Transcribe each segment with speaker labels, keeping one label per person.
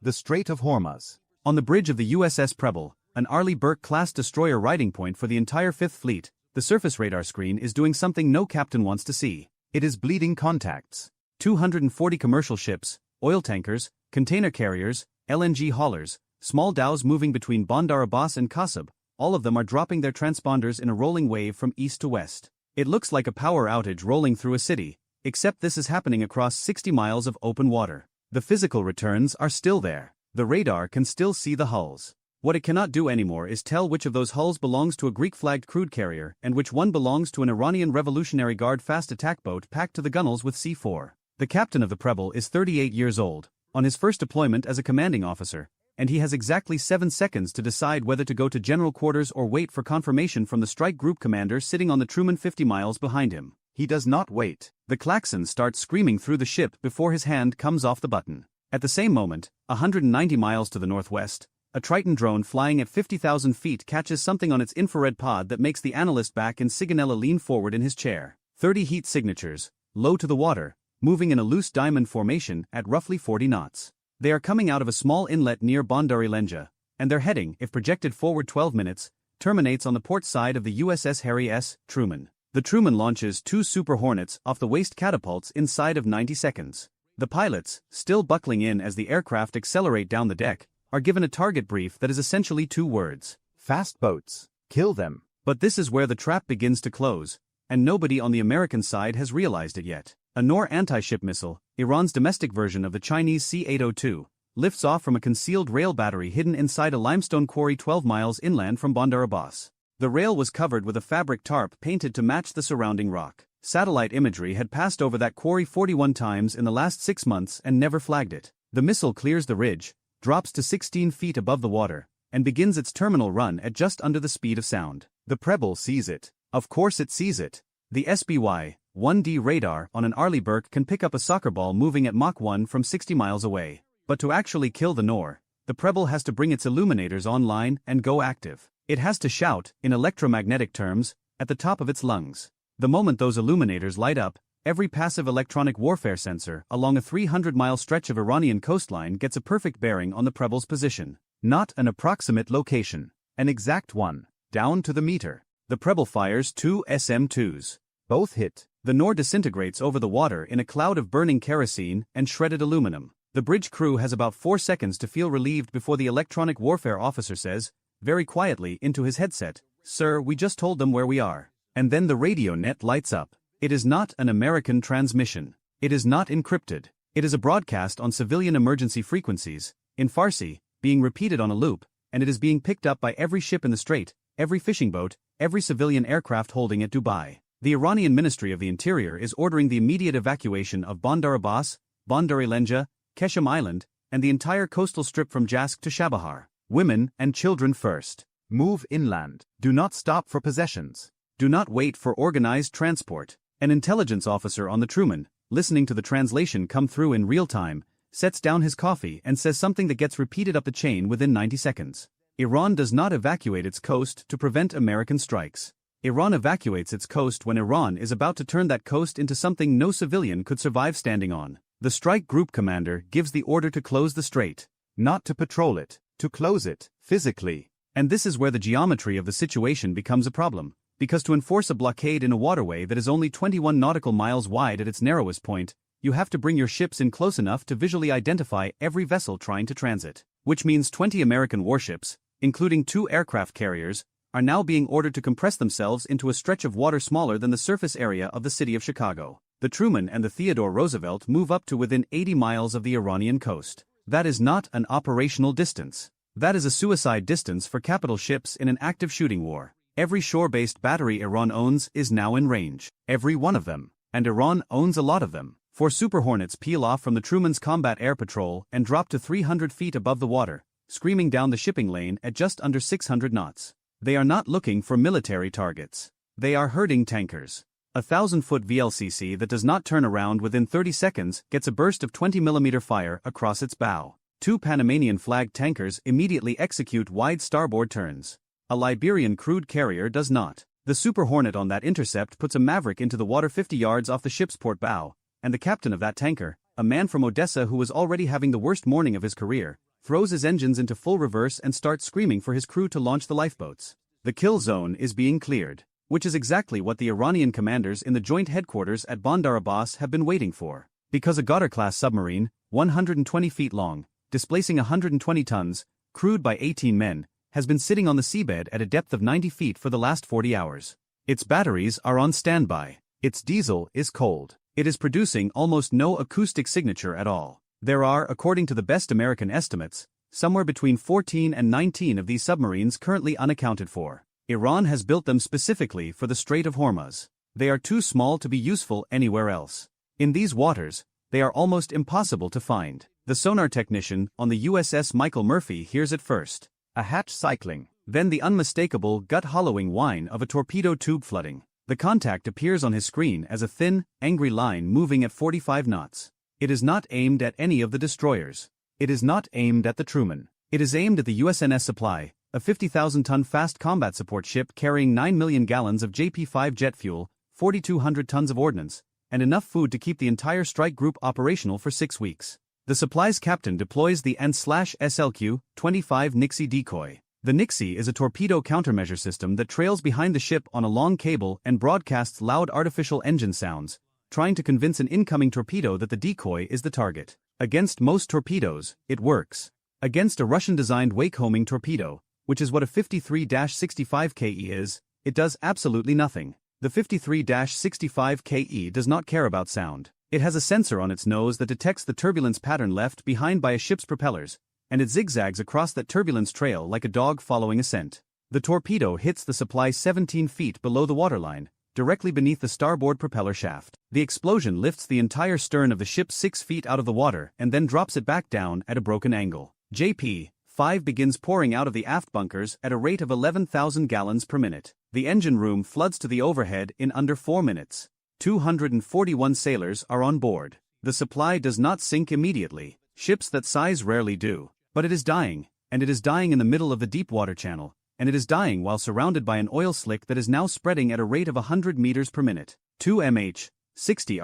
Speaker 1: The Strait of Hormuz. On the bridge of the USS Preble, an Arleigh Burke-class destroyer riding point for the entire Fifth Fleet, the surface radar screen is doing something no captain wants to see. It is bleeding contacts. 240 commercial ships, oil tankers, container carriers, LNG haulers, small dhows moving between Bandar Abbas and Qasab, all of them are dropping their transponders in a rolling wave from east to west. It looks like a power outage rolling through a city, except this is happening across 60 miles of open water. The physical returns are still there. The radar can still see the hulls. What it cannot do anymore is tell which of those hulls belongs to a Greek-flagged crude carrier and which one belongs to an Iranian Revolutionary Guard fast attack boat packed to the gunwales with C4. The captain of the Preble is 38 years old, on his first deployment as a commanding officer, and he has exactly 7 seconds to decide whether to go to general quarters or wait for confirmation from the strike group commander sitting on the Truman 50 miles behind him. He does not wait. The klaxon starts screaming through the ship before his hand comes off the button. At the same moment, 190 miles to the northwest, a Triton drone flying at 50,000 feet catches something on its infrared pod that makes the analyst back in Sigonella lean forward in his chair. 30 heat signatures, low to the water, moving in a loose diamond formation at roughly 40 knots. They are coming out of a small inlet near Bandar Lenja, and their heading, if projected forward 12 minutes, terminates on the port side of the USS Harry S. Truman. The Truman launches 2 Super Hornets off the waste catapults inside of 90 seconds. The pilots, still buckling in as the aircraft accelerate down the deck, are given a target brief that is essentially 2 words. Fast boats. Kill them. But this is where the trap begins to close, and nobody on the American side has realized it yet. A Nor anti-ship missile, Iran's domestic version of the Chinese C-802, lifts off from a concealed rail battery hidden inside a limestone quarry 12 miles inland from Bandar Abbas. The rail was covered with a fabric tarp painted to match the surrounding rock. Satellite imagery had passed over that quarry 41 times in the last 6 months and never flagged it. The missile clears the ridge, drops to 16 feet above the water, and begins its terminal run at just under the speed of sound. The Preble sees it. Of course it sees it. The SBY-1D radar on an Arleigh Burke can pick up a soccer ball moving at Mach 1 from 60 miles away. But to actually kill the Nor, the Preble has to bring its illuminators online and go active. It has to shout, in electromagnetic terms, at the top of its lungs. The moment those illuminators light up, every passive electronic warfare sensor along a 300-mile stretch of Iranian coastline gets a perfect bearing on the Preble's position. Not an approximate location. An exact one. Down to the meter. The Preble fires 2 SM-2s. Both hit. The Nor disintegrates over the water in a cloud of burning kerosene and shredded aluminum. The bridge crew has about 4 seconds to feel relieved before the electronic warfare officer says, very quietly into his headset, "Sir, we just told them where we are." And then the radio net lights up. It is not an American transmission. It is not encrypted. It is a broadcast on civilian emergency frequencies, in Farsi, being repeated on a loop, and it is being picked up by every ship in the strait, every fishing boat, every civilian aircraft holding at Dubai. The Iranian Ministry of the Interior is ordering the immediate evacuation of Bandar Abbas, Bandar Lenja, Keshim Island, and the entire coastal strip from Jask to Shabahar. Women and children first. Move inland. Do not stop for possessions. Do not wait for organized transport. An intelligence officer on the Truman, listening to the translation come through in real time, sets down his coffee and says something that gets repeated up the chain within 90 seconds. Iran does not evacuate its coast to prevent American strikes. Iran evacuates its coast when Iran is about to turn that coast into something no civilian could survive standing on. The strike group commander gives the order to close the strait. Not to patrol it, to close it, physically. And this is where the geometry of the situation becomes a problem, because to enforce a blockade in a waterway that is only 21 nautical miles wide at its narrowest point, you have to bring your ships in close enough to visually identify every vessel trying to transit. Which means 20 American warships, including 2 aircraft carriers, are now being ordered to compress themselves into a stretch of water smaller than the surface area of the city of Chicago. The Truman and the Theodore Roosevelt move up to within 80 miles of the Iranian coast. That is not an operational distance. That is a suicide distance for capital ships in an active shooting war. Every shore-based battery Iran owns is now in range. Every one of them. And Iran owns a lot of them. 4 Super Hornets peel off from the Truman's combat air patrol and drop to 300 feet above the water, screaming down the shipping lane at just under 600 knots. They are not looking for military targets. They are herding tankers. A 1,000-foot VLCC that does not turn around within 30 seconds gets a burst of 20mm fire across its bow. 2 Panamanian-flagged tankers immediately execute wide starboard turns. A Liberian crude carrier does not. The Super Hornet on that intercept puts a Maverick into the water 50 yards off the ship's port bow, and the captain of that tanker, a man from Odessa who was already having the worst morning of his career, throws his engines into full reverse and starts screaming for his crew to launch the lifeboats. The kill zone is being cleared, which is exactly what the Iranian commanders in the joint headquarters at Bandar Abbas have been waiting for. Because a Ghadir-class submarine, 120 feet long, displacing 120 tons, crewed by 18 men, has been sitting on the seabed at a depth of 90 feet for the last 40 hours. Its batteries are on standby. Its diesel is cold. It is producing almost no acoustic signature at all. There are, according to the best American estimates, somewhere between 14 and 19 of these submarines currently unaccounted for. Iran has built them specifically for the Strait of Hormuz. They are too small to be useful anywhere else. In these waters, they are almost impossible to find. The sonar technician on the USS Michael Murphy hears it first. A hatch cycling, then the unmistakable gut-hollowing whine of a torpedo tube flooding. The contact appears on his screen as a thin, angry line moving at 45 knots. It is not aimed at any of the destroyers. It is not aimed at the Truman. It is aimed at the USNS Supply, a 50,000-ton fast combat support ship carrying 9 million gallons of JP-5 jet fuel, 4,200 tons of ordnance, and enough food to keep the entire strike group operational for 6 weeks. The supply's captain deploys the AN/SLQ-25 Nixie decoy. The Nixie is a torpedo countermeasure system that trails behind the ship on a long cable and broadcasts loud artificial engine sounds, trying to convince an incoming torpedo that the decoy is the target. Against most torpedoes, it works. Against a Russian-designed wake-homing torpedo, which is what a 53-65 KE is, it does absolutely nothing. The 53-65 KE does not care about sound. It has a sensor on its nose that detects the turbulence pattern left behind by a ship's propellers, and it zigzags across that turbulence trail like a dog following a scent. The torpedo hits the supply 17 feet below the waterline, directly beneath the starboard propeller shaft. The explosion lifts the entire stern of the ship 6 feet out of the water and then drops it back down at a broken angle. JP-5 begins pouring out of the aft bunkers at a rate of 11,000 gallons per minute. The engine room floods to the overhead in under 4 minutes. 241 sailors are on board. The supply does not sink immediately. Ships that size rarely do. But it is dying, and it is dying in the middle of the deep water channel, and it is dying while surrounded by an oil slick that is now spreading at a rate of 100 meters per minute. 2 MH-60R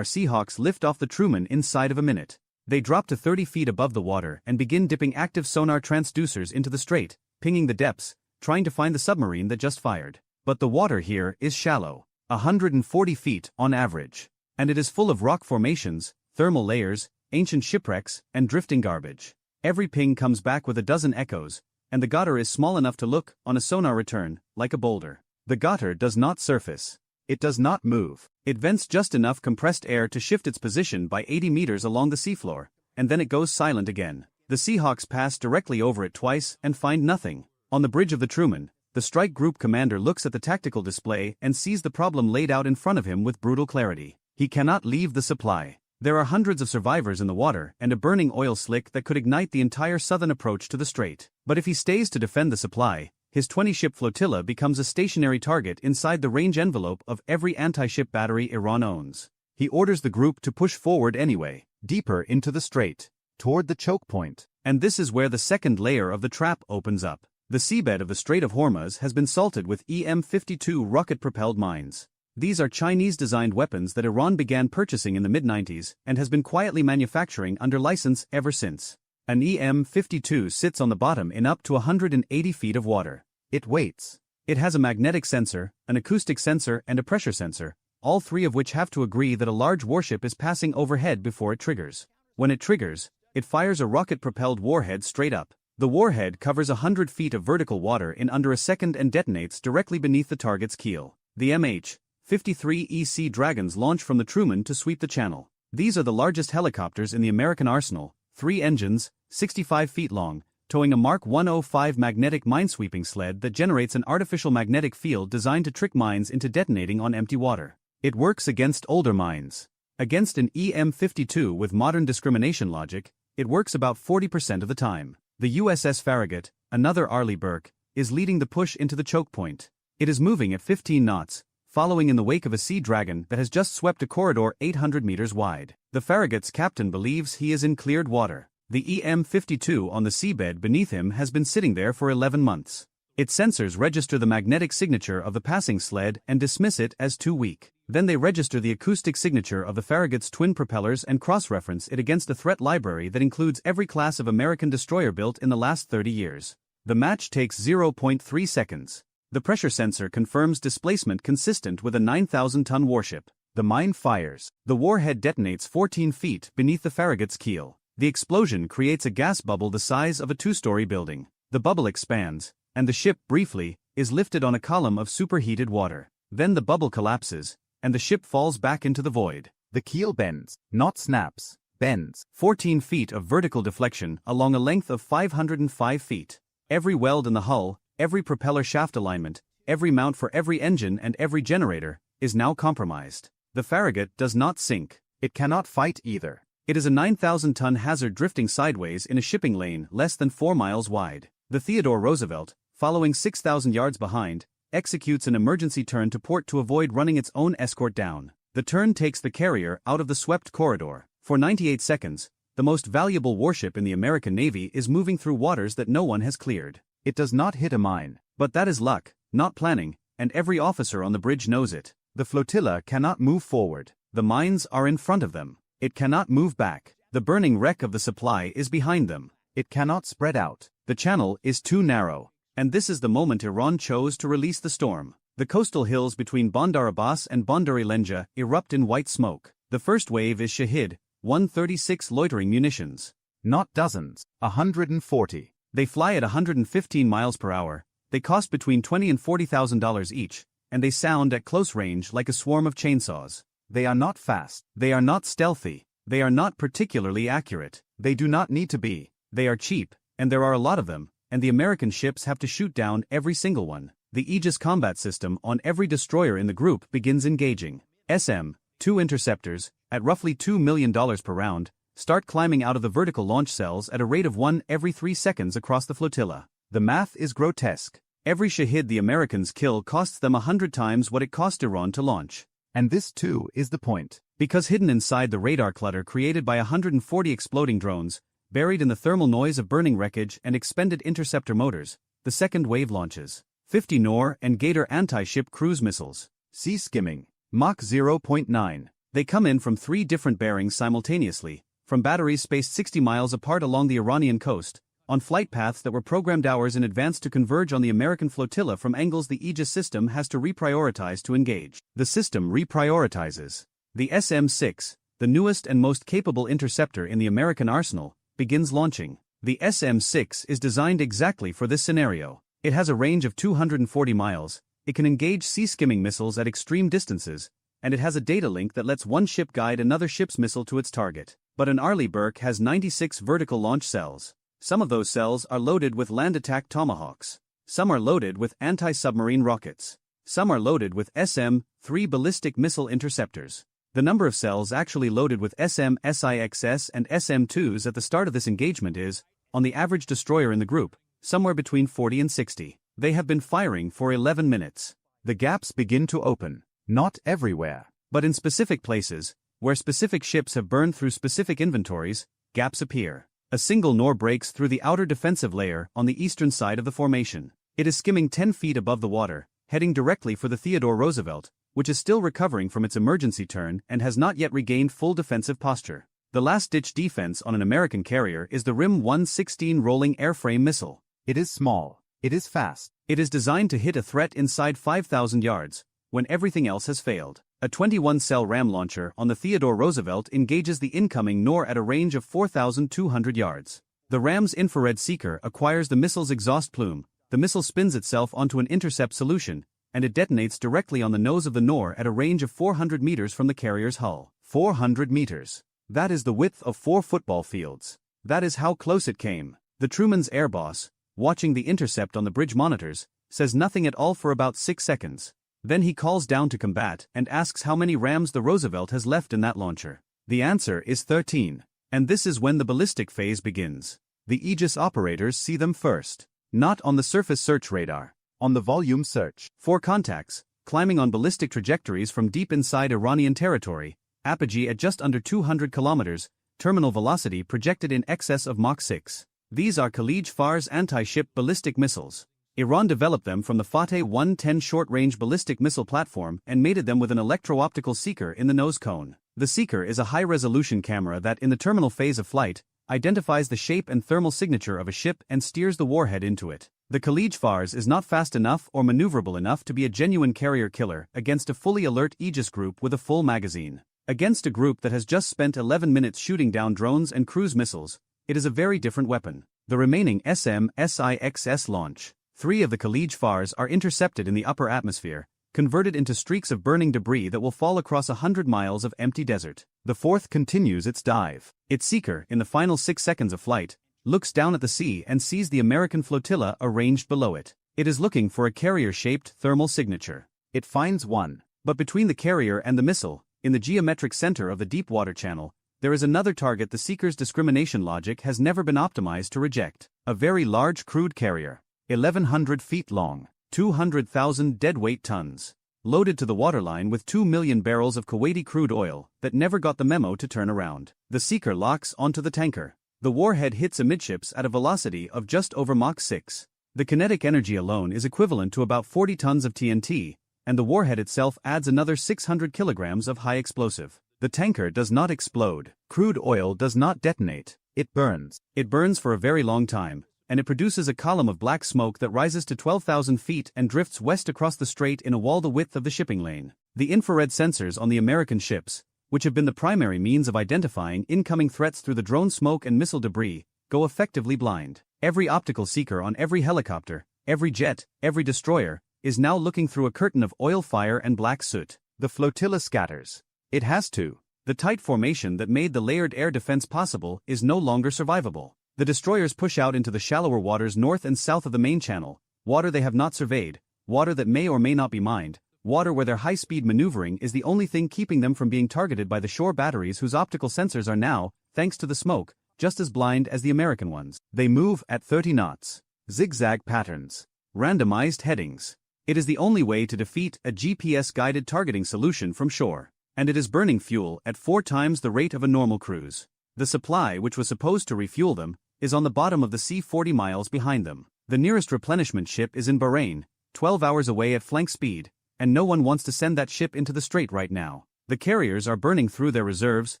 Speaker 1: Seahawks lift off the Truman inside of a minute. They drop to 30 feet above the water and begin dipping active sonar transducers into the strait, pinging the depths, trying to find the submarine that just fired. But the water here is shallow, 140 feet on average, and it is full of rock formations, thermal layers, ancient shipwrecks, and drifting garbage. Every ping comes back with a dozen echoes, and the Ghadir is small enough to look, on a sonar return, like a boulder. The Ghadir does not surface. It does not move. It vents just enough compressed air to shift its position by 80 meters along the seafloor, and then it goes silent again. The Seahawks pass directly over it twice and find nothing. On the bridge of the Truman, the strike group commander looks at the tactical display and sees the problem laid out in front of him with brutal clarity. He cannot leave the supply. There are hundreds of survivors in the water and a burning oil slick that could ignite the entire southern approach to the strait. But if he stays to defend the supply, his 20-ship flotilla becomes a stationary target inside the range envelope of every anti-ship battery Iran owns. He orders the group to push forward anyway, deeper into the strait, toward the choke point. And this is where the second layer of the trap opens up. The seabed of the Strait of Hormuz has been salted with EM-52 rocket-propelled mines. These are Chinese-designed weapons that Iran began purchasing in the mid-90s and has been quietly manufacturing under license ever since. An EM-52 sits on the bottom in up to 180 feet of water. It waits. It has a magnetic sensor, an acoustic sensor, and a pressure sensor, all three of which have to agree that a large warship is passing overhead before it triggers. When it triggers, it fires a rocket-propelled warhead straight up. The warhead covers 100 feet of vertical water in under a second and detonates directly beneath the target's keel. The MH-53 EC Dragons launch from the Truman to sweep the channel. These are the largest helicopters in the American arsenal, 3 engines, 65 feet long, towing a Mark 105 magnetic minesweeping sled that generates an artificial magnetic field designed to trick mines into detonating on empty water. It works against older mines. Against an EM-52 with modern discrimination logic, it works about 40% of the time. The USS Farragut, another Arleigh Burke, is leading the push into the choke point. It is moving at 15 knots, following in the wake of a Sea Dragon that has just swept a corridor 800 meters wide. The Farragut's captain believes he is in cleared water. The EM-52 on the seabed beneath him has been sitting there for 11 months. Its sensors register the magnetic signature of the passing sled and dismiss it as too weak. Then they register the acoustic signature of the Farragut's twin propellers and cross-reference it against a threat library that includes every class of American destroyer built in the last 30 years. The match takes 0.3 seconds. The pressure sensor confirms displacement consistent with a 9,000-ton warship. The mine fires. The warhead detonates 14 feet beneath the Farragut's keel. The explosion creates a gas bubble the size of a two-story building. The bubble expands, and the ship, briefly, is lifted on a column of superheated water. Then the bubble collapses, and the ship falls back into the void. The keel bends, not snaps, bends. 14 feet of vertical deflection along a length of 505 feet. Every weld in the hull, every propeller shaft alignment, every mount for every engine and every generator, is now compromised. The Farragut does not sink. It cannot fight either. It is a 9,000-ton hazard drifting sideways in a shipping lane less than 4 miles wide. The Theodore Roosevelt, following 6,000 yards behind, executes an emergency turn to port to avoid running its own escort down. The turn takes the carrier out of the swept corridor. For 98 seconds, the most valuable warship in the American Navy is moving through waters that no one has cleared. It does not hit a mine. But that is luck, not planning, and every officer on the bridge knows it. The flotilla cannot move forward. The mines are in front of them. It cannot move back. The burning wreck of the supply is behind them. It cannot spread out. The channel is too narrow. And this is the moment Iran chose to release the storm. The coastal hills between Bandar Abbas and Bandar Lenja erupt in white smoke. The first wave is Shahid, 136 loitering munitions. Not dozens, 140. They fly at 115 miles per hour. They cost between $20,000 and $40,000 each, and they sound at close range like a swarm of chainsaws. They are not fast. They are not stealthy. They are not particularly accurate. They do not need to be. They are cheap, and there are a lot of them, and the American ships have to shoot down every single one. The Aegis combat system on every destroyer in the group begins engaging. SM-2 interceptors, at roughly $2 million per round, start climbing out of the vertical launch cells at a rate of 1 every 3 seconds across the flotilla. The math is grotesque. Every Shahid the Americans kill costs them 100 times what it cost Iran to launch. And this too is the point. Because hidden inside the radar clutter created by 140 exploding drones, buried in the thermal noise of burning wreckage and expended interceptor motors, the second wave launches. 50 Nor and Gator anti-ship cruise missiles. Sea skimming. Mach 0.9. They come in from 3 different bearings simultaneously, from batteries spaced 60 miles apart along the Iranian coast, on flight paths that were programmed hours in advance to converge on the American flotilla from angles the Aegis system has to reprioritize to engage. The system reprioritizes. The SM-6, the newest and most capable interceptor in the American arsenal, begins launching. The SM-6 is designed exactly for this scenario. It has a range of 240 miles, it can engage sea-skimming missiles at extreme distances, and it has a data link that lets one ship guide another ship's missile to its target. But an Arleigh Burke has 96 vertical launch cells. Some of those cells are loaded with land attack Tomahawks. Some are loaded with anti-submarine rockets. Some are loaded with SM-3 ballistic missile interceptors. The number of cells actually loaded with SM-6X and SM-2s at the start of this engagement is, on the average destroyer in the group, somewhere between 40 and 60. They have been firing for 11 minutes. The gaps begin to open. Not everywhere, but in specific places, where specific ships have burned through specific inventories, gaps appear. A single Nor breaks through the outer defensive layer on the eastern side of the formation. It is skimming 10 feet above the water, heading directly for the Theodore Roosevelt, which is still recovering from its emergency turn and has not yet regained full defensive posture. The last-ditch defense on an American carrier is the RIM-116 rolling airframe missile. It is small. It is fast. It is designed to hit a threat inside 5,000 yards, when everything else has failed. A 21-cell ram launcher on the Theodore Roosevelt engages the incoming Nor at a range of 4,200 yards. The ram's infrared seeker acquires the missile's exhaust plume, the missile spins itself onto an intercept solution, and it detonates directly on the nose of the Nor at a range of 400 meters from the carrier's hull. 400 meters. That is the width of 4 football fields. That is how close it came. The Truman's air boss, watching the intercept on the bridge monitors, says nothing at all for about 6 seconds. Then he calls down to combat and asks how many rams the Roosevelt has left in that launcher. The answer is 13. And this is when the ballistic phase begins. The Aegis operators see them first. Not on the surface search radar. On the volume search. 4 contacts, climbing on ballistic trajectories from deep inside Iranian territory, apogee at just under 200 kilometers, terminal velocity projected in excess of Mach 6. These are Khalij Far's anti-ship ballistic missiles. Iran developed them from the Fateh 110 short-range ballistic missile platform and mated them with an electro-optical seeker in the nose cone. The seeker is a high-resolution camera that, in the terminal phase of flight, identifies the shape and thermal signature of a ship and steers the warhead into it. The Khalij Fars is not fast enough or maneuverable enough to be a genuine carrier killer against a fully alert Aegis group with a full magazine. Against a group that has just spent 11 minutes shooting down drones and cruise missiles, it is a very different weapon. The remaining SM-SIXS launch. 3 of the Khalij Fars are intercepted in the upper atmosphere, converted into streaks of burning debris that will fall across 100 miles of empty desert. The 4th continues its dive. Its seeker, in the final 6 seconds of flight, looks down at the sea and sees the American flotilla arranged below it. It is looking for a carrier-shaped thermal signature. It finds one. But between the carrier and the missile, in the geometric center of the deep water channel, there is another target the seeker's discrimination logic has never been optimized to reject. A very large crude carrier. 1,100 feet long, 200,000 deadweight tons, loaded to the waterline with 2 million barrels of Kuwaiti crude oil that never got the memo to turn around. The seeker locks onto the tanker. The warhead hits amidships at a velocity of just over Mach 6. The kinetic energy alone is equivalent to about 40 tons of TNT, and the warhead itself adds another 600 kilograms of high explosive. The tanker does not explode. Crude oil does not detonate. It burns. It burns for a very long time, and it produces a column of black smoke that rises to 12,000 feet and drifts west across the strait in a wall the width of the shipping lane. The infrared sensors on the American ships, which have been the primary means of identifying incoming threats through the drone smoke and missile debris, go effectively blind. Every optical seeker on every helicopter, every jet, every destroyer, is now looking through a curtain of oil fire and black soot. The flotilla scatters. It has to. The tight formation that made the layered air defense possible is no longer survivable. The destroyers push out into the shallower waters north and south of the main channel, water they have not surveyed, water that may or may not be mined, water where their high-speed maneuvering is the only thing keeping them from being targeted by the shore batteries whose optical sensors are now, thanks to the smoke, just as blind as the American ones. They move at 30 knots. Zigzag patterns. Randomized headings. It is the only way to defeat a GPS-guided targeting solution from shore. And it is burning fuel at 4 times the rate of a normal cruise. The supply, which was supposed to refuel them, is on the bottom of the sea 40 miles behind them. The nearest replenishment ship is in Bahrain, 12 hours away at flank speed, and no one wants to send that ship into the strait right now. The carriers are burning through their reserves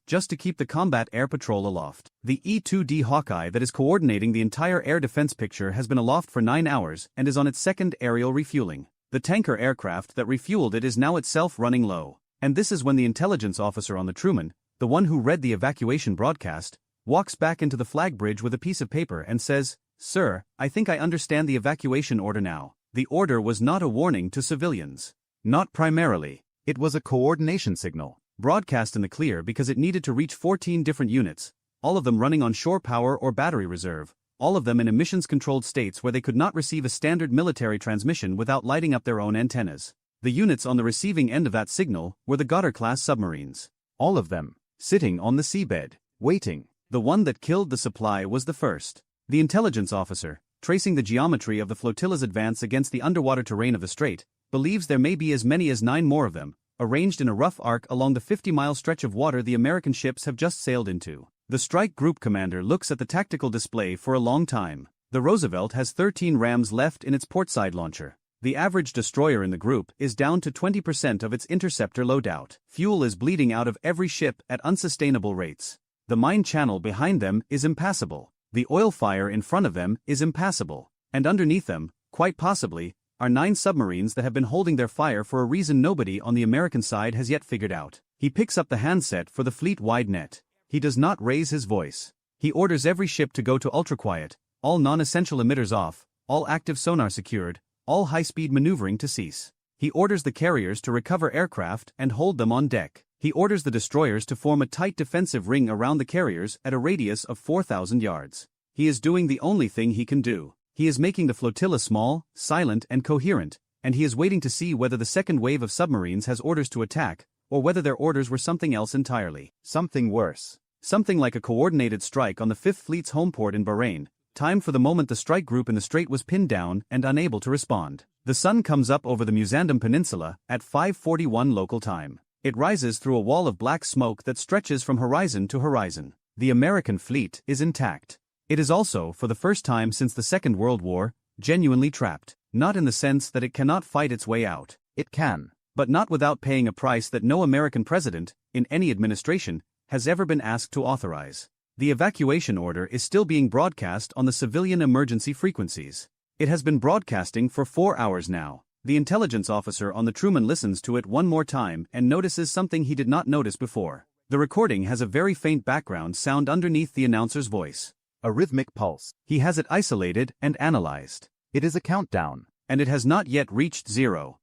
Speaker 1: just to keep the combat air patrol aloft. The E-2D Hawkeye that is coordinating the entire air defense picture has been aloft for 9 hours and is on its second aerial refueling. The tanker aircraft that refueled it is now itself running low. And this is when the intelligence officer on the Truman, the one who read the evacuation broadcast, walks back into the flag bridge with a piece of paper and says, "Sir, I think I understand the evacuation order now." The order was not a warning to civilians. Not primarily. It was a coordination signal, broadcast in the clear because it needed to reach 14 different units, all of them running on shore power or battery reserve, all of them in emissions-controlled states where they could not receive a standard military transmission without lighting up their own antennas. The units on the receiving end of that signal were the Goddard-class submarines. All of them, sitting on the seabed, waiting. The one that killed the supply was the first. The intelligence officer, tracing the geometry of the flotilla's advance against the underwater terrain of the strait, believes there may be as many as 9 more of them, arranged in a rough arc along the 50-mile stretch of water the American ships have just sailed into. The strike group commander looks at the tactical display for a long time. The Roosevelt has 13 rams left in its portside launcher. The average destroyer in the group is down to 20% of its interceptor loadout. Fuel is bleeding out of every ship at unsustainable rates. The mine channel behind them is impassable. The oil fire in front of them is impassable. And underneath them, quite possibly, are 9 submarines that have been holding their fire for a reason nobody on the American side has yet figured out. He picks up the handset for the fleet-wide net. He does not raise his voice. He orders every ship to go to ultra-quiet, all non-essential emitters off, all active sonar secured, all high-speed maneuvering to cease. He orders the carriers to recover aircraft and hold them on deck. He orders the destroyers to form a tight defensive ring around the carriers at a radius of 4,000 yards. He is doing the only thing he can do. He is making the flotilla small, silent, and coherent, and he is waiting to see whether the second wave of submarines has orders to attack, or whether their orders were something else entirely. Something worse. Something like a coordinated strike on the 5th Fleet's home port in Bahrain, timed for the moment the strike group in the strait was pinned down and unable to respond. The sun comes up over the Musandam Peninsula at 5:41 local time. It rises through a wall of black smoke that stretches from horizon to horizon. The American fleet is intact. It is also, for the first time since the Second World War, Genuinely trapped. Not in the sense that it cannot fight its way out. It can. But not without paying a price that no American president, in any administration, has ever been asked to authorize. The evacuation order is still being broadcast on the civilian emergency frequencies. It has been broadcasting for 4 hours now. The intelligence officer on the Truman listens to it one more time and notices something he did not notice before. The recording has a very faint background sound underneath the announcer's voice. A rhythmic pulse. He has it isolated and analyzed. It is a countdown. And it has not yet reached 0.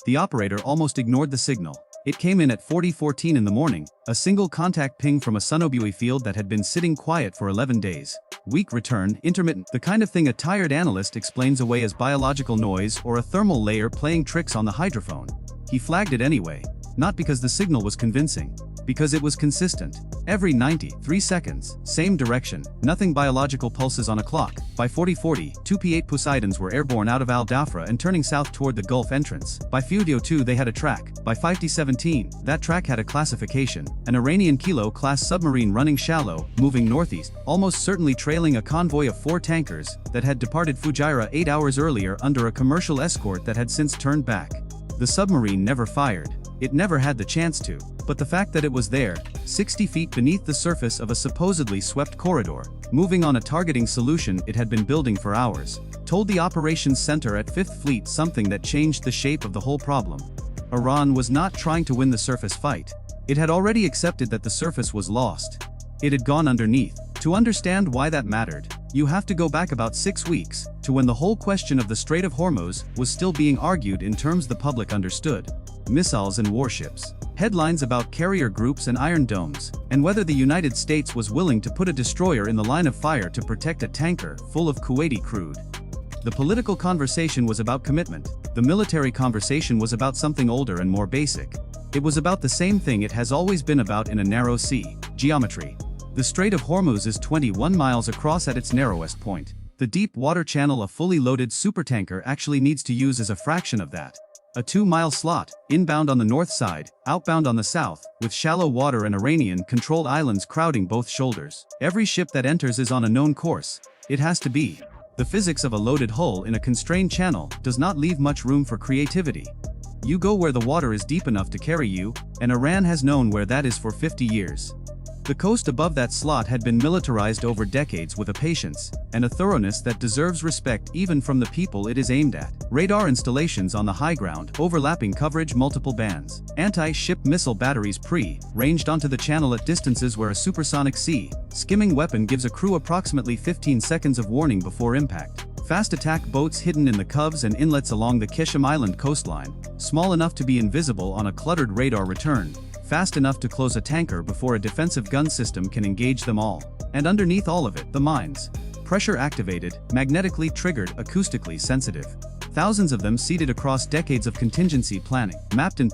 Speaker 1: The operator almost ignored the signal. It came in at 40:14 in the morning, a single contact ping from a Sonobue field that had been sitting quiet for 11 days. Weak return, intermittent, the kind of thing a tired analyst explains away as biological noise or a thermal layer playing tricks on the hydrophone. He flagged it anyway, not because the signal was convincing, because it was consistent. Every 93 seconds, same direction, nothing biological pulses on a clock. By 40:40, two P-8 Poseidons were airborne out of Al Dhafra and turning south toward the Gulf entrance. By 50:02 they had a track. By 50:17, that track had a classification, an Iranian Kilo-class submarine running shallow, moving northeast, almost certainly trailing a convoy of 4 tankers that had departed Fujairah 8 hours earlier under a commercial escort that had since turned back. The submarine never fired. It never had the chance to. But the fact that it was there, 60 feet beneath the surface of a supposedly swept corridor, moving on a targeting solution it had been building for hours, told the operations center at 5th Fleet something that changed the shape of the whole problem. Iran was not trying to win the surface fight. It had already accepted that the surface was lost. It had gone underneath. To understand why that mattered, you have to go back about 6 weeks, to when the whole question of the Strait of Hormuz was still being argued in terms the public understood. Missiles and warships. Headlines about carrier groups and iron domes, and whether the United States was willing to put a destroyer in the line of fire to protect a tanker full of Kuwaiti crude. The political conversation was about commitment. The military conversation was about something older and more basic. It was about the same thing it has always been about in a narrow sea: geometry. The Strait of Hormuz is 21 miles across at its narrowest point. The deep water channel a fully loaded supertanker actually needs to use is a fraction of that. A 2-mile slot, inbound on the north side, outbound on the south, with shallow water and Iranian-controlled islands crowding both shoulders. Every ship that enters is on a known course. It has to be. The physics of a loaded hull in a constrained channel does not leave much room for creativity. You go where the water is deep enough to carry you, and Iran has known where that is for 50 years. The coast above that slot had been militarized over decades with a patience and a thoroughness that deserves respect even from the people it is aimed at. Radar installations on the high ground, overlapping coverage multiple bands. Anti-ship missile batteries ranged onto the channel at distances where a supersonic skimming weapon gives a crew approximately 15 seconds of warning before impact. Fast attack boats hidden in the coves and inlets along the Kishim Island coastline, small enough to be invisible on a cluttered radar return, fast enough to close a tanker before a defensive gun system can engage them all. And underneath all of it, the mines. Pressure activated, magnetically triggered, acoustically sensitive. Thousands of them seeded across decades of contingency planning, mapped and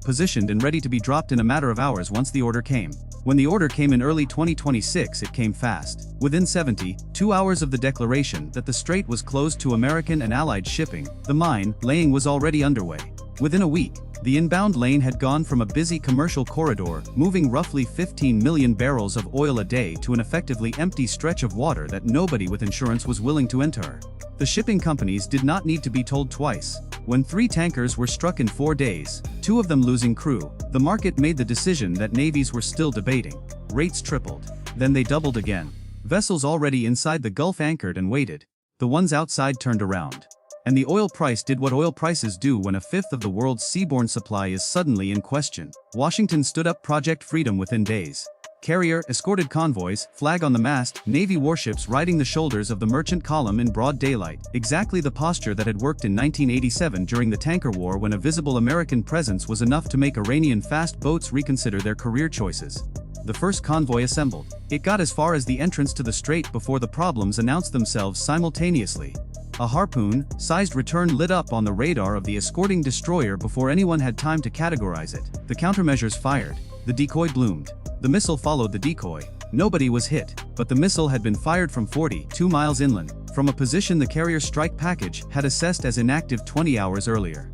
Speaker 1: positioned and ready to be dropped in a matter of hours once the order came. When the order came in early 2026, it came fast. Within 72 hours of the declaration that the strait was closed to American and Allied shipping, the mine laying was already underway. Within a week, the inbound lane had gone from a busy commercial corridor, moving roughly 15 million barrels of oil a day, to an effectively empty stretch of water that nobody with insurance was willing to enter. The shipping companies did not need to be told twice. When 3 tankers were struck in 4 days, 2 of them losing crew, the market made the decision that navies were still debating. Rates tripled. Then they doubled again. Vessels already inside the Gulf anchored and waited. The ones outside turned around. And the oil price did what oil prices do when a fifth of the world's seaborne supply is suddenly in question. Washington stood up Project Freedom within days. Carrier, escorted convoys, flag on the mast, Navy warships riding the shoulders of the merchant column in broad daylight. Exactly the posture that had worked in 1987 during the tanker war, when a visible American presence was enough to make Iranian fast boats reconsider their career choices. The first convoy assembled. It got as far as the entrance to the strait before the problems announced themselves simultaneously. A harpoon-sized return lit up on the radar of the escorting destroyer before anyone had time to categorize it. The countermeasures fired. The decoy bloomed. The missile followed the decoy. Nobody was hit, but the missile had been fired from 42 miles inland, from a position the carrier strike package had assessed as inactive 20 hours earlier.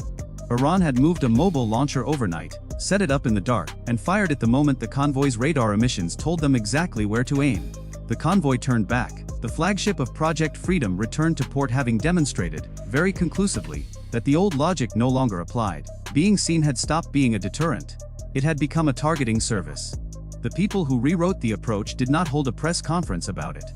Speaker 1: Iran had moved a mobile launcher overnight, set it up in the dark, and fired it the moment the convoy's radar emissions told them exactly where to aim. The convoy turned back. The flagship of Project Freedom returned to port, having demonstrated, very conclusively, that the old logic no longer applied. Being seen had stopped being a deterrent. It had become a targeting service. The people who rewrote the approach did not hold a press conference about it.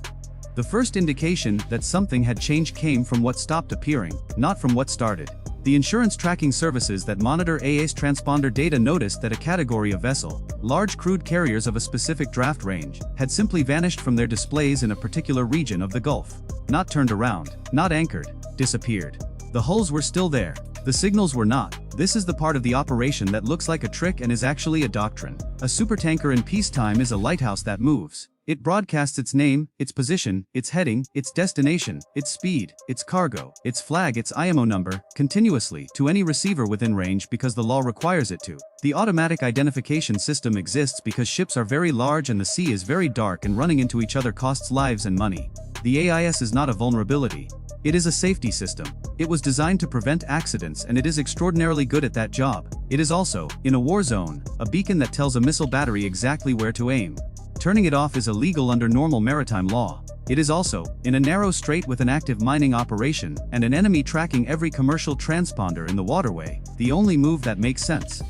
Speaker 1: The first indication that something had changed came from what stopped appearing, not from what started. The insurance tracking services that monitor AA's transponder data noticed that a category of vessel, large crude carriers of a specific draft range, had simply vanished from their displays in a particular region of the Gulf. Not turned around, not anchored, disappeared. The hulls were still there. The signals were not. This is the part of the operation that looks like a trick and is actually a doctrine. A supertanker in peacetime is a lighthouse that moves. It broadcasts its name, its position, its heading, its destination, its speed, its cargo, its flag, its IMO number, continuously to any receiver within range because the law requires it to. The automatic identification system exists because ships are very large and the sea is very dark, and running into each other costs lives and money. The AIS is not a vulnerability. It is a safety system. It was designed to prevent accidents, and it is extraordinarily good at that job. It is also, in a war zone, a beacon that tells a missile battery exactly where to aim. Turning it off is illegal under normal maritime law. It is also, in a narrow strait with an active mining operation and an enemy tracking every commercial transponder in the waterway, the only move that makes sense.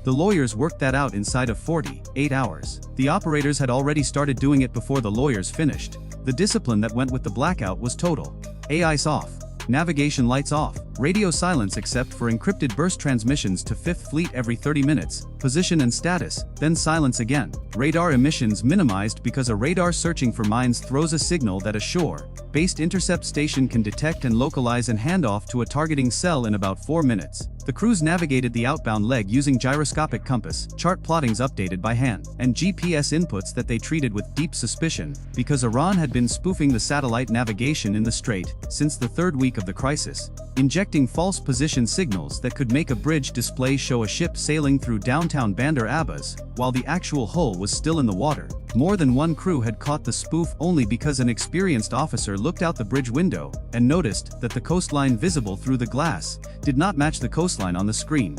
Speaker 1: The lawyers worked that out inside of 48 hours. The operators had already started doing it before the lawyers finished. The discipline that went with the blackout was total. AIS off. Navigation lights off. Radio silence except for encrypted burst transmissions to 5th Fleet every 30 minutes, position and status, then silence again. Radar emissions minimized because a radar searching for mines throws a signal that a shore-based intercept station can detect and localize and hand off to a targeting cell in about 4 minutes. The crews navigated the outbound leg using gyroscopic compass, chart plottings updated by hand, and GPS inputs that they treated with deep suspicion, because Iran had been spoofing the satellite navigation in the strait since the 3rd week of the crisis, injecting false position signals that could make a bridge display show a ship sailing through downtown Bandar Abbas, while the actual hull was still in the water. More than one crew had caught the spoof only because an experienced officer looked out the bridge window and noticed that the coastline visible through the glass did not match the coastline on the screen.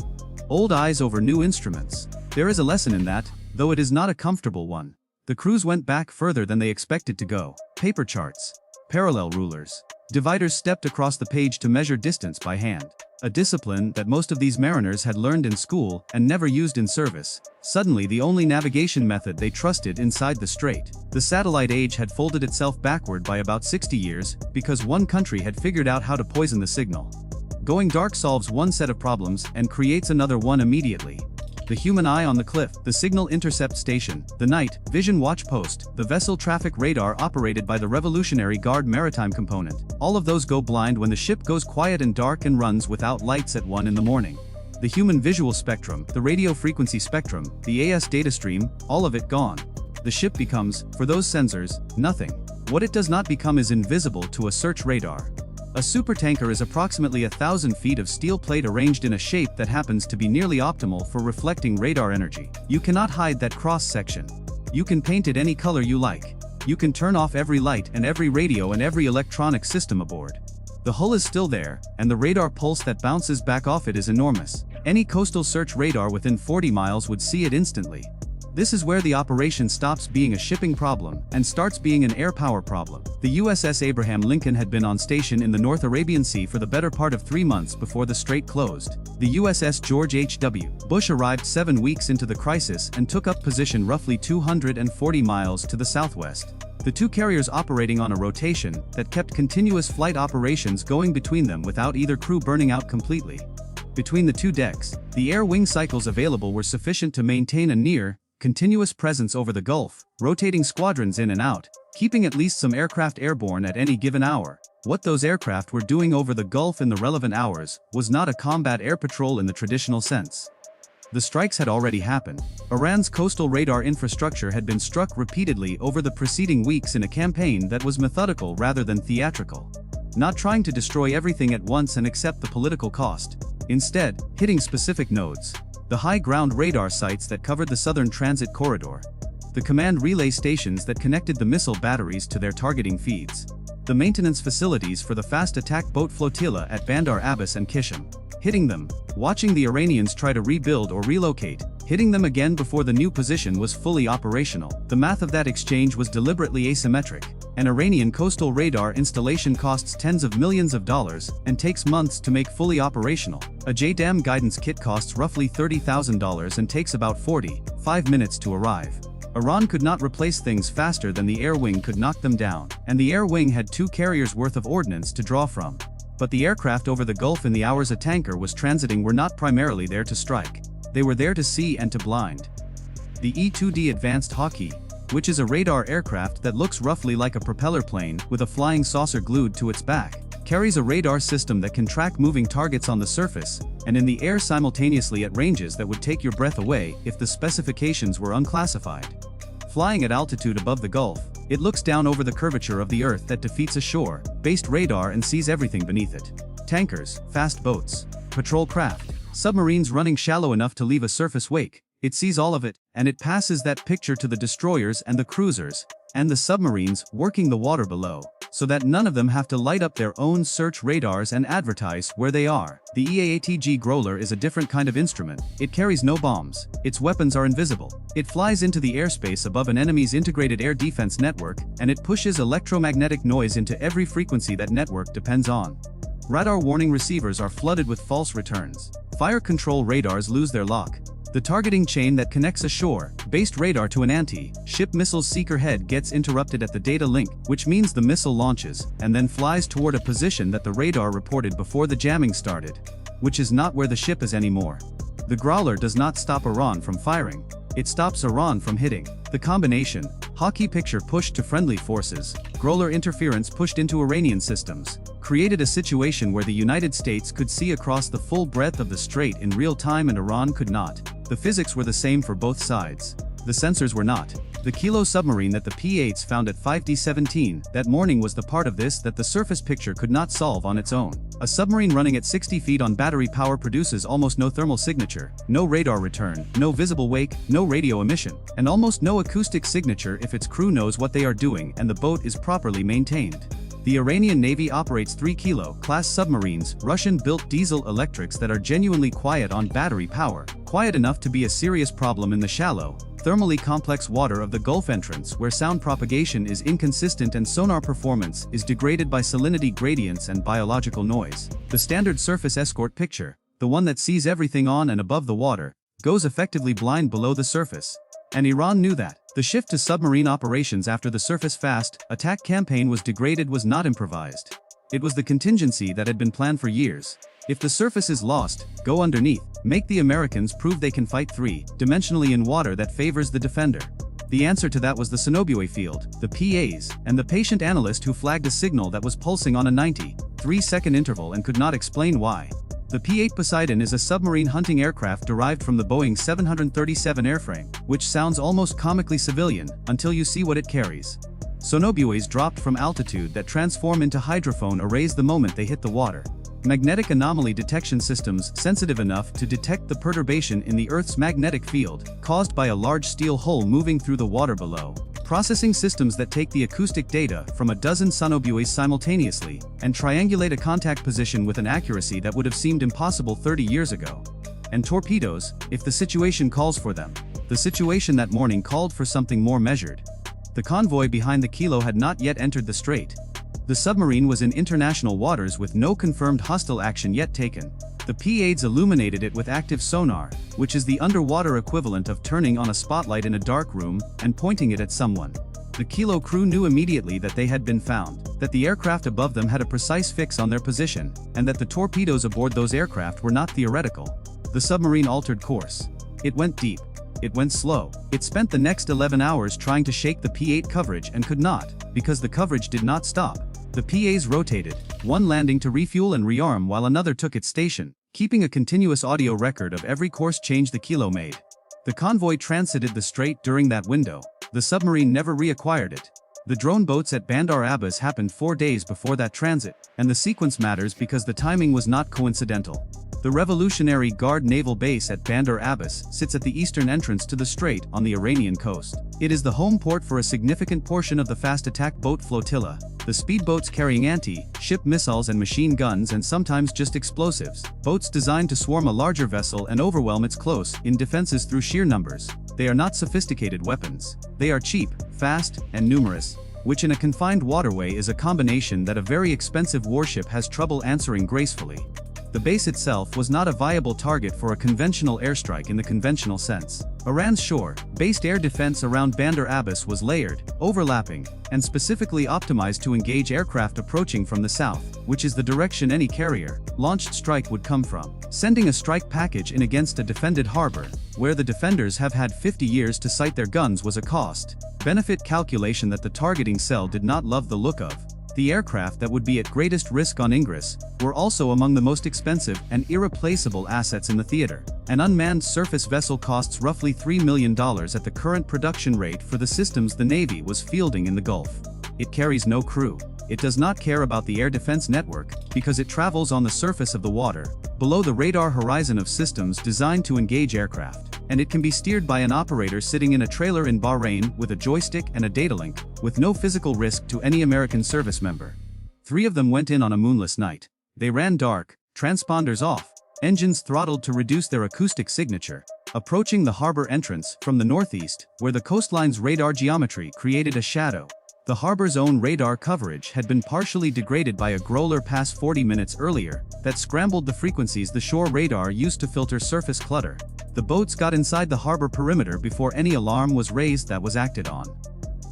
Speaker 1: Old eyes over new instruments. There is a lesson in that, though it is not a comfortable one. The crews went back further than they expected to go. Paper charts. Parallel rulers. Dividers stepped across the page to measure distance by hand. A discipline that most of these mariners had learned in school and never used in service. Suddenly the only navigation method they trusted inside the strait. The satellite age had folded itself backward by about 60 years because one country had figured out how to poison the signal. Going dark solves one set of problems and creates another one immediately. The human eye on the cliff, the signal intercept station, the night vision watch post, the vessel traffic radar operated by the Revolutionary Guard maritime component. All of those go blind when the ship goes quiet and dark and runs without lights at 1 in the morning. The human visual spectrum, the radio frequency spectrum, the AS data stream, all of it gone. The ship becomes, for those sensors, nothing. What it does not become is invisible to a search radar. A supertanker is approximately 1,000 feet of steel plate arranged in a shape that happens to be nearly optimal for reflecting radar energy. You cannot hide that cross-section. You can paint it any color you like. You can turn off every light and every radio and every electronic system aboard. The hull is still there, and the radar pulse that bounces back off it is enormous. Any coastal search radar within 40 miles would see it instantly. This is where the operation stops being a shipping problem and starts being an air power problem. The USS Abraham Lincoln had been on station in the North Arabian Sea for the better part of 3 months before the strait closed. The USS George H.W. Bush arrived 7 weeks into the crisis and took up position roughly 240 miles to the southwest. The two carriers operating on a rotation that kept continuous flight operations going between them without either crew burning out completely. Between the two decks, the air wing cycles available were sufficient to maintain a near continuous presence over the Gulf, rotating squadrons in and out, keeping at least some aircraft airborne at any given hour. What those aircraft were doing over the Gulf in the relevant hours was not a combat air patrol in the traditional sense. The strikes had already happened. Iran's coastal radar infrastructure had been struck repeatedly over the preceding weeks in a campaign that was methodical rather than theatrical. Not trying to destroy everything at once and accept the political cost. Instead, hitting specific nodes. The high ground radar sites that covered the southern transit corridor. The command relay stations that connected the missile batteries to their targeting feeds. The maintenance facilities for the fast attack boat flotilla at Bandar Abbas and Kishim. Hitting them, watching the Iranians try to rebuild or relocate, hitting them again before the new position was fully operational. The math of that exchange was deliberately asymmetric. An Iranian coastal radar installation costs tens of millions of dollars and takes months to make fully operational. A JDAM guidance kit costs roughly $30,000 and takes about 45 minutes to arrive. Iran could not replace things faster than the air wing could knock them down, and the air wing had 2 carriers worth of ordnance to draw from. But the aircraft over the Gulf in the hours a tanker was transiting were not primarily there to strike. They were there to see and to blind. The E-2D Advanced Hawkeye, which is a radar aircraft that looks roughly like a propeller plane with a flying saucer glued to its back, carries a radar system that can track moving targets on the surface and in the air simultaneously at ranges that would take your breath away if the specifications were unclassified. Flying at altitude above the Gulf, it looks down over the curvature of the Earth that defeats a shore-based radar and sees everything beneath it. Tankers, fast boats, patrol craft, submarines running shallow enough to leave a surface wake. It sees all of it, and it passes that picture to the destroyers and the cruisers, and the submarines working the water below, so that none of them have to light up their own search radars and advertise where they are. The EAATG Growler is a different kind of instrument. It carries no bombs. Its weapons are invisible. It flies into the airspace above an enemy's integrated air defense network, and it pushes electromagnetic noise into every frequency that network depends on. Radar warning receivers are flooded with false returns. Fire control radars lose their lock. The targeting chain that connects a shore-based radar to an anti-ship missile seeker head gets interrupted at the data link, which means the missile launches and then flies toward a position that the radar reported before the jamming started, which is not where the ship is anymore. The Growler does not stop Iran from firing. It stops Iran from hitting. The combination, Hawkeye picture pushed to friendly forces, Growler interference pushed into Iranian systems, created a situation where the United States could see across the full breadth of the strait in real time and Iran could not. The physics were the same for both sides. The sensors were not. The Kilo submarine that the P-8s found at 5D17 that morning was the part of this that the surface picture could not solve on its own. A submarine running at 60 feet on battery power produces almost no thermal signature, no radar return, no visible wake, no radio emission, and almost no acoustic signature if its crew knows what they are doing and the boat is properly maintained. The Iranian Navy operates 3 Kilo-class submarines, Russian-built diesel electrics that are genuinely quiet on battery power, quiet enough to be a serious problem in the shallow, thermally complex water of the Gulf entrance where sound propagation is inconsistent and sonar performance is degraded by salinity gradients and biological noise. The standard surface escort picture, the one that sees everything on and above the water, goes effectively blind below the surface. And Iran knew that. The shift to submarine operations after the surface fast attack campaign was degraded was not improvised. It was the contingency that had been planned for years. If the surface is lost, go underneath. Make the Americans prove they can fight 3-dimensionally in water that favors the defender. The answer to that was the Sonobue field, the PAs, and the patient analyst who flagged a signal that was pulsing on a 93-second interval and could not explain why. The P-8 Poseidon is a submarine hunting aircraft derived from the Boeing 737 airframe, which sounds almost comically civilian until you see what it carries. Sonobues dropped from altitude that transform into hydrophone arrays the moment they hit the water. Magnetic anomaly detection systems sensitive enough to detect the perturbation in the Earth's magnetic field, caused by a large steel hull moving through the water below. Processing systems that take the acoustic data from a dozen sonobuoys simultaneously and triangulate a contact position with an accuracy that would have seemed impossible 30 years ago. And torpedoes, if the situation calls for them. The situation that morning called for something more measured. The convoy behind the Kilo had not yet entered the strait. The submarine was in international waters with no confirmed hostile action yet taken. The P-8s illuminated it with active sonar, which is the underwater equivalent of turning on a spotlight in a dark room and pointing it at someone. The Kilo crew knew immediately that they had been found, that the aircraft above them had a precise fix on their position, and that the torpedoes aboard those aircraft were not theoretical. The submarine altered course. It went deep. It went slow. It spent the next 11 hours trying to shake the P-8 coverage and could not, because the coverage did not stop. The PAs rotated, one landing to refuel and rearm while another took its station, keeping a continuous audio record of every course change the Kilo made. The convoy transited the strait during that window. The submarine never reacquired it. The drone boats at Bandar Abbas happened 4 days before that transit, and the sequence matters because the timing was not coincidental. The Revolutionary Guard naval base at Bandar Abbas sits at the eastern entrance to the strait on the Iranian coast. It is the home port for a significant portion of the fast attack boat flotilla, The speedboats carrying anti-ship missiles and machine guns and sometimes just explosives. Boats designed to swarm a larger vessel and overwhelm its close-in defenses through sheer numbers. They are not sophisticated weapons. They are cheap, fast, and numerous, which in a confined waterway is a combination that a very expensive warship has trouble answering gracefully. The base itself was not a viable target for a conventional airstrike in the conventional sense. Iran's shore-based air defense around Bandar Abbas was layered, overlapping, and specifically optimized to engage aircraft approaching from the south, which is the direction any carrier-launched strike would come from. Sending a strike package in against a defended harbor, where the defenders have had 50 years to sight their guns, was a cost-benefit calculation that the targeting cell did not love the look of. The aircraft that would be at greatest risk on ingress were also among the most expensive and irreplaceable assets in the theater. An unmanned surface vessel costs roughly $3 million at the current production rate for the systems the Navy was fielding in the Gulf. It carries no crew. It does not care about the air defense network because it travels on the surface of the water, below the radar horizon of systems designed to engage aircraft, and it can be steered by an operator sitting in a trailer in Bahrain with a joystick and a data link, with no physical risk to any American service member. 3 of them went in on a moonless night. They ran dark, transponders off, engines throttled to reduce their acoustic signature, approaching the harbor entrance from the northeast, where the coastline's radar geometry created a shadow. The harbor's own radar coverage had been partially degraded by a growler pass 40 minutes earlier that scrambled the frequencies the shore radar used to filter surface clutter. The boats got inside the harbor perimeter before any alarm was raised that was acted on.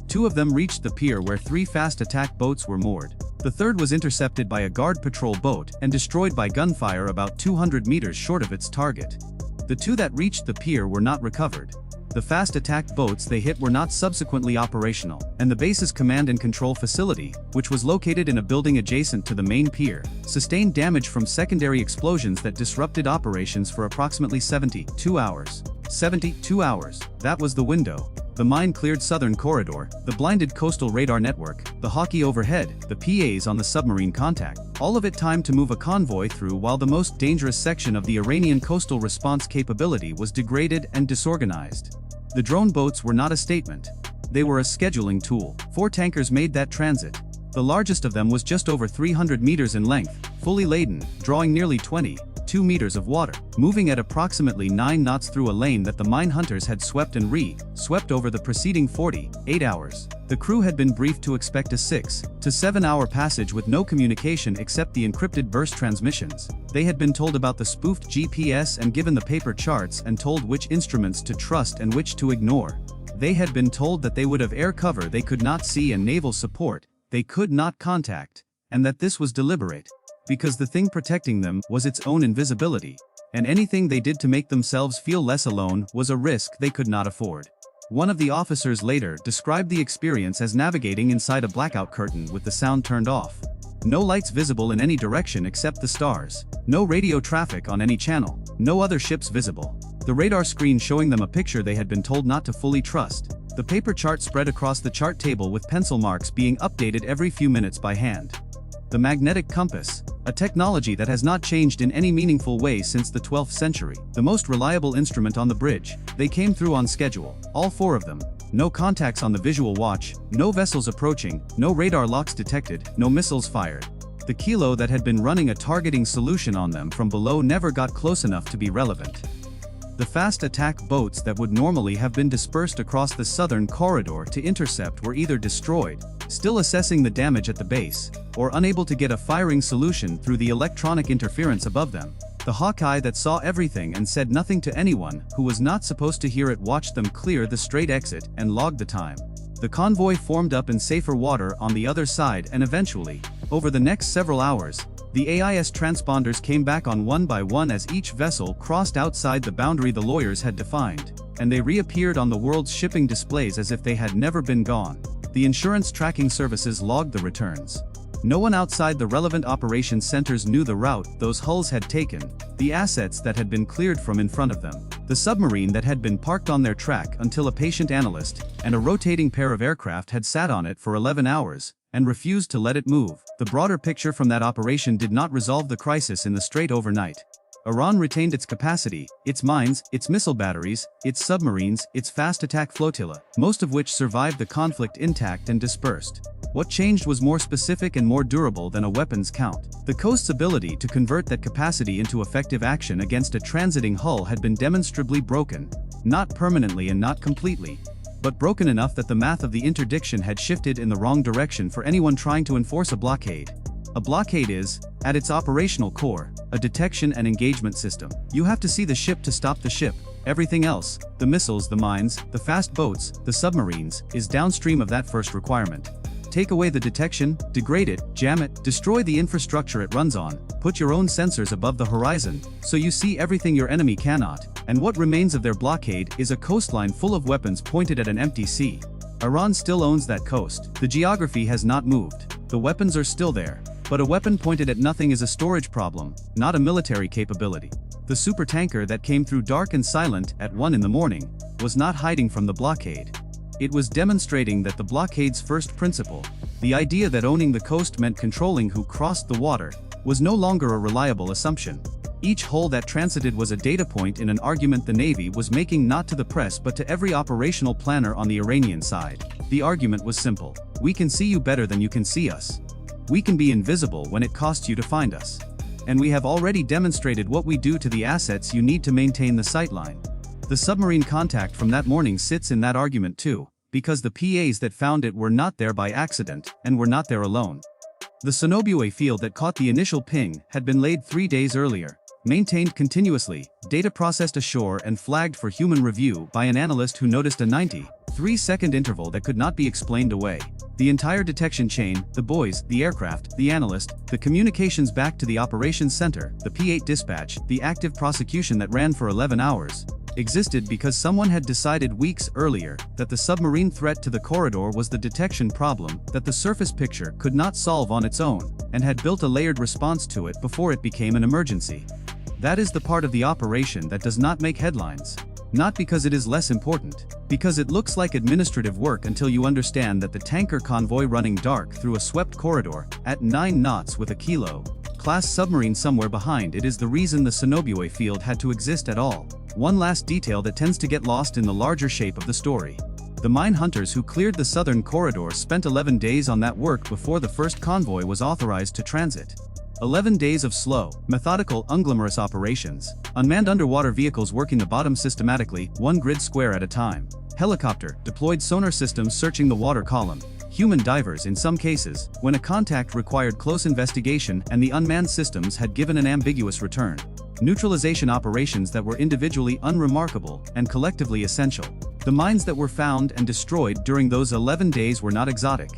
Speaker 1: 2 of them reached the pier where 3 fast attack boats were moored. The third was intercepted by a guard patrol boat and destroyed by gunfire about 200 meters short of its target. The 2 that reached the pier were not recovered. The fast attack boats they hit were not subsequently operational, and the base's command and control facility, which was located in a building adjacent to the main pier, sustained damage from secondary explosions that disrupted operations for approximately 72 hours. 72 hours. That was the window. The mine-cleared southern corridor, the blinded coastal radar network, the hockey overhead, the PAs on the submarine contact. All of it time to move a convoy through while the most dangerous section of the Iranian coastal response capability was degraded and disorganized. The drone boats were not a statement. They were a scheduling tool. 4 tankers made that transit. The largest of them was just over 300 meters in length, fully laden, drawing nearly 22 meters of water, moving at approximately 9 knots through a lane that the mine hunters had swept and re-swept over the preceding 48 hours. The crew had been briefed to expect a 6 to 7 hour passage with no communication except the encrypted burst transmissions. They had been told about the spoofed GPS and given the paper charts and told which instruments to trust and which to ignore. They had been told that they would have air cover they could not see and naval support they could not contact, and that this was deliberate, because the thing protecting them was its own invisibility, and anything they did to make themselves feel less alone was a risk they could not afford. One of the officers later described the experience as navigating inside a blackout curtain with the sound turned off. No lights visible in any direction except the stars. No radio traffic on any channel. No other ships visible. The radar screen showing them a picture they had been told not to fully trust. The paper chart spread across the chart table with pencil marks being updated every few minutes by hand. The magnetic compass, a technology that has not changed in any meaningful way since the 12th century. The most reliable instrument on the bridge. They came through on schedule, all 4 of them. No contacts on the visual watch, no vessels approaching, no radar locks detected, no missiles fired. The kilo that had been running a targeting solution on them from below never got close enough to be relevant. The fast attack boats that would normally have been dispersed across the southern corridor to intercept were either destroyed, still assessing the damage at the base, or unable to get a firing solution through the electronic interference above them. The Hawkeye that saw everything and said nothing to anyone who was not supposed to hear it watched them clear the straight exit and logged the time. The convoy formed up in safer water on the other side, and eventually, over the next several hours, the AIS transponders came back on one by one as each vessel crossed outside the boundary the lawyers had defined, and they reappeared on the world's shipping displays as if they had never been gone. The insurance tracking services logged the returns. No one outside the relevant operations centers knew the route those hulls had taken, the assets that had been cleared from in front of them, the submarine that had been parked on their track until a patient analyst and a rotating pair of aircraft had sat on it for 11 hours and refused to let it move. The broader picture from that operation did not resolve the crisis in the strait overnight. Iran retained its capacity, its mines, its missile batteries, its submarines, its fast attack flotilla, most of which survived the conflict intact and dispersed. What changed was more specific and more durable than a weapons count. The coast's ability to convert that capacity into effective action against a transiting hull had been demonstrably broken. Not permanently and not completely, but broken enough that the math of the interdiction had shifted in the wrong direction for anyone trying to enforce a blockade. A blockade is, at its operational core, a detection and engagement system. You have to see the ship to stop the ship. Everything else, the missiles, the mines, the fast boats, the submarines, is downstream of that first requirement. Take away the detection, degrade it, jam it, destroy the infrastructure it runs on, put your own sensors above the horizon, so you see everything your enemy cannot, and what remains of their blockade is a coastline full of weapons pointed at an empty sea. Iran still owns that coast. The geography has not moved. The weapons are still there. But a weapon pointed at nothing is a storage problem, not a military capability. The supertanker that came through dark and silent at 1 in the morning was not hiding from the blockade. It was demonstrating that the blockade's first principle, the idea that owning the coast meant controlling who crossed the water, was no longer a reliable assumption. Each hull that transited was a data point in an argument the Navy was making not to the press but to every operational planner on the Iranian side. The argument was simple. We can see you better than you can see us. We can be invisible when it costs you to find us. And we have already demonstrated what we do to the assets you need to maintain the sightline. The submarine contact from that morning sits in that argument too, because the PAs that found it were not there by accident, and were not there alone. The Sonobue field that caught the initial ping had been laid 3 days earlier, maintained continuously, data processed ashore and flagged for human review by an analyst who noticed a 93-second interval that could not be explained away. The entire detection chain, the buoys, the aircraft, the analyst, the communications back to the operations center, the P8 dispatch, the active prosecution that ran for 11 hours, existed because someone had decided weeks earlier that the submarine threat to the corridor was the detection problem that the surface picture could not solve on its own, and had built a layered response to it before it became an emergency. That is the part of the operation that does not make headlines. Not because it is less important, because it looks like administrative work until you understand that the tanker convoy running dark through a swept corridor, at 9 knots with a kilo-class submarine somewhere behind it is the reason the Sonobue field had to exist at all. One last detail that tends to get lost in the larger shape of the story. The mine hunters who cleared the southern corridor spent 11 days on that work before the first convoy was authorized to transit. 11 days of slow, methodical, unglamorous operations. Unmanned underwater vehicles working the bottom systematically, one grid square at a time. Helicopter, deployed sonar systems searching the water column. Human divers in some cases, when a contact required close investigation and the unmanned systems had given an ambiguous return. Neutralization operations that were individually unremarkable and collectively essential. The mines that were found and destroyed during those 11 days were not exotic.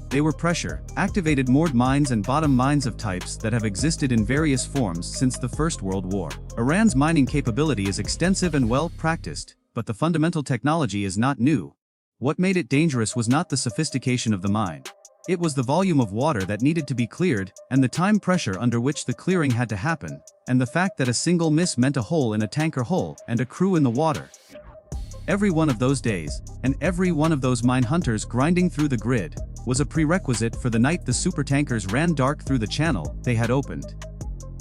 Speaker 1: They were pressure-activated moored mines and bottom mines of types that have existed in various forms since the First World War. Iran's mining capability is extensive and well practiced, but the fundamental technology is not new. What made it dangerous was not the sophistication of the mine. It was the volume of water that needed to be cleared, and the time pressure under which the clearing had to happen, and the fact that a single miss meant a hole in a tanker hull and a crew in the water. Every one of those days, and every one of those mine hunters grinding through the grid, was a prerequisite for the night the supertankers ran dark through the channel they had opened.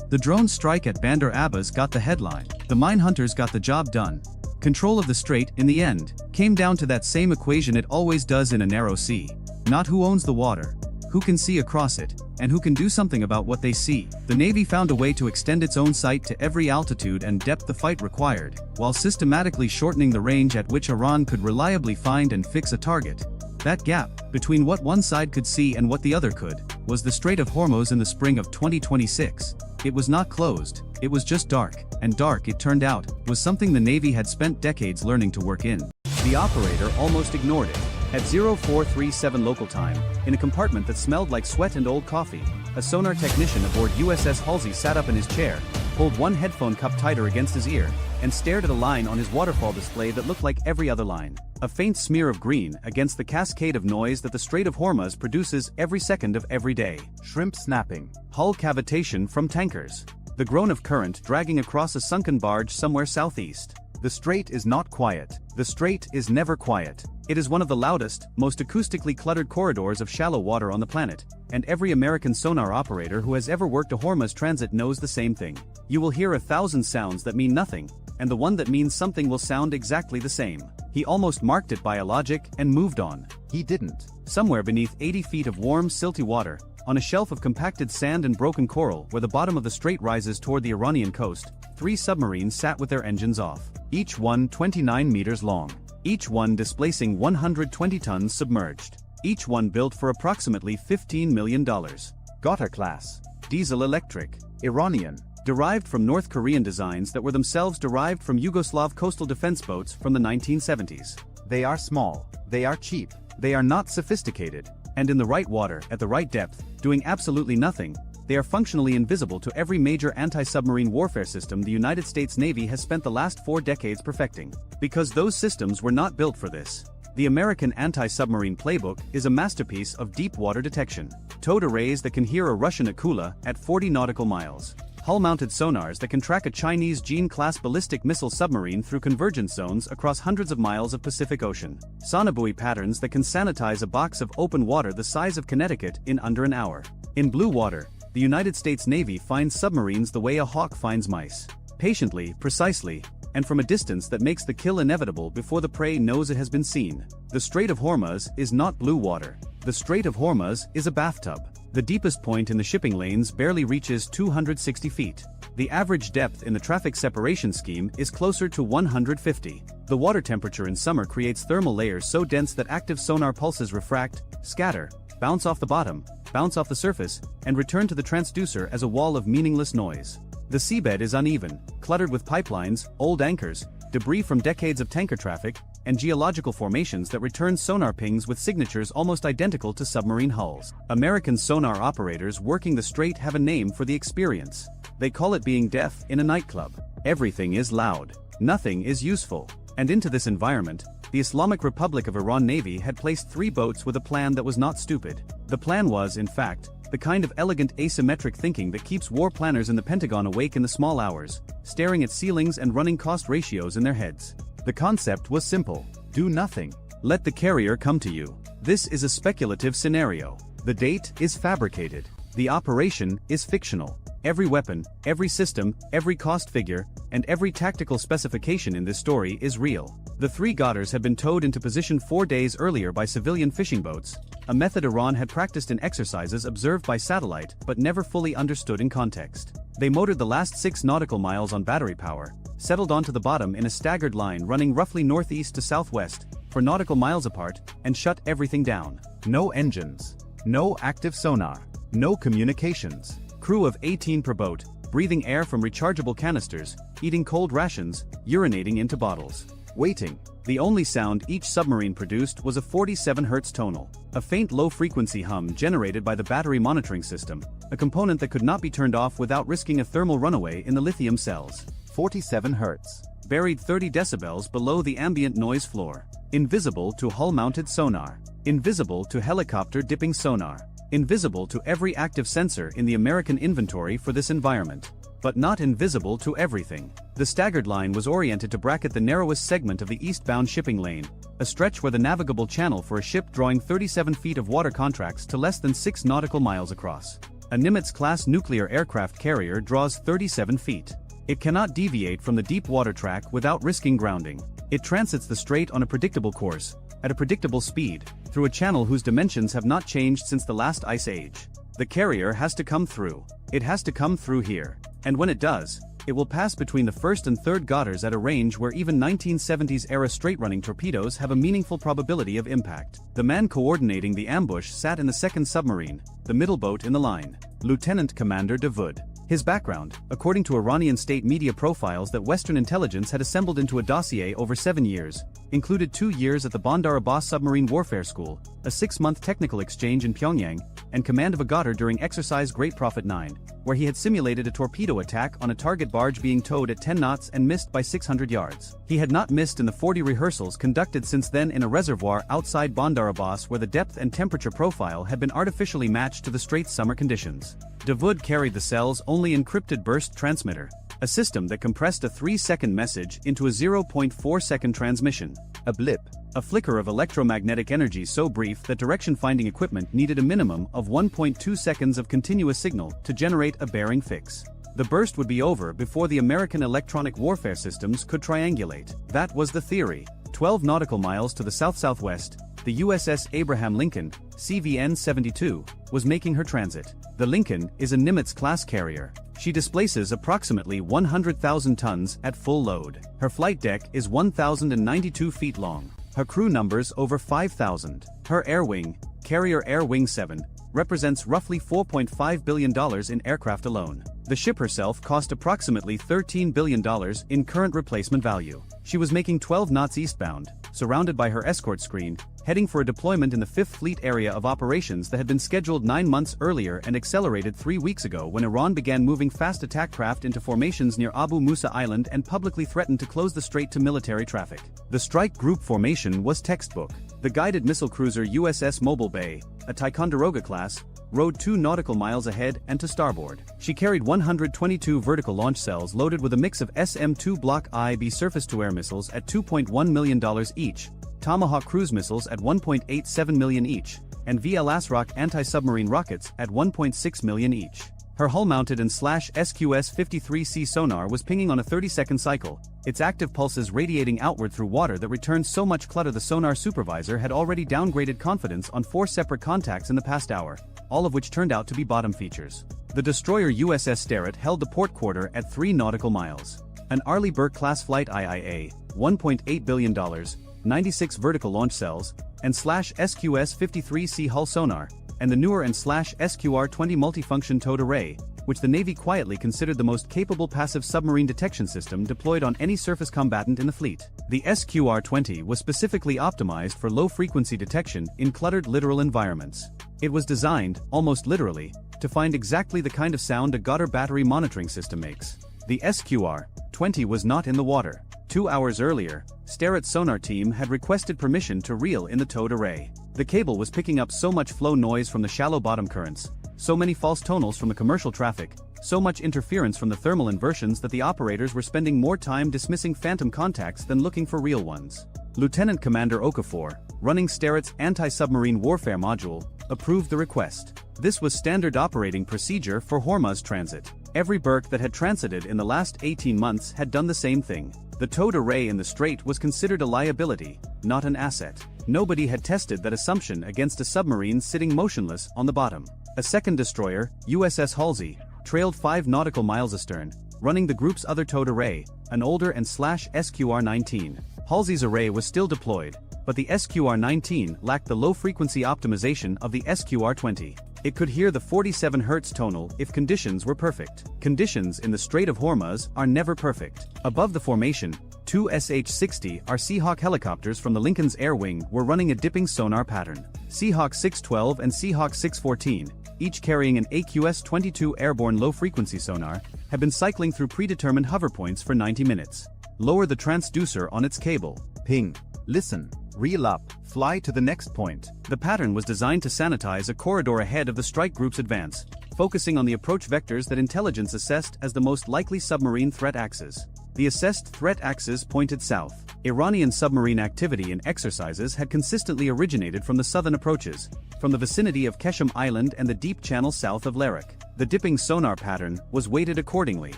Speaker 1: The drone strike at Bandar Abbas got the headline. The mine hunters got the job done. Control of the strait, in the end, came down to that same equation it always does in a narrow sea. Not who owns the water, who can see across it, and who can do something about what they see. The Navy found a way to extend its own sight to every altitude and depth the fight required, while systematically shortening the range at which Iran could reliably find and fix a target. That gap, between what one side could see and what the other could, was the Strait of Hormuz in the spring of 2026. It was not closed, it was just dark, and dark, it turned out, was something the Navy had spent decades learning to work in. The operator almost ignored it. At 0437 local time, in a compartment that smelled like sweat and old coffee, a sonar technician aboard USS Halsey sat up in his chair, pulled one headphone cup tighter against his ear, and stared at a line on his waterfall display that looked like every other line. A faint smear of green against the cascade of noise that the Strait of Hormuz produces every second of every day. Shrimp snapping. Hull cavitation from tankers. The groan of current dragging across a sunken barge somewhere southeast. The strait is not quiet. The strait is never quiet. It is one of the loudest, most acoustically cluttered corridors of shallow water on the planet, and every American sonar operator who has ever worked a Hormuz transit knows the same thing. You will hear 1,000 sounds that mean nothing, and the one that means something will sound exactly the same. He almost marked it by a logic and moved on. He didn't. Somewhere beneath 80 feet of warm, silty water, on a shelf of compacted sand and broken coral where the bottom of the strait rises toward the Iranian coast, 3 submarines sat with their engines off. Each one 29 meters long. Each one displacing 120 tons submerged. Each one built for approximately $15 million. Gota class. Diesel electric. Iranian. Derived from North Korean designs that were themselves derived from Yugoslav coastal defense boats from the 1970s. They are small. They are cheap. They are not sophisticated. And in the right water, at the right depth, doing absolutely nothing, they are functionally invisible to every major anti-submarine warfare system the United States Navy has spent the last 4 decades perfecting. Because those systems were not built for this. The American anti-submarine playbook is a masterpiece of deep water detection. Towed arrays that can hear a Russian Akula at 40 nautical miles. Hull-mounted sonars that can track a Chinese Jean-class ballistic missile submarine through convergence zones across hundreds of miles of Pacific Ocean. Sonobuoy patterns that can sanitize a box of open water the size of Connecticut in under an hour. In blue water, the United States Navy finds submarines the way a hawk finds mice. Patiently, precisely, and from a distance that makes the kill inevitable before the prey knows it has been seen. The Strait of Hormuz is not blue water. The Strait of Hormuz is a bathtub. The deepest point in the shipping lanes barely reaches 260 feet. The average depth in the traffic separation scheme is closer to 150. The water temperature in summer creates thermal layers so dense that active sonar pulses refract, scatter, bounce off the bottom, bounce off the surface, and return to the transducer as a wall of meaningless noise. The seabed is uneven, cluttered with pipelines, old anchors, debris from decades of tanker traffic, and geological formations that return sonar pings with signatures almost identical to submarine hulls. American sonar operators working the strait have a name for the experience. They call it being deaf in a nightclub. Everything is loud. Nothing is useful. And into this environment, the Islamic Republic of Iran Navy had placed 3 boats with a plan that was not stupid. The plan was, in fact, the kind of elegant asymmetric thinking that keeps war planners in the Pentagon awake in the small hours, staring at ceilings and running cost ratios in their heads. The concept was simple. Do nothing. Let the carrier come to you. This is a speculative scenario. The date is fabricated. The operation is fictional. Every weapon, every system, every cost figure, and every tactical specification in this story is real. The 3 Godders had been towed into position 4 days earlier by civilian fishing boats, a method Iran had practiced in exercises observed by satellite but never fully understood in context. They motored the last 6 nautical miles on battery power, settled onto the bottom in a staggered line running roughly northeast to southwest, 4 nautical miles apart, and shut everything down. No engines. No active sonar. No communications. Crew of 18 per boat, breathing air from rechargeable canisters, eating cold rations, urinating into bottles. Waiting. The only sound each submarine produced was a 47 Hz tonal, a faint low-frequency hum generated by the battery monitoring system, a component that could not be turned off without risking a thermal runaway in the lithium cells. 47 Hz. Buried 30 decibels below the ambient noise floor. Invisible to hull-mounted sonar. Invisible to helicopter dipping sonar. Invisible to every active sensor in the American inventory for this environment. But not invisible to everything. The staggered line was oriented to bracket the narrowest segment of the eastbound shipping lane, a stretch where the navigable channel for a ship drawing 37 feet of water contracts to less than 6 nautical miles across. A Nimitz-class nuclear aircraft carrier draws 37 feet. It cannot deviate from the deep water track without risking grounding. It transits the strait on a predictable course, at a predictable speed, through a channel whose dimensions have not changed since the last ice age. The carrier has to come through. It has to come through here. And when it does, it will pass between the 1st and 3rd Godders at a range where even 1970s-era straight-running torpedoes have a meaningful probability of impact. The man coordinating the ambush sat in the 2nd submarine, the middle boat in the line, Lieutenant Commander Davoud. His background, according to Iranian state media profiles that Western intelligence had assembled into a dossier over 7 years, included 2 years at the Bandar Abbas Submarine Warfare School, a 6-month technical exchange in Pyongyang, and command of a Godder during Exercise Great Prophet 9, where he had simulated a torpedo attack on a target barge being towed at 10 knots and missed by 600 yards. He had not missed in the 40 rehearsals conducted since then in a reservoir outside Bandar Abbas where the depth and temperature profile had been artificially matched to the strait's summer conditions. Davoud carried the cell's only encrypted burst transmitter, a system that compressed a 3-second message into a 0.4-second transmission. A blip. A flicker of electromagnetic energy so brief that direction-finding equipment needed a minimum of 1.2 seconds of continuous signal to generate a bearing fix. The burst would be over before the American electronic warfare systems could triangulate. That was the theory. 12 nautical miles to the south-southwest, the USS Abraham Lincoln, CVN-72, was making her transit. The Lincoln is a Nimitz-class carrier. She displaces approximately 100,000 tons at full load. Her flight deck is 1,092 feet long. Her crew numbers over 5,000. Her air wing, Carrier Air Wing 7, represents roughly $4.5 billion in aircraft alone. The ship herself cost approximately $13 billion in current replacement value. She was making 12 knots eastbound, surrounded by her escort screen, heading for a deployment in the 5th Fleet area of operations that had been scheduled 9 months earlier and accelerated 3 weeks ago when Iran began moving fast attack craft into formations near Abu Musa Island and publicly threatened to close the strait to military traffic. The strike group formation was textbook. The guided missile cruiser USS Mobile Bay, a Ticonderoga class, rode 2 nautical miles ahead and to starboard. She carried 122 vertical launch cells loaded with a mix of SM-2 Block IB surface-to-air missiles at $2.1 million each, Tomahawk cruise missiles at $1.87 million each, and VLASROC anti-submarine rockets at $1.6 million each. Her hull-mounted and SQS-53C sonar was pinging on a 30-second cycle, its active pulses radiating outward through water that returned so much clutter the sonar supervisor had already downgraded confidence on 4 separate contacts in the past hour, all of which turned out to be bottom features. The destroyer USS Sterett held the port quarter at 3 nautical miles. An Arleigh Burke-class flight IIA, $1.8 billion, 96 vertical launch cells, and SQS-53C hull sonar, and the newer and SQR-20 multifunction towed array, which the Navy quietly considered the most capable passive submarine detection system deployed on any surface combatant in the fleet. The SQR-20 was specifically optimized for low-frequency detection in cluttered littoral environments. It was designed, almost literally, to find exactly the kind of sound a Goddard battery monitoring system makes. The SQR-20 was not in the water. 2 hours earlier, Sterett's sonar team had requested permission to reel in the towed array. The cable was picking up so much flow noise from the shallow bottom currents, so many false tonals from the commercial traffic, so much interference from the thermal inversions that the operators were spending more time dismissing phantom contacts than looking for real ones. Lieutenant Commander Okafor, running Sterett's anti-submarine warfare module, approved the request. This was standard operating procedure for Hormuz transit. Every Burke that had transited in the last 18 months had done the same thing. The towed array in the strait was considered a liability, not an asset. Nobody had tested that assumption against a submarine sitting motionless on the bottom. A second destroyer, USS Halsey, trailed 5 nautical miles astern, running the group's other towed array, an older and SQR-19. Halsey's array was still deployed, but the SQR-19 lacked the low-frequency optimization of the SQR-20. It could hear the 47 Hz tonal if conditions were perfect. Conditions in the Strait of Hormuz are never perfect. Above the formation, 2 SH-60 Seahawk helicopters from the Lincoln's air wing were running a dipping sonar pattern. Seahawk 612 and Seahawk 614, each carrying an AQS-22 airborne low-frequency sonar, had been cycling through predetermined hover points for 90 minutes. Lower the transducer on its cable. Ping. Listen. Reel up. Fly to the next point. The pattern was designed to sanitize a corridor ahead of the strike group's advance, focusing on the approach vectors that intelligence assessed as the most likely submarine threat axes. The assessed threat axis pointed south. Iranian submarine activity in exercises had consistently originated from the southern approaches, from the vicinity of Keshem Island and the deep channel south of Larak. The dipping sonar pattern was weighted accordingly.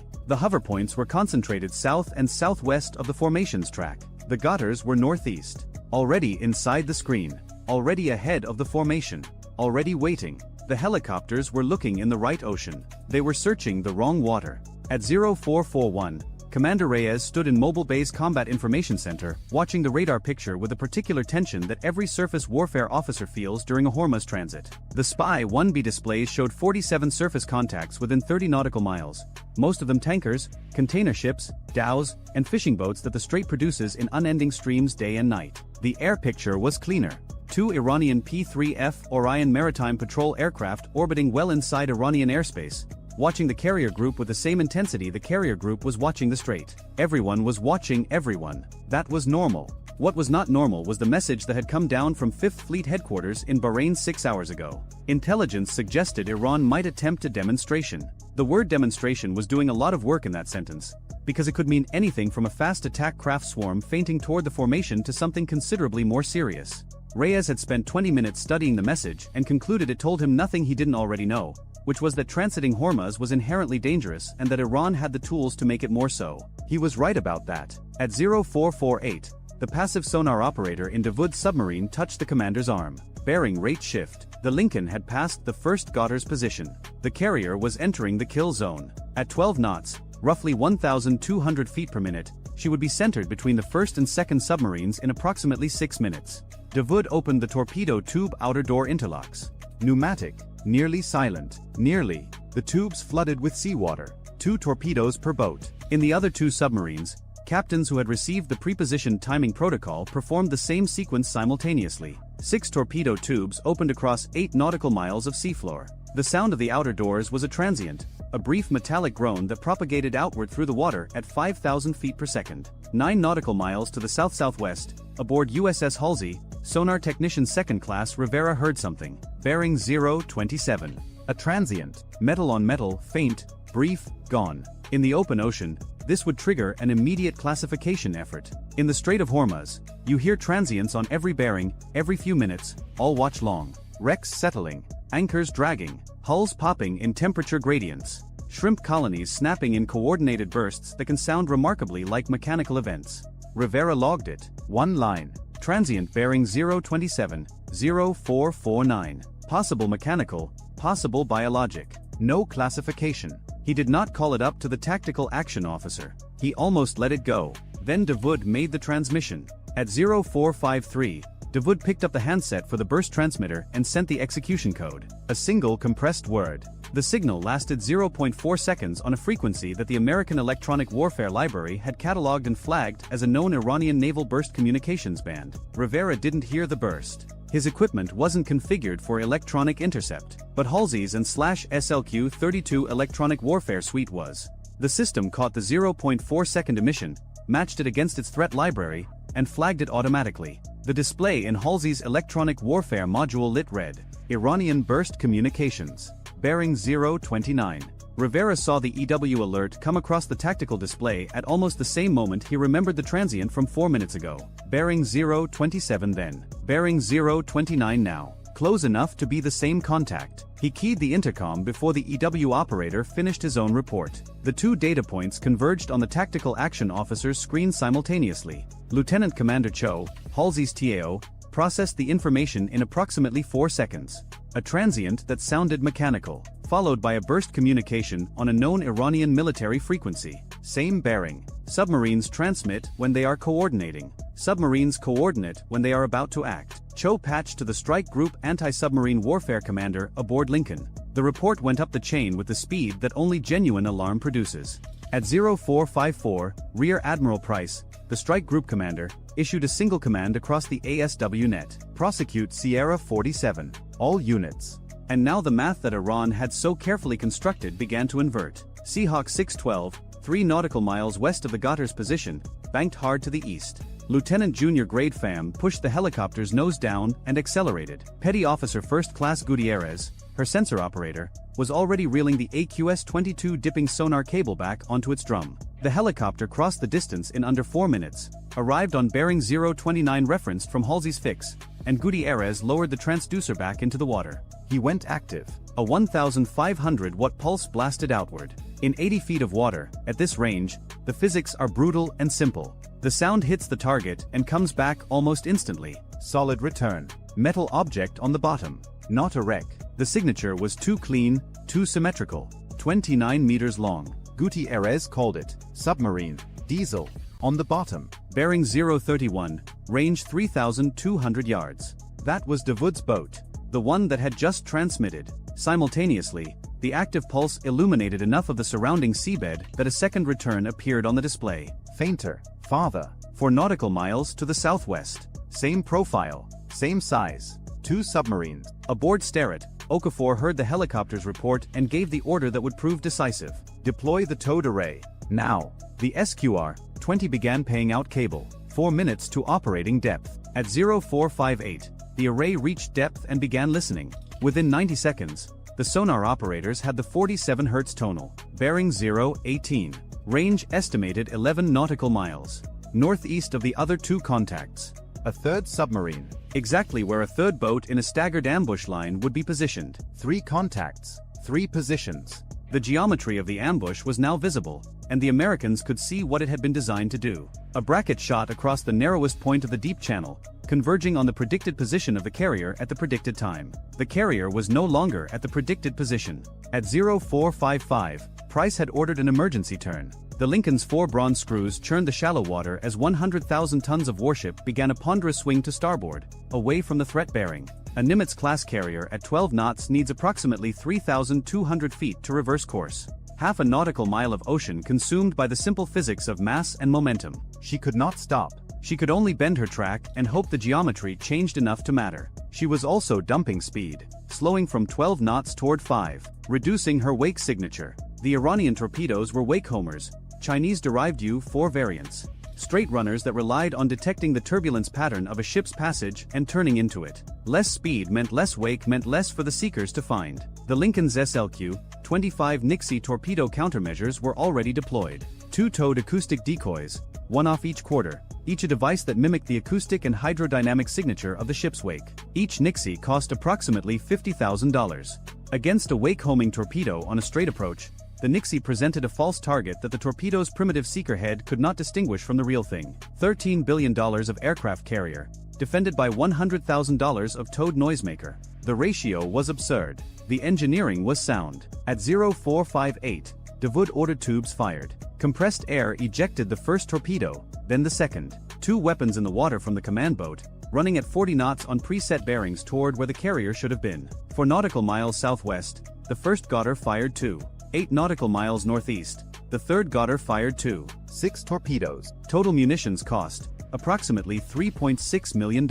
Speaker 1: The hover points were concentrated south and southwest of the formations track. The gutters were northeast. Already inside the screen, already ahead of the formation, already waiting. The helicopters were looking in the right ocean. They were searching the wrong water. At 0441, Commander Reyes stood in Mobile Bay's Combat Information Center, watching the radar picture with the particular tension that every surface warfare officer feels during a Hormuz transit. The Spy 1B displays showed 47 surface contacts within 30 nautical miles, most of them tankers, container ships, dhows, and fishing boats that the strait produces in unending streams day and night. The air picture was cleaner. 2 Iranian P-3F Orion maritime patrol aircraft orbiting well inside Iranian airspace, watching the carrier group with the same intensity the carrier group was watching the strait. Everyone was watching everyone. That was normal. What was not normal was the message that had come down from 5th Fleet headquarters in Bahrain 6 hours ago. Intelligence suggested Iran might attempt a demonstration. The word demonstration was doing a lot of work in that sentence, because it could mean anything from a fast attack craft swarm feinting toward the formation to something considerably more serious. Reyes had spent 20 minutes studying the message and concluded it told him nothing he didn't already know, which was that transiting Hormuz was inherently dangerous and that Iran had the tools to make it more so. He was right about that. At 0448, the passive sonar operator in Dawood's submarine touched the commander's arm. Bearing rate shift. The Lincoln had passed the first Gotter's position. The carrier was entering the kill zone. At 12 knots, roughly 1,200 feet per minute, she would be centered between the first and second submarines in approximately 6 minutes. Dawood opened the torpedo tube outer door interlocks. Pneumatic. Nearly silent. Nearly. The tubes flooded with seawater. 2 torpedoes per boat. In the other 2 submarines, captains who had received the prepositioned timing protocol performed the same sequence simultaneously. 6 torpedo tubes opened across 8 nautical miles of seafloor. The sound of the outer doors was a transient, a brief metallic groan that propagated outward through the water at 5,000 feet per second. 9 nautical miles to the south-southwest, aboard USS Halsey, sonar technician 2nd class Rivera heard something. Bearing 027. A transient, metal on metal, faint, brief, gone. In the open ocean, this would trigger an immediate classification effort. In the Strait of Hormuz, you hear transients on every bearing, every few minutes, all watch long. Wrecks settling, anchors dragging, hulls popping in temperature gradients, shrimp colonies snapping in coordinated bursts that can sound remarkably like mechanical events. Rivera logged it. 1 line. Transient bearing 027, 0449. Possible mechanical, possible biologic. No classification. He did not call it up to the tactical action officer. He almost let it go. Then Dawood made the transmission. At 0453, Dawood picked up the handset for the burst transmitter and sent the execution code. A single compressed word. The signal lasted 0.4 seconds on a frequency that the American Electronic Warfare Library had catalogued and flagged as a known Iranian naval burst communications band. Rivera didn't hear the burst. His equipment wasn't configured for electronic intercept, but Halsey's and /SLQ-32 electronic warfare suite was. The system caught the 0.4 second emission, matched it against its threat library, and flagged it automatically. The display in Halsey's electronic warfare module lit red. Iranian burst communications. Bearing 029. Rivera saw the EW alert come across the tactical display at almost the same moment he remembered the transient from 4 minutes ago. Bearing 027 then. Bearing 029 now. Close enough to be the same contact. He keyed the intercom before the EW operator finished his own report. The 2 data points converged on the tactical action officer's screen simultaneously. Lieutenant Commander Cho, Halsey's TAO, processed the information in approximately 4 seconds. A transient that sounded mechanical, followed by a burst communication on a known Iranian military frequency. Same bearing. Submarines transmit when they are coordinating. Submarines coordinate when they are about to act. Cho patched to the Strike Group Anti-Submarine Warfare Commander aboard Lincoln. The report went up the chain with the speed that only genuine alarm produces. At 0454, Rear Admiral Price, the Strike Group Commander, issued a single command across the ASW net. Prosecute Sierra 47. All units. And now the math that Iran had so carefully constructed began to invert. Seahawk 612, 3 nautical miles west of the Gotter's position, banked hard to the east. Lieutenant Junior Grade Pham pushed the helicopter's nose down and accelerated. Petty Officer First Class Gutierrez, her sensor operator, was already reeling the AQS-22 dipping sonar cable back onto its drum. The helicopter crossed the distance in under 4 minutes, arrived on bearing 029 referenced from Halsey's fix, and Gutierrez lowered the transducer back into the water. He went active. A 1,500-watt pulse blasted outward. In 80 feet of water, at this range, the physics are brutal and simple. The sound hits the target and comes back almost instantly. Solid return. Metal object on the bottom. Not a wreck. The signature was too clean, too symmetrical. 29 meters long. Gutierrez called it submarine, diesel. On the bottom. Bearing 031, range 3,200 yards. That was Dawood's boat. The one that had just transmitted. Simultaneously, the active pulse illuminated enough of the surrounding seabed that a second return appeared on the display. Fainter, farther, 4 nautical miles to the southwest. Same profile, same size. 2 submarines. Aboard Sterret, Okafor heard the helicopter's report and gave the order that would prove decisive. Deploy the towed array. Now. The SQR-20 began paying out cable. 4 minutes to operating depth. At 0458, the array reached depth and began listening. Within 90 seconds, the sonar operators had the 47 Hz tonal. Bearing 018. Range estimated 11 nautical miles. Northeast of the other 2 contacts. A third submarine. Exactly where a third boat in a staggered ambush line would be positioned. 3 contacts. 3 positions. The geometry of the ambush was now visible, and the Americans could see what it had been designed to do. A bracket shot across the narrowest point of the deep channel, converging on the predicted position of the carrier at the predicted time. The carrier was no longer at the predicted position. At 0455, Price had ordered an emergency turn. The Lincoln's 4 bronze screws churned the shallow water as 100,000 tons of warship began a ponderous swing to starboard, away from the threat bearing. A Nimitz-class carrier at 12 knots needs approximately 3,200 feet to reverse course. Half a nautical mile of ocean consumed by the simple physics of mass and momentum. She could not stop. She could only bend her track and hope the geometry changed enough to matter. She was also dumping speed, slowing from 12 knots toward 5, reducing her wake signature. The Iranian torpedoes were wake homers, Chinese-derived U-4 variants. Straight runners that relied on detecting the turbulence pattern of a ship's passage and turning into it. Less speed meant less wake meant less for the seekers to find. The Lincoln's SLQ-25 Nixie torpedo countermeasures were already deployed. 2-towed acoustic decoys, 1 off each quarter, each a device that mimicked the acoustic and hydrodynamic signature of the ship's wake. Each Nixie cost approximately $50,000. Against a wake-homing torpedo on a straight approach, the Nixie presented a false target that the torpedo's primitive seeker head could not distinguish from the real thing. $13 billion of aircraft carrier, defended by $100,000 of towed noisemaker. The ratio was absurd. The engineering was sound. At 0458, Davoud ordered tubes fired. Compressed air ejected the first torpedo, then the second. 2 weapons in the water from the command boat, running at 40 knots on preset bearings toward where the carrier should have been. 4 nautical miles southwest, the first Goddard fired 2. 8 nautical miles northeast, the third Goddard fired 2. 6 torpedoes. Total munitions cost approximately $3.6 million.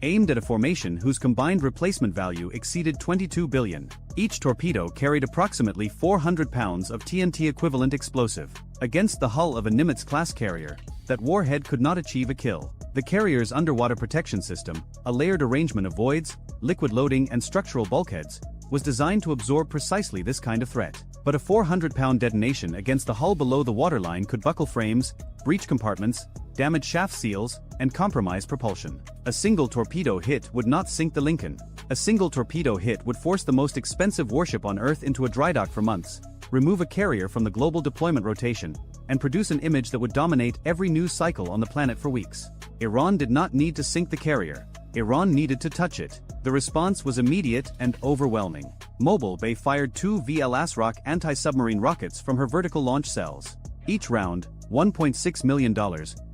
Speaker 1: Aimed at a formation whose combined replacement value exceeded $22 billion. Each torpedo carried approximately 400 pounds of TNT equivalent explosive. Against the hull of a Nimitz-class carrier, that warhead could not achieve a kill. The carrier's underwater protection system, a layered arrangement of voids, liquid loading and structural bulkheads, was designed to absorb precisely this kind of threat. But a 400-pound detonation against the hull below the waterline could buckle frames, breach compartments, damage shaft seals, and compromise propulsion. A single torpedo hit would not sink the Lincoln. A single torpedo hit would force the most expensive warship on Earth into a dry dock for months, remove a carrier from the global deployment rotation, and produce an image that would dominate every news cycle on the planet for weeks. Iran did not need to sink the carrier. Iran needed to touch it. The response was immediate and overwhelming. Mobile Bay fired 2 VL ASROC anti-submarine rockets from her vertical launch cells. Each round, $1.6 million,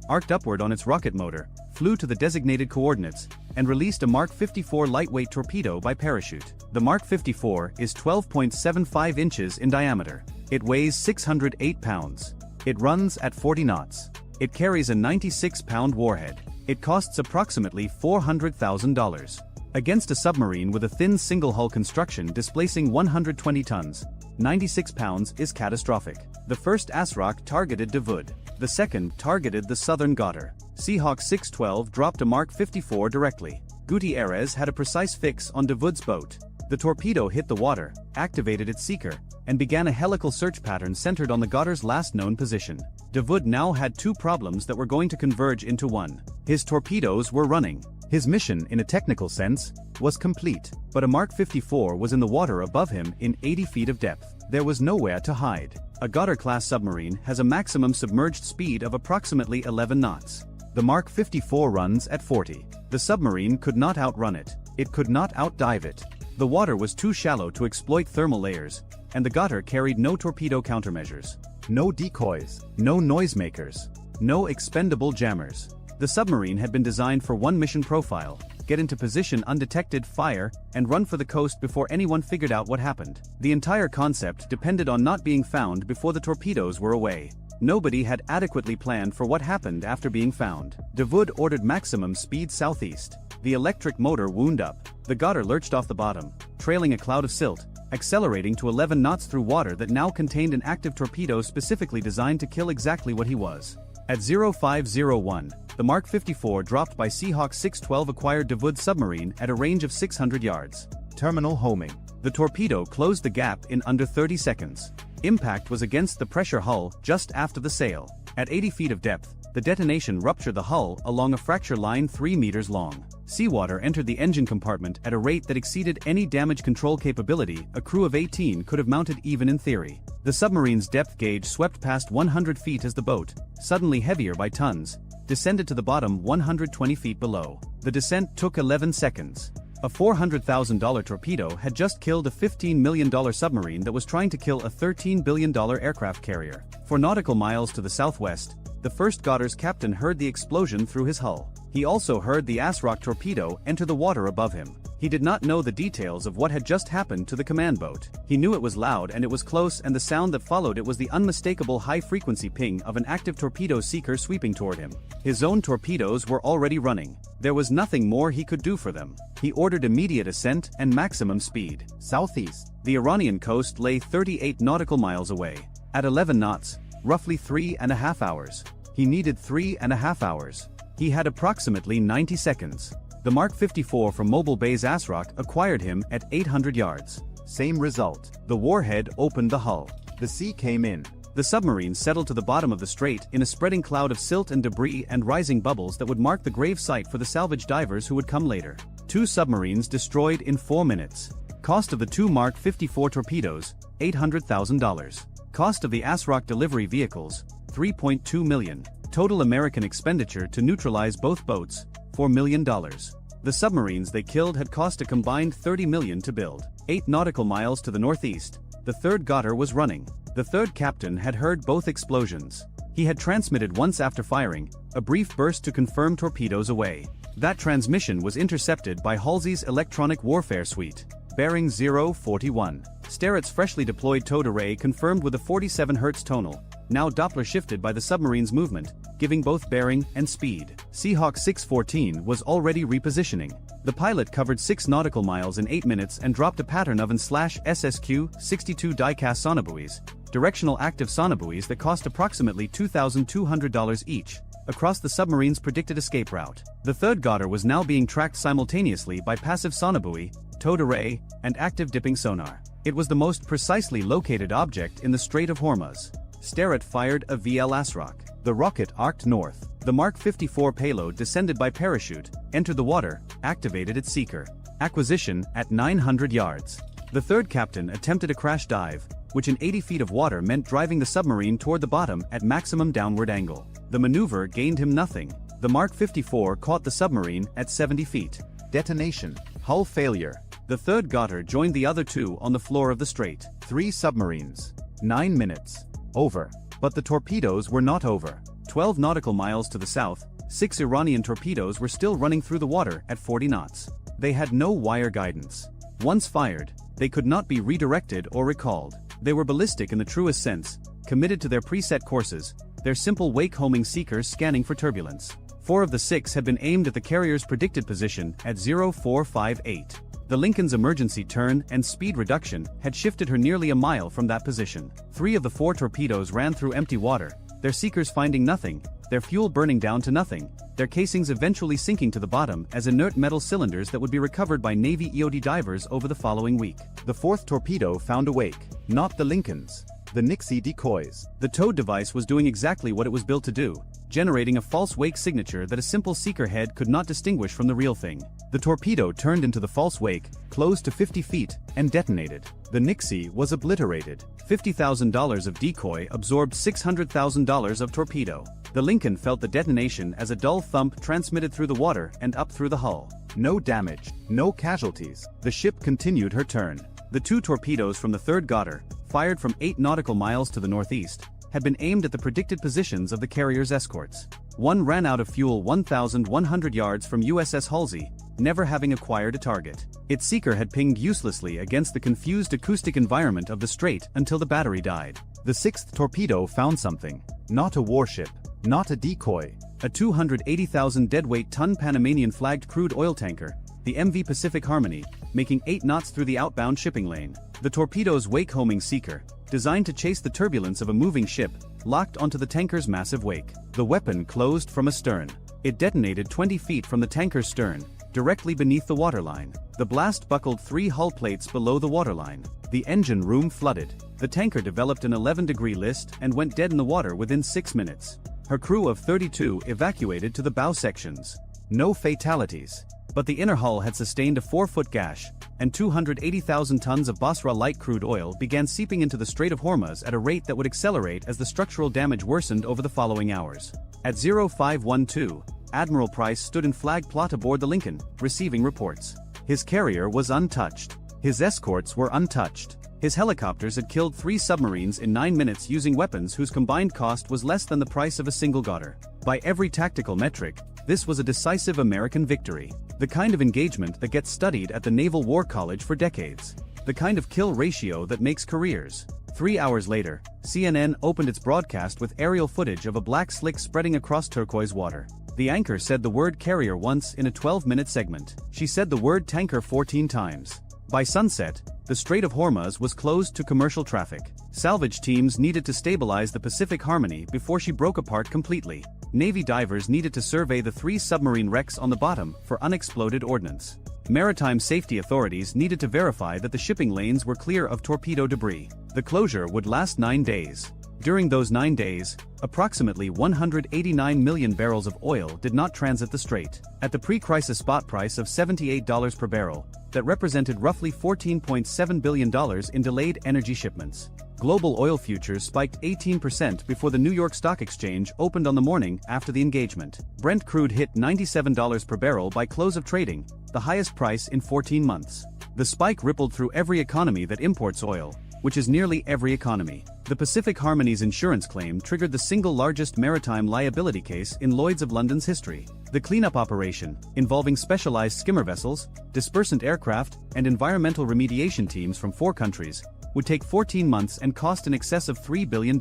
Speaker 1: arced upward on its rocket motor, flew to the designated coordinates, and released a Mark 54 lightweight torpedo by parachute. The Mark 54 is 12.75 inches in diameter. It weighs 608 pounds. It runs at 40 knots. It carries a 96-pound warhead. It costs approximately $400,000. Against a submarine with a thin single-hull construction displacing 120 tons, 96 pounds is catastrophic. The first ASROC targeted Davoud. The second targeted the southern Goddard. Seahawk 612 dropped a Mark 54 directly. Gutierrez had a precise fix on Davoud's boat. The torpedo hit the water, activated its seeker, and began a helical search pattern centered on the Goddard's last known position. Davoud now had 2 problems that were going to converge into one. His torpedoes were running. His mission, in a technical sense, was complete, but a Mark 54 was in the water above him in 80 feet of depth. There was nowhere to hide. A Goddard-class submarine has a maximum submerged speed of approximately 11 knots. The Mark 54 runs at 40. The submarine could not outrun it. It could not outdive it. The water was too shallow to exploit thermal layers, and the Goddard carried no torpedo countermeasures. No decoys, no noisemakers, no expendable jammers. The submarine had been designed for one mission profile: get into position undetected, fire, and run for the coast before anyone figured out what happened. The entire concept depended on not being found before the torpedoes were away. Nobody had adequately planned for what happened after being found. Davoud ordered maximum speed southeast. The electric motor wound up. The Goddard lurched off the bottom, trailing a cloud of silt, accelerating to 11 knots through water that now contained an active torpedo specifically designed to kill exactly what he was. At 0501, the Mark 54 dropped by Seahawk 612 acquired Davud submarine at a range of 600 yards.
Speaker 2: Terminal homing.
Speaker 1: The torpedo closed the gap in under 30 seconds. Impact was against the pressure hull just after the sail. At 80 feet of depth, the detonation ruptured the hull along a fracture line 3 meters long. Seawater entered the engine compartment at a rate that exceeded any damage control capability a crew of 18 could have mounted even in theory. The submarine's depth gauge swept past 100 feet as the boat, suddenly heavier by tons, descended to the bottom 120 feet below. The descent took 11 seconds. A $400,000 torpedo had just killed a $15 million submarine that was trying to kill a $13 billion aircraft carrier. 4 nautical miles to the southwest, the first Godder's captain heard the explosion through his hull. He also heard the Asrock torpedo enter the water above him. He did not know the details of what had just happened to the command boat. He knew it was loud and it was close, and the sound that followed it was the unmistakable high-frequency ping of an active torpedo seeker sweeping toward him. His own torpedoes were already running. There was nothing more he could do for them. He ordered immediate ascent and maximum speed.
Speaker 2: Southeast.
Speaker 1: The Iranian coast lay 38 nautical miles away. At 11 knots, roughly 3.5 hours. He needed 3.5 hours. He had approximately 90 seconds. The Mark 54 from Mobile Bay's Asrock acquired him at 800 yards.
Speaker 2: Same result.
Speaker 1: The warhead opened the hull.
Speaker 2: The sea came in.
Speaker 1: The submarine settled to the bottom of the strait in a spreading cloud of silt and debris and rising bubbles that would mark the grave site for the salvage divers who would come later. 2 submarines destroyed in 4 minutes. Cost of the 2 Mark 54 torpedoes, $800,000. Cost of the Asrock delivery vehicles, $3.2 million. Total American expenditure to neutralize both boats, $4 million. The submarines they killed had cost a combined $30 million to build. 8 nautical miles to the northeast, the third Godder was running. The third captain had heard both explosions. He had transmitted once after firing, a brief burst to confirm torpedoes away. That transmission was intercepted by Halsey's electronic warfare suite. Bearing 041. Sterrett's freshly deployed towed array confirmed with a 47 Hz tonal, now Doppler shifted by the submarine's movement, giving both bearing and speed. Seahawk 614 was already repositioning. The pilot covered 6 nautical miles in 8 minutes and dropped a pattern of /SSQ 62 die-cast sonobuoys, directional active sonobuoys that cost approximately $2,200 each, across the submarine's predicted escape route. The third Godder was now being tracked simultaneously by passive sonobuoy, towed array, and active dipping sonar. It was the most precisely located object in the Strait of Hormuz. Sterrett fired a VL Asrock. The rocket arced north. The Mark 54 payload descended by parachute, entered the water, activated its seeker. Acquisition at 900 yards. The third captain attempted a crash dive, which in 80 feet of water meant driving the submarine toward the bottom at maximum downward angle. The maneuver gained him nothing. The Mark 54 caught the submarine at 70 feet.
Speaker 2: Detonation. Hull failure.
Speaker 1: The third Godder joined the other 2 on the floor of the strait.
Speaker 2: 3 submarines. 9 minutes. Over.
Speaker 1: But the torpedoes were not over. 12 nautical miles to the south, 6 Iranian torpedoes were still running through the water at 40 knots. They had no wire guidance. Once fired, they could not be redirected or recalled. They were ballistic in the truest sense, committed to their preset courses, their simple wake-homing seekers scanning for turbulence. 4 of the 6 had been aimed at the carrier's predicted position at 0458. The Lincoln's emergency turn and speed reduction had shifted her nearly a mile from that position. 3 of the 4 torpedoes ran through empty water, their seekers finding nothing, their fuel burning down to nothing, their casings eventually sinking to the bottom as inert metal cylinders that would be recovered by Navy EOD divers over the following week.
Speaker 2: The 4th torpedo found a wake. Not the Lincoln's. The Nixie decoys.
Speaker 1: The towed device was doing exactly what it was built to do, generating a false wake signature that a simple seeker head could not distinguish from the real thing. The torpedo turned into the false wake, closed to 50 feet, and detonated. The Nixie was obliterated. $50,000 of decoy absorbed $600,000 of torpedo. The Lincoln felt the detonation as a dull thump transmitted through the water and up through the hull. No damage, no casualties. The ship continued her turn. The 2 torpedoes from the third Godder, fired from 8 nautical miles to the northeast, had been aimed at the predicted positions of the carrier's escorts. One ran out of fuel 1,100 yards from USS Halsey, never having acquired a target. Its seeker had pinged uselessly against the confused acoustic environment of the strait until the battery died. The 6th torpedo found something. Not a warship. Not a decoy. A 280,000 deadweight ton Panamanian flagged crude oil tanker, the MV Pacific Harmony, making 8 knots through the outbound shipping lane. The torpedo's wake-homing seeker, designed to chase the turbulence of a moving ship, locked onto the tanker's massive wake. The weapon closed from astern. It detonated 20 feet from the tanker's stern, directly beneath the waterline. The blast buckled 3 hull plates below the waterline. The engine room flooded. The tanker developed an 11-degree list and went dead in the water within 6 minutes. Her crew of 32 evacuated to the bow sections. No fatalities. But the inner hull had sustained a 4-foot gash, and 280,000 tons of Basra light crude oil began seeping into the Strait of Hormuz at a rate that would accelerate as the structural damage worsened over the following hours. At 0512, Admiral Price stood in flag plot aboard the Lincoln, receiving reports. His carrier was untouched. His escorts were untouched. His helicopters had killed 3 submarines in 9 minutes using weapons whose combined cost was less than the price of a single Ghautar. By every tactical metric, this was a decisive American victory. The kind of engagement that gets studied at the Naval War College for decades. The kind of kill ratio that makes careers. 3 hours later, CNN opened its broadcast with aerial footage of a black slick spreading across turquoise water. The anchor said the word carrier once in a 12-minute segment. She said the word tanker 14 times. By sunset, the Strait of Hormuz was closed to commercial traffic. Salvage teams needed to stabilize the Pacific Harmony before she broke apart completely. Navy divers needed to survey the 3 submarine wrecks on the bottom for unexploded ordnance. Maritime safety authorities needed to verify that the shipping lanes were clear of torpedo debris. The closure would last 9 days. During those 9 days, approximately 189 million barrels of oil did not transit the strait. At the pre-crisis spot price of $78 per barrel, that represented roughly $14.7 billion in delayed energy shipments. Global oil futures spiked 18% before the New York Stock Exchange opened on the morning after the engagement. Brent crude hit $97 per barrel by close of trading, the highest price in 14 months. The spike rippled through every economy that imports oil, which is nearly every economy. The Pacific Harmony's insurance claim triggered the single largest maritime liability case in Lloyd's of London's history. The cleanup operation, involving specialized skimmer vessels, dispersant aircraft, and environmental remediation teams from 4 countries, would take 14 months and cost in excess of $3 billion.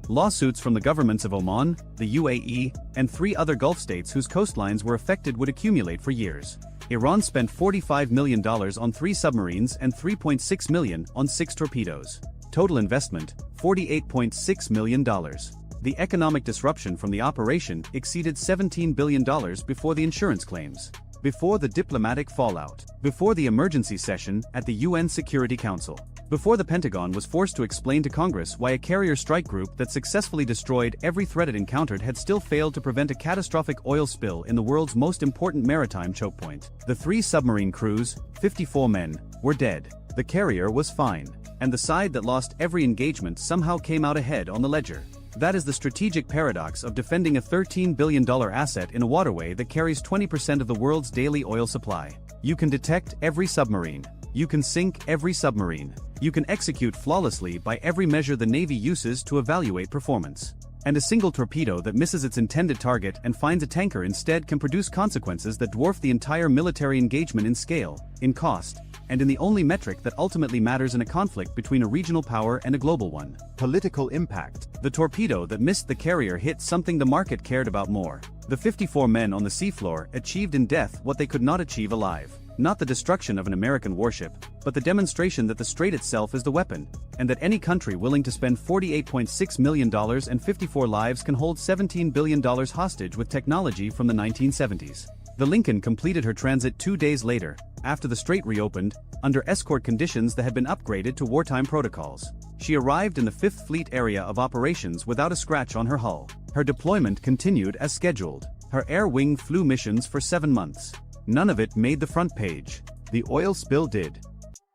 Speaker 1: Lawsuits from the governments of Oman, the UAE, and 3 other Gulf states whose coastlines were affected would accumulate for years. Iran spent $45 million on 3 submarines and $3.6 million on 6 torpedoes. Total investment, $48.6 million. The economic disruption from the operation exceeded $17 billion before the insurance claims. Before the diplomatic fallout. Before the emergency session at the UN Security Council. Before the Pentagon was forced to explain to Congress why a carrier strike group that successfully destroyed every threat it encountered had still failed to prevent a catastrophic oil spill in the world's most important maritime choke point. The 3 submarine crews, 54 men, were dead. The carrier was fine. And the side that lost every engagement somehow came out ahead on the ledger. That is the strategic paradox of defending a $13 billion asset in a waterway that carries 20% of the world's daily oil supply. You can detect every submarine. You can sink every submarine. You can execute flawlessly by every measure the Navy uses to evaluate performance. And a single torpedo that misses its intended target and finds a tanker instead can produce consequences that dwarf the entire military engagement in scale, in cost, and in the only metric that ultimately matters in a conflict between a regional power and a global one: political impact. The torpedo that missed the carrier hit something the market cared about more. The 54 men on the seafloor achieved in death what they could not achieve alive. Not the destruction of an American warship, but the demonstration that the strait itself is the weapon, and that any country willing to spend $48.6 million and 54 lives can hold $17 billion hostage with technology from the 1970s. The Lincoln completed her transit 2 days later, after the strait reopened, under escort conditions that had been upgraded to wartime protocols. She arrived in the 5th Fleet area of operations without a scratch on her hull. Her deployment continued as scheduled. Her air wing flew missions for 7 months. None of it made the front page. The oil spill did.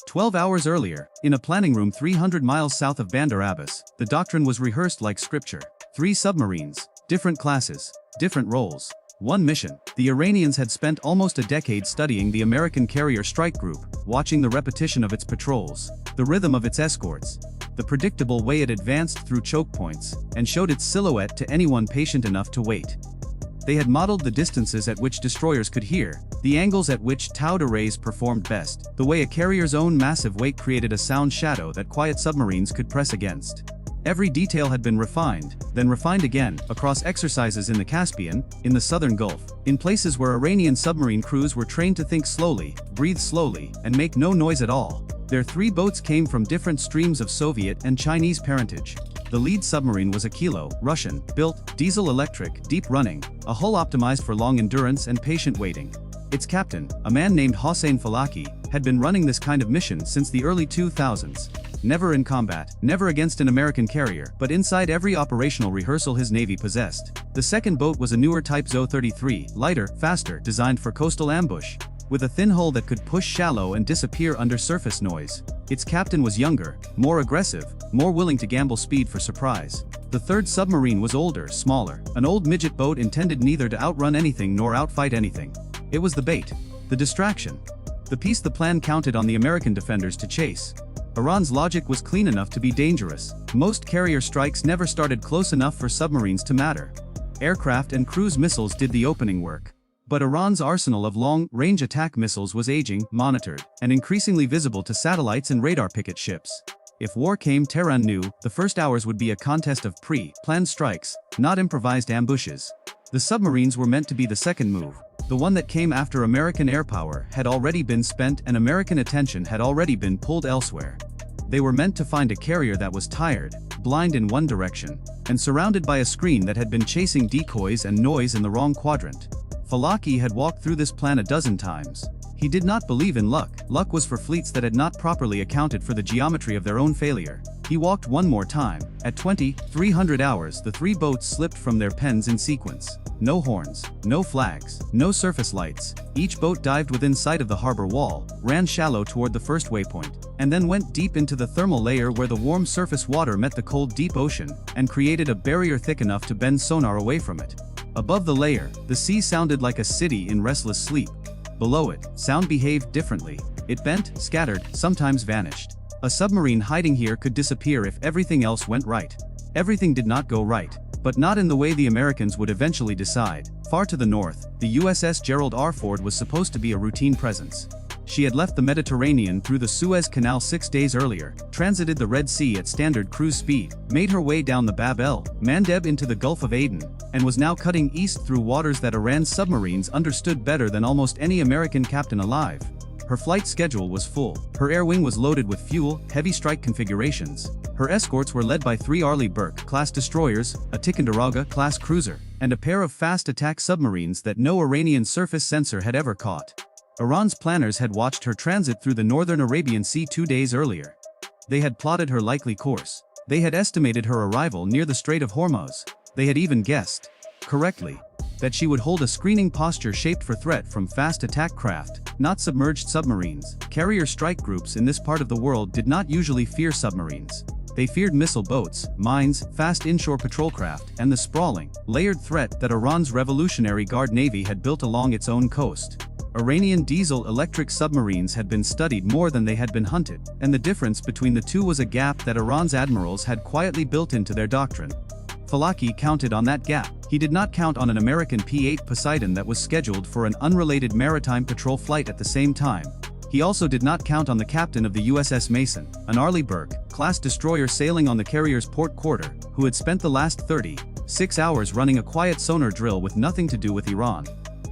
Speaker 1: 12 hours earlier, in a planning room 300 miles south of Bandar Abbas, the doctrine was rehearsed like scripture. 3 submarines, different classes, different roles. 1 mission. The Iranians had spent almost a decade studying the American carrier strike group, watching the repetition of its patrols, the rhythm of its escorts, the predictable way it advanced through choke points, and showed its silhouette to anyone patient enough to wait. They had modeled the distances at which destroyers could hear, the angles at which towed arrays performed best, the way a carrier's own massive weight created a sound shadow that quiet submarines could press against. Every detail had been refined, then refined again, across exercises in the Caspian, in the southern Gulf, in places where Iranian submarine crews were trained to think slowly, breathe slowly, and make no noise at all. Their 3 boats came from different streams of Soviet and Chinese parentage. The lead submarine was a Kilo, Russian-built, diesel-electric, deep-running, a hull optimized for long endurance and patient waiting. Its captain, a man named Hossein Falaki, had been running this kind of mission since the early 2000s. Never in combat, never against an American carrier, but inside every operational rehearsal his navy possessed. The second boat was a newer Type ZO-33, lighter, faster, designed for coastal ambush, with a thin hull that could push shallow and disappear under surface noise. Its captain was younger, more aggressive, more willing to gamble speed for surprise. The third submarine was older, smaller, an old midget boat intended neither to outrun anything nor outfight anything. It was the bait, the distraction, the piece the plan counted on the American defenders to chase. Iran's logic was clean enough to be dangerous. Most carrier strikes never started close enough for submarines to matter. Aircraft and cruise missiles did the opening work. But Iran's arsenal of long-range attack missiles was aging, monitored, and increasingly visible to satellites and radar picket ships. If war came, Tehran knew the first hours would be a contest of pre-planned strikes, not improvised ambushes. The submarines were meant to be the second move. The one that came after American air power had already been spent and American attention had already been pulled elsewhere. They were meant to find a carrier that was tired, blind in one direction, and surrounded by a screen that had been chasing decoys and noise in the wrong quadrant. Falaki had walked through this plan a dozen times. He did not believe in luck. Luck was for fleets that had not properly accounted for the geometry of their own failure. He walked one more time. At 2300 hours, the three boats slipped from their pens in sequence. No horns, no flags, no surface lights. Each boat dived within sight of the harbor wall, ran shallow toward the first waypoint, and then went deep into the thermal layer where the warm surface water met the cold deep ocean, and created a barrier thick enough to bend sonar away from it. Above the layer, the sea sounded like a city in restless sleep. Below it, sound behaved differently. It bent, scattered, sometimes vanished. A submarine hiding here could disappear if everything else went right. Everything did not go right, but not in the way the Americans would eventually decide. Far to the north, the USS Gerald R. Ford was supposed to be a routine presence. She had left the Mediterranean through the Suez Canal 6 days earlier, transited the Red Sea at standard cruise speed, made her way down the Bab el-Mandeb into the Gulf of Aden, and was now cutting east through waters that Iran's submarines understood better than almost any American captain alive. Her flight schedule was full. Her air wing was loaded with fuel, heavy strike configurations. Her escorts were led by 3 Arleigh Burke-class destroyers, a Ticonderoga-class cruiser, and a pair of fast attack submarines that no Iranian surface sensor had ever caught. Iran's planners had watched her transit through the northern Arabian Sea 2 days earlier. They had plotted her likely course. They had estimated her arrival near the Strait of Hormuz. They had even guessed, correctly, that she would hold a screening posture shaped for threat from fast attack craft, not submerged submarines. Carrier strike groups in this part of the world did not usually fear submarines. They feared missile boats, mines, fast inshore patrol craft, and the sprawling, layered threat that Iran's Revolutionary Guard Navy had built along its own coast. Iranian diesel-electric submarines had been studied more than they had been hunted, and the difference between the two was a gap that Iran's admirals had quietly built into their doctrine. Falaki counted on that gap. He did not count on an American P-8 Poseidon that was scheduled for an unrelated maritime patrol flight at the same time. He also did not count on the captain of the USS Mason, an Arleigh Burke-class destroyer sailing on the carrier's port quarter, who had spent the last 36 hours running a quiet sonar drill with nothing to do with Iran.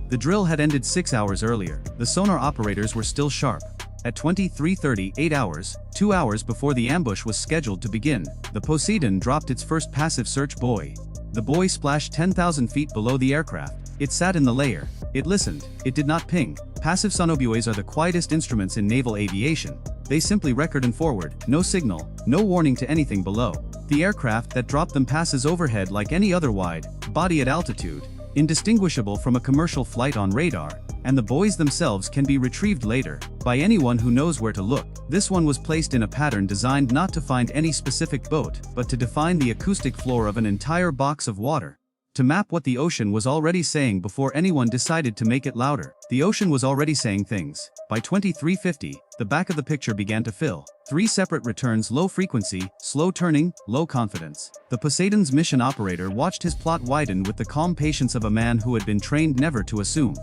Speaker 1: The drill had ended 6 hours earlier. The sonar operators were still sharp. At 23:30, 8 hours, 2 hours before the ambush was scheduled to begin, the Poseidon dropped its first passive search buoy. The buoy splashed 10,000 feet below the aircraft. It sat in the layer. It listened. It did not ping. Passive sonobuoys are the quietest instruments in naval aviation. They simply record and forward, no signal, no warning to anything below. The aircraft that dropped them passes overhead like any other wide body at altitude, indistinguishable from a commercial flight on radar, and the buoys themselves can be retrieved later, by anyone who knows where to look. This one was placed in a pattern designed not to find any specific boat, but to define the acoustic floor of an entire box of water. To map what the ocean was already saying before anyone decided to make it louder. The ocean was already saying things. By 2350, the back of the picture began to fill. 3 separate returns: low frequency, slow turning, low confidence. The Poseidon's mission operator watched his plot widen with the calm patience of a man who had been trained never to assume.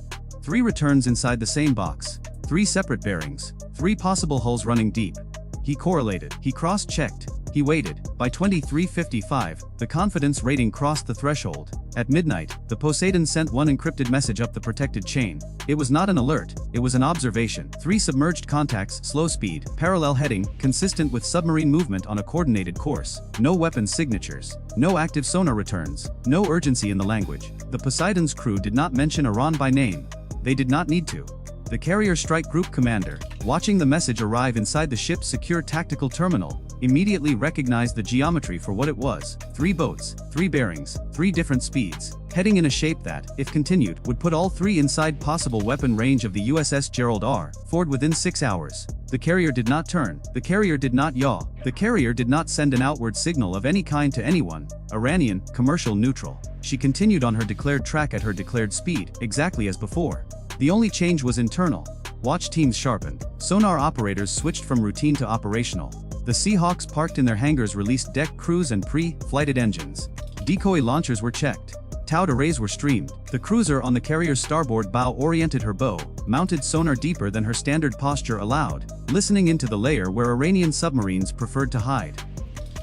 Speaker 1: 3 returns inside the same box. 3 separate bearings. 3 possible hulls running deep. He correlated. He cross-checked. He waited. By 23:55, the confidence rating crossed the threshold. At midnight, the Poseidon sent one encrypted message up the protected chain. It was not an alert, it was an observation. 3 submerged contacts, slow speed, parallel heading, consistent with submarine movement on a coordinated course. No weapon signatures. No active sonar returns. No urgency in the language. The Poseidon's crew did not mention Iran by name. They did not need to. The carrier strike group commander, watching the message arrive inside the ship's secure tactical terminal, immediately recognized the geometry for what it was. 3 boats, 3 bearings, 3 different speeds, heading in a shape that, if continued, would put all 3 inside possible weapon range of the USS Gerald R. Ford within 6 hours. The carrier did not turn. The carrier did not yaw. The carrier did not send an outward signal of any kind to anyone. Iranian, commercial neutral. She continued on her declared track at her declared speed, exactly as before. The only change was internal. Watch teams sharpened. Sonar operators switched from routine to operational. The Seahawks parked in their hangars released deck crews and pre-flighted engines. Decoy launchers were checked. Towed arrays were streamed. The cruiser on the carrier's starboard bow oriented her bow, mounted sonar deeper than her standard posture allowed, listening into the layer where Iranian submarines preferred to hide.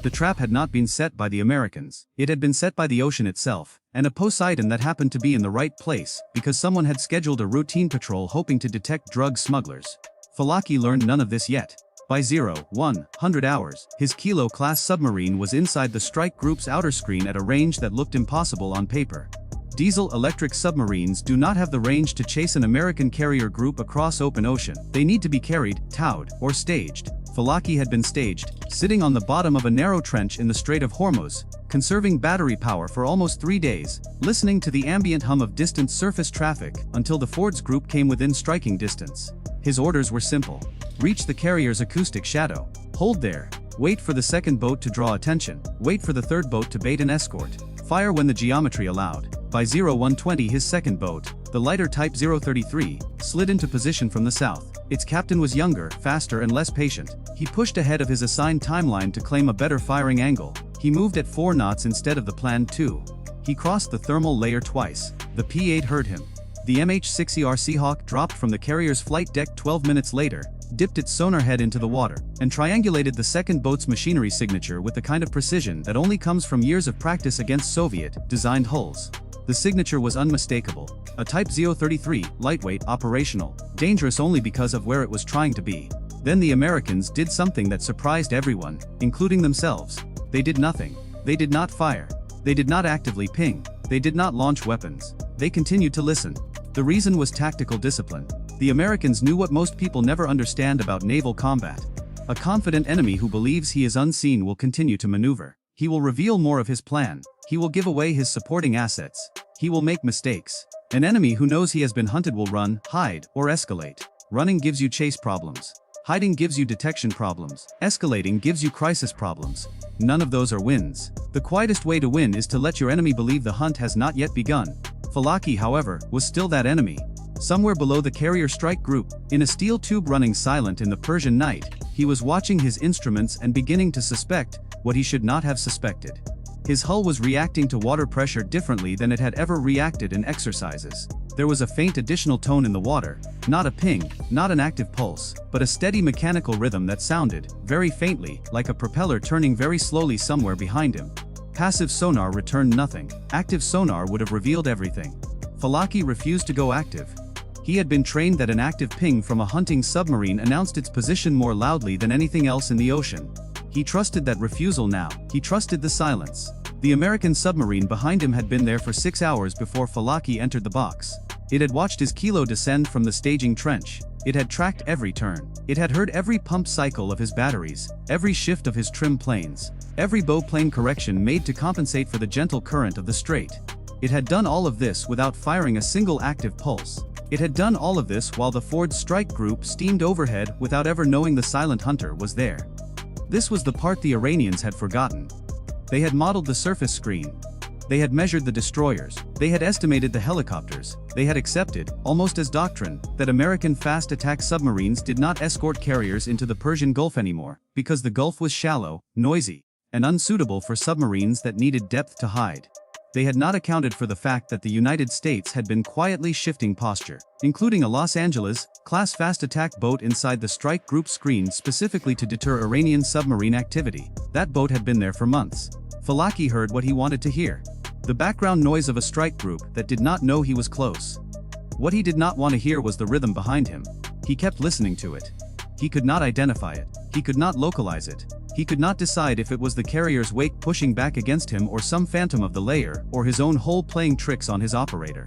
Speaker 1: The trap had not been set by the Americans. It had been set by the ocean itself, and a Poseidon that happened to be in the right place because someone had scheduled a routine patrol hoping to detect drug smugglers. Falaki learned none of this yet. By 0100 hours, his Kilo-class submarine was inside the strike group's outer screen at a range that looked impossible on paper. Diesel-electric submarines do not have the range to chase an American carrier group across open ocean. They need to be carried, towed, or staged. Falaki had been staged, sitting on the bottom of a narrow trench in the Strait of Hormuz, conserving battery power for almost 3 days, listening to the ambient hum of distant surface traffic until the Ford's group came within striking distance. His orders were simple. Reach the carrier's acoustic shadow. Hold there. Wait for the second boat to draw attention. Wait for the third boat to bait an escort. Fire when the geometry allowed. By 0120 his second boat, the lighter Type 033, slid into position from the south. Its captain was younger, faster and less patient. He pushed ahead of his assigned timeline to claim a better firing angle. He moved at 4 knots instead of the planned 2. He crossed the thermal layer twice. The P-8 heard him. The MH-6ER Seahawk dropped from the carrier's flight deck 12 minutes later, dipped its sonar head into the water, and triangulated the second boat's machinery signature with the kind of precision that only comes from years of practice against Soviet-designed hulls. The signature was unmistakable. A Type 033, lightweight, operational, dangerous only because of where it was trying to be. Then the Americans did something that surprised everyone, including themselves. They did nothing. They did not fire. They did not actively ping. They did not launch weapons. They continued to listen. The reason was tactical discipline. The Americans knew what most people never understand about naval combat. A confident enemy who believes he is unseen will continue to maneuver. He will reveal more of his plan. He will give away his supporting assets. He will make mistakes. An enemy who knows he has been hunted will run, hide, or escalate. Running gives you chase problems. Hiding gives you detection problems. Escalating gives you crisis problems. None of those are wins. The quietest way to win is to let your enemy believe the hunt has not yet begun. Falaki, however, was still that enemy. Somewhere below the carrier strike group, in a steel tube running silent in the Persian night, he was watching his instruments and beginning to suspect what he should not have suspected. His hull was reacting to water pressure differently than it had ever reacted in exercises. There was a faint additional tone in the water, not a ping, not an active pulse, but a steady mechanical rhythm that sounded, very faintly, like a propeller turning very slowly somewhere behind him. Passive sonar returned nothing. Active sonar would have revealed everything. Falaki refused to go active. He had been trained that an active ping from a hunting submarine announced its position more loudly than anything else in the ocean. He trusted that refusal now. He trusted the silence. The American submarine behind him had been there for 6 hours before Falaki entered the box. It had watched his Kilo descend from the staging trench. It had tracked every turn. It had heard every pump cycle of his batteries, every shift of his trim planes, every bow plane correction made to compensate for the gentle current of the strait. It had done all of this without firing a single active pulse. It had done all of this while the Ford strike group steamed overhead without ever knowing the silent hunter was there. This was the part the Iranians had forgotten. They had modeled the surface screen. They had measured the destroyers. They had estimated the helicopters. They had accepted, almost as doctrine, that American fast attack submarines did not escort carriers into the Persian Gulf anymore, because the Gulf was shallow, noisy, and unsuitable for submarines that needed depth to hide. They had not accounted for the fact that the United States had been quietly shifting posture, including a Los Angeles-class fast attack boat inside the strike group screen specifically to deter Iranian submarine activity. That boat had been there for months. Falaki heard what he wanted to hear. The background noise of a strike group that did not know he was close. What he did not want to hear was the rhythm behind him. He kept listening to it. He could not identify it. He could not localize it. He could not decide if it was the carrier's wake pushing back against him or some phantom of the layer or his own hull playing tricks on his operator.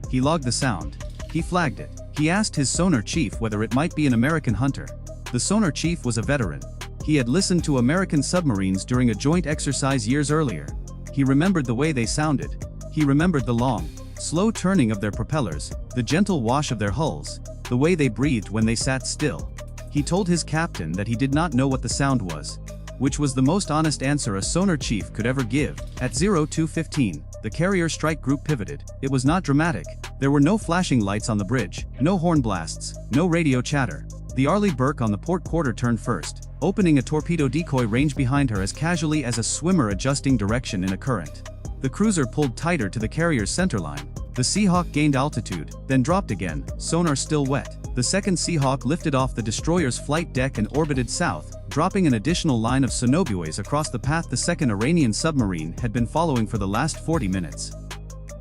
Speaker 1: He logged the sound. He flagged it. He asked his sonar chief whether it might be an American hunter. The sonar chief was a veteran. He had listened to American submarines during a joint exercise years earlier. He remembered the way they sounded. He remembered the long, slow turning of their propellers, the gentle wash of their hulls, the way they breathed when they sat still. He told his captain that he did not know what the sound was, which was the most honest answer a sonar chief could ever give. At 02:15, the carrier strike group pivoted. It was not dramatic. There were no flashing lights on the bridge, no horn blasts, no radio chatter. The Arleigh Burke on the port quarter turned first, opening a torpedo decoy range behind her as casually as a swimmer adjusting direction in a current. The cruiser pulled tighter to the carrier's centerline. The Seahawk gained altitude, then dropped again, sonar still wet. The second Seahawk lifted off the destroyer's flight deck and orbited south, dropping an additional line of sonobuoys across the path the second Iranian submarine had been following for the last 40 minutes.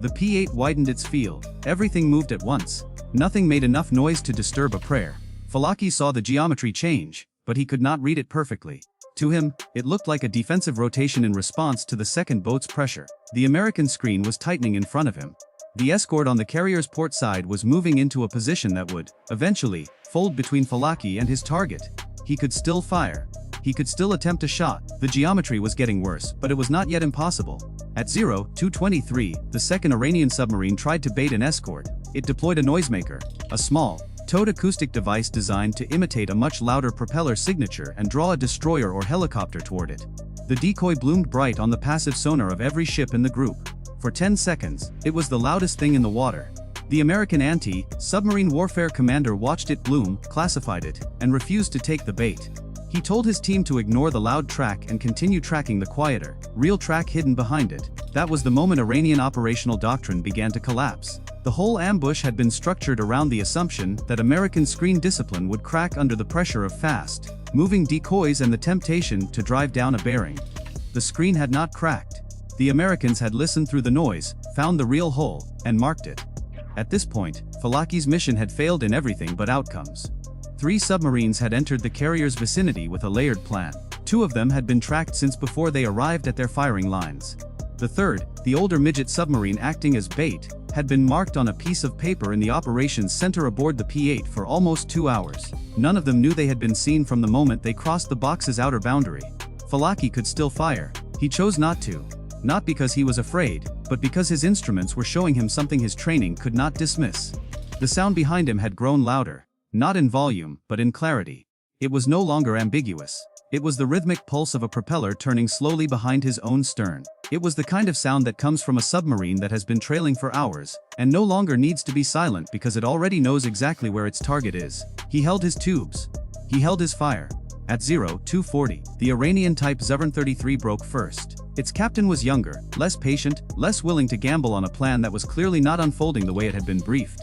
Speaker 1: The P-8 widened its field. Everything moved at once. Nothing made enough noise to disturb a prayer. Falaki saw the geometry change, but he could not read it perfectly. To him, it looked like a defensive rotation in response to the second boat's pressure. The American screen was tightening in front of him. The escort on the carrier's port side was moving into a position that would, eventually, fold between Falaki and his target. He could still fire. He could still attempt a shot. The geometry was getting worse, but it was not yet impossible. At 02:23, the second Iranian submarine tried to bait an escort. It deployed a noisemaker, a small, towed acoustic device designed to imitate a much louder propeller signature and draw a destroyer or helicopter toward it. The decoy bloomed bright on the passive sonar of every ship in the group. For 10 seconds, it was the loudest thing in the water. The American anti-submarine warfare commander watched it bloom, classified it, and refused to take the bait. He told his team to ignore the loud track and continue tracking the quieter, real track hidden behind it. That was the moment Iranian operational doctrine began to collapse. The whole ambush had been structured around the assumption that American screen discipline would crack under the pressure of fast, moving decoys and the temptation to drive down a bearing. The screen had not cracked. The Americans had listened through the noise, found the real hole, and marked it. At this point, Falaki's mission had failed in everything but outcomes. 3 submarines had entered the carrier's vicinity with a layered plan. 2 of them had been tracked since before they arrived at their firing lines. The third, the older midget submarine acting as bait, had been marked on a piece of paper in the operations center aboard the P-8 for almost 2 hours. None of them knew they had been seen from the moment they crossed the box's outer boundary. Falaki could still fire. He chose not to. Not because he was afraid, but because his instruments were showing him something his training could not dismiss. The sound behind him had grown louder, not in volume, but in clarity. It was no longer ambiguous. It was the rhythmic pulse of a propeller turning slowly behind his own stern. It was the kind of sound that comes from a submarine that has been trailing for hours, and no longer needs to be silent because it already knows exactly where its target is. He held his tubes. He held his fire. At 02:40, the Iranian-type Zubrin 33 broke first. Its captain was younger, less patient, less willing to gamble on a plan that was clearly not unfolding the way it had been briefed.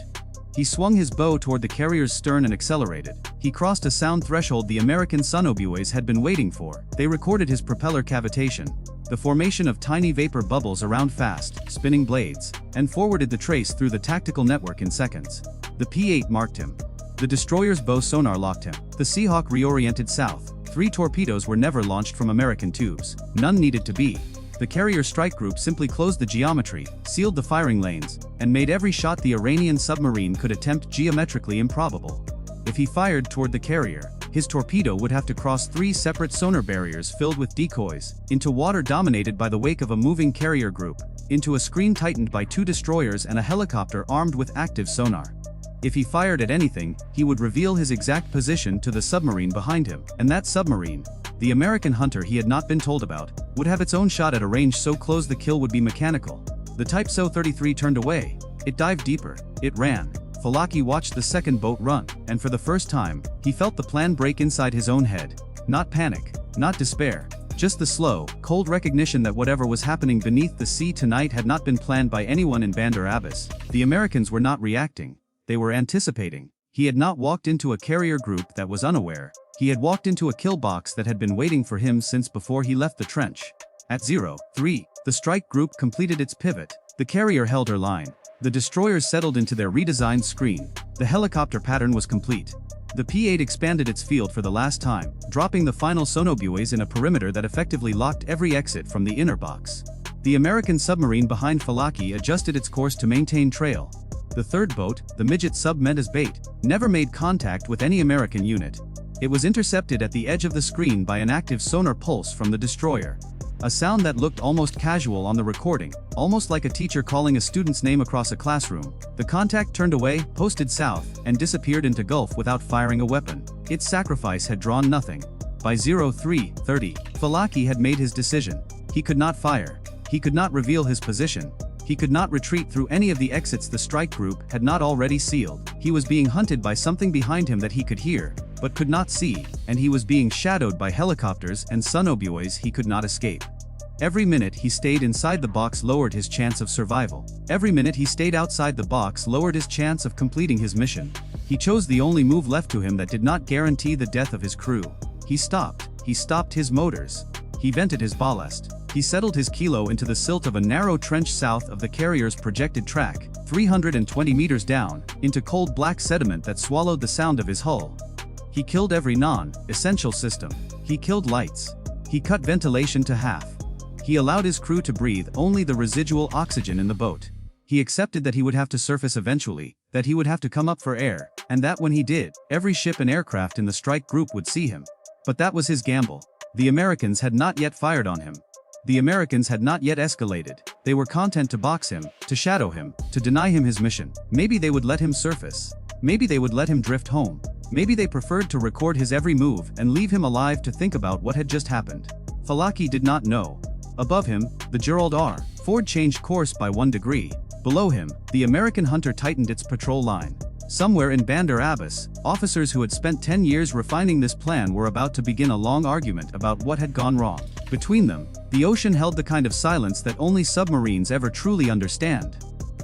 Speaker 1: He swung his bow toward the carrier's stern and accelerated. He crossed a sound threshold the American sonobuoys had been waiting for. They recorded his propeller cavitation, the formation of tiny vapor bubbles around fast, spinning blades, and forwarded the trace through the tactical network in seconds. The P-8 marked him. The destroyer's bow sonar locked him. The Seahawk reoriented south. 3 torpedoes were never launched from American tubes. None needed to be. The carrier strike group simply closed the geometry, sealed the firing lanes, and made every shot the Iranian submarine could attempt geometrically improbable. If he fired toward the carrier, his torpedo would have to cross 3 separate sonar barriers filled with decoys, into water dominated by the wake of a moving carrier group, into a screen tightened by 2 destroyers and a helicopter armed with active sonar. If he fired at anything, he would reveal his exact position to the submarine behind him, and that submarine, the American hunter he had not been told about, would have its own shot at a range so close the kill would be mechanical. The Type So-33 turned away. It dived deeper. It ran. Falaki watched the second boat run, and for the first time, he felt the plan break inside his own head. Not panic, not despair, Just the slow, cold recognition that whatever was happening beneath the sea tonight had not been planned by anyone in Bandar Abbas. The Americans were not reacting. They were anticipating. He had not walked into a carrier group that was unaware. He had walked into a kill box that had been waiting for him since before he left the trench. At 03, the strike group completed its pivot. The carrier held her line. The destroyers settled into their redesigned screen. The helicopter pattern was complete. The P-8 expanded its field for the last time, dropping the final sonobuoys in a perimeter that effectively locked every exit from the inner box. The American submarine behind Falaki adjusted its course to maintain trail. The third boat, the midget sub meant as bait, never made contact with any American unit. It was intercepted at the edge of the screen by an active sonar pulse from the destroyer. A sound that looked almost casual on the recording, almost like a teacher calling a student's name across a classroom. The contact turned away, posted south, and disappeared into Gulf without firing a weapon. Its sacrifice had drawn nothing. By 03:30, Falaki had made his decision. He could not fire. He could not reveal his position. He could not retreat through any of the exits the strike group had not already sealed. He was being hunted by something behind him that he could hear, but could not see, and he was being shadowed by helicopters and sonobuoys he could not escape. Every minute he stayed inside the box lowered his chance of survival. Every minute he stayed outside the box lowered his chance of completing his mission. He chose the only move left to him that did not guarantee the death of his crew. He stopped his motors. He vented his ballast. He settled his kilo into the silt of a narrow trench south of the carrier's projected track, 320 meters down, into cold black sediment that swallowed the sound of his hull. He killed every non-essential system. He killed lights. He cut ventilation to half. He allowed his crew to breathe only the residual oxygen in the boat. He accepted that he would have to surface eventually, that he would have to come up for air, and that when he did, every ship and aircraft in the strike group would see him. But that was his gamble. The Americans had not yet fired on him. The Americans had not yet escalated. They were content to box him, to shadow him, to deny him his mission. Maybe they would let him surface. Maybe they would let him drift home. Maybe they preferred to record his every move and leave him alive to think about what had just happened. Falaki did not know. Above him, the Gerald R. Ford changed course by 1 degree. Below him, the American hunter tightened its patrol line. Somewhere in Bandar Abbas, officers who had spent 10 years refining this plan were about to begin a long argument about what had gone wrong. Between them, the ocean held the kind of silence that only submarines ever truly understand.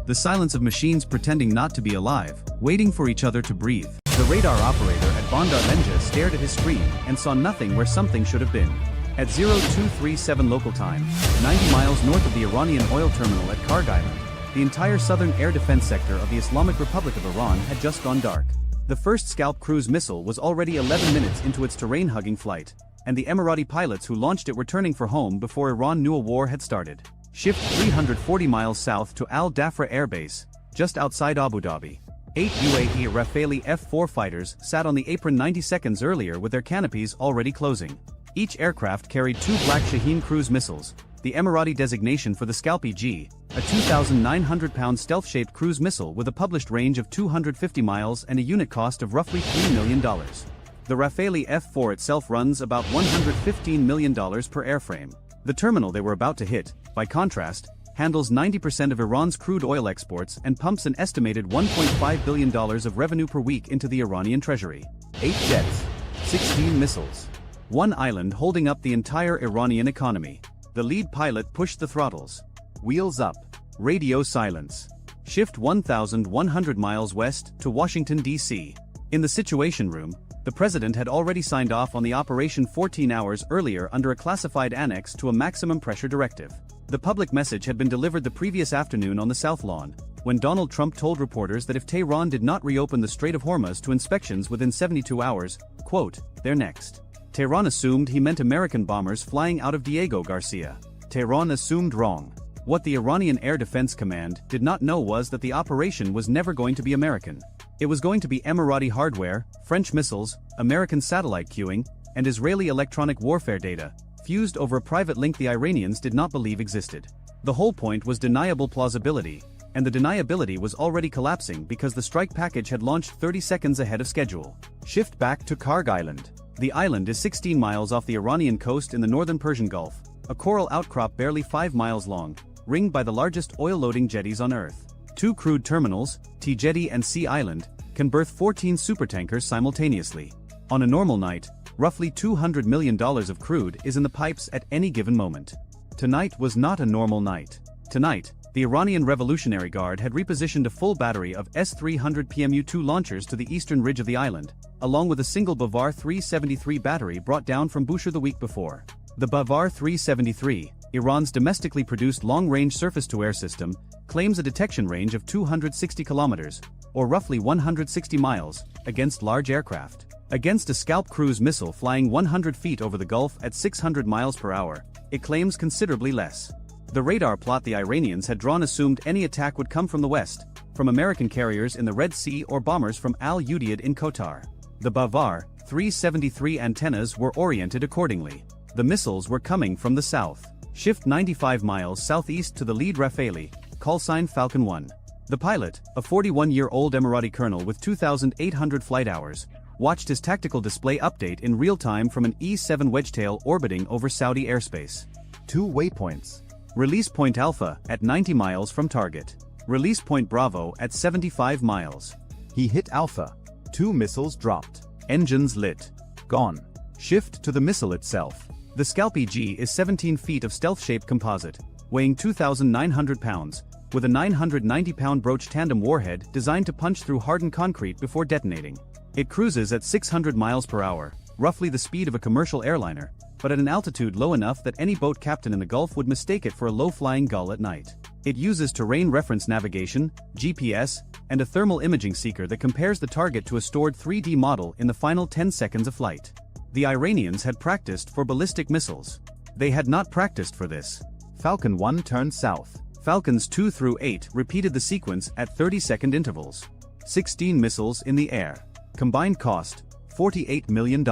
Speaker 1: The silence of machines pretending not to be alive, waiting for each other to breathe. The radar operator at Bandar Lenja stared at his screen and saw nothing where something should have been. At 0237 local time, 90 miles north of the Iranian oil terminal at Karg Island, the entire southern air defense sector of the Islamic Republic of Iran had just gone dark. The first Scalp cruise missile was already 11 minutes into its terrain-hugging flight, and the Emirati pilots who launched it were turning for home before Iran knew a war had started. Shift 340 miles south to Al Dhafra Air Base, just outside Abu Dhabi. 8 UAE Rafale F-4 fighters sat on the apron 90 seconds earlier with their canopies already closing. Each aircraft carried 2 Black Shaheen cruise missiles, the Emirati designation for the Scalp EG, a 2,900-pound stealth-shaped cruise missile with a published range of 250 miles and a unit cost of roughly $3 million. The Rafale F-4 itself runs about $115 million per airframe. The terminal they were about to hit, by contrast, handles 90% of Iran's crude oil exports and pumps an estimated $1.5 billion of revenue per week into the Iranian treasury. 8 jets, 16 missiles. 1 island holding up the entire Iranian economy. The lead pilot pushed the throttles. Wheels up. Radio silence. Shift 1,100 miles west to Washington, D.C. In the Situation Room, the president had already signed off on the operation 14 hours earlier under a classified annex to a maximum pressure directive. The public message had been delivered the previous afternoon on the South Lawn, when Donald Trump told reporters that if Tehran did not reopen the Strait of Hormuz to inspections within 72 hours, quote, they're next. Tehran assumed he meant American bombers flying out of Diego Garcia. Tehran assumed wrong. What the Iranian Air Defense Command did not know was that the operation was never going to be American. It was going to be Emirati hardware, French missiles, American satellite queuing, and Israeli electronic warfare data, fused over a private link the Iranians did not believe existed. The whole point was deniable plausibility, and the deniability was already collapsing because the strike package had launched 30 seconds ahead of schedule. Shift back to Karg Island. The island is 16 miles off the Iranian coast in the northern Persian Gulf, a coral outcrop barely 5 miles long, ringed by the largest oil-loading jetties on Earth. 2 crude terminals, T-Jetty and Sea Island, can berth 14 supertankers simultaneously. On a normal night, Roughly $200 million of crude is in the pipes at any given moment. Tonight was not a normal night. Tonight, the Iranian Revolutionary Guard had repositioned a full battery of S-300 PMU-2 launchers to the eastern ridge of the island, along with a single Bavar 373 battery brought down from Bushehr the week before. The Bavar 373, Iran's domestically produced long-range surface-to-air system, claims a detection range of 260 kilometers, or roughly 160 miles, against large aircraft. Against a Scalp cruise missile flying 100 feet over the Gulf at 600 miles per hour, it claims considerably less. The radar plot the Iranians had drawn assumed any attack would come from the west, from American carriers in the Red Sea or bombers from Al Udeid in Qatar. The Bavar 373 antennas were oriented accordingly. The missiles were coming from the south. Shift 95 miles southeast to the lead Rafale, callsign Falcon 1. The pilot, a 41-year-old Emirati colonel with 2,800 flight hours, watched his tactical display update in real time from an E-7 Wedgetail orbiting over Saudi airspace.
Speaker 2: 2 waypoints.
Speaker 1: Release point Alpha at 90 miles from target. Release point Bravo at 75 miles.
Speaker 2: He hit Alpha. 2 missiles dropped.
Speaker 1: Engines lit.
Speaker 2: Gone.
Speaker 1: Shift to the missile itself. The Scalp EG is 17 feet of stealth-shaped composite, weighing 2,900 pounds, with a 990-pound broach tandem warhead designed to punch through hardened concrete before detonating. It cruises at 600 miles per hour, roughly the speed of a commercial airliner, but at an altitude low enough that any boat captain in the Gulf would mistake it for a low-flying gull at night. It uses terrain reference navigation, GPS, and a thermal imaging seeker that compares the target to a stored 3D model in the final 10 seconds of flight. The Iranians had practiced for ballistic missiles. They had not practiced for this.
Speaker 2: Falcon 1 turned south.
Speaker 1: Falcons 2 through 8 repeated the sequence at 30-second intervals. 16 missiles in the air. Combined cost, $48 million.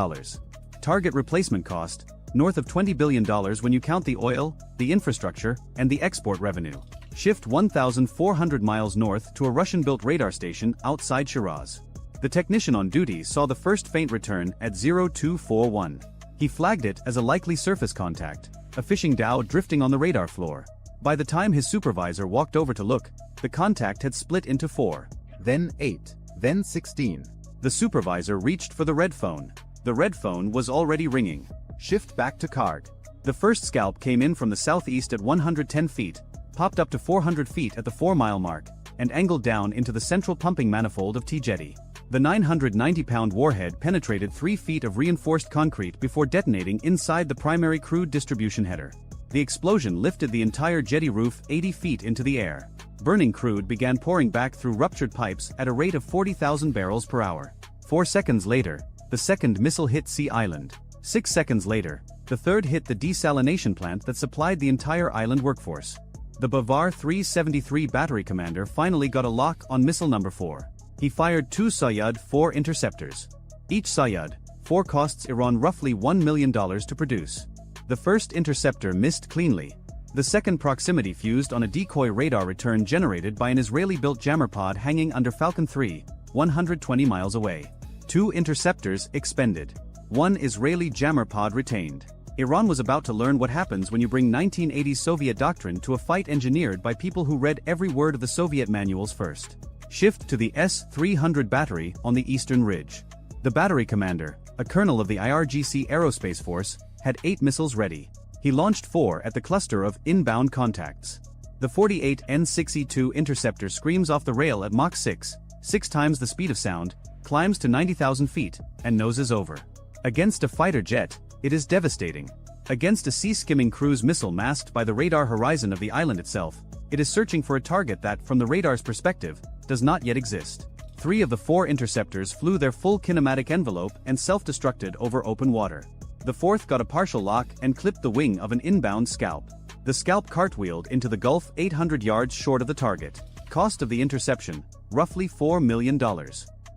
Speaker 1: Target replacement cost, north of $20 billion when you count the oil, the infrastructure, and the export revenue. Shift 1,400 miles north to a Russian-built radar station outside Shiraz. The technician on duty saw the first faint return at 0241. He flagged it as a likely surface contact, a fishing dhow drifting on the radar floor. By the time his supervisor walked over to look, the contact had split into 4.
Speaker 2: Then 8. Then 16.
Speaker 1: The supervisor reached for the red phone. The red phone was already ringing.
Speaker 2: Shift back to card.
Speaker 1: The first Scalp came in from the southeast at 110 feet, popped up to 400 feet at the 4-mile mark, and angled down into the central pumping manifold of T-Jetty. The 990-pound warhead penetrated 3 feet of reinforced concrete before detonating inside the primary crude distribution header. The explosion lifted the entire jetty roof 80 feet into the air. Burning crude began pouring back through ruptured pipes at a rate of 40,000 barrels per hour. 4 seconds later, the second missile hit Sea Island. 6 seconds later, the third hit the desalination plant that supplied the entire island workforce. The Bavar 373 battery commander finally got a lock on missile number 4. He fired 2 Sayyad 4 interceptors. Each Sayyad 4 costs Iran roughly $1 million to produce. The first interceptor missed cleanly. The second proximity fused on a decoy radar return generated by an Israeli-built jammer pod hanging under Falcon 3, 120 miles away. 2 interceptors expended. 1 Israeli jammer pod retained. Iran was about to learn what happens when you bring 1980s Soviet doctrine to a fight engineered by people who read every word of the Soviet manuals first. Shift to the S-300 battery on the eastern ridge. The battery commander, a colonel of the IRGC Aerospace Force, had 8 missiles ready. He launched 4 at the cluster of inbound contacts. The 48 N6E2 interceptor screams off the rail at Mach 6, 6 times the speed of sound, climbs to 90,000 feet, and noses over. Against a fighter jet, it is devastating. Against a sea-skimming cruise missile masked by the radar horizon of the island itself, it is searching for a target that, from the radar's perspective, does not yet exist. 3 of the 4 interceptors flew their full kinematic envelope and self-destructed over open water. The 4th got a partial lock and clipped the wing of an inbound Scalp. The Scalp cartwheeled into the Gulf 800 yards short of the target. Cost of the interception, roughly $4 million.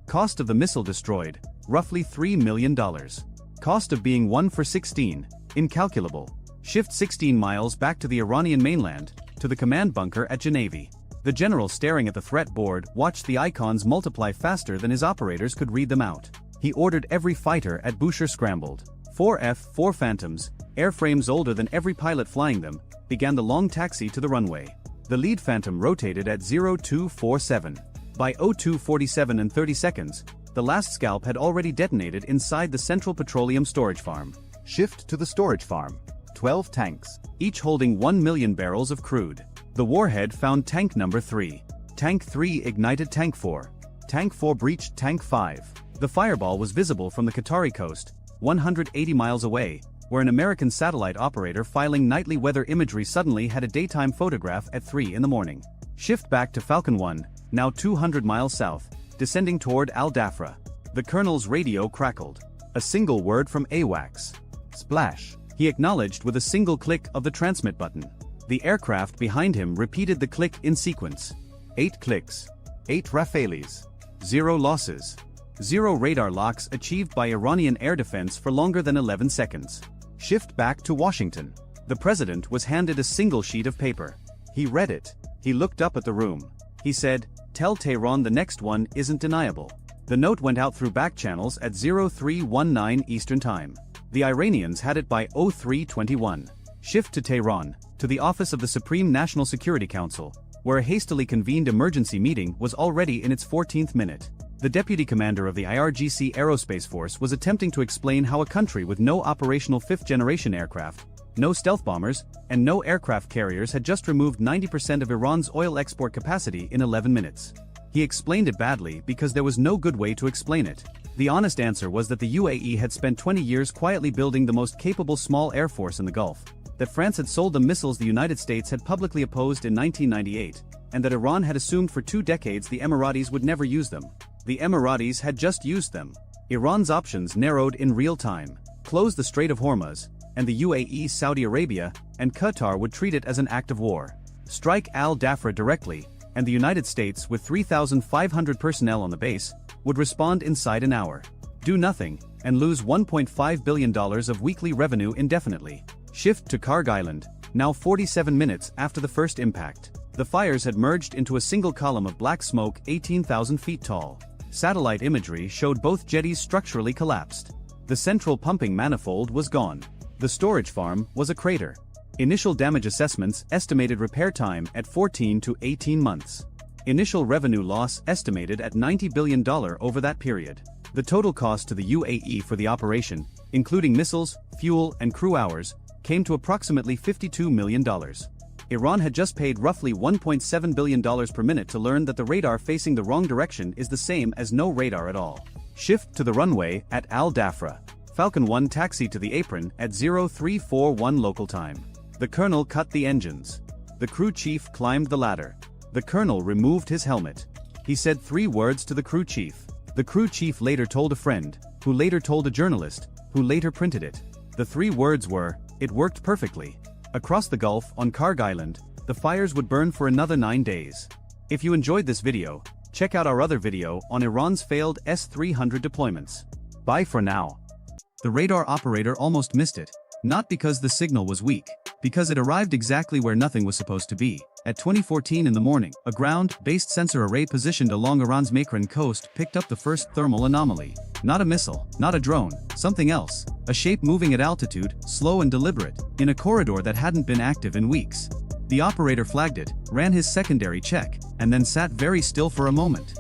Speaker 1: Cost of the missile destroyed, roughly $3 million. Cost of being 1 for 16, incalculable. Shift 16 miles back to the Iranian mainland, to the command bunker at Geneva. The general staring at the threat board watched the icons multiply faster than his operators could read them out. He ordered every fighter at Bushehr scrambled. 4 F-4 Phantoms, airframes older than every pilot flying them, began the long taxi to the runway. The lead Phantom rotated at 0247. By 0247 and 30 seconds, the last scalp had already detonated inside the Central Petroleum Storage Farm.
Speaker 2: Shift to the storage farm. 12 tanks.
Speaker 1: Each holding 1 million barrels of crude. The warhead found tank number 3. Tank 3 ignited tank 4.
Speaker 2: Tank 4 breached tank 5.
Speaker 1: The fireball was visible from the Qatari coast, 180 miles away, where an American satellite operator filing nightly weather imagery suddenly had a daytime photograph at 3 in the morning. Shift back to Falcon 1, now 200 miles south, descending toward Al Dhafra. The colonel's radio crackled. A single word from AWACS.
Speaker 2: Splash.
Speaker 1: He acknowledged with a single click of the transmit button. The aircraft behind him repeated the click in sequence. 8 clicks.
Speaker 2: 8 Rafales.
Speaker 1: 0 losses. 0 radar locks achieved by Iranian air defense for longer than 11 seconds.
Speaker 2: Shift back to Washington.
Speaker 1: The president was handed a single sheet of paper. He read it. He looked up at the room. He said, "Tell Tehran the next one isn't deniable." The note went out through back channels at 0319 Eastern Time. The Iranians had it by 0321. Shift to Tehran, to the office of the Supreme National Security Council, where a hastily convened emergency meeting was already in its 14th minute. The deputy commander of the IRGC Aerospace Force was attempting to explain how a country with no operational fifth-generation aircraft, no stealth bombers, and no aircraft carriers had just removed 90% of Iran's oil export capacity in 11 minutes. He explained it badly because there was no good way to explain it. The honest answer was that the UAE had spent 20 years quietly building the most capable small air force in the Gulf, that France had sold the missiles the United States had publicly opposed in 1998, and that Iran had assumed for 2 decades the Emiratis would never use them. The Emiratis had just used them. Iran's options narrowed in real time. Close the Strait of Hormuz, and the UAE, Saudi Arabia, and Qatar would treat it as an act of war. Strike Al Dhafra directly, and the United States, with 3,500 personnel on the base, would respond inside an hour. Do nothing, and lose $1.5 billion of weekly revenue indefinitely. Shift to Karg Island, now 47 minutes after the first impact. The fires had merged into a single column of black smoke 18,000 feet tall. Satellite imagery showed both jetties structurally collapsed. The central pumping manifold was gone. The storage farm was a crater. Initial damage assessments estimated repair time at 14 to 18 months. Initial revenue loss estimated at $90 billion over that period. The total cost to the UAE for the operation, including missiles, fuel, and crew hours, came to approximately $52 million. Iran had just paid roughly $1.7 billion per minute to learn that the radar facing the wrong direction is the same as no radar at all. Shift to the runway at Al Dhafra. Falcon 1 taxied to the apron at 0341 local time. The colonel cut the engines. The crew chief climbed the ladder. The colonel removed his helmet. He said 3 words to the crew chief. The crew chief later told a friend, who later told a journalist, who later printed it. The 3 words were, "It worked perfectly." Across the Gulf, on Karg Island, the fires would burn for another 9 days. If you enjoyed this video, check out our other video on Iran's failed S-300 deployments. Bye for now. The radar operator almost missed it. Not because the signal was weak, because it arrived exactly where nothing was supposed to be. At 2014 in the morning, a ground-based sensor array positioned along Iran's Makran coast picked up the first thermal anomaly. Not a missile, not a drone, something else. A shape moving at altitude, slow and deliberate, in a corridor that hadn't been active in weeks. The operator flagged it, ran his secondary check, and then sat very still for a moment.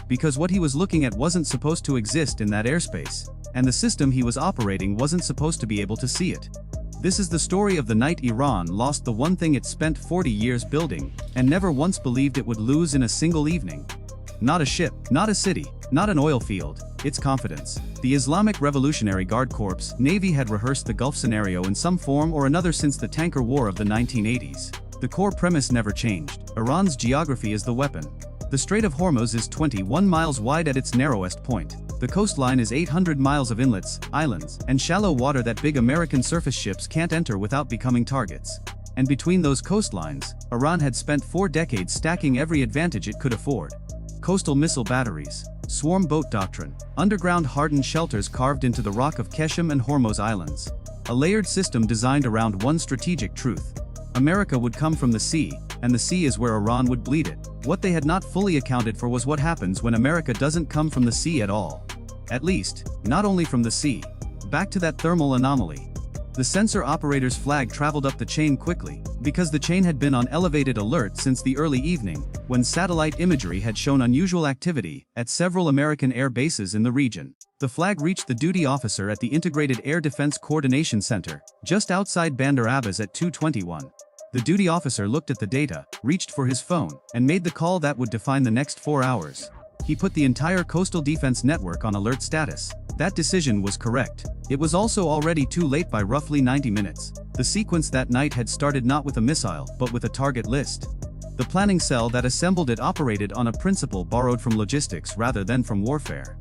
Speaker 1: Because what he was looking at wasn't supposed to exist in that airspace, and the system he was operating wasn't supposed to be able to see it. This is the story of the night Iran lost the one thing it spent 40 years building, and never once believed it would lose in a single evening. Not a ship, not a city, not an oil field, its confidence. The Islamic Revolutionary Guard Corps Navy had rehearsed the Gulf scenario in some form or another since the tanker war of the 1980s. The core premise never changed. Iran's geography is the weapon. The Strait of Hormuz is 21 miles wide at its narrowest point. The coastline is 800 miles of inlets, islands, and shallow water that big American surface ships can't enter without becoming targets. And between those coastlines, Iran had spent 4 decades stacking every advantage it could afford. Coastal missile batteries, swarm boat doctrine, underground hardened shelters carved into the rock of Keshem and Hormuz Islands. A layered system designed around one strategic truth. America would come from the sea, and the sea is where Iran would bleed it. What they had not fully accounted for was what happens when America doesn't come from the sea at all. At least, not only from the sea. Back to that thermal anomaly. The sensor operator's flag traveled up the chain quickly, because the chain had been on elevated alert since the early evening, when satellite imagery had shown unusual activity at several American air bases in the region. The flag reached the duty officer at the Integrated Air Defense Coordination Center, just outside Bandar Abbas at 2:21. The duty officer looked at the data, reached for his phone, and made the call that would define the next 4 hours. He put the entire coastal defense network on alert status. That decision was correct. It was also already too late by roughly 90 minutes. The sequence that night had started not with a missile, but with a target list. The planning cell that assembled it operated on a principle borrowed from logistics rather than from warfare.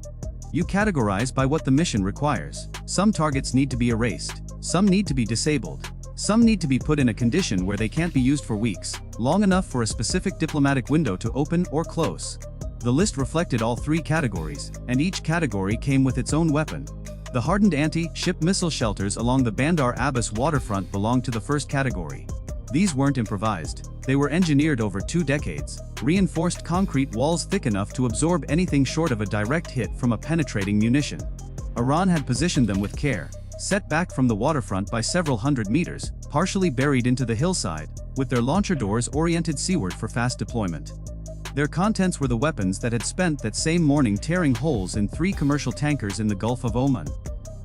Speaker 1: You categorize by what the mission requires. Some targets need to be erased. Some need to be disabled. Some need to be put in a condition where they can't be used for weeks, long enough for a specific diplomatic window to open or close. The list reflected all 3 categories, and each category came with its own weapon. The hardened anti-ship missile shelters along the Bandar Abbas waterfront belonged to the first category. These weren't improvised. They were engineered over 2 decades, reinforced concrete walls thick enough to absorb anything short of a direct hit from a penetrating munition. Iran had positioned them with care, set back from the waterfront by several hundred meters, partially buried into the hillside, with their launcher doors oriented seaward for fast deployment. Their contents were the weapons that had spent that same morning tearing holes in 3 commercial tankers in the Gulf of Oman.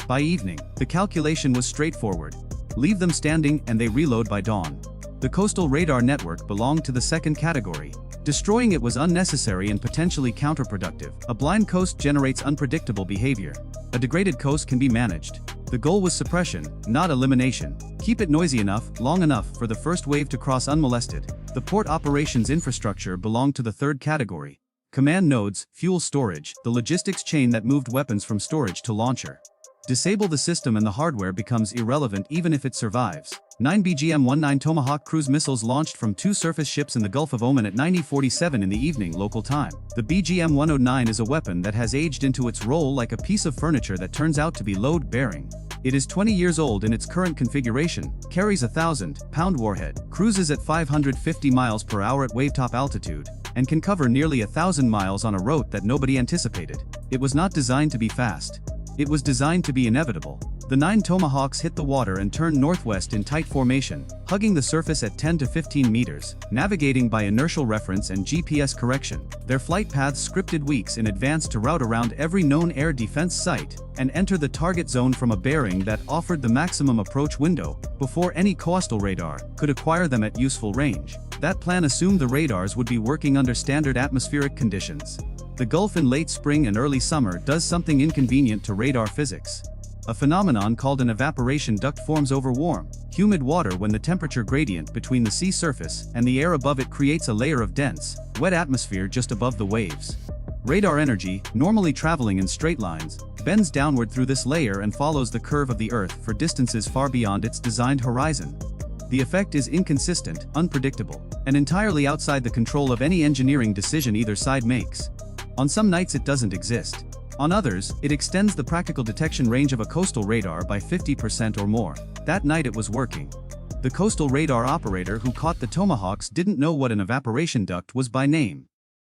Speaker 1: By evening, the calculation was straightforward. Leave them standing and they reload by dawn. The coastal radar network belonged to the second category. Destroying it was unnecessary and potentially counterproductive. A blind coast generates unpredictable behavior. A degraded coast can be managed. The goal was suppression, not elimination. Keep it noisy enough, long enough for the first wave to cross unmolested. The port operations infrastructure belonged to the third category. Command nodes, fuel storage, the logistics chain that moved weapons from storage to launcher. Disable the system and the hardware becomes irrelevant even if it survives. 9 BGM-19 Tomahawk cruise missiles launched from 2 surface ships in the Gulf of Oman at 9:47 in the evening local time. The BGM-109 is a weapon that has aged into its role like a piece of furniture that turns out to be load-bearing. It is 20 years old in its current configuration, carries a 1,000-pound warhead, cruises at 550 miles per hour at wavetop altitude, and can cover nearly 1,000 miles on a route that nobody anticipated. It was not designed to be fast. It was designed to be inevitable. The 9 Tomahawks hit the water and turned northwest in tight formation, hugging the surface at 10 to 15 meters, navigating by inertial reference and GPS correction. Their flight paths scripted weeks in advance to route around every known air defense site and enter the target zone from a bearing that offered the maximum approach window before any coastal radar could acquire them at useful range. That plan assumed the radars would be working under standard atmospheric conditions. The Gulf in late spring and early summer does something inconvenient to radar physics. A phenomenon called an evaporation duct forms over warm, humid water when the temperature gradient between the sea surface and the air above it creates a layer of dense, wet atmosphere just above the waves. Radar energy, normally traveling in straight lines, bends downward through this layer and follows the curve of the Earth for distances far beyond its designed horizon. The effect is inconsistent, unpredictable, and entirely outside the control of any engineering decision either side makes. On some nights it doesn't exist. On others, it extends the practical detection range of a coastal radar by 50% or more. That night it was working. The coastal radar operator who caught the Tomahawks didn't know what an evaporation duct was by name.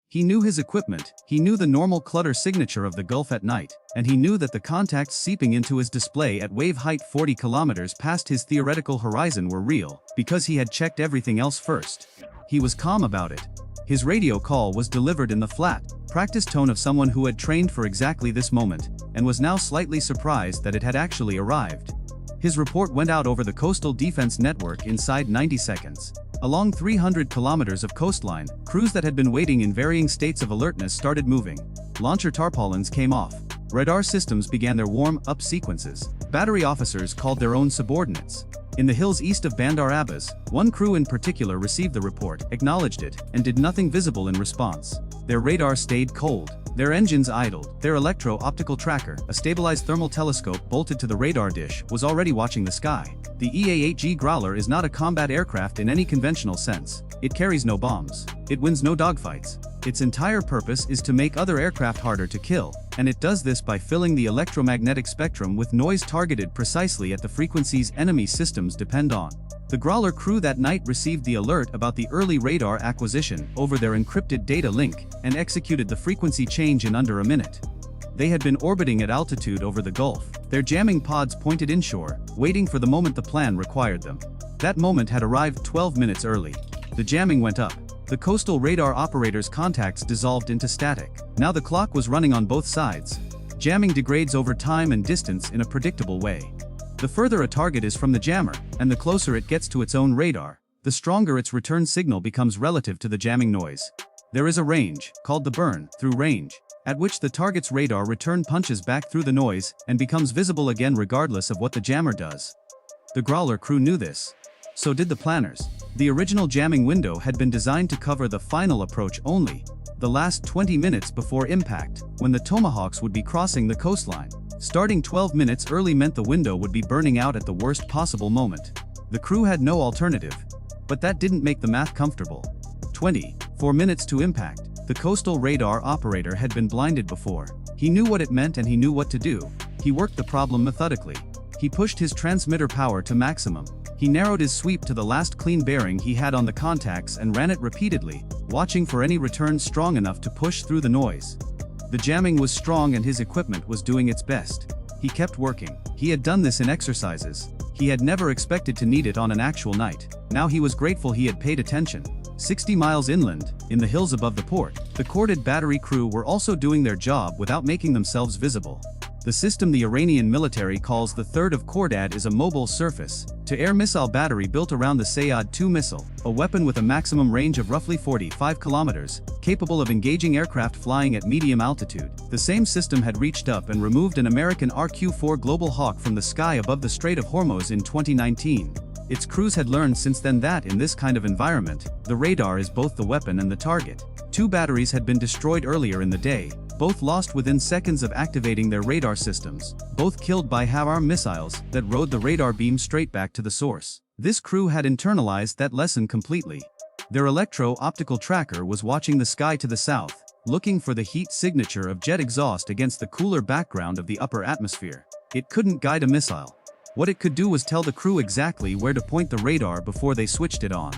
Speaker 1: He knew his equipment, he knew the normal clutter signature of the Gulf at night, and he knew that the contacts seeping into his display at wave height 40 kilometers past his theoretical horizon were real, because he had checked everything else first. He was calm about it. His radio call was delivered in the flat, practiced tone of someone who had trained for exactly this moment, and was now slightly surprised that it had actually arrived. His report went out over the coastal defense network inside 90 seconds. Along 300 kilometers of coastline, crews that had been waiting in varying states of alertness started moving. Launcher tarpaulins came off. Radar systems began their warm-up sequences. Battery officers called their own subordinates. In the hills east of Bandar Abbas, one crew in particular received the report, acknowledged it, and did nothing visible in response. Their radar stayed cold. Their engines idled. Their electro-optical tracker, a stabilized thermal telescope bolted to the radar dish, was already watching the sky. The EA-8G Growler is not a combat aircraft in any conventional sense. It carries no bombs. It wins no dogfights. Its entire purpose is to make other aircraft harder to kill, and it does this by filling the electromagnetic spectrum with noise targeted precisely at the frequencies enemy systems depend on. The Growler crew that night received the alert about the early radar acquisition over their encrypted data link and executed the frequency change in under a minute. They had been orbiting at altitude over the Gulf, their jamming pods pointed inshore, waiting for the moment the plan required them. That moment had arrived 12 minutes early. The jamming went up. The coastal radar operator's contacts dissolved into static. Now the clock was running on both sides. Jamming degrades over time and distance in a predictable way. The further a target is from the jammer, and the closer it gets to its own radar, the stronger its return signal becomes relative to the jamming noise. There is a range, called the burn-through range, at which the target's radar return punches back through the noise and becomes visible again regardless of what the jammer does. The Growler crew knew this. So did the planners. The original jamming window had been designed to cover the final approach only, the last 20 minutes before impact, when the Tomahawks would be crossing the coastline. Starting 12 minutes early meant the window would be burning out at the worst possible moment. The crew had no alternative. But that didn't make the math comfortable. 24 minutes to impact. The coastal radar operator had been blinded before. He knew what it meant and he knew what to do. He worked the problem methodically. He pushed his transmitter power to maximum. He narrowed his sweep to the last clean bearing he had on the contacts and ran it repeatedly, watching for any return strong enough to push through the noise. The jamming was strong and his equipment was doing its best. He kept working. He had done this in exercises. He had never expected to need it on an actual night. Now he was grateful he had paid attention. 60 miles inland, in the hills above the port, the corded battery crew were also doing their job without making themselves visible. The system the Iranian military calls the Third of Cordad is a mobile surface-to-air missile battery built around the Sayad-2 missile, a weapon with a maximum range of roughly 45 kilometers, capable of engaging aircraft flying at medium altitude. The same system had reached up and removed an American RQ-4 Global Hawk from the sky above the Strait of Hormuz in 2019. Its crews had learned since then that in this kind of environment, the radar is both the weapon and the target. 2 batteries had been destroyed earlier in the day, both lost within seconds of activating their radar systems, both killed by HAWARM missiles that rode the radar beam straight back to the source. This crew had internalized that lesson completely. Their electro-optical tracker was watching the sky to the south, looking for the heat signature of jet exhaust against the cooler background of the upper atmosphere. It couldn't guide a missile. What it could do was tell the crew exactly where to point the radar before they switched it on.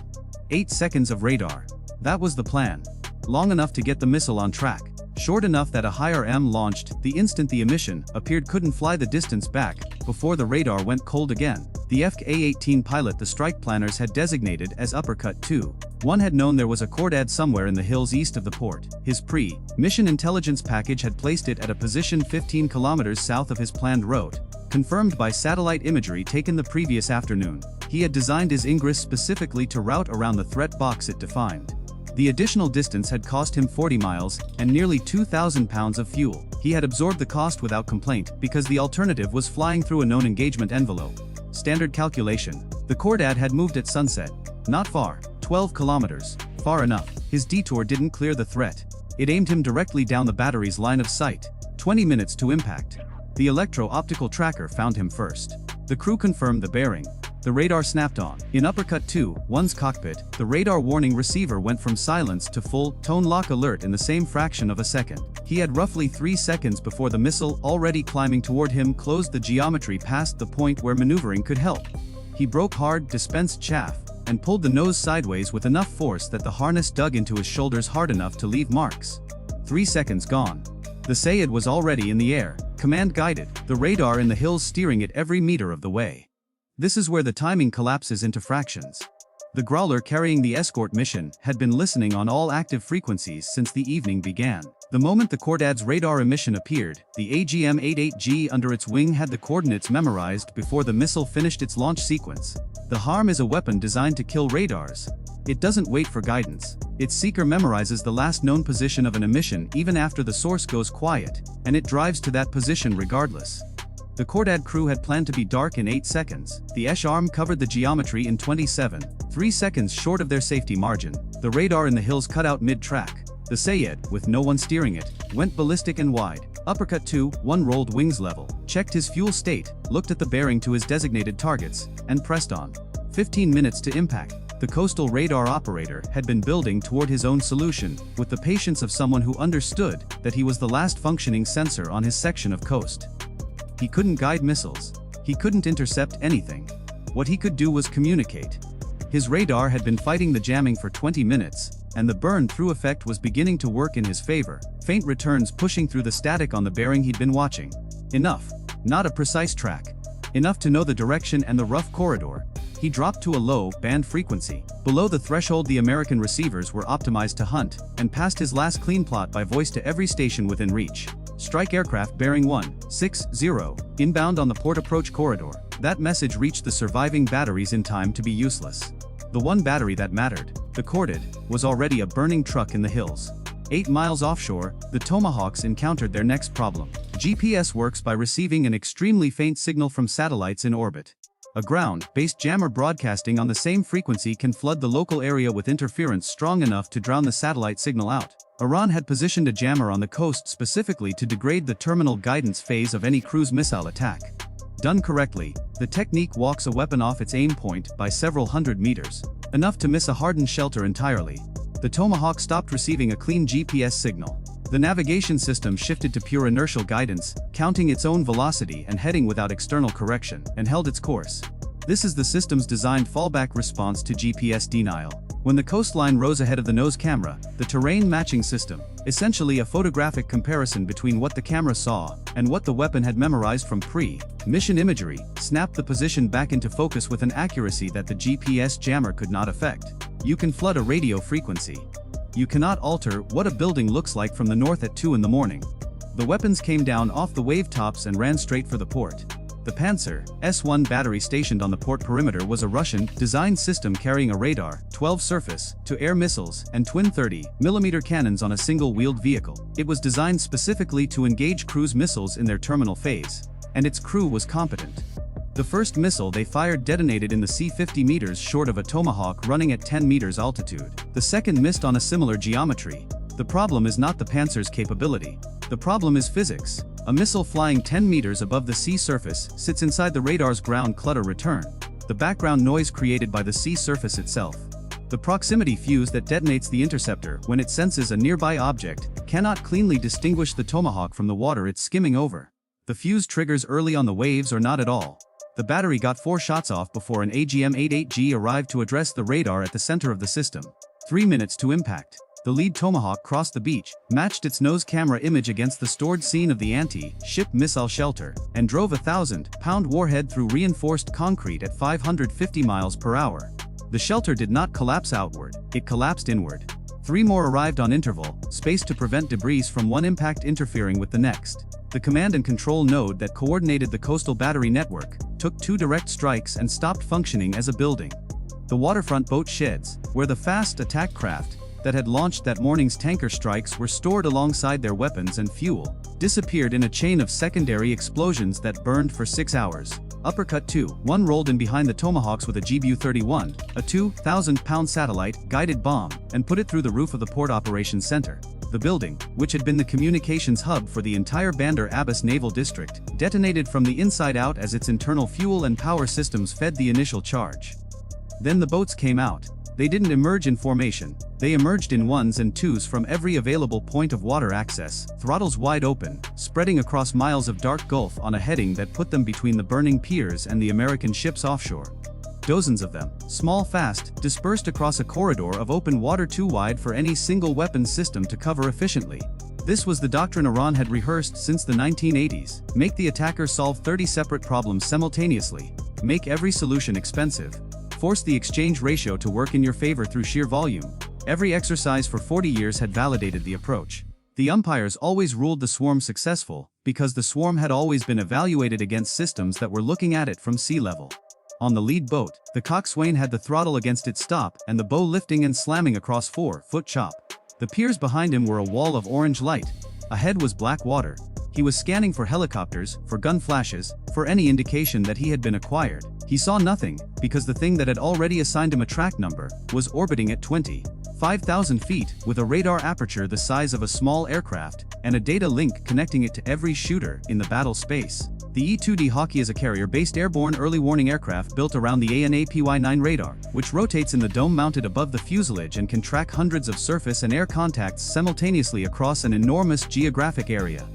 Speaker 1: 8 seconds of radar. That was the plan. Long enough to get the missile on track. Short enough that a higher M launched the instant the emission appeared couldn't fly the distance back before the radar went cold again. The FA-18 pilot the strike planners had designated as Uppercut 2. One had known there was a Cordad somewhere in the hills east of the port. His pre-mission intelligence package had placed it at a position 15 kilometers south of his planned route, confirmed by satellite imagery taken the previous afternoon. He had designed his ingress specifically to route around the threat box it defined. The additional distance had cost him 40 miles and nearly 2,000 pounds of fuel. He had absorbed the cost without complaint because the alternative was flying through a known engagement envelope. Standard calculation. The Cordad had moved at sunset. Not far. 12 kilometers. Far enough. His detour didn't clear the threat. It aimed him directly down the battery's line of sight. 20 minutes to impact. The electro-optical tracker found him first. The crew confirmed the bearing. The radar snapped on. In Uppercut 2-1's cockpit, the radar warning receiver went from silence to full tone lock alert in the same fraction of a second. He had roughly 3 seconds before the missile already climbing toward him closed the geometry past the point where maneuvering could help. He broke hard, dispensed chaff, and pulled the nose sideways with enough force that the harness dug into his shoulders hard enough to leave marks. 3 seconds gone. The Sayad was already in the air, command-guided, the radar in the hills steering it every meter of the way. This is where the timing collapses into fractions. The Growler carrying the escort mission had been listening on all active frequencies since the evening began. The moment the Cordad's radar emission appeared, the AGM-88G under its wing had the coordinates memorized before the missile finished its launch sequence. The HARM is a weapon designed to kill radars. It doesn't wait for guidance. Its seeker memorizes the last known position of an emission even after the source goes quiet, and it drives to that position regardless. The Cordad crew had planned to be dark in 8 seconds. The ESH-ARM covered the geometry in 27, 3 seconds short of their safety margin. The radar in the hills cut out mid-track. The Sayad, with no one steering it, went ballistic and wide. Uppercut 2-1 rolled wings level, checked his fuel state, looked at the bearing to his designated targets, and pressed on. 15 minutes to impact. The coastal radar operator had been building toward his own solution, with the patience of someone who understood that he was the last functioning sensor on his section of coast. He couldn't guide missiles. He couldn't intercept anything. What he could do was communicate. His radar had been fighting the jamming for 20 minutes, and the burn-through effect was beginning to work in his favor, faint returns pushing through the static on the bearing he'd been watching. Enough. Not a precise track. Enough to know the direction and the rough corridor. He dropped to a low, band frequency. Below the threshold the American receivers were optimized to hunt, and passed his last clean plot by voice to every station within reach. Strike aircraft bearing 160, inbound on the port approach corridor. That message reached the surviving batteries in time to be useless. The one battery that mattered, the corded, was already a burning truck in the hills. 8 miles offshore, the Tomahawks encountered their next problem. GPS works by receiving an extremely faint signal from satellites in orbit. A ground-based jammer broadcasting on the same frequency can flood the local area with interference strong enough to drown the satellite signal out. Iran had positioned a jammer on the coast specifically to degrade the terminal guidance phase of any cruise missile attack. Done correctly, the technique walks a weapon off its aim point by several hundred meters, enough to miss a hardened shelter entirely. The Tomahawk stopped receiving a clean GPS signal. The navigation system shifted to pure inertial guidance, counting its own velocity and heading without external correction, and held its course. This is the system's designed fallback response to GPS denial. When the coastline rose ahead of the nose camera, the terrain matching system, essentially a photographic comparison between what the camera saw and what the weapon had memorized from pre-mission imagery, snapped the position back into focus with an accuracy that the GPS jammer could not affect. You can flood a radio frequency. You cannot alter what a building looks like from the north at 2 in the morning. The weapons came down off the wave tops and ran straight for the port. The Panzer S-1 battery stationed on the port perimeter was a Russian-designed system carrying a radar, 12 surface-to-air missiles, and twin 30mm cannons on a single-wheeled vehicle. It was designed specifically to engage cruise missiles in their terminal phase, and its crew was competent. The first missile they fired detonated in the sea 50 meters short of a Tomahawk running at 10 meters altitude. The second missed on a similar geometry. The problem is not the Panzer's capability. The problem is physics. A missile flying 10 meters above the sea surface sits inside the radar's ground clutter return, the background noise created by the sea surface itself. The proximity fuse that detonates the interceptor when it senses a nearby object cannot cleanly distinguish the Tomahawk from the water it's skimming over. The fuse triggers early on the waves or not at all. The battery got 4 shots off before an AGM-88G arrived to address the radar at the center of the system. 3 minutes to impact. The lead Tomahawk crossed the beach, matched its nose camera image against the stored scene of the anti-ship missile shelter, and drove a 1,000-pound warhead through reinforced concrete at 550 miles per hour. The shelter did not collapse outward, it collapsed inward. 3 more arrived on interval, spaced to prevent debris from one impact interfering with the next. The command and control node that coordinated the coastal battery network took 2 direct strikes and stopped functioning as a building. The waterfront boat sheds, where the fast attack craft that had launched that morning's tanker strikes were stored alongside their weapons and fuel, disappeared in a chain of secondary explosions that burned for 6 hours. Uppercut 2. One rolled in behind the Tomahawks with a GBU-31, a 2,000-pound satellite-guided bomb, and put it through the roof of the Port Operations Center. The building, which had been the communications hub for the entire Bandar Abbas Naval District, detonated from the inside out as its internal fuel and power systems fed the initial charge. Then the boats came out. They didn't emerge in formation, they emerged in 1s and 2s from every available point of water access, throttles wide open, spreading across miles of dark gulf on a heading that put them between the burning piers and the American ships offshore. Dozens of them, small fast, dispersed across a corridor of open water too wide for any single weapons system to cover efficiently. This was the doctrine Iran had rehearsed since the 1980s. Make the attacker solve 30 separate problems simultaneously. Make every solution expensive. Force the exchange ratio to work in your favor through sheer volume. Every exercise for 40 years had validated the approach. The umpires always ruled the swarm successful, because the swarm had always been evaluated against systems that were looking at it from sea level. On the lead boat, the coxswain had the throttle against its stop and the bow lifting and slamming across 4-foot chop. The piers behind him were a wall of orange light. Ahead was black water. He was scanning for helicopters, for gun flashes, for any indication that he had been acquired. He saw nothing, because the thing that had already assigned him a track number was orbiting at 25,000 feet, with a radar aperture the size of a small aircraft, and a data link connecting it to every shooter in the battle space. The E-2D Hawkeye is a carrier-based airborne early warning aircraft built around the ANAPY-9 radar, which rotates in the dome mounted above the fuselage and can track hundreds of surface and air contacts simultaneously across an enormous geographic area.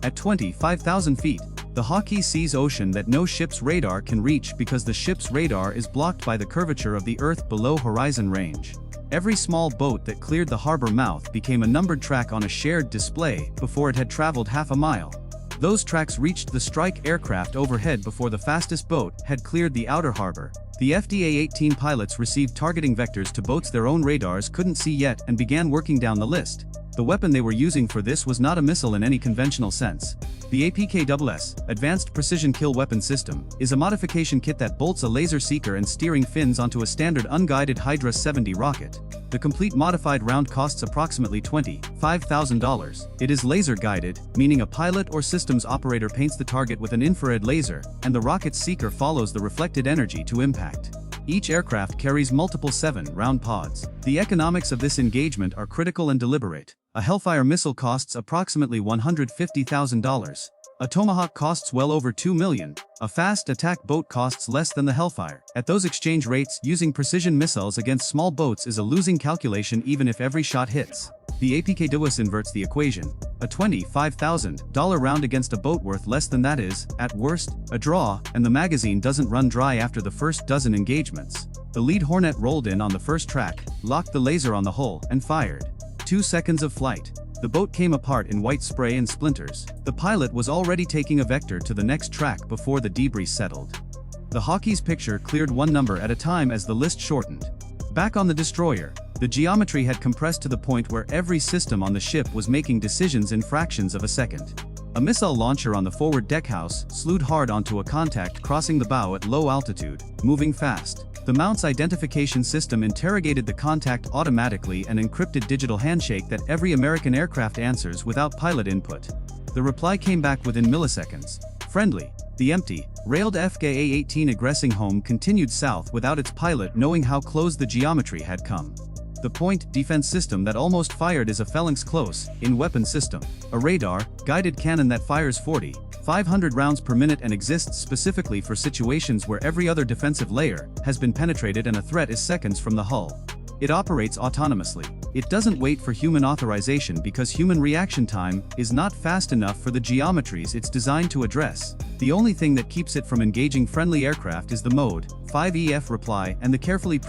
Speaker 1: At 25,000 feet, The Hawkeye sees ocean that no ship's radar can reach because the ship's radar is blocked by the curvature of the Earth below horizon range. Every small boat that cleared the harbor mouth became a numbered track on a shared display before it had traveled half a mile. Those tracks reached the strike aircraft overhead before the fastest boat had cleared the outer harbor. The FDA-18 pilots received targeting vectors to boats their own radars couldn't see yet and began working down the list. The weapon they were using for this was not a missile in any conventional sense. The APKSS, Advanced Precision Kill Weapon System, is a modification kit that bolts a laser seeker and steering fins onto a standard unguided Hydra 70 rocket. The complete modified round costs approximately $25,000. It is laser-guided, meaning a pilot or systems operator paints the target with an infrared laser, and the rocket's seeker follows the reflected energy to impact. Each aircraft carries multiple 7-round pods. The economics of this engagement are critical and deliberate. A Hellfire missile costs approximately $150,000. A Tomahawk costs well over $2 million. A fast attack boat costs less than the Hellfire. At those exchange rates, using precision missiles against small boats is a losing calculation even if every shot hits. The APKSS inverts the equation. A $25,000 round against a boat worth less than that is, at worst, a draw, and the magazine doesn't run dry after the first dozen engagements. The lead Hornet rolled in on the first track, locked the laser on the hull, and fired. 2 seconds of flight. The boat came apart in white spray and splinters. The pilot was already taking a vector to the next track before the debris settled. The Hawkeye's picture cleared one number at a time as the list shortened. Back on the destroyer, the geometry had compressed to the point where every system on the ship was making decisions in fractions of a second. A missile launcher on the forward deckhouse slewed hard onto a contact crossing the bow at low altitude, moving fast. The mount's identification system interrogated the contact automatically and encrypted digital handshake that every American aircraft answers without pilot input. The reply came back within milliseconds. Friendly. The empty, railed FKA-18 aggressing home continued south without its pilot knowing how close the geometry had come. The point defense system that almost fired is a phalanx close in weapon system. A radar guided cannon that fires 500 rounds per minute and exists specifically for situations where every other defensive layer has been penetrated and a threat is seconds from the hull. It operates autonomously. It doesn't wait for human authorization because human reaction time is not fast enough for the geometries it's designed to address. The only thing that keeps it from engaging friendly aircraft is the Mode 5EF reply and the carefully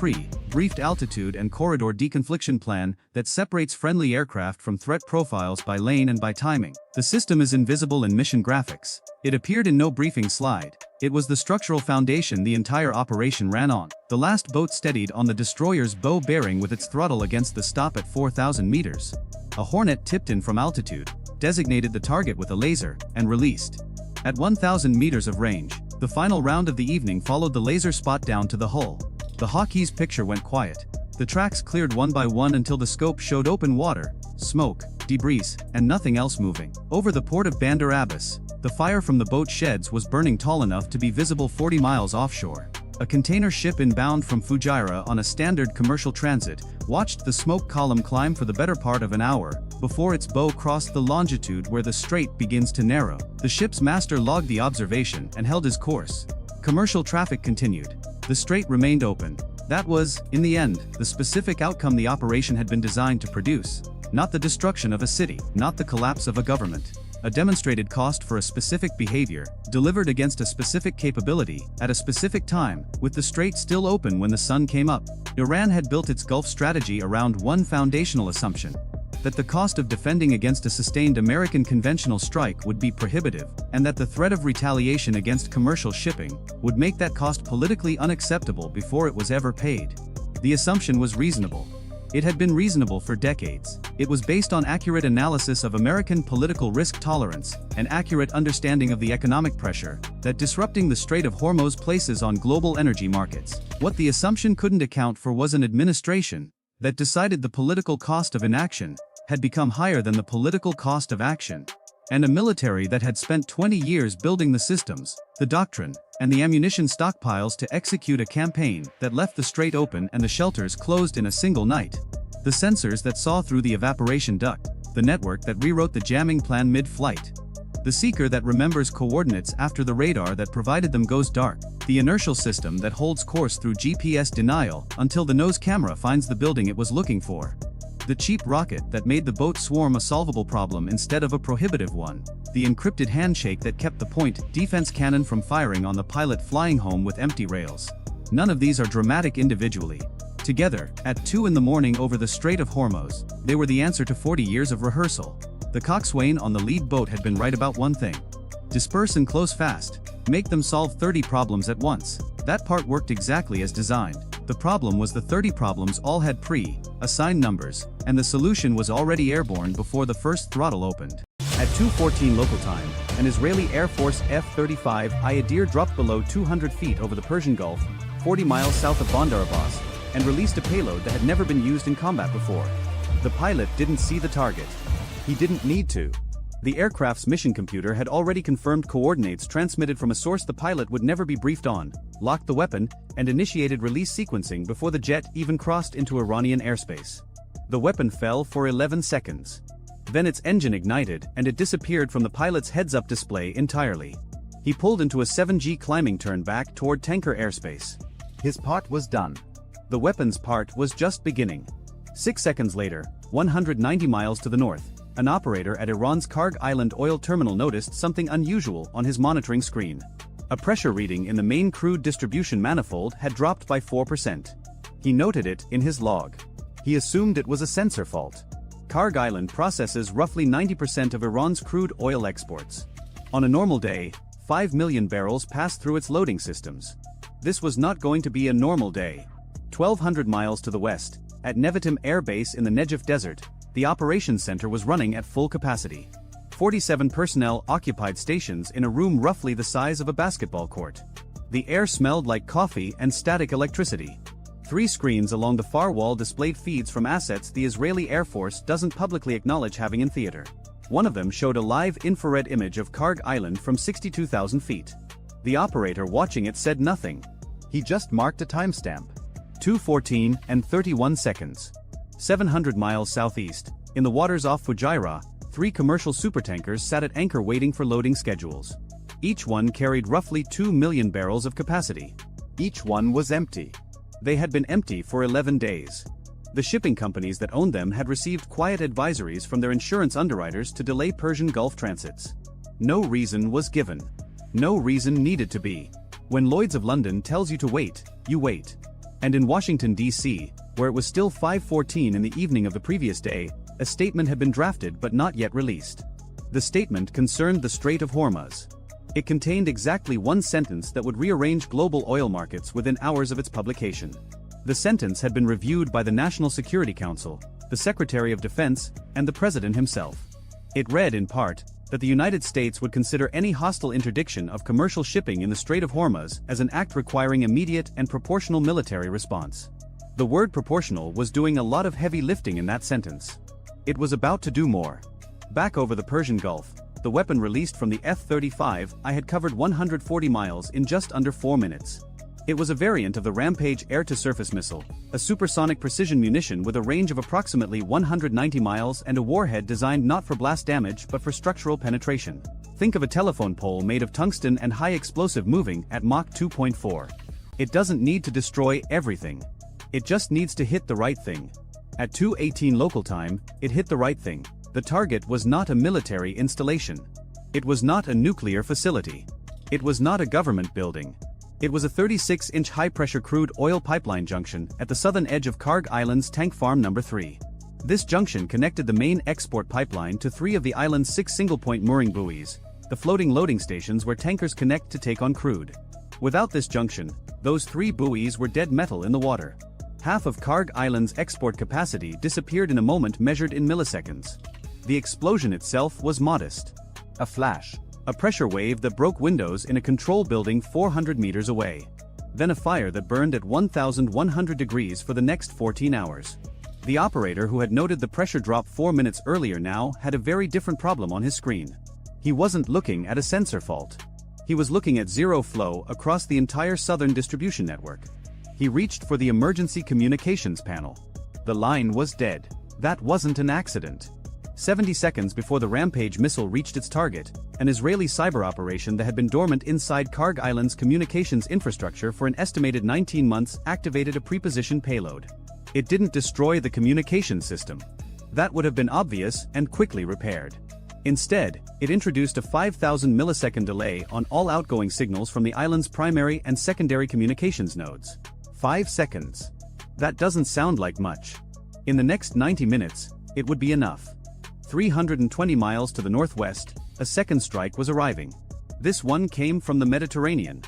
Speaker 1: briefed altitude and corridor deconfliction plan that separates friendly aircraft from threat profiles by lane and by timing. The system is invisible in mission graphics. It appeared in no briefing slide. It was the structural foundation the entire operation ran on. The last boat steadied on the destroyer's bow bearing with its throttle against the stop at 4,000 meters. A Hornet tipped in from altitude, designated the target with a laser, and released. At 1,000 meters of range, the final round of the evening followed the laser spot down to the hull. The Hawkeye's picture went quiet. The tracks cleared one by one until the scope showed open water, smoke, debris, and nothing else moving. Over the port of Bandar Abbas, the fire from the boat sheds was burning tall enough to be visible 40 miles offshore. A container ship inbound from Fujairah on a standard commercial transit watched the smoke column climb for the better part of an hour before its bow crossed the longitude where the strait begins to narrow. The ship's master logged the observation and held his course. Commercial traffic continued. The strait remained open. That was, in the end, the specific outcome the operation had been designed to produce. Not the destruction of a city, not the collapse of a government. A demonstrated cost for a specific behavior, delivered against a specific capability, at a specific time, with the strait still open when the sun came up. Iran had built its Gulf strategy around one foundational assumption: that the cost of defending against a sustained American conventional strike would be prohibitive, and that the threat of retaliation against commercial shipping would make that cost politically unacceptable before it was ever paid. The assumption was reasonable. It had been reasonable for decades. It was based on accurate analysis of American political risk tolerance, and accurate understanding of the economic pressure that disrupting the Strait of Hormuz places on global energy markets. What the assumption couldn't account for was an administration that decided the political cost of inaction had become higher than the political cost of action, and a military that had spent 20 years building the systems, the doctrine, and the ammunition stockpiles to execute a campaign that left the strait open and the shelters closed in a single night. The sensors that saw through the evaporation duct, the network that rewrote the jamming plan mid-flight, the seeker that remembers coordinates after the radar that provided them goes dark, the inertial system that holds course through GPS denial until the nose camera finds the building it was looking for. The cheap rocket that made the boat swarm a solvable problem instead of a prohibitive one. The encrypted handshake that kept the point defense cannon from firing on the pilot flying home with empty rails. None of these are dramatic individually. Together, at 2 in the morning over the Strait of Hormuz, they were the answer to 40 years of rehearsal. The coxswain on the lead boat had been right about one thing. Disperse and close fast. Make them solve 30 problems at once. That part worked exactly as designed. The problem was the 30 problems all had pre-assigned numbers, and the solution was already airborne before the first throttle opened. At 2:14 local time, an Israeli Air Force F-35 Ayadir dropped below 200 feet over the Persian Gulf, 40 miles south of Bandar Abbas, and released a payload that had never been used in combat before. The pilot didn't see the target. He didn't need to. The aircraft's mission computer had already confirmed coordinates transmitted from a source the pilot would never be briefed on, locked the weapon, and initiated release sequencing before the jet even crossed into Iranian airspace. The weapon fell for 11 seconds. Then its engine ignited and it disappeared from the pilot's heads-up display entirely. He pulled into a 7G climbing turn back toward tanker airspace.
Speaker 2: His part was done.
Speaker 1: The weapon's part was just beginning. 6 seconds later, 190 miles to the north, an operator at Iran's Karg Island oil terminal noticed something unusual on his monitoring screen. A pressure reading in the main crude distribution manifold had dropped by 4%. He noted it in his log. He assumed it was a sensor fault. Karg Island processes roughly 90% of Iran's crude oil exports. On a normal day, 5 million barrels pass through its loading systems. This was not going to be a normal day. 1,200 miles to the west, at Nevatim Air Base in the Negev Desert, the operations center was running at full capacity. 47 personnel occupied stations in a room roughly the size of a basketball court. The air smelled like coffee and static electricity. 3 screens along the far wall displayed feeds from assets the Israeli Air Force doesn't publicly acknowledge having in theater. One of them showed a live infrared image of Karg Island from 62,000 feet. The operator watching it said nothing.
Speaker 2: He just marked a timestamp.
Speaker 1: 2:14 and 31 seconds. 700 miles southeast, in the waters off Fujairah, 3 commercial supertankers sat at anchor waiting for loading schedules. Each one carried roughly 2 million barrels of capacity.
Speaker 2: Each one was empty.
Speaker 1: They had been empty for 11 days. The shipping companies that owned them had received quiet advisories from their insurance underwriters to delay Persian Gulf transits. No reason was given. No reason needed to be. When Lloyd's of London tells you to wait, you wait. And in Washington, D.C., where it was still 5:14 in the evening of the previous day, a statement had been drafted but not yet released. The statement concerned the Strait of Hormuz. It contained exactly one sentence that would rearrange global oil markets within hours of its publication. The sentence had been reviewed by the National Security Council, the Secretary of Defense, and the President himself. It read in part that the United States would consider any hostile interdiction of commercial shipping in the Strait of Hormuz as an act requiring immediate and proportional military response. The word proportional was doing a lot of heavy lifting in that sentence. It was about to do more. Back over the Persian Gulf, the weapon released from the F-35I had covered 140 miles in just under 4 minutes. It was a variant of the Rampage air-to-surface missile, a supersonic precision munition with a range of approximately 190 miles and a warhead designed not for blast damage but for structural penetration. Think of a telephone pole made of tungsten and high explosive moving at Mach 2.4. It doesn't need to destroy everything. It just needs to hit the right thing. At 2:18 local time, it hit the right thing. The target was not a military installation. It was not a nuclear facility. It was not a government building. It was a 36-inch high-pressure crude oil pipeline junction at the southern edge of Karg Island's Tank Farm No. 3. This junction connected the main export pipeline to 3 of the island's 6 single-point mooring buoys, the floating loading stations where tankers connect to take on crude. Without this junction, those 3 buoys were dead metal in the water. Half of Karg Island's export capacity disappeared in a moment measured in milliseconds. The explosion itself was modest. A flash. A pressure wave that broke windows in a control building 400 meters away. Then a fire that burned at 1,100 degrees for the next 14 hours. The operator who had noted the pressure drop 4 minutes earlier now had a very different problem on his screen. He wasn't looking at a sensor fault. He was looking at zero flow across the entire southern distribution network. He reached for the emergency communications panel. The line was dead. That wasn't an accident. 70 seconds before the Rampage missile reached its target, an Israeli cyber operation that had been dormant inside Karg Island's communications infrastructure for an estimated 19 months activated a prepositioned payload. It didn't destroy the communication system. That would have been obvious and quickly repaired. Instead, it introduced a 5,000 millisecond delay on all outgoing signals from the island's primary and secondary communications nodes.
Speaker 2: 5 seconds.
Speaker 1: That doesn't sound like much. In the next 90 minutes, it would be enough. 320 miles to the northwest, a second strike was arriving. This one came from the Mediterranean.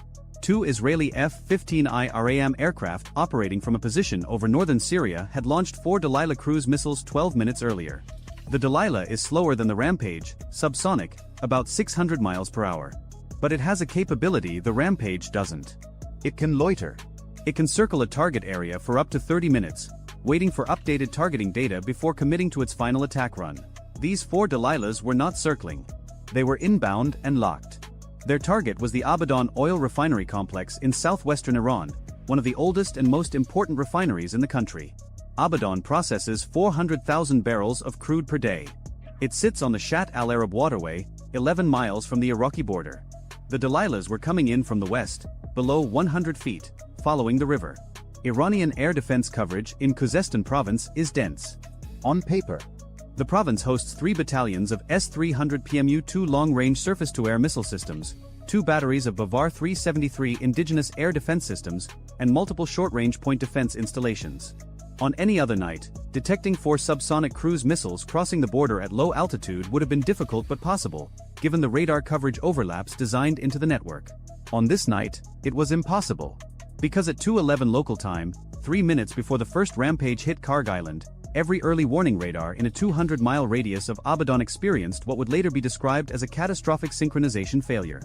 Speaker 1: 2 Israeli F-15I RAM aircraft operating from a position over northern Syria had launched 4 Delilah cruise missiles 12 minutes earlier. The Delilah is slower than the Rampage, subsonic, about 600 miles per hour. But it has a capability the Rampage doesn't.
Speaker 2: It can loiter.
Speaker 1: It can circle a target area for up to 30 minutes, waiting for updated targeting data before committing to its final attack run. These 4 Delilahs were not circling. They were inbound and locked. Their target was the Abadan oil refinery complex in southwestern Iran, one of the oldest and most important refineries in the country. Abadan processes 400,000 barrels of crude per day. It sits on the Shat al-Arab waterway, 11 miles from the Iraqi border. The Delilahs were coming in from the west, below 100 feet, following the river. Iranian air defense coverage in Khuzestan province is dense.
Speaker 2: On paper,
Speaker 1: the province hosts 3 battalions of S-300 PMU-2 long-range surface-to-air missile systems, 2 batteries of Bavar 373 indigenous air defense systems, and multiple short-range point defense installations. On any other night, detecting 4 subsonic cruise missiles crossing the border at low altitude would have been difficult but possible, given the radar coverage overlaps designed into the network. On this night, it was impossible. Because at 2:11 local time, 3 minutes before the first Rampage hit Karg Island, every early warning radar in a 200-mile radius of Abadan experienced what would later be described as a catastrophic synchronization failure.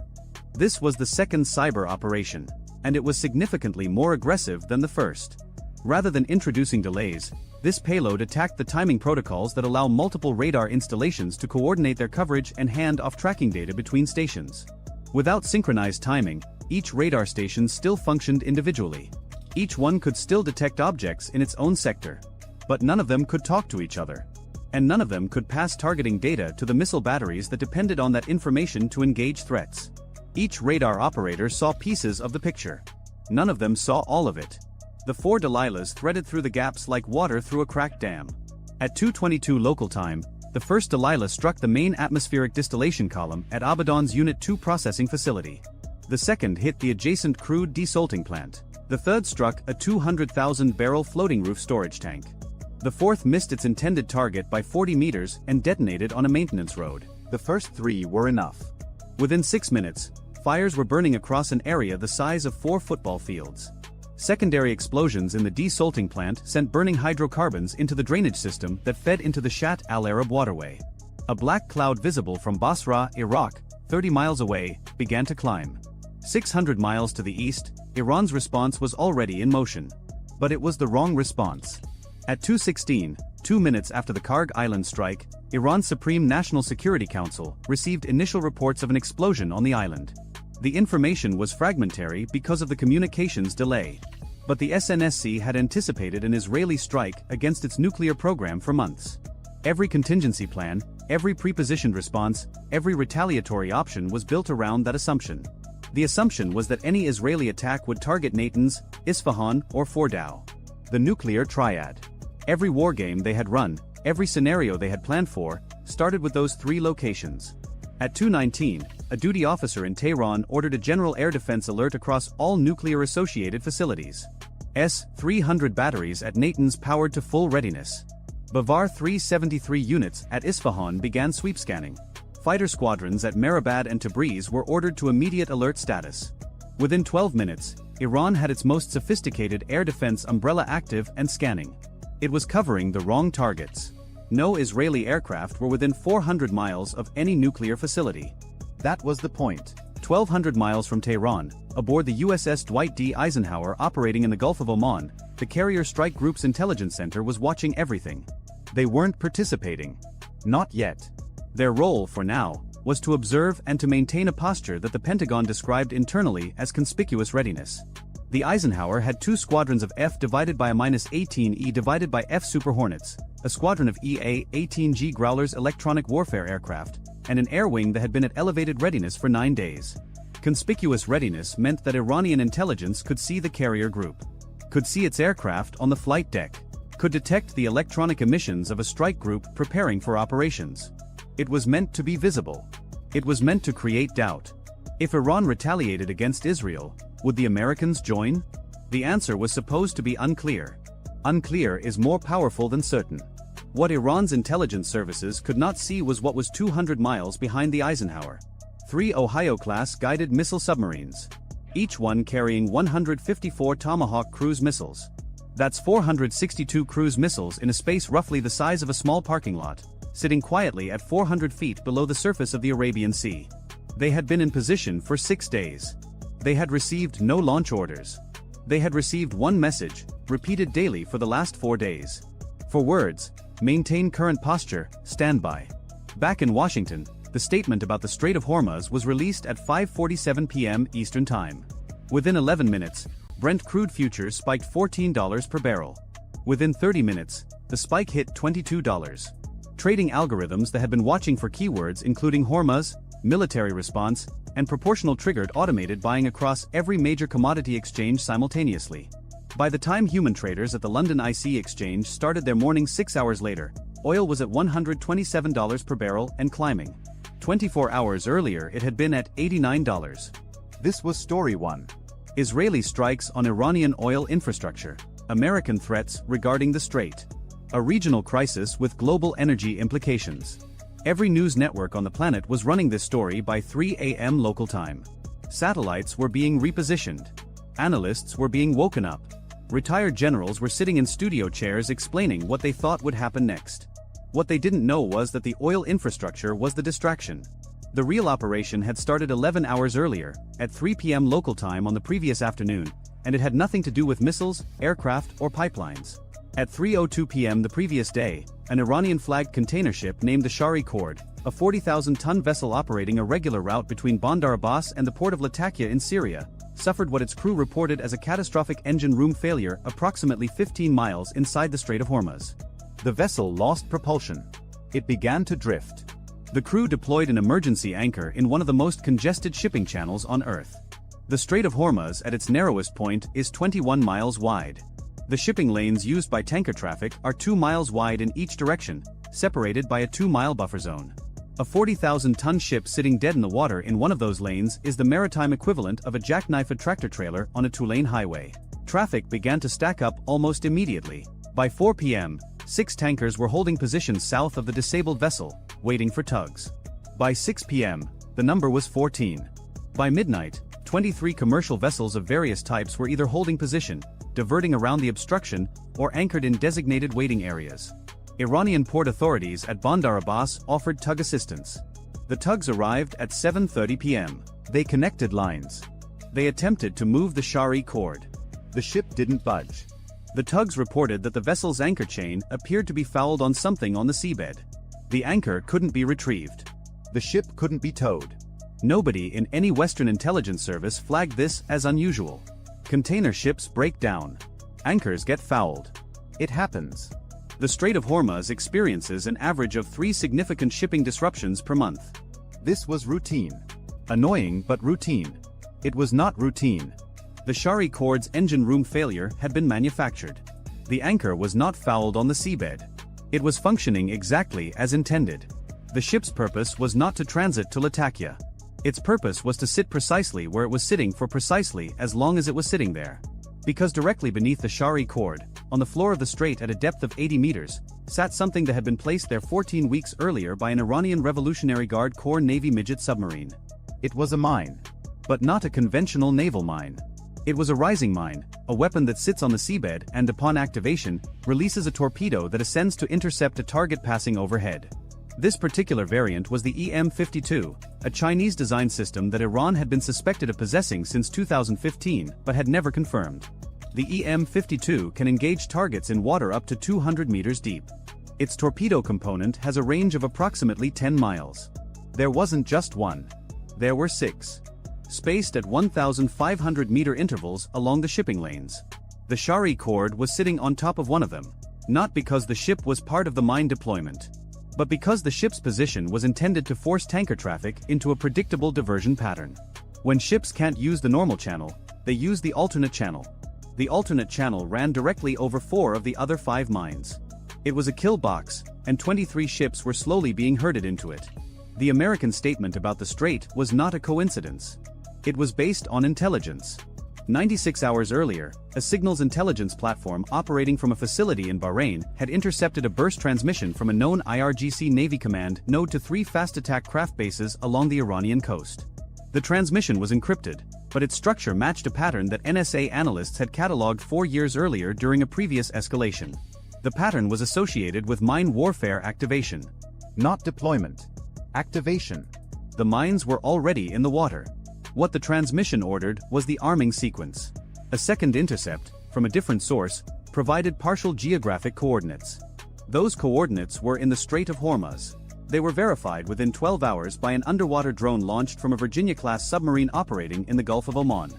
Speaker 1: This was the second cyber operation, and it was significantly more aggressive than the first. Rather than introducing delays, this payload attacked the timing protocols that allow multiple radar installations to coordinate their coverage and hand off tracking data between stations. Without synchronized timing, each radar station still functioned individually. Each one could still detect objects in its own sector. But none of them could talk to each other. And none of them could pass targeting data to the missile batteries that depended on that information to engage threats. Each radar operator saw pieces of the picture. None of them saw all of it. The 4 Delilahs threaded through the gaps like water through a cracked dam. At 2:22 local time, the first Delilah struck the main atmospheric distillation column at Abadan's Unit 2 processing facility. The second hit the adjacent crude desalting plant. The third struck a 200,000-barrel floating roof storage tank. The fourth missed its intended target by 40 meters and detonated on a maintenance road.
Speaker 2: The first 3 were enough.
Speaker 1: Within 6 minutes, fires were burning across an area the size of 4 football fields. Secondary explosions in the desalting plant sent burning hydrocarbons into the drainage system that fed into the Shat al-Arab waterway. A black cloud visible from Basra, Iraq, 30 miles away, began to climb. 600 miles to the east, Iran's response was already in motion. But it was the wrong response. At 2:16, 2 minutes after the Karg Island strike, Iran's Supreme National Security Council received initial reports of an explosion on the island. The information was fragmentary because of the communications delay. But the SNSC had anticipated an Israeli strike against its nuclear program for months. Every contingency plan, every prepositioned response, every retaliatory option was built around that assumption. The assumption was that any Israeli attack would target Natanz, Isfahan, or Fordow. The nuclear triad. Every wargame they had run, every scenario they had planned for, started with those 3 locations. At 2:19, a duty officer in Tehran ordered a general air defense alert across all nuclear-associated facilities. S-300 batteries at Natanz powered to full readiness. Bavar 373 units at Isfahan began sweep scanning. Fighter squadrons at Mehrabad and Tabriz were ordered to immediate alert status. Within 12 minutes, Iran had its most sophisticated air defense umbrella active and scanning. It was covering the wrong targets. No Israeli aircraft were within 400 miles of any nuclear facility.
Speaker 2: That was the point.
Speaker 1: 1,200 miles from Tehran, aboard the USS Dwight D. Eisenhower operating in the Gulf of Oman, the Carrier Strike Group's intelligence center was watching everything. They weren't participating. Not yet. Their role, for now, was to observe and to maintain a posture that the Pentagon described internally as conspicuous readiness. The Eisenhower had 2 squadrons of F divided by a -18E divided by F Super Hornets, a squadron of EA-18G Growlers electronic warfare aircraft, and an air wing that had been at elevated readiness for 9 days. Conspicuous readiness meant that Iranian intelligence could see the carrier group, could see its aircraft on the flight deck, could detect the electronic emissions of a strike group preparing for operations. It was meant to be visible. It was meant to create doubt. If Iran retaliated against Israel, would the Americans join? The answer was supposed to be unclear. Unclear is more powerful than certain. What Iran's intelligence services could not see was what was 200 miles behind the Eisenhower. 3 Ohio-class guided missile submarines, each one carrying 154 Tomahawk cruise missiles. That's 462 cruise missiles in a space roughly the size of a small parking lot, sitting quietly at 400 feet below the surface of the Arabian Sea. They had been in position for 6 days. They had received no launch orders. They had received one message, repeated daily for the last 4 days. 4 words: maintain current posture, stand by. Back in Washington, the statement about the Strait of Hormuz was released at 5:47 p.m. Eastern Time. Within 11 minutes, Brent crude futures spiked $14 per barrel. Within 30 minutes, the spike hit $22. Trading algorithms that had been watching for keywords including Hormuz, military response, and proportional triggered automated buying across every major commodity exchange simultaneously. By the time human traders at the London IC exchange started their morning 6 hours later, oil was at $127 per barrel and climbing. 24 hours earlier it had been at $89.
Speaker 2: This was Story 1.
Speaker 1: Israeli strikes on Iranian oil infrastructure. American threats regarding the strait. A regional crisis with global energy implications. Every news network on the planet was running this story by 3 a.m. local time. Satellites were being repositioned. Analysts were being woken up. Retired generals were sitting in studio chairs explaining what they thought would happen next. What they didn't know was that the oil infrastructure was the distraction. The real operation had started 11 hours earlier, at 3 p.m. local time on the previous afternoon, and it had nothing to do with missiles, aircraft, or pipelines. At 3:02 p.m. the previous day, an Iranian-flagged container ship named the Shari Cord, a 40,000-ton vessel operating a regular route between Bandar Abbas and the port of Latakia in Syria, suffered what its crew reported as a catastrophic engine room failure approximately 15 miles inside the Strait of Hormuz.
Speaker 2: The vessel lost propulsion. It began to drift.
Speaker 1: The crew deployed an emergency anchor in one of the most congested shipping channels on Earth. The Strait of Hormuz at its narrowest point is 21 miles wide. The shipping lanes used by tanker traffic are 2 miles wide in each direction, separated by a 2-mile buffer zone. A 40,000-ton ship sitting dead in the water in one of those lanes is the maritime equivalent of a jackknifed tractor-trailer on a 2-lane highway. Traffic began to stack up almost immediately. By 4 p.m., 6 tankers were holding positions south of the disabled vessel, waiting for tugs. By 6 p.m., the number was 14. By midnight, 23 commercial vessels of various types were either holding position, diverting around the obstruction, or anchored in designated waiting areas. Iranian port authorities at Bandar Abbas offered tug assistance. The tugs arrived at 7:30 p.m. They connected lines. They attempted to move the Shari Cord.
Speaker 2: The ship didn't budge.
Speaker 1: The tugs reported that the vessel's anchor chain appeared to be fouled on something on the seabed. The anchor couldn't be retrieved.
Speaker 2: The ship couldn't be towed.
Speaker 1: Nobody in any Western intelligence service flagged this as unusual. Container ships break down. Anchors get fouled. It happens. The Strait of Hormuz experiences an average of 3 significant shipping disruptions per month.
Speaker 2: This was routine. Annoying but routine. It was not routine. The Shari Cord's engine room failure had been manufactured. The anchor was not fouled on the seabed. It was functioning exactly as intended. The ship's purpose was not to transit to Latakia. Its purpose was to sit precisely where it was sitting for precisely as long as it was sitting there. Because directly beneath the Shari Cord, on the floor of the strait at a depth of 80 meters, sat something that had been placed there 14 weeks earlier by an Iranian Revolutionary Guard Corps Navy midget submarine. It was a mine.
Speaker 1: But not a conventional naval mine. It was a rising mine, a weapon that sits on the seabed and upon activation, releases a torpedo that ascends to intercept a target passing overhead. This particular variant was the EM-52, a Chinese-designed system that Iran had been suspected of possessing since 2015 but had never confirmed. The EM-52 can engage targets in water up to 200 meters deep. Its torpedo component has a range of approximately 10 miles. There wasn't just one. There were 6. Spaced at 1,500-meter intervals along the shipping lanes. The Shari Cord was sitting on top of one of them, not because the ship was part of the mine deployment, but because the ship's position was intended to force tanker traffic into a predictable diversion pattern. When ships can't use the normal channel, they use the alternate channel. The alternate channel ran directly over 4 of the other 5 mines. It was a kill box, and 23 ships were slowly being herded into it. The American statement about the strait was not a coincidence. It was based on intelligence. 96 hours earlier, a signals intelligence platform operating from a facility in Bahrain had intercepted a burst transmission from a known IRGC Navy command node to 3 fast attack craft bases along the Iranian coast. The transmission was encrypted, but its structure matched a pattern that NSA analysts had catalogued 4 years earlier during a previous escalation. The pattern was associated with mine warfare activation.
Speaker 2: Not deployment. Activation.
Speaker 1: The mines were already in the water. What the transmission ordered was the arming sequence. A second intercept, from a different source, provided partial geographic coordinates. Those coordinates were in the Strait of Hormuz. They were verified within 12 hours by an underwater drone launched from a Virginia-class submarine operating in the Gulf of Oman.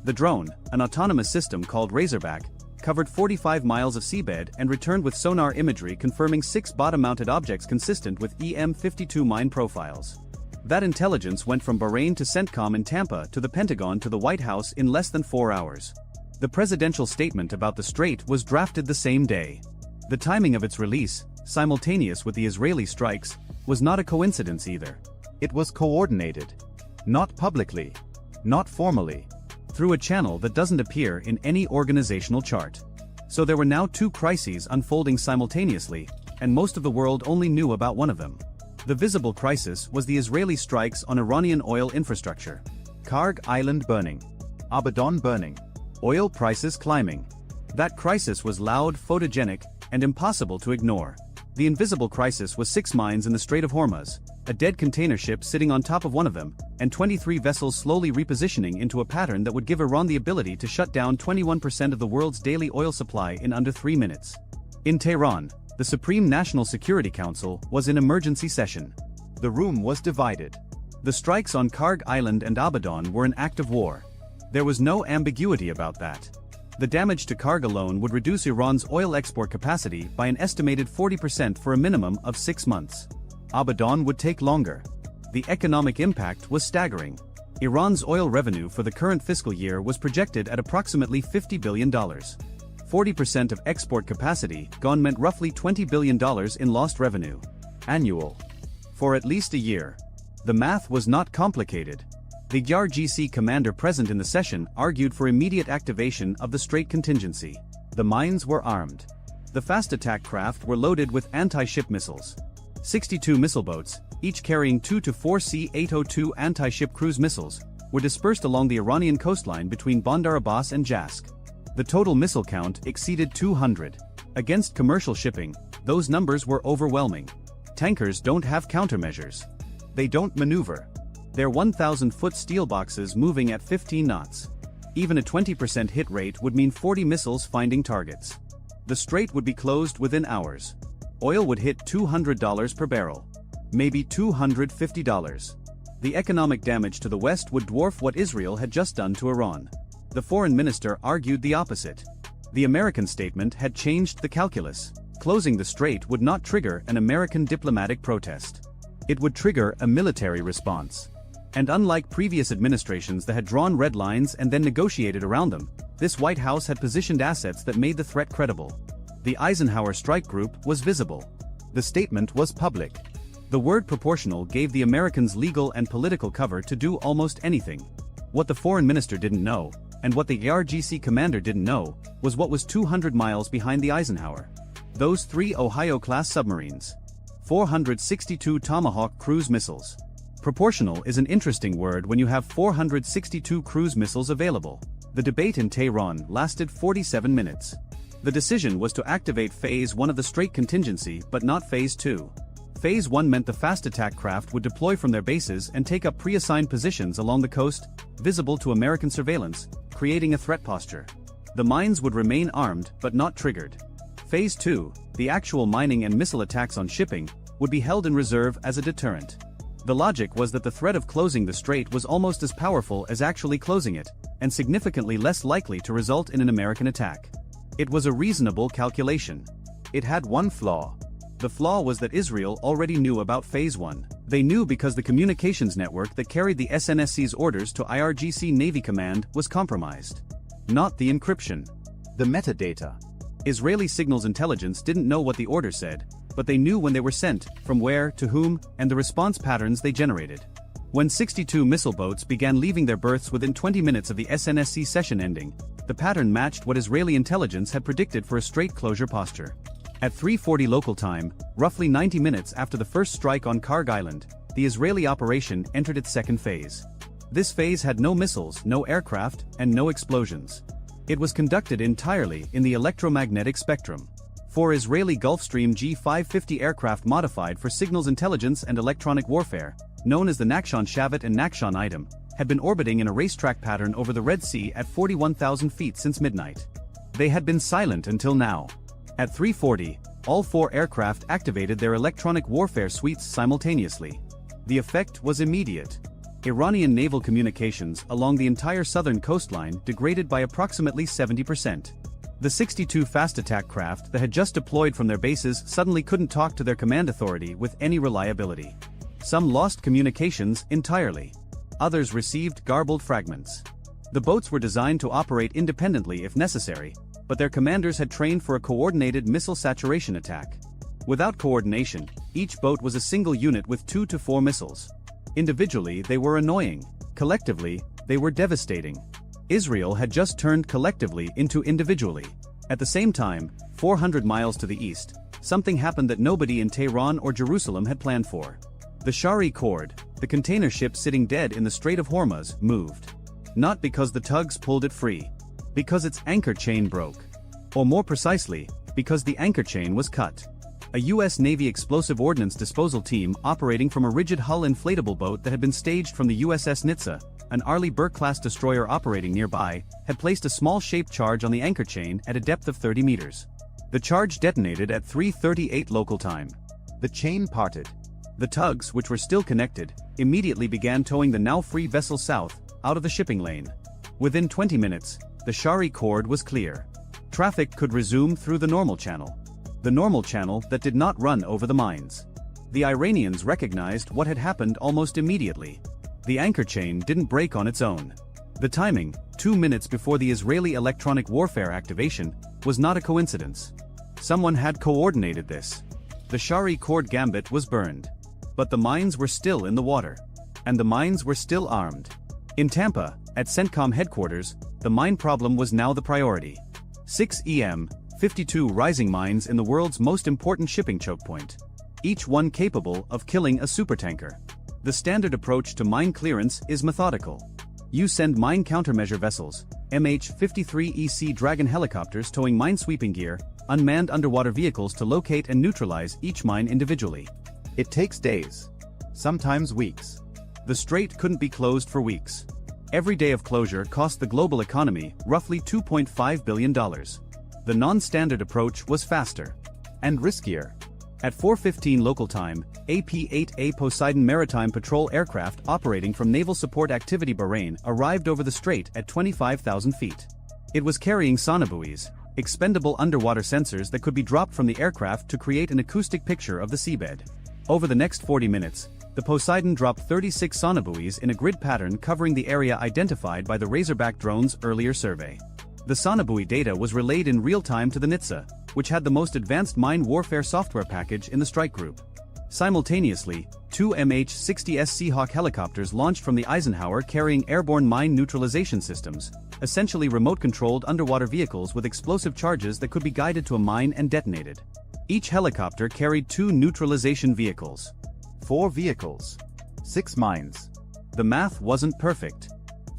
Speaker 1: The drone, an autonomous system called Razorback, covered 45 miles of seabed and returned with sonar imagery confirming 6 bottom-mounted objects consistent with EM-52 mine profiles. That intelligence went from Bahrain to CENTCOM in Tampa to the Pentagon to the White House in less than 4 hours. The presidential statement about the strait was drafted the same day. The timing of its release, simultaneous with the Israeli strikes, was not a coincidence either.
Speaker 2: It was coordinated. Not publicly. Not formally.
Speaker 1: Through a channel that doesn't appear in any organizational chart. So there were now 2 crises unfolding simultaneously, and most of the world only knew about one of them. The visible crisis was the Israeli strikes on Iranian oil infrastructure.
Speaker 2: Karg Island burning. Abadan burning.
Speaker 1: Oil prices climbing. That crisis was loud, photogenic, and impossible to ignore. The invisible crisis was 6 mines in the Strait of Hormuz, a dead container ship sitting on top of one of them, and 23 vessels slowly repositioning into a pattern that would give Iran the ability to shut down 21% of the world's daily oil supply in under 3 minutes. In Tehran, the Supreme National Security Council was in emergency session.
Speaker 2: The room was divided.
Speaker 1: The strikes on Karg Island and Abadan were an act of war. There was no ambiguity about that. The damage to Karg alone would reduce Iran's oil export capacity by an estimated 40% for a minimum of 6 months. Abadan would take longer. The economic impact was staggering. Iran's oil revenue for the current fiscal year was projected at approximately $50 billion. 40% of export capacity gone meant roughly $20 billion in lost revenue. Annual. For at least a year. The math was not complicated. The IRGC commander present in the session argued for immediate activation of the strait contingency. The mines were armed. The fast attack craft were loaded with anti-ship missiles. 62 missile boats, each carrying 2 to 4 C-802 anti-ship cruise missiles, were dispersed along the Iranian coastline between Bandar Abbas and Jask. The total missile count exceeded 200. Against commercial shipping, those numbers were overwhelming. Tankers don't have countermeasures. They don't maneuver. They're 1,000-foot steel boxes moving at 15 knots. Even a 20% hit rate would mean 40 missiles finding targets. The strait would be closed within hours. Oil would hit $200 per barrel. Maybe $250. The economic damage to the West would dwarf what Israel had just done to Iran. The foreign minister argued the opposite. The American statement had changed the calculus. Closing the strait would not trigger an American diplomatic protest. It would trigger a military response. And unlike previous administrations that had drawn red lines and then negotiated around them, this White House had positioned assets that made the threat credible. The Eisenhower strike group was visible.
Speaker 2: The statement was public.
Speaker 1: The word proportional gave the Americans legal and political cover to do almost anything. What the foreign minister didn't know, and what the IRGC commander didn't know, was what was 200 miles behind the Eisenhower. Those 3 Ohio-class submarines. 462 Tomahawk cruise missiles. Proportional is an interesting word when you have 462 cruise missiles available. The debate in Tehran lasted 47 minutes. The decision was to activate Phase 1 of the strait contingency but not Phase 2. Phase 1 meant the fast attack craft would deploy from their bases and take up pre-assigned positions along the coast, visible to American surveillance, creating a threat posture. The mines would remain armed but not triggered. Phase 2, the actual mining and missile attacks on shipping, would be held in reserve as a deterrent. The logic was that the threat of closing the strait was almost as powerful as actually closing it, and significantly less likely to result in an American attack. It was a reasonable calculation. It had one flaw. The flaw was that Israel already knew about Phase 1. They knew because the communications network that carried the SNSC's orders to IRGC Navy Command was compromised. Not the encryption.
Speaker 2: The metadata. Israeli signals intelligence didn't know what the order said, but they knew when they were sent, from where, to whom, and the response patterns they generated. When 62 missile boats began leaving their berths within 20 minutes of the SNSC session ending, the pattern matched what Israeli intelligence had predicted for a straight closure posture. At 3:40 local time, roughly 90 minutes after the first strike on Karg Island, the Israeli operation entered its second phase. This phase had no missiles, no aircraft, and no explosions. It was conducted entirely in the electromagnetic spectrum. 4 Israeli Gulfstream G550 aircraft modified for signals intelligence and electronic warfare, known as the Nakshon Shavit and Nakshon Item, had been orbiting in a racetrack pattern over the Red Sea at 41,000 feet since midnight. They had been silent until now. At 3:40, all 4 aircraft activated their electronic warfare suites simultaneously. The effect was immediate. Iranian naval communications along the entire southern coastline degraded by approximately 70%. The 62 fast attack craft that had just deployed from their bases suddenly couldn't talk to their command authority with any reliability. Some lost communications entirely. Others received garbled fragments. The boats were designed to operate independently if necessary, but their commanders had trained for a coordinated missile saturation attack. Without coordination, each boat was a single unit with 2 to 4 missiles. Individually, they were annoying. Collectively, they were devastating. Israel had just turned collectively into individually. At the same time, 400 miles to the east, something happened that nobody in Tehran or Jerusalem had planned for. The Shari cord, the container ship sitting dead in the Strait of Hormuz, moved. Not because the tugs pulled it free. Because its anchor chain broke. Or more precisely, because the anchor chain was cut. A U.S. Navy explosive ordnance disposal team operating from a rigid-hull inflatable boat that had been staged from the USS Nitsa, an Arleigh Burke-class destroyer operating nearby, had placed a small shaped charge on the anchor chain at a depth of 30 meters. The charge detonated at 3:38 local time. The chain parted. The tugs, which were still connected, immediately began towing the now-free vessel south, out of the shipping lane. Within 20 minutes, the Shari cord was clear. Traffic could resume through the normal channel. The normal channel that did not run over the mines. The Iranians recognized what had happened almost immediately. The anchor chain didn't break on its own. The timing, 2 minutes before the Israeli electronic warfare activation, was not a coincidence. Someone had coordinated this. The Shari cord gambit was burned. But the mines were still in the water. And the mines were still armed. In Tampa, at CENTCOM headquarters, the mine problem was now the priority. 6 EM, 52 rising mines in the world's most important shipping choke point. Each one capable of killing a supertanker. The standard approach to mine clearance is methodical. You send mine countermeasure vessels, MH-53EC Dragon helicopters towing minesweeping gear, unmanned underwater vehicles to locate and neutralize each mine individually. It takes days. Sometimes weeks. The strait couldn't be closed for weeks. Every day of closure cost the global economy roughly $2.5 billion. The non-standard approach was faster. And riskier. At 4:15 local time, AP-8A Poseidon Maritime Patrol aircraft operating from Naval Support Activity Bahrain arrived over the strait at 25,000 feet. It was carrying sonobuoys, expendable underwater sensors that could be dropped from the aircraft to create an acoustic picture of the seabed. Over the next 40 minutes, the Poseidon dropped 36 sonobuoys in a grid pattern covering the area identified by the Razorback drone's earlier survey. The sonobuoy data was relayed in real time to the Nitsa, which had the most advanced mine warfare software package in the strike group. Simultaneously, 2 MH-60S Seahawk helicopters launched from the Eisenhower carrying airborne mine neutralization systems, essentially remote-controlled underwater vehicles with explosive charges that could be guided to a mine and detonated. Each helicopter carried 2 neutralization vehicles. 4 vehicles. 6 mines. The math wasn't perfect.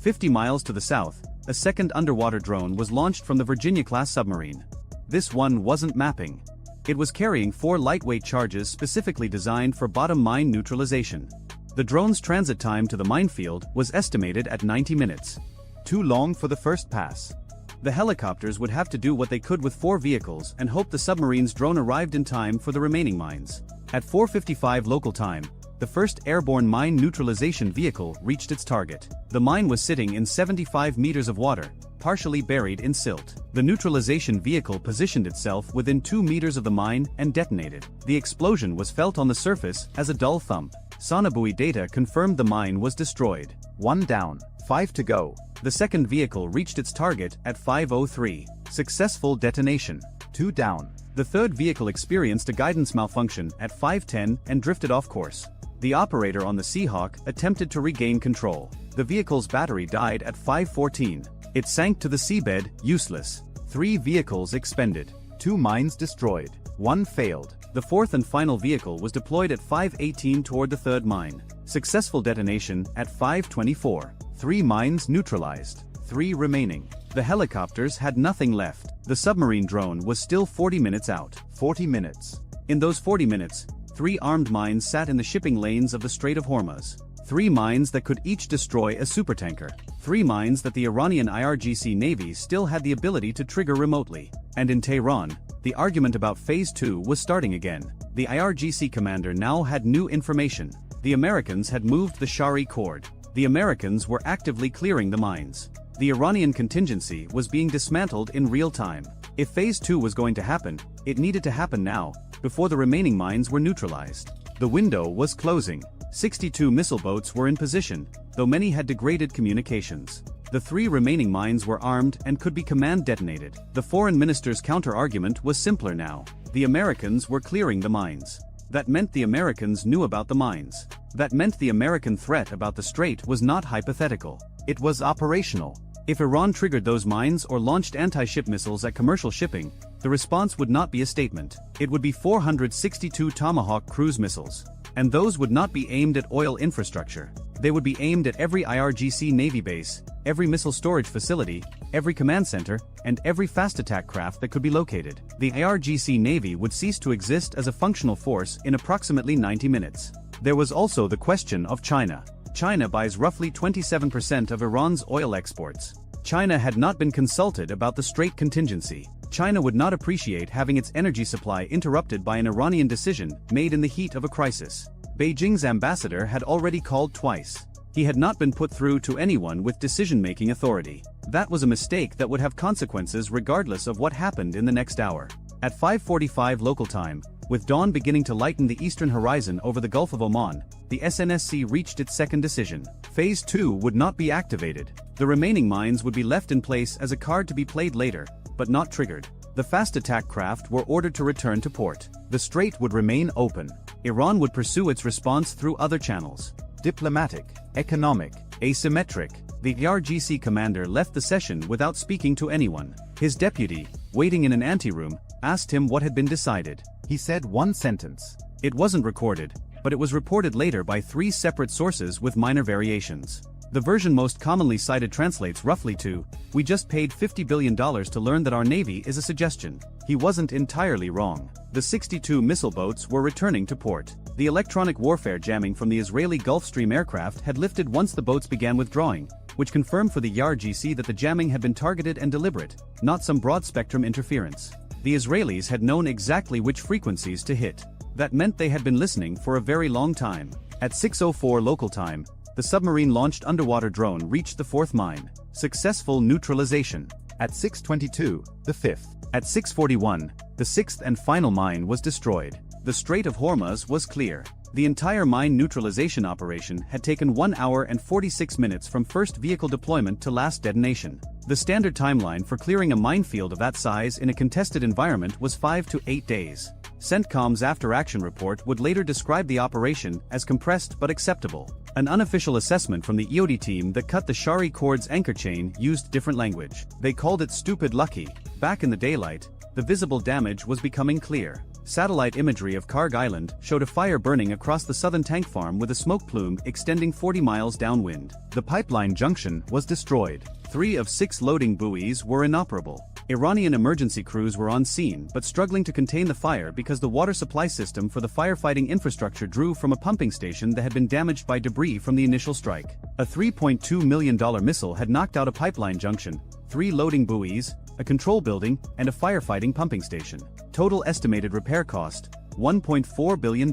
Speaker 2: 50 miles to the south, a second underwater drone was launched from the Virginia-class submarine. This one wasn't mapping. It was carrying 4 lightweight charges specifically designed for bottom mine neutralization. The drone's transit time to the minefield was estimated at 90 minutes. Too long for the first pass. The helicopters would have to do what they could with 4 vehicles and hope the submarine's drone arrived in time for the remaining mines. At 4:55 local time, the first airborne mine neutralization vehicle reached its target. The mine was sitting in 75 meters of water, partially buried in silt. The neutralization vehicle positioned itself within 2 meters of the mine and detonated. The explosion was felt on the surface as a dull thump. Sonobuoy data confirmed the mine was destroyed. 1 down, 5 to go. The second vehicle reached its target at 5:03.
Speaker 1: Successful detonation. 2 down. The third vehicle experienced a guidance malfunction at 5:10 and drifted off course. The operator on the Seahawk attempted to regain control. The vehicle's battery died at 5:14. It sank to the seabed, useless. 3 vehicles expended. 2 mines destroyed. 1 failed. The fourth and final vehicle was deployed at 5:18 toward the third mine. Successful detonation at 5:24. 3 mines neutralized. 3 remaining. The helicopters had nothing left. The submarine drone was still 40 minutes out. 40 minutes. In those 40 minutes, 3 armed mines sat in the shipping lanes of the Strait of Hormuz. 3 mines that could each destroy a supertanker. 3 mines that the Iranian IRGC Navy still had the ability to trigger remotely. And in Tehran, the argument about Phase 2 was starting again. The IRGC commander now had new information. The Americans had moved the Shari cord. The Americans were actively clearing the mines. The Iranian contingency was being dismantled in real time. If Phase 2 was going to happen, it needed to happen now, before the remaining mines were neutralized. The window was closing. 62 missile boats were in position, though many had degraded communications. The 3 remaining mines were armed and could be command detonated. The foreign minister's counter-argument was simpler now. The Americans were clearing the mines. That meant the Americans knew about the mines. That meant the American threat about the strait was not hypothetical. It was operational. If Iran triggered those mines or launched anti-ship missiles at commercial shipping, the response would not be a statement. It would be 462 Tomahawk cruise missiles. And those would not be aimed at oil infrastructure. They would be aimed at every IRGC Navy base, every missile storage facility, every command center, and every fast attack craft that could be located. The IRGC Navy would cease to exist as a functional force in approximately 90 minutes. There was also the question of China. China buys roughly 27% of Iran's oil exports. China had not been consulted about the strait contingency. China would not appreciate having its energy supply interrupted by an Iranian decision made in the heat of a crisis. Beijing's ambassador had already called twice. He had not been put through to anyone with decision-making authority. That was a mistake that would have consequences regardless of what happened in the next hour. At 5:45 local time, with dawn beginning to lighten the eastern horizon over the Gulf of Oman, the SNSC reached its second decision. Phase 2 would not be activated. The remaining mines would be left in place as a card to be played later, but not triggered. The fast attack craft were ordered to return to port. The strait would remain open. Iran would pursue its response through other channels. Diplomatic, economic, asymmetric. The IRGC commander left the session without speaking to anyone. His deputy, waiting in an anteroom, asked him what had been decided. He said one sentence. It wasn't recorded, but it was reported later by 3 separate sources with minor variations. The version most commonly cited translates roughly to, "We just paid $50 billion to learn that our Navy is a suggestion." He wasn't entirely wrong. The 62 missile boats were returning to port. The electronic warfare jamming from the Israeli Gulfstream aircraft had lifted once the boats began withdrawing, which confirmed for the IRGC that the jamming had been targeted and deliberate, not some broad-spectrum interference. The Israelis had known exactly which frequencies to hit. That meant they had been listening for a very long time. At 6:04 local time, the submarine-launched underwater drone reached the 4th mine. Successful neutralization. At 6:22, the 5th. At 6:41, the 6th and final mine was destroyed. The Strait of Hormuz was clear. The entire mine neutralization operation had taken 1 hour and 46 minutes from first vehicle deployment to last detonation. The standard timeline for clearing a minefield of that size in a contested environment was 5 to 8 days. CENTCOM's after-action report would later describe the operation as compressed but acceptable. An unofficial assessment from the EOD team that cut the Shari cord's anchor chain used different language. They called it stupid lucky. Back in the daylight, the visible damage was becoming clear. Satellite imagery of Karg Island showed a fire burning across the southern tank farm with a smoke plume extending 40 miles downwind. The pipeline junction was destroyed. 3 of 6 loading buoys were inoperable. Iranian emergency crews were on scene but struggling to contain the fire because the water supply system for the firefighting infrastructure drew from a pumping station that had been damaged by debris from the initial strike. A $3.2 million missile had knocked out a pipeline junction, 3 loading buoys, a control building, and a firefighting pumping station. Total estimated repair cost, $1.4 billion.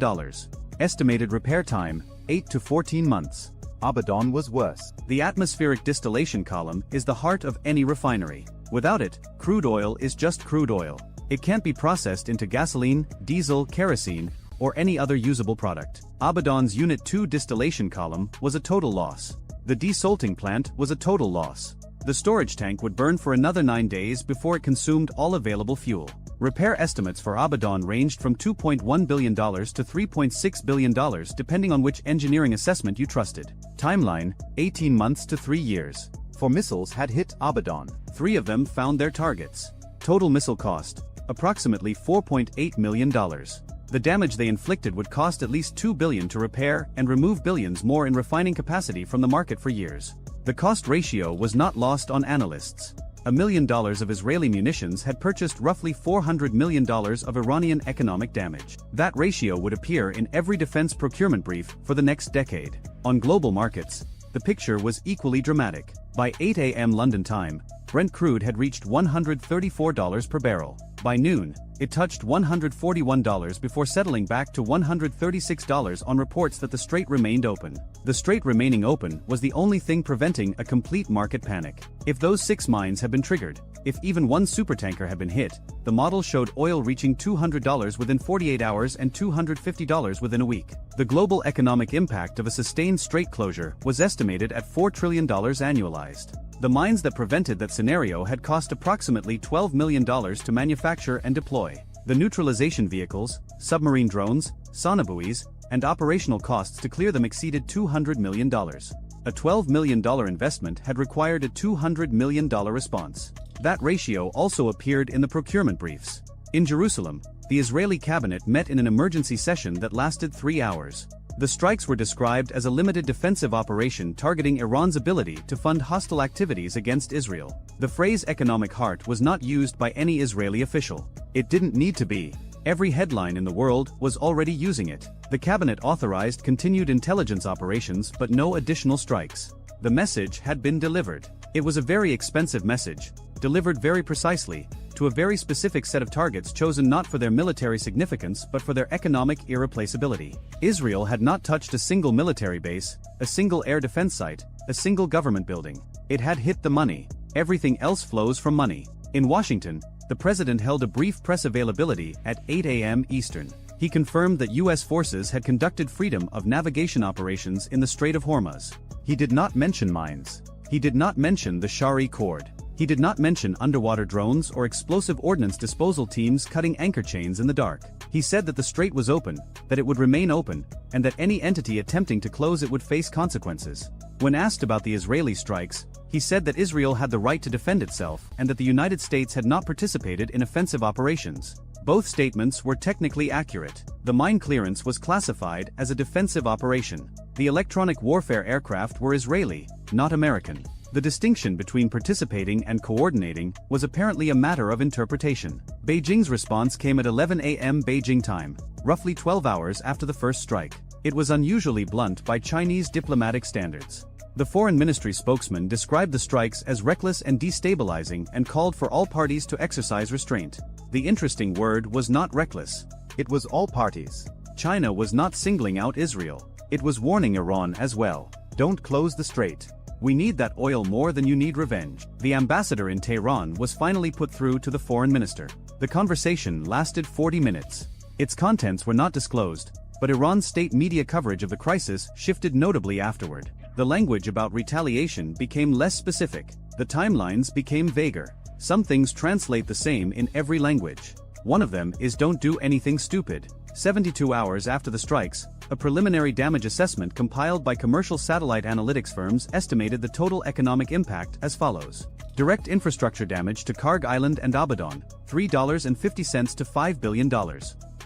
Speaker 1: Estimated repair time, 8 to 14 months. Abaddon was worse. The atmospheric distillation column is the heart of any refinery. Without it, crude oil is just crude oil. It can't be processed into gasoline, diesel, kerosene, or any other usable product. Abaddon's Unit 2 distillation column was a total loss. The desalting plant was a total loss.
Speaker 2: The storage tank would burn for another 9 days before it consumed all available fuel. Repair estimates for Abaddon ranged from $2.1 billion to $3.6 billion depending on which engineering assessment you trusted. Timeline, 18 months to 3 years.
Speaker 1: 4 missiles had hit Abaddon.
Speaker 2: 3 of them found their targets. Total missile cost, approximately $4.8 million. The damage they inflicted would cost at least $2 billion to repair and remove billions more in refining capacity from the market for years. The cost ratio was not lost on analysts. $1 million of Israeli munitions had purchased roughly $400 million of Iranian economic damage. That ratio would appear in every defense procurement brief for the next decade. On global markets, the picture was equally dramatic. By 8 a.m. London time, Brent crude had reached $134 per barrel. By noon, it touched $141 before settling back to $136 on reports that the strait remained open. The strait remaining open was the only thing preventing a complete market panic. If those 6 mines had been triggered, if even one supertanker had been hit, the model showed oil reaching $200 within 48 hours and $250 within a week. The global economic impact of a sustained strait closure was estimated at $4 trillion annualized. The mines that prevented that scenario had cost approximately $12 million to manufacture and deploy. The neutralization vehicles, submarine drones, sonobuoys, and operational costs to clear them exceeded $200 million. A $12 million investment had required a $200 million response. That ratio also appeared in the procurement briefs. In Jerusalem, the Israeli cabinet met in an emergency session that lasted 3 hours. The strikes were described as a limited defensive operation targeting Iran's ability to fund hostile activities against Israel. The phrase economic heart was not used by any Israeli official. It didn't need to be. Every headline in the world was already using it. The cabinet authorized continued intelligence operations but no additional strikes. The message had been delivered. It was a very expensive message, delivered very precisely, to a very specific set of targets chosen not for their military significance but for their economic irreplaceability. Israel had not touched a single military base, a single air defense site, a single government building. It had hit the money. Everything else flows from money. In Washington, the president held a brief press availability at 8 a.m. Eastern. He confirmed that U.S. forces had conducted freedom of navigation operations in the Strait of Hormuz. He did not mention mines. He did not mention the Shari Cord. He did not mention underwater drones or explosive ordnance disposal teams cutting anchor chains in the dark. He said that the strait was open, that it would remain open, and that any entity attempting to close it would face consequences. When asked about the Israeli strikes, he said that Israel had the right to defend itself and that the United States had not participated in offensive operations. Both statements were technically accurate. The mine clearance was classified as a defensive operation. The electronic warfare aircraft were Israeli, not American. The distinction between participating and coordinating was apparently a matter of interpretation. Beijing's response came at 11 a.m. Beijing time, roughly 12 hours after the first strike. It was unusually blunt by Chinese diplomatic standards. The foreign ministry spokesman described the strikes as reckless and destabilizing and called for all parties to exercise restraint. The interesting word was not reckless. It was all parties. China was not singling out Israel. It was warning Iran as well. Don't close the strait. We need that oil more than you need revenge. The ambassador in Tehran was finally put through to the foreign minister. The conversation lasted 40 minutes. Its contents were not disclosed, but Iran's state media coverage of the crisis shifted notably afterward. The language about retaliation became less specific. The timelines became vaguer. Some things translate the same in every language. One of them is don't do anything stupid. 72 hours after the strikes, a preliminary damage assessment compiled by commercial satellite analytics firms estimated the total economic impact as follows. Direct infrastructure damage to Karg Island and Abaddon, $3.50 to $5 billion.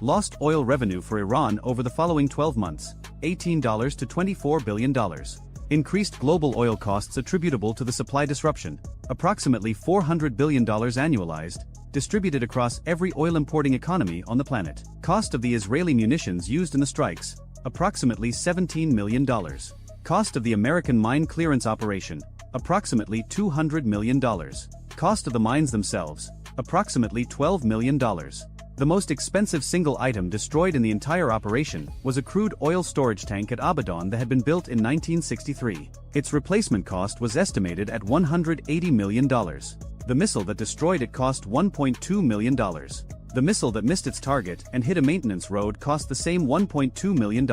Speaker 2: Lost oil revenue for Iran over the following 12 months, $18 to $24 billion. Increased global oil costs attributable to the supply disruption, approximately $400 billion annualized, distributed across every oil-importing economy on the planet. Cost of the Israeli munitions used in the strikes, approximately $17 million. Cost of the American mine clearance operation, approximately $200 million. Cost of the mines themselves, approximately $12 million. The most expensive single item destroyed in the entire operation was a crude oil storage tank at Abaddon that had been built in 1963. Its replacement cost was estimated at $180 million. The missile that destroyed it cost $1.2 million. The missile that missed its target and hit a maintenance road cost the same $1.2 million.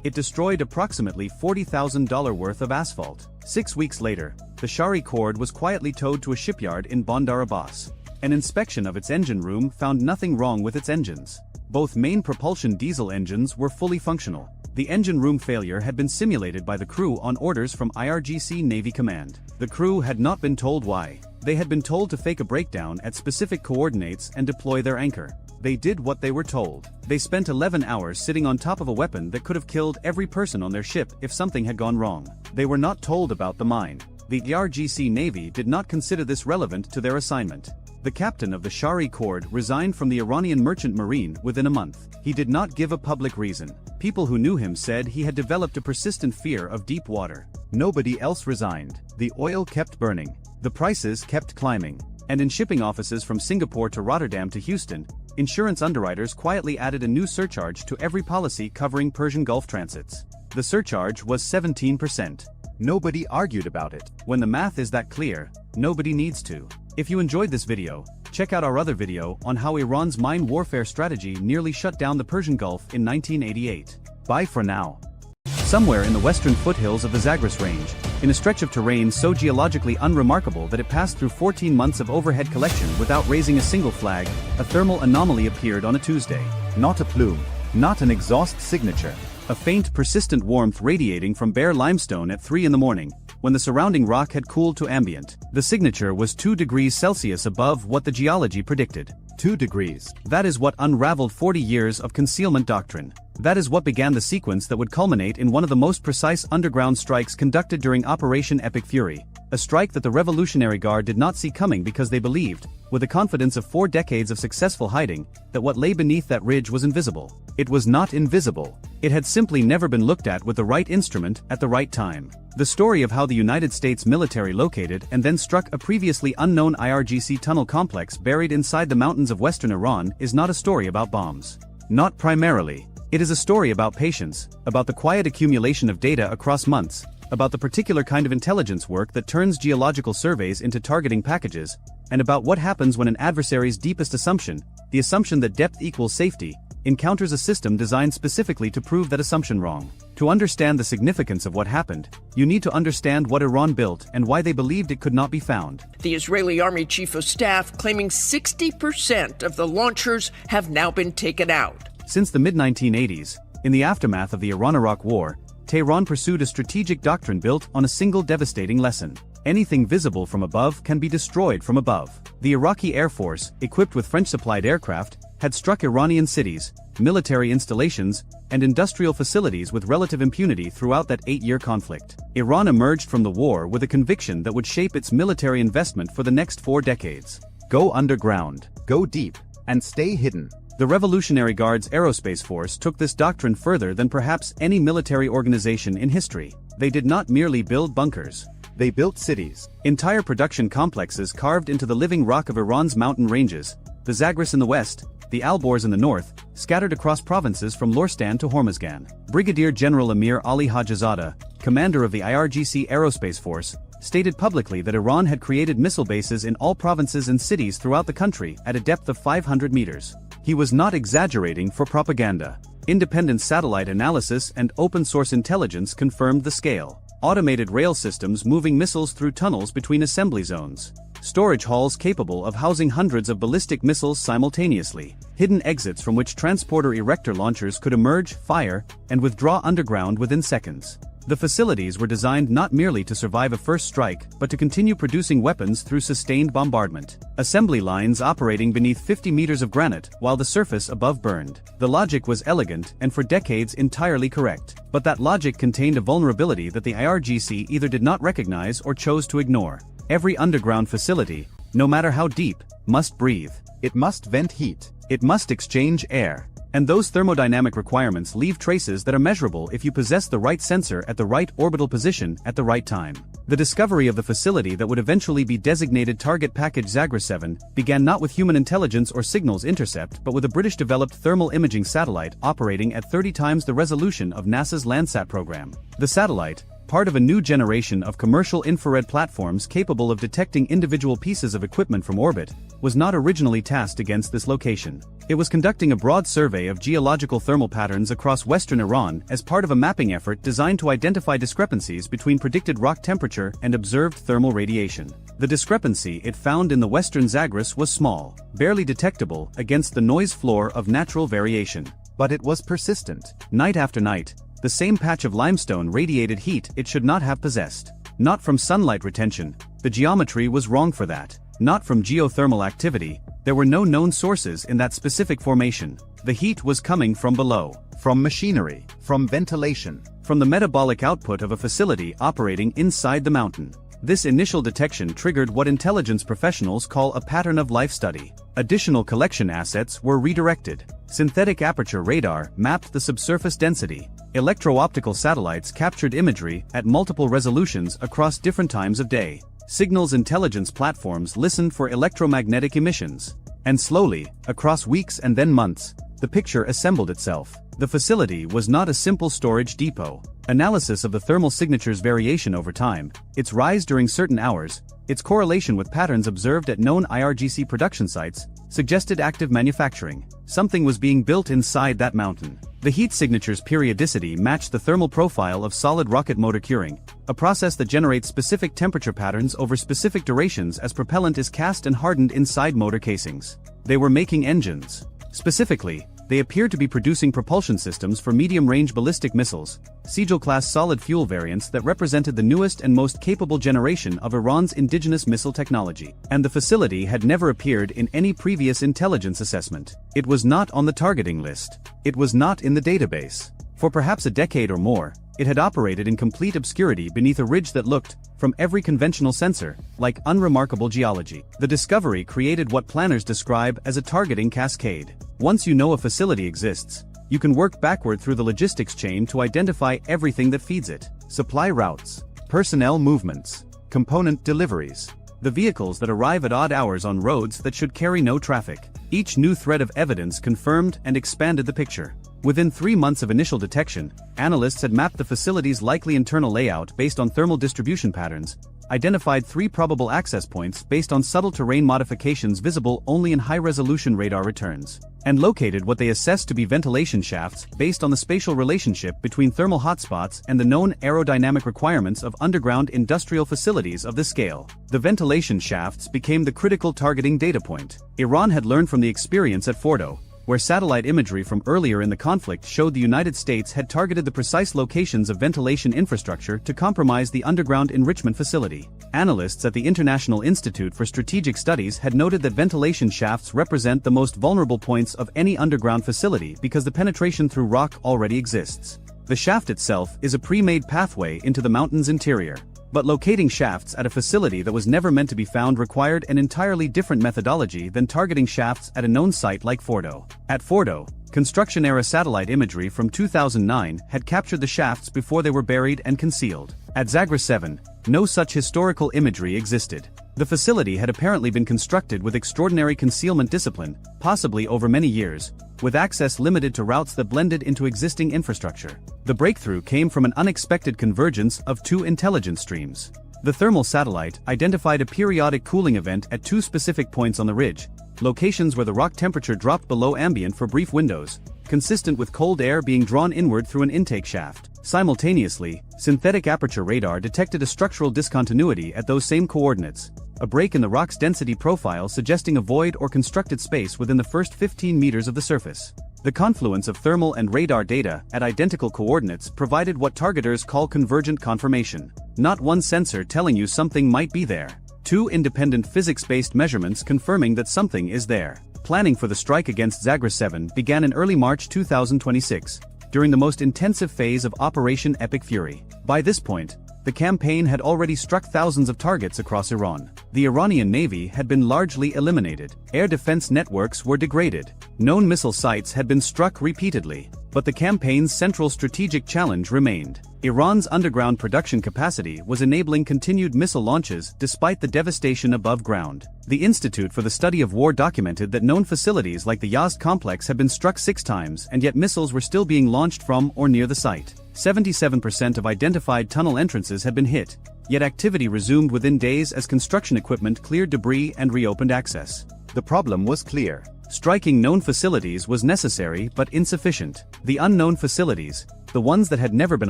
Speaker 2: It destroyed approximately $40,000 worth of asphalt.
Speaker 1: 6 weeks later, the Shari cord was quietly towed to a shipyard in Bandar Abbas. An inspection of its engine room found nothing wrong with its engines. Both main propulsion diesel engines were fully functional. The engine room failure had been simulated by the crew on orders from IRGC Navy Command. The crew had not been told why. They had been told to fake a breakdown at specific coordinates and deploy their anchor. They did what they were told. They spent 11 hours sitting on top of a weapon that could have killed every person on their ship if something had gone wrong. They were not told about the mine. The IRGC Navy did not consider this relevant to their assignment. The captain of the Shari cord resigned from the Iranian merchant marine within a month. He did not give a public reason. People who knew him said he had developed a persistent fear of deep water. Nobody else resigned. The oil kept burning. The prices kept climbing. And in shipping offices from Singapore to Rotterdam to Houston, insurance underwriters quietly added a new surcharge to every policy covering Persian Gulf transits. The surcharge was 17%. Nobody argued about it. When the math is that clear, nobody needs to. If you enjoyed this video, check out our other video on how Iran's mine warfare strategy nearly shut down the Persian Gulf in 1988. Bye for now. Somewhere in the western foothills of the Zagros Range, in a stretch of terrain so geologically unremarkable that it passed through 14 months of overhead collection without raising a single flag, a thermal anomaly appeared on a Tuesday. Not a plume, not an exhaust signature. A faint, persistent warmth radiating from bare limestone at 3 in the morning, when the surrounding rock had cooled to ambient. The signature was 2 degrees Celsius above what the geology predicted. 2 degrees. That is what unraveled 40 years of concealment doctrine. That is what began the sequence that would culminate in one of the most precise underground strikes conducted during Operation Epic Fury. A strike that the Revolutionary Guard did not see coming because they believed, with the confidence of 4 decades of successful hiding, that what lay beneath that ridge was invisible. It was not invisible. It had simply never been looked at with the right instrument at the right time. The story of how the United States military located and then struck a previously unknown IRGC tunnel complex buried inside the mountains of western Iran is not a story about bombs. Not primarily. It is a story about patience, about the quiet accumulation of data across months, about the particular kind of intelligence work that turns geological surveys into targeting packages, and about what happens when an adversary's deepest assumption, the assumption that depth equals safety, encounters a system designed specifically to prove that assumption wrong. To understand the significance of what happened, you need to understand what Iran built and why they believed it could not be found.
Speaker 3: The Israeli Army Chief of Staff claiming 60% of the launchers have now been taken out.
Speaker 1: Since the mid-1980s, in the aftermath of the Iran-Iraq War, Tehran pursued a strategic doctrine built on a single devastating lesson. Anything visible from above can be destroyed from above. The Iraqi Air Force, equipped with French-supplied aircraft, had struck Iranian cities, military installations, and industrial facilities with relative impunity throughout that 8-year conflict. Iran emerged from the war with a conviction that would shape its military investment for the next 4 decades. Go underground, go deep, and stay hidden. The Revolutionary Guard's aerospace force took this doctrine further than perhaps any military organization in history. They did not merely build bunkers. They built cities. Entire production complexes carved into the living rock of Iran's mountain ranges, the Zagros in the west, the Alborz in the north, scattered across provinces from Lorstan to Hormozgan. Brigadier General Amir Ali Hajizadeh, commander of the IRGC Aerospace Force, stated publicly that Iran had created missile bases in all provinces and cities throughout the country at a depth of 500 meters. He was not exaggerating for propaganda. Independent satellite analysis and open-source intelligence confirmed the scale. Automated rail systems moving missiles through tunnels between assembly zones. Storage halls capable of housing hundreds of ballistic missiles simultaneously. Hidden exits from which transporter erector launchers could emerge, fire, and withdraw underground within seconds. The facilities were designed not merely to survive a first strike, but to continue producing weapons through sustained bombardment. Assembly lines operating beneath 50 meters of granite while the surface above burned. The logic was elegant and for decades entirely correct. But that logic contained a vulnerability that the IRGC either did not recognize or chose to ignore. Every underground facility, no matter how deep, must breathe. It must vent heat. It must exchange air. And those thermodynamic requirements leave traces that are measurable if you possess the right sensor at the right orbital position at the right time. The discovery of the facility that would eventually be designated Target Package Zagros 7 began not with human intelligence or signals intercept but with a British-developed thermal imaging satellite operating at 30 times the resolution of NASA's Landsat program. The satellite,
Speaker 2: part of a new generation of commercial infrared platforms capable of detecting individual pieces of equipment from orbit, was not originally tasked against this location. It was conducting a broad survey of geological thermal patterns across western Iran as part of a mapping effort designed to identify discrepancies between predicted rock temperature and observed thermal radiation. The discrepancy it found in the western Zagros was small, barely detectable against the noise floor of natural variation. But it was persistent. Night after night, the same patch of limestone radiated heat it should not have possessed. Not from sunlight retention, the geometry was wrong for that. Not from geothermal activity, there were no known sources in that specific formation. The heat was coming from below. From machinery, from ventilation, from the metabolic output of a facility operating inside the mountain. This initial detection triggered what intelligence professionals call a pattern of life study. Additional collection assets were redirected. Synthetic aperture radar mapped the subsurface density. Electro-optical satellites captured imagery at multiple resolutions across different times of day. Signals intelligence platforms listened for electromagnetic emissions. And slowly, across weeks and then months, the picture assembled itself. The facility was not a simple storage depot. Analysis of the thermal signature's variation over time, its rise during certain hours, its correlation with patterns observed at known IRGC production sites, suggested active manufacturing. Something was being built inside that mountain. The heat signature's periodicity matched the thermal profile of solid rocket motor curing, a process that generates specific temperature patterns over specific durations as propellant is cast and hardened inside motor casings. They were making engines. Specifically, they appeared to be producing propulsion systems for medium-range ballistic missiles, Sigil-class solid fuel variants that represented the newest and most capable generation of Iran's indigenous missile technology. And the facility had never appeared in any previous intelligence assessment. It was not on the targeting list. It was not in the database. For perhaps a decade or more, it had operated in complete obscurity beneath a ridge that looked, from every conventional sensor, like unremarkable geology. The discovery created what planners describe as a targeting cascade. Once you know a facility exists, you can work backward through the logistics chain to identify everything that feeds it. Supply routes, personnel movements, component deliveries, the vehicles that arrive at odd hours on roads that should carry no traffic. Each new thread of evidence confirmed and expanded the picture. Within 3 months of initial detection, analysts had mapped the facility's likely internal layout based on thermal distribution patterns, identified 3 probable access points based on subtle terrain modifications visible only in high-resolution radar returns, and located what they assessed to be ventilation shafts based on the spatial relationship between thermal hotspots and the known aerodynamic requirements of underground industrial facilities of this scale. The ventilation shafts became the critical targeting data point. Iran had learned from the experience at Fordo, where satellite imagery from earlier in the conflict showed the United States had targeted the precise locations of ventilation infrastructure to compromise the underground enrichment facility. Analysts at the International Institute for Strategic Studies had noted that ventilation shafts represent the most vulnerable points of any underground facility because the penetration through rock already exists. The shaft itself is a pre-made pathway into the mountain's interior. But locating shafts at a facility that was never meant to be found required an entirely different methodology than targeting shafts at a known site like Fordo. At Fordo, construction-era satellite imagery from 2009 had captured the shafts before they were buried and concealed. At Zagros 7, no such historical imagery existed. The facility had apparently been constructed with extraordinary concealment discipline, possibly over many years, with access limited to routes that blended into existing infrastructure. The breakthrough came from an unexpected convergence of 2 intelligence streams. The thermal satellite identified a periodic cooling event at 2 specific points on the ridge, locations where the rock temperature dropped below ambient for brief windows, consistent with cold air being drawn inward through an intake shaft. Simultaneously, synthetic aperture radar detected a structural discontinuity at those same coordinates, a break in the rock's density profile suggesting a void or constructed space within the first 15 meters of the surface. The confluence of thermal and radar data at identical coordinates provided what targeters call convergent confirmation. Not one sensor telling you something might be there. 2 independent physics-based measurements confirming that something is there. Planning for the strike against Zagros 7 began in early March 2026, during the most intensive phase of Operation Epic Fury. By this point, the campaign had already struck thousands of targets across Iran. The Iranian Navy had been largely eliminated. Air defense networks were degraded. Known missile sites had been struck repeatedly. But the campaign's central strategic challenge remained. Iran's underground production capacity was enabling continued missile launches despite the devastation above ground. The Institute for the Study of War documented that known facilities like the Yazd complex had been struck 6 times and yet missiles were still being launched from or near the site.
Speaker 1: 77% of identified tunnel entrances had been hit, yet activity resumed within days as construction equipment cleared debris and reopened access.
Speaker 2: The problem was clear.
Speaker 1: Striking known facilities was necessary but insufficient. The unknown facilities, the ones that had never been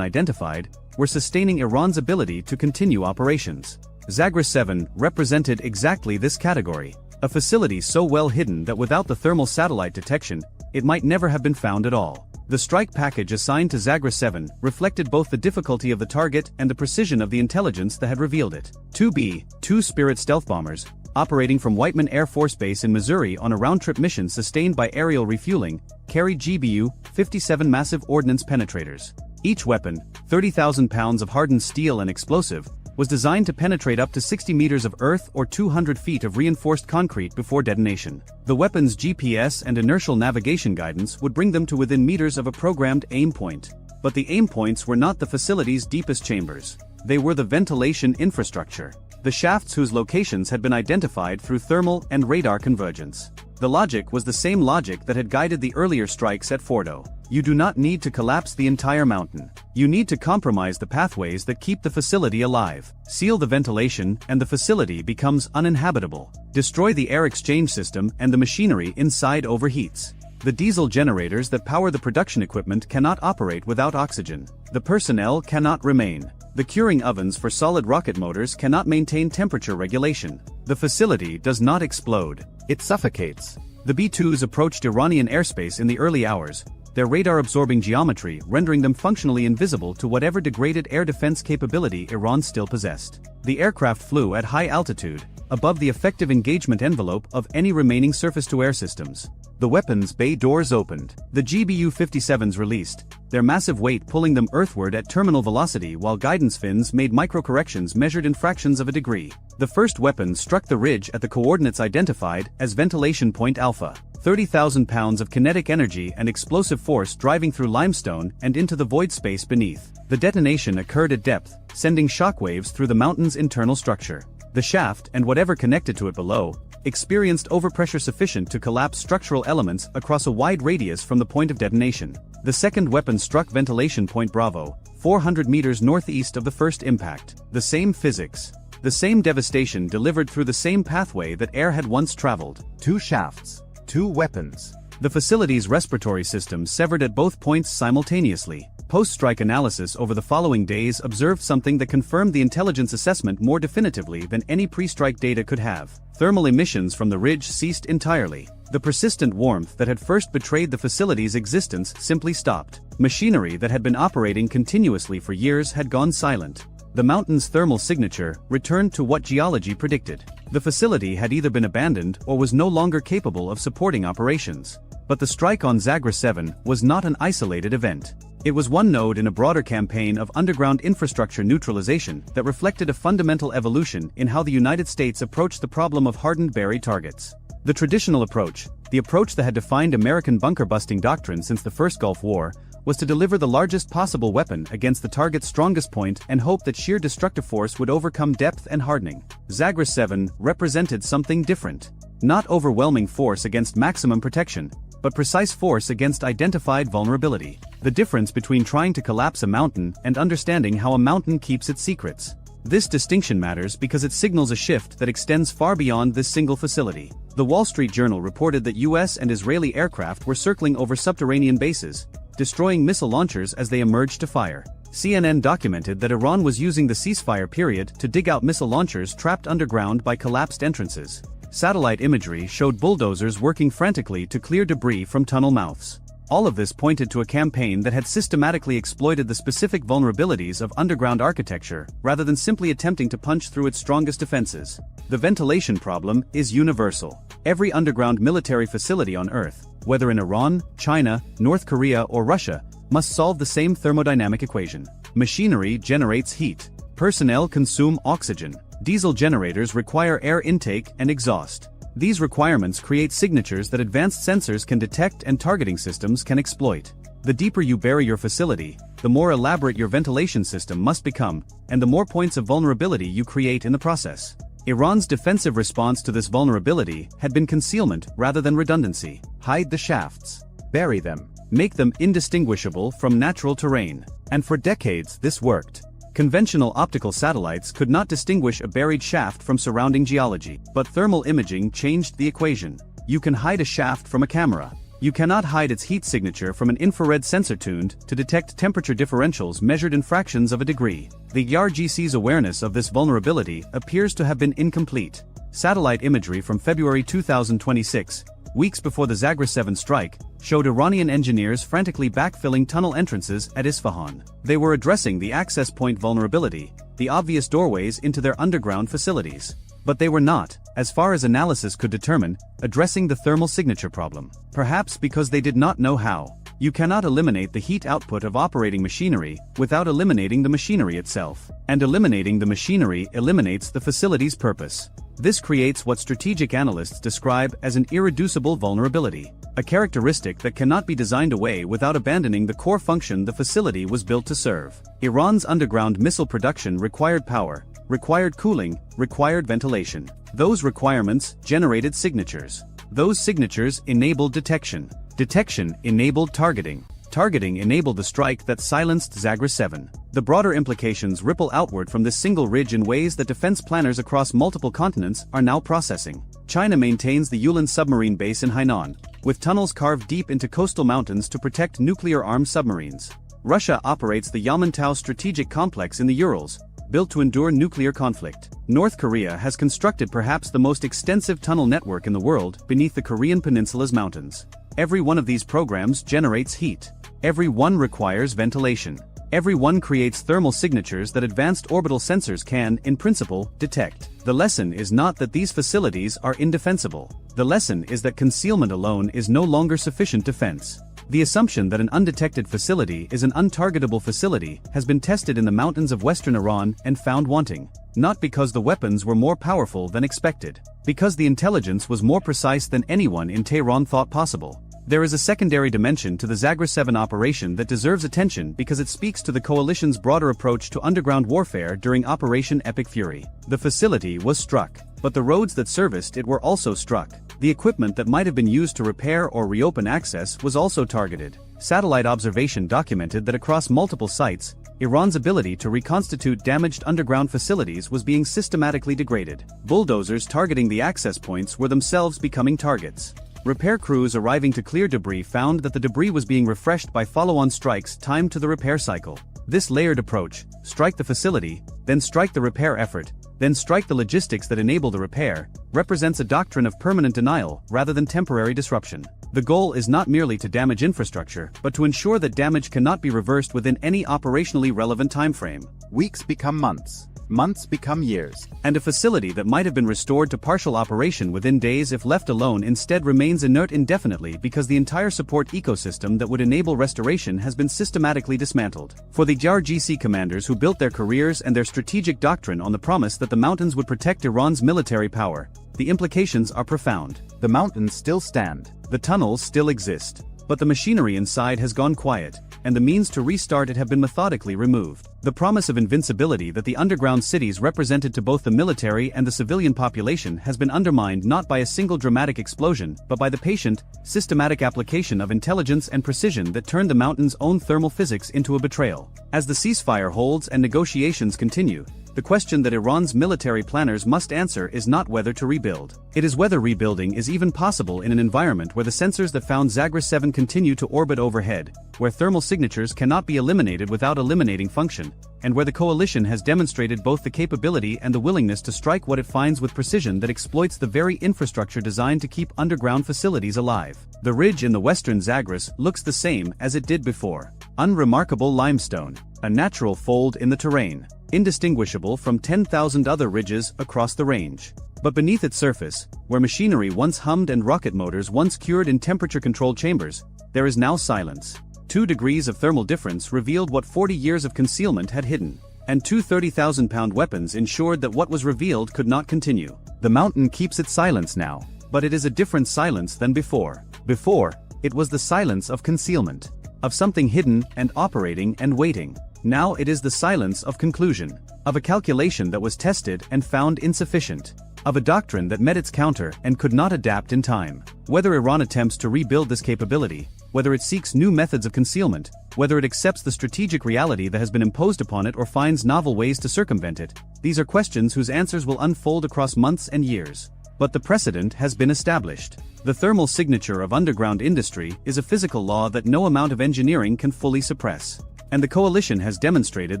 Speaker 1: identified, were sustaining Iran's ability to continue operations. Zagros 7 represented exactly this category, a facility so well hidden that without the thermal satellite detection, it might never have been found at all. The strike package assigned to Zagros 7 reflected both the difficulty of the target and the precision of the intelligence that had revealed it. 2B, two Spirit stealth bombers, operating from Whiteman Air Force Base in Missouri on a round-trip mission sustained by aerial refueling, carried GBU-57 massive ordnance penetrators. Each weapon, 30,000 pounds of hardened steel and explosive, was designed to penetrate up to 60 meters of earth or 200 feet of reinforced concrete before detonation. The weapon's GPS and inertial navigation guidance would bring them to within meters of a programmed aim point. But the aim points were not the facility's deepest chambers. They were the ventilation infrastructure, the shafts whose locations had been identified through thermal and radar convergence. The logic was the same logic that had guided the earlier strikes at Fordo. You do not need to collapse the entire mountain. You need to compromise the pathways that keep the facility alive. Seal the ventilation and the facility becomes uninhabitable. Destroy the air exchange system and the machinery inside overheats. The diesel generators that power the production equipment cannot operate without oxygen. The personnel cannot remain. The curing ovens for solid rocket motors cannot maintain temperature regulation. The facility does not explode. It suffocates. The B-2s approached Iranian airspace in the early hours, their radar-absorbing geometry rendering them functionally invisible to whatever degraded air defense capability Iran still possessed. The aircraft flew at high altitude, above the effective engagement envelope of any remaining surface-to-air systems. The weapons bay doors opened. The GBU-57s released, their massive weight pulling them earthward at terminal velocity while guidance fins made micro-corrections measured in fractions of a degree. The first weapon struck the ridge at the coordinates identified as ventilation point alpha. 30,000 pounds of kinetic energy and explosive force driving through limestone and into the void space beneath. The detonation occurred at depth, sending shockwaves through the mountain's internal structure. The shaft and whatever connected to it below experienced overpressure sufficient to collapse structural elements across a wide radius from the point of detonation. The second weapon struck ventilation point Bravo, 400 meters northeast of the first impact. The same physics. The same devastation delivered through the same pathway that air had once traveled.
Speaker 2: Two shafts. Two weapons.
Speaker 1: The facility's respiratory system severed at both points simultaneously. Post-strike analysis over the following days observed something that confirmed the intelligence assessment more definitively than any pre-strike data could have. Thermal emissions from the ridge ceased entirely. The persistent warmth that had first betrayed the facility's existence simply stopped. Machinery that had been operating continuously for years had gone silent. The mountain's thermal signature returned to what geology predicted. The facility had either been abandoned or was no longer capable of supporting operations. But the strike on Zagros 7 was not an isolated event. It was one node in a broader campaign of underground infrastructure neutralization that reflected a fundamental evolution in how the United States approached the problem of hardened buried targets. The traditional approach, the approach that had defined American bunker-busting doctrine since the First Gulf War, was to deliver the largest possible weapon against the target's strongest point and hope that sheer destructive force would overcome depth and hardening. Zagros 7 represented something different. Not overwhelming force against maximum protection, but precise force against identified vulnerability. The difference between trying to collapse a mountain and understanding how a mountain keeps its secrets. This distinction matters because it signals a shift that extends far beyond this single facility. The Wall Street Journal reported that US and Israeli aircraft were circling over subterranean bases, destroying missile launchers as they emerged to fire. CNN documented that Iran was using the ceasefire period to dig out missile launchers trapped underground by collapsed entrances. Satellite imagery showed bulldozers working frantically to clear debris from tunnel mouths. All of this pointed to a campaign that had systematically exploited the specific vulnerabilities of underground architecture, rather than simply attempting to punch through its strongest defenses. The ventilation problem is universal. Every underground military facility on Earth, whether in Iran, China, North Korea, or Russia, must solve the same thermodynamic equation. Machinery generates heat. Personnel consume oxygen. Diesel generators require air intake and exhaust. These requirements create signatures that advanced sensors can detect and targeting systems can exploit. The deeper you bury your facility, the more elaborate your ventilation system must become, and the more points of vulnerability you create in the process. Iran's defensive response to this vulnerability had been concealment rather than redundancy. Hide the shafts. Bury them. Make them indistinguishable from natural terrain. And for decades this worked. Conventional optical satellites could not distinguish a buried shaft from surrounding geology, but thermal imaging changed the equation. You can hide a shaft from a camera. You cannot hide its heat signature from an infrared sensor tuned to detect temperature differentials measured in fractions of a degree. The ERGC's awareness of this vulnerability appears to have been incomplete. Satellite imagery from February 2026, weeks before the Zagreb 7 strike, showed Iranian engineers frantically backfilling tunnel entrances at Isfahan. They were addressing the access point vulnerability, the obvious doorways into their underground facilities. But they were not, as far as analysis could determine, addressing the thermal signature problem. Perhaps because they did not know how. You cannot eliminate the heat output of operating machinery without eliminating the machinery itself. And eliminating the machinery eliminates the facility's purpose. This creates what strategic analysts describe as an irreducible vulnerability, a characteristic that cannot be designed away without abandoning the core function the facility was built to serve. Iran's underground missile production required power, required cooling, required ventilation. Those requirements generated signatures. Those signatures enabled detection. Detection enabled targeting. Targeting enabled the strike that silenced Zagreb 7. The broader implications ripple outward from this single ridge in ways that defense planners across multiple continents are now processing. China maintains the Yulin submarine base in Hainan, with tunnels carved deep into coastal mountains to protect nuclear-armed submarines. Russia operates the Yamantau strategic complex in the Urals, built to endure nuclear conflict. North Korea has constructed perhaps the most extensive tunnel network in the world beneath the Korean peninsula's mountains. Every one of these programs generates heat. Every one requires ventilation. Every one creates thermal signatures that advanced orbital sensors can, in principle, detect. The lesson is not that these facilities are indefensible. The lesson is that concealment alone is no longer sufficient defense. The assumption that an undetected facility is an untargetable facility has been tested in the mountains of western Iran and found wanting. Not because the weapons were more powerful than expected. Because the intelligence was more precise than anyone in Tehran thought possible. There is a secondary dimension to the Zagreb 7 operation that deserves attention because it speaks to the coalition's broader approach to underground warfare during Operation Epic Fury. The facility was struck, but the roads that serviced it were also struck. The equipment that might have been used to repair or reopen access was also targeted. Satellite observation documented that across multiple sites, Iran's ability to reconstitute damaged underground facilities was being systematically degraded. Bulldozers targeting the access points were themselves becoming targets. Repair crews arriving to clear debris found that the debris was being refreshed by follow-on strikes timed to the repair cycle. This layered approach, strike the facility, then strike the repair effort, then strike the logistics that enable the repair, represents a doctrine of permanent denial rather than temporary disruption. The goal is not merely to damage infrastructure, but to ensure that damage cannot be reversed within any operationally relevant timeframe.
Speaker 2: Weeks become months. Months become years.
Speaker 1: And a facility that might have been restored to partial operation within days if left alone instead remains inert indefinitely because the entire support ecosystem that would enable restoration has been systematically dismantled. For the JRGC commanders who built their careers and their strategic doctrine on the promise that the mountains would protect Iran's military power, the implications are profound.
Speaker 2: The mountains still stand.
Speaker 1: The tunnels still exist. But the machinery inside has gone quiet, and the means to restart it have been methodically removed. The promise of invincibility that the underground cities represented to both the military and the civilian population has been undermined not by a single dramatic explosion, but by the patient, systematic application of intelligence and precision that turned the mountain's own thermal physics into a betrayal. As the ceasefire holds and negotiations continue, the question that Iran's military planners must answer is not whether to rebuild. It is whether rebuilding is even possible in an environment where the sensors that found Zagreb 7 continue to orbit overhead, where thermal signatures cannot be eliminated without eliminating function, and where the coalition has demonstrated both the capability and the willingness to strike what it finds with precision that exploits the very infrastructure designed to keep underground facilities alive. The ridge in the western Zagros looks the same as it did before. Unremarkable limestone, a natural fold in the terrain, indistinguishable from 10,000 other ridges across the range. But beneath its surface, where machinery once hummed and rocket motors once cured in temperature-controlled chambers, there is now silence. 2 degrees of thermal difference revealed what 40 years of concealment had hidden, and 2 30,000-pound weapons ensured that what was revealed could not continue. The mountain keeps its silence now, but it is a different silence than before. Before, it was the silence of concealment, of something hidden and operating and waiting. Now it is the silence of conclusion, of a calculation that was tested and found insufficient, of a doctrine that met its counter and could not adapt in time. Whether Iran attempts to rebuild this capability, whether it seeks new methods of concealment, whether it accepts the strategic reality that has been imposed upon it or finds novel ways to circumvent it. These are questions whose answers will unfold across months and years. But the precedent has been established. The thermal signature of underground industry is a physical law that no amount of engineering can fully suppress. And the coalition has demonstrated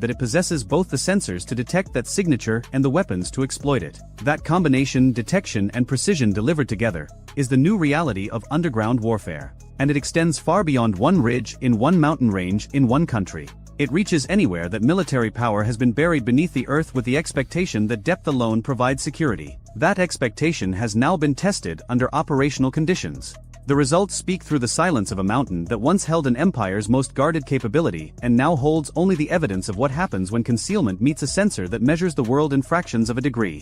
Speaker 1: that it possesses both the sensors to detect that signature and the weapons to exploit it. That combination, detection and precision delivered together, is the new reality of underground warfare. And it extends far beyond one ridge in one mountain range in one country. It reaches anywhere that military power has been buried beneath the earth with the expectation that depth alone provides security. That expectation has now been tested under operational conditions. The results speak through the silence of a mountain that once held an empire's most guarded capability and now holds only the evidence of what happens when concealment meets a sensor that measures the world in fractions of a degree.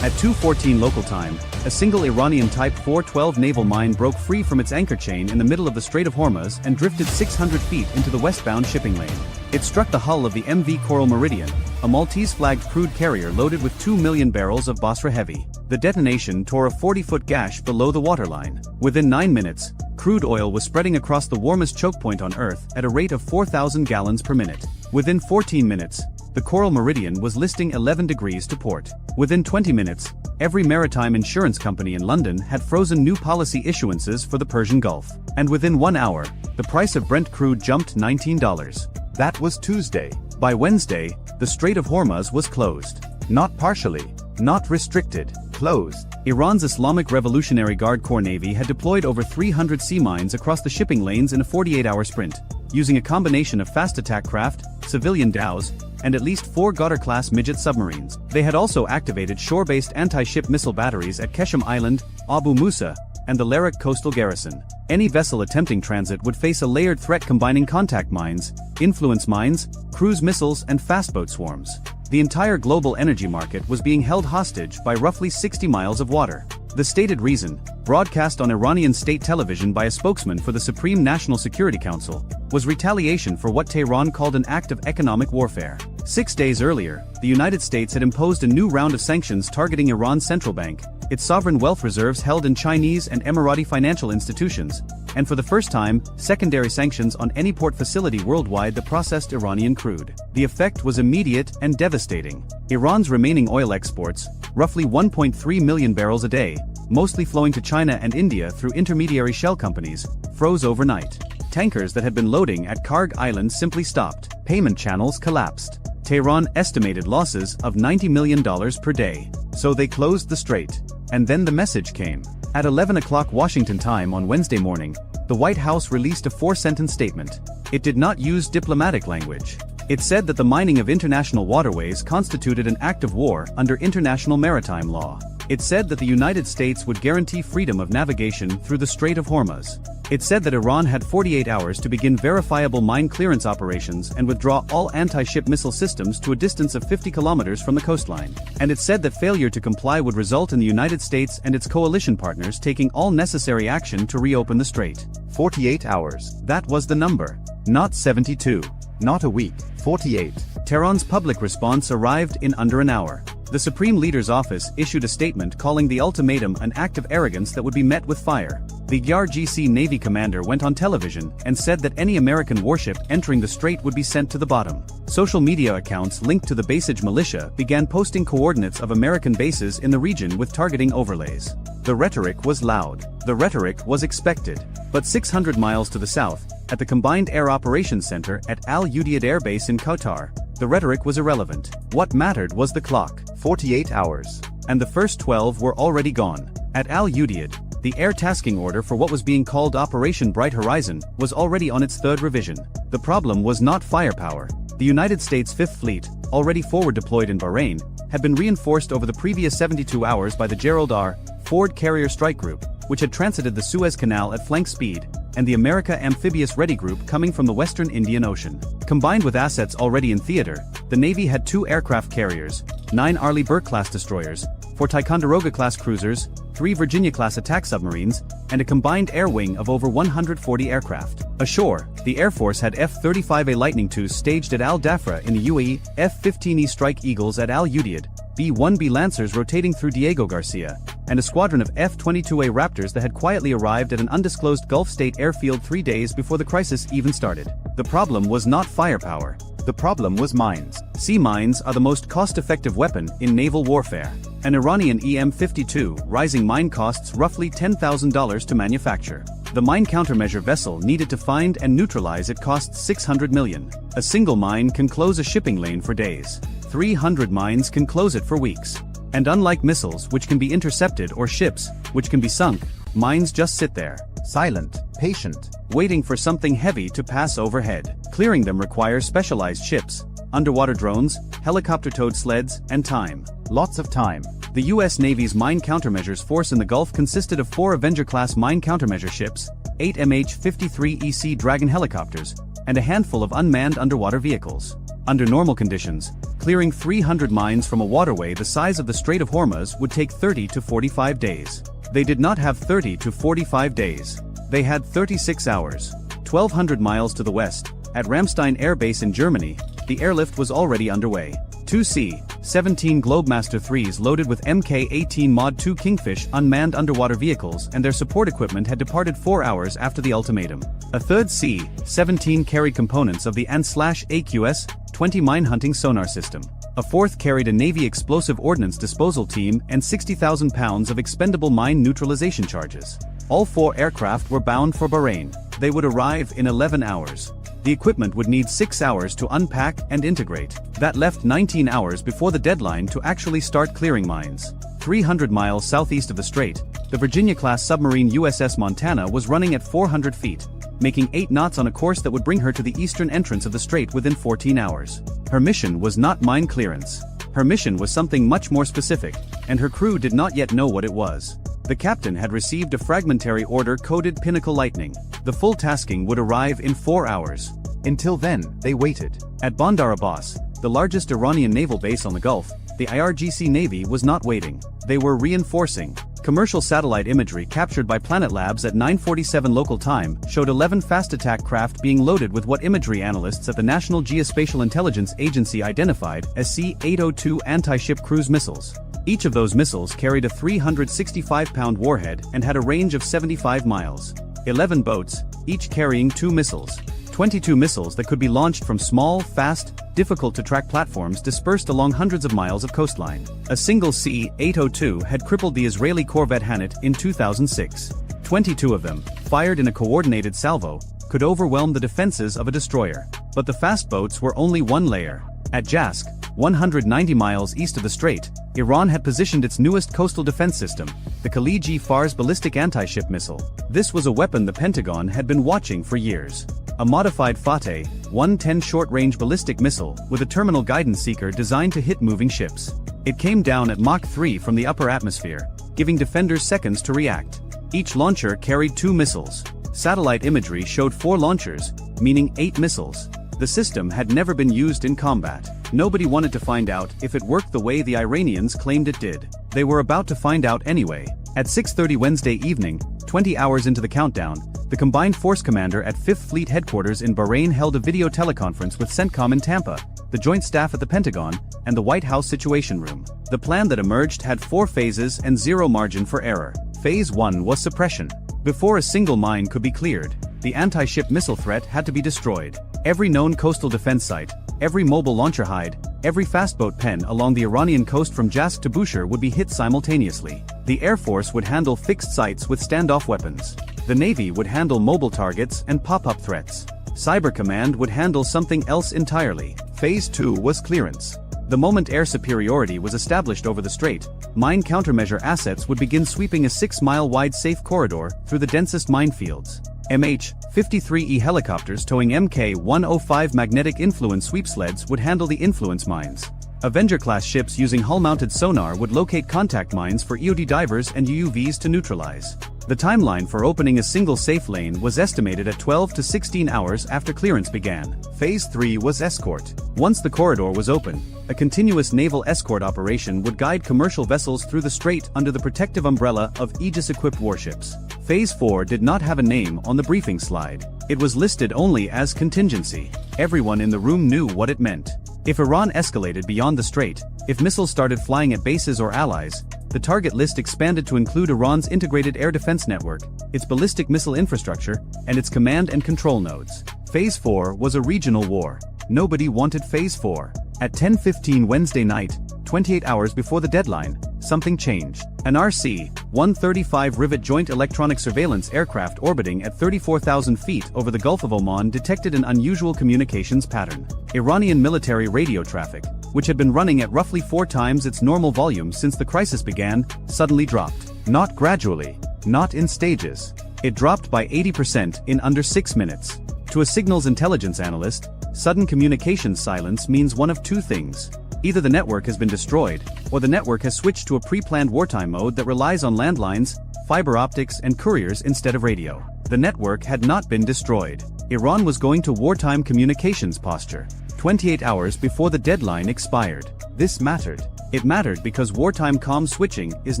Speaker 1: At 2:14 local time, a single Iranian Type 412 naval mine broke free from its anchor chain in the middle of the Strait of Hormuz and drifted 600 feet into the westbound shipping lane. It struck the hull of the MV Coral Meridian, a Maltese-flagged crude carrier loaded with 2 million barrels of Basra heavy. The detonation tore a 40-foot gash below the waterline. Within 9 minutes, crude oil was spreading across the warmest choke point on Earth at a rate of 4,000 gallons per minute. Within 14 minutes, the Coral Meridian was listing 11 degrees to port. Within 20 minutes, every maritime insurance company in London had frozen new policy issuances for the Persian Gulf. And within 1 hour, the price of Brent crude jumped $19.
Speaker 2: That was Tuesday.
Speaker 1: By Wednesday, the Strait of Hormuz was closed.
Speaker 2: Not partially.
Speaker 1: Not restricted.
Speaker 2: Closed.
Speaker 1: Iran's Islamic Revolutionary Guard Corps Navy had deployed over 300 sea mines across the shipping lanes in a 48-hour sprint, using a combination of fast attack craft, civilian dhows, and at least 4 Ghadar-class midget submarines. They had also activated shore-based anti-ship missile batteries at Keshem Island, Abu Musa, and the Larak coastal garrison. Any vessel attempting transit would face a layered threat combining contact mines, influence mines, cruise missiles and fastboat swarms. The entire global energy market was being held hostage by roughly 60 miles of water. The stated reason, broadcast on Iranian state television by a spokesman for the Supreme National Security Council, was retaliation for what Tehran called an act of economic warfare. 6 days earlier, the United States had imposed a new round of sanctions targeting Iran's central bank, its sovereign wealth reserves held in Chinese and Emirati financial institutions, and for the first time, secondary sanctions on any port facility worldwide that processed Iranian crude. The effect was immediate and devastating. Iran's remaining oil exports, roughly 1.3 million barrels a day, mostly flowing to China and India through intermediary shell companies, froze overnight. Tankers that had been loading at Karg Island simply stopped. Payment channels collapsed. Tehran estimated losses of $90 million per day. So they closed the strait. And then the message came. At 11 o'clock Washington time on Wednesday morning, the White House released a 4-sentence statement. It did not use diplomatic language. It said that the mining of international waterways constituted an act of war under international maritime law. It said that the United States would guarantee freedom of navigation through the Strait of Hormuz. It said that Iran had 48 hours to begin verifiable mine clearance operations and withdraw all anti-ship missile systems to a distance of 50 kilometers from the coastline. And it said that failure to comply would result in the United States and its coalition partners taking all necessary action to reopen the strait.
Speaker 2: 48 hours.
Speaker 1: That was the number. Not 72.
Speaker 2: Not a week. 48.
Speaker 1: Tehran's public response arrived in under an hour. The Supreme Leader's office issued a statement calling the ultimatum an act of arrogance that would be met with fire. The GRGC Navy commander went on television and said that any American warship entering the strait would be sent to the bottom. Social media accounts linked to the Basij militia began posting coordinates of American bases in the region with targeting overlays. The rhetoric was loud. The rhetoric was expected. But 600 miles to the south, at the Combined Air Operations Center at Al Udeid Air Base in Qatar, the rhetoric was irrelevant. What mattered was the clock.
Speaker 2: 48 hours.
Speaker 1: And the first 12 were already gone. At Al Udeid, the air tasking order for what was being called Operation Bright Horizon was already on its 3rd revision. The problem was not firepower. The United States 5th Fleet, already forward deployed in Bahrain, had been reinforced over the previous 72 hours by the Gerald R. Ford Carrier Strike Group, which had transited the Suez Canal at flank speed, and the America Amphibious Ready Group coming from the Western Indian Ocean. Combined with assets already in theater, the Navy had 2 aircraft carriers, 9 Arleigh Burke-class destroyers, 4 Ticonderoga-class cruisers, 3 Virginia-class attack submarines, and a combined air wing of over 140 aircraft. Ashore, the Air Force had F-35A Lightning IIs staged at Al Dhafra in the UAE, F-15E Strike Eagles at Al Udeid, B-1B Lancers rotating through Diego Garcia, and a squadron of F-22A Raptors that had quietly arrived at an undisclosed Gulf State airfield 3 days before the crisis even started. The problem was not firepower. The problem was mines. Sea mines are the most cost-effective weapon in naval warfare. An Iranian EM-52 rising mine costs roughly $10,000 to manufacture. The mine countermeasure vessel needed to find and neutralize it costs $600 million. A single mine can close a shipping lane for days. 300 mines can close it for weeks. And unlike missiles, which can be intercepted, or ships, which can be sunk, mines just sit there, silent, patient, waiting for something heavy to pass overhead. Clearing them requires specialized ships, underwater drones, helicopter-towed sleds, and time. Lots of time. The U.S. Navy's mine countermeasures force in the Gulf consisted of 4 Avenger-class mine countermeasure ships, 8 MH-53EC Dragon helicopters, and a handful of unmanned underwater vehicles. Under normal conditions, clearing 300 mines from a waterway the size of the Strait of Hormuz would take 30 to 45 days. They did not have 30 to 45 days. They had 36 hours. 1,200 miles to the west, at Ramstein Air Base in Germany, the airlift was already underway. 2 C-17 Globemaster IIIs loaded with Mk-18 Mod 2 Kingfish unmanned underwater vehicles and their support equipment had departed 4 hours after the ultimatum. A third C-17 carried components of the AN/AQS-20 mine-hunting sonar system. A fourth carried a Navy explosive ordnance disposal team and 60,000 pounds of expendable mine neutralization charges. All 4 aircraft were bound for Bahrain. They would arrive in 11 hours. The equipment would need 6 hours to unpack and integrate. That left 19 hours before the deadline to actually start clearing mines. 300 miles southeast of the strait, the Virginia-class submarine USS Montana was running at 400 feet, making 8 knots on a course that would bring her to the eastern entrance of the strait within 14 hours. Her mission was not mine clearance. Her mission was something much more specific, and her crew did not yet know what it was. The captain had received a fragmentary order coded Pinnacle Lightning. The full tasking would arrive in 4 hours. Until then, they waited. At Bandar Abbas, the largest Iranian naval base on the Gulf, the IRGC Navy was not waiting. They were reinforcing. Commercial satellite imagery captured by Planet Labs at 9:47 local time showed 11 fast attack craft being loaded with what imagery analysts at the National Geospatial Intelligence Agency identified as C-802 anti-ship cruise missiles. Each of those missiles carried a 365-pound warhead and had a range of 75 miles. 11 boats, each carrying 2 missiles. 22 missiles that could be launched from small, fast, difficult-to-track platforms dispersed along hundreds of miles of coastline. A single C-802 had crippled the Israeli corvette Hanit in 2006. 22 of them, fired in a coordinated salvo, could overwhelm the defenses of a destroyer. But the fast boats were only one layer. At Jask, 190 miles east of the strait, Iran had positioned its newest coastal defense system, the Khaliji-Fars ballistic anti-ship missile. This was a weapon the Pentagon had been watching for years. A modified Fateh 110 short-range ballistic missile with a terminal guidance seeker designed to hit moving ships. It came down at Mach 3 from the upper atmosphere, giving defenders seconds to react. Each launcher carried 2 missiles. Satellite imagery showed 4 launchers, meaning 8 missiles. The system had never been used in combat. Nobody wanted to find out if it worked the way the Iranians claimed it did. They were about to find out anyway. At 6:30 Wednesday evening, 20 hours into the countdown, the Combined Force Commander at 5th Fleet Headquarters in Bahrain held a video teleconference with CENTCOM in Tampa, the Joint Staff at the Pentagon, and the White House Situation Room. The plan that emerged had 4 phases and 0 margin for error. Phase 1 was suppression. Before a single mine could be cleared, the anti-ship missile threat had to be destroyed. Every known coastal defense site, every mobile launcher hide, every fastboat pen along the Iranian coast from Jask to Bushehr would be hit simultaneously. The Air Force would handle fixed sites with standoff weapons. The Navy would handle mobile targets and pop-up threats. Cyber Command would handle something else entirely. Phase 2 was clearance. The moment air superiority was established over the strait, mine countermeasure assets would begin sweeping a 6-mile-wide safe corridor through the densest minefields. MH-53E helicopters towing Mk-105 magnetic influence sweep sleds would handle the influence mines. Avenger-class ships using hull-mounted sonar would locate contact mines for EOD divers and UUVs to neutralize. The timeline for opening a single safe lane was estimated at 12 to 16 hours after clearance began. Phase 3 was escort. Once the corridor was open, a continuous naval escort operation would guide commercial vessels through the strait under the protective umbrella of Aegis-equipped warships. Phase 4 did not have a name on the briefing slide. It was listed only as contingency. Everyone in the room knew what it meant. If Iran escalated beyond the strait, If missiles started flying at bases or allies, the target list expanded to include Iran's integrated air defense network, its ballistic missile infrastructure, and its command and control nodes. Phase 4 was a regional war. Nobody wanted Phase 4. At 10:15 Wednesday night, 28 hours before the deadline, something changed. An RC-135 Rivet Joint Electronic Surveillance aircraft orbiting at 34,000 feet over the Gulf of Oman detected an unusual communications pattern. Iranian military radio traffic, which had been running at roughly 4 times its normal volume since the crisis began, suddenly dropped. Not gradually, not in stages. It dropped by 80% in under 6 minutes. To a signals intelligence analyst, sudden communications silence means one of two things. Either the network has been destroyed, or the network has switched to a pre-planned wartime mode that relies on landlines, fiber optics and couriers instead of radio. The network had not been destroyed. Iran was going to wartime communications posture, 28 hours before the deadline expired. This mattered. It mattered because wartime comm switching is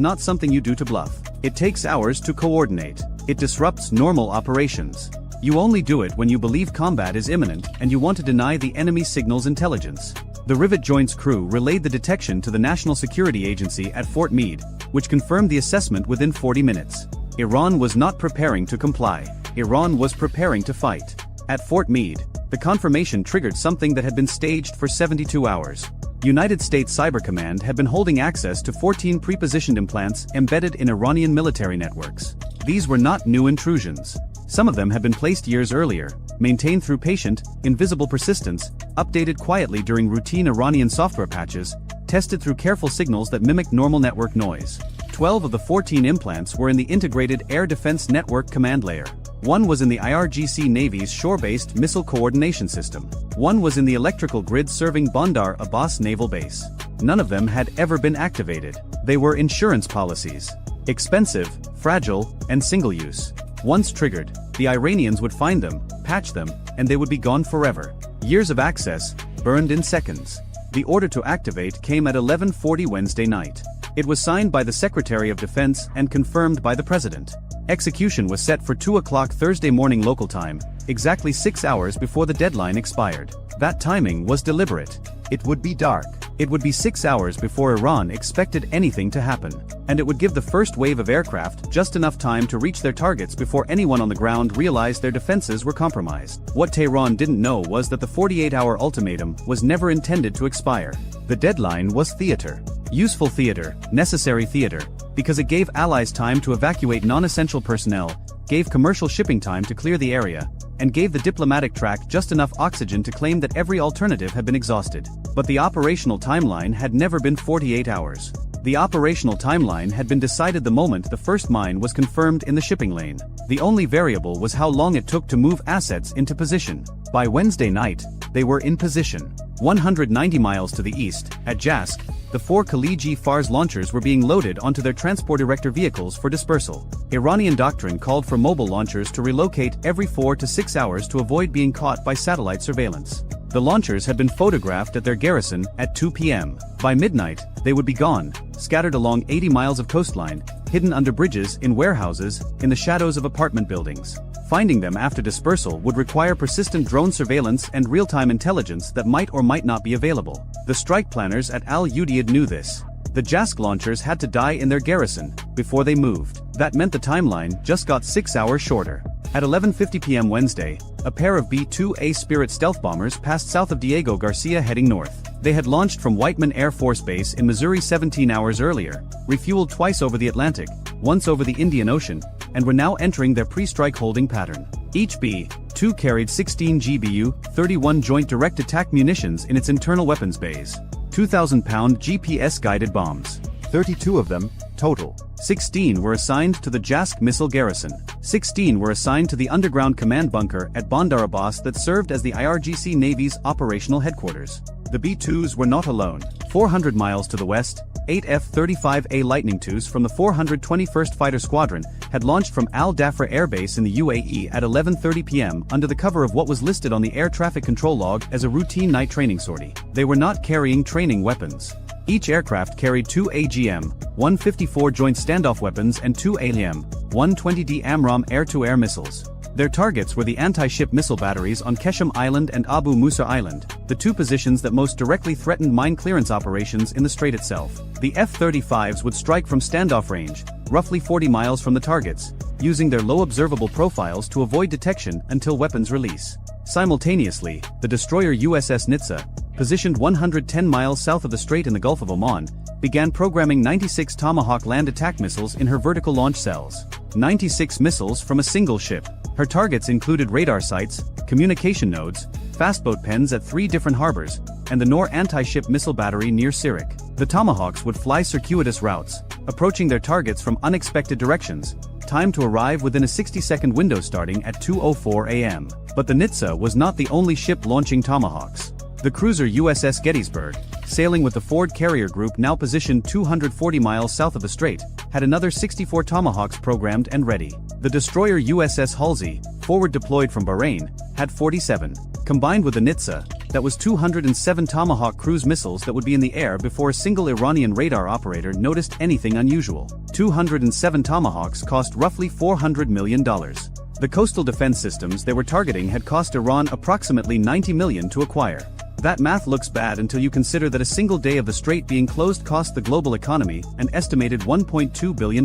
Speaker 1: not something you do to bluff. It takes hours to coordinate. It disrupts normal operations. You only do it when you believe combat is imminent and you want to deny the enemy signals intelligence. The Rivet Joint's crew relayed the detection to the National Security Agency at Fort Meade, which confirmed the assessment within 40 minutes. Iran was not preparing to comply. Iran was preparing to fight. At Fort Meade, the confirmation triggered something that had been staged for 72 hours. United States Cyber Command had been holding access to 14 pre-positioned implants embedded in Iranian military networks. These were not new intrusions. Some of them had been placed years earlier, maintained through patient, invisible persistence, updated quietly during routine Iranian software patches, tested through careful signals that mimicked normal network noise. 12 of the 14 implants were in the Integrated Air Defense Network command layer. One was in the IRGC Navy's shore-based missile coordination system. One was in the electrical grid serving Bandar Abbas Naval Base. None of them had ever been activated. They were insurance policies. Expensive, fragile, and single-use. Once triggered, the Iranians would find them, patch them, and they would be gone forever. Years of access, burned in seconds. The order to activate came at 11:40 Wednesday night. It was signed by the Secretary of Defense and confirmed by the President. Execution was set for 2 o'clock Thursday morning local time, exactly 6 hours before the deadline expired. That timing was deliberate. It would be dark. It would be 6 hours before Iran expected anything to happen. And it would give the first wave of aircraft just enough time to reach their targets before anyone on the ground realized their defenses were compromised. What Tehran didn't know was that the 48-hour ultimatum was never intended to expire. The deadline was theater. Useful theater, necessary theater, because it gave allies time to evacuate non-essential personnel, gave commercial shipping time to clear the area, and gave the diplomatic track just enough oxygen to claim that every alternative had been exhausted. But the operational timeline had never been 48 hours. The operational timeline had been decided the moment the first mine was confirmed in the shipping lane. The only variable was how long it took to move assets into position. By Wednesday night, they were in position. 190 miles to the east, at Jask, the 4 Khaliji Fars launchers were being loaded onto their transport erector vehicles for dispersal. Iranian doctrine called for mobile launchers to relocate every 4 to 6 hours to avoid being caught by satellite surveillance. The launchers had been photographed at their garrison at 2 p.m. By midnight, they would be gone, scattered along 80 miles of coastline, hidden under bridges, in warehouses, in the shadows of apartment buildings. Finding them after dispersal would require persistent drone surveillance and real-time intelligence that might or might not be available. The strike planners at Al-Udeid knew this. The Jask launchers had to die in their garrison before they moved. That meant the timeline just got 6 hours shorter. At 11:50 p.m. Wednesday, a pair of B-2A Spirit stealth bombers passed south of Diego Garcia heading north. They had launched from Whiteman Air Force Base in Missouri 17 hours earlier, refueled twice over the Atlantic, once over the Indian Ocean, and were now entering their pre-strike holding pattern. Each B-2 carried 16 GBU, 31 Joint Direct Attack munitions in its internal weapons bays. 2,000-pound GPS-guided bombs. 32 of them, total. 16 were assigned to the Jask missile garrison. 16 were assigned to the underground command bunker at Bandar Abbas that served as the IRGC Navy's operational headquarters. The B-2s were not alone. 400 miles to the west, 8 F-35A Lightning IIs from the 421st Fighter Squadron had launched from Al Dhafra Air Base in the UAE at 11:30 p.m. under the cover of what was listed on the air traffic control log as a routine night training sortie. They were not carrying training weapons. Each aircraft carried 2 AGM-154 Joint Standoff weapons and 2 ALM-120D AMRAAM air-to-air missiles. Their targets were the anti-ship missile batteries on Keshem Island and Abu Musa Island, the two positions that most directly threatened mine clearance operations in the strait itself. The F-35s would strike from standoff range, roughly 40 miles from the targets, using their low observable profiles to avoid detection until weapons release. Simultaneously, the destroyer USS Nitsa, positioned 110 miles south of the strait in the Gulf of Oman, began programming 96 Tomahawk land attack missiles in her vertical launch cells. 96 missiles from a single ship. Her targets included radar sites, communication nodes, fastboat pens at 3 different harbors, and the Noor anti-ship missile battery near Sirik. The Tomahawks would fly circuitous routes, approaching their targets from unexpected directions, timed to arrive within a 60-second window starting at 2:04 a.m. But the Nitsa was not the only ship launching Tomahawks. The cruiser USS Gettysburg, sailing with the Ford Carrier Group now positioned 240 miles south of the strait, had another 64 Tomahawks programmed and ready. The destroyer USS Halsey, forward deployed from Bahrain, had 47. Combined with the Nitsa, that was 207 Tomahawk cruise missiles that would be in the air before a single Iranian radar operator noticed anything unusual. 207 Tomahawks cost roughly $400 million. The coastal defense systems they were targeting had cost Iran approximately $90 million to acquire. That math looks bad until you consider that a single day of the strait being closed cost the global economy an estimated $1.2 billion.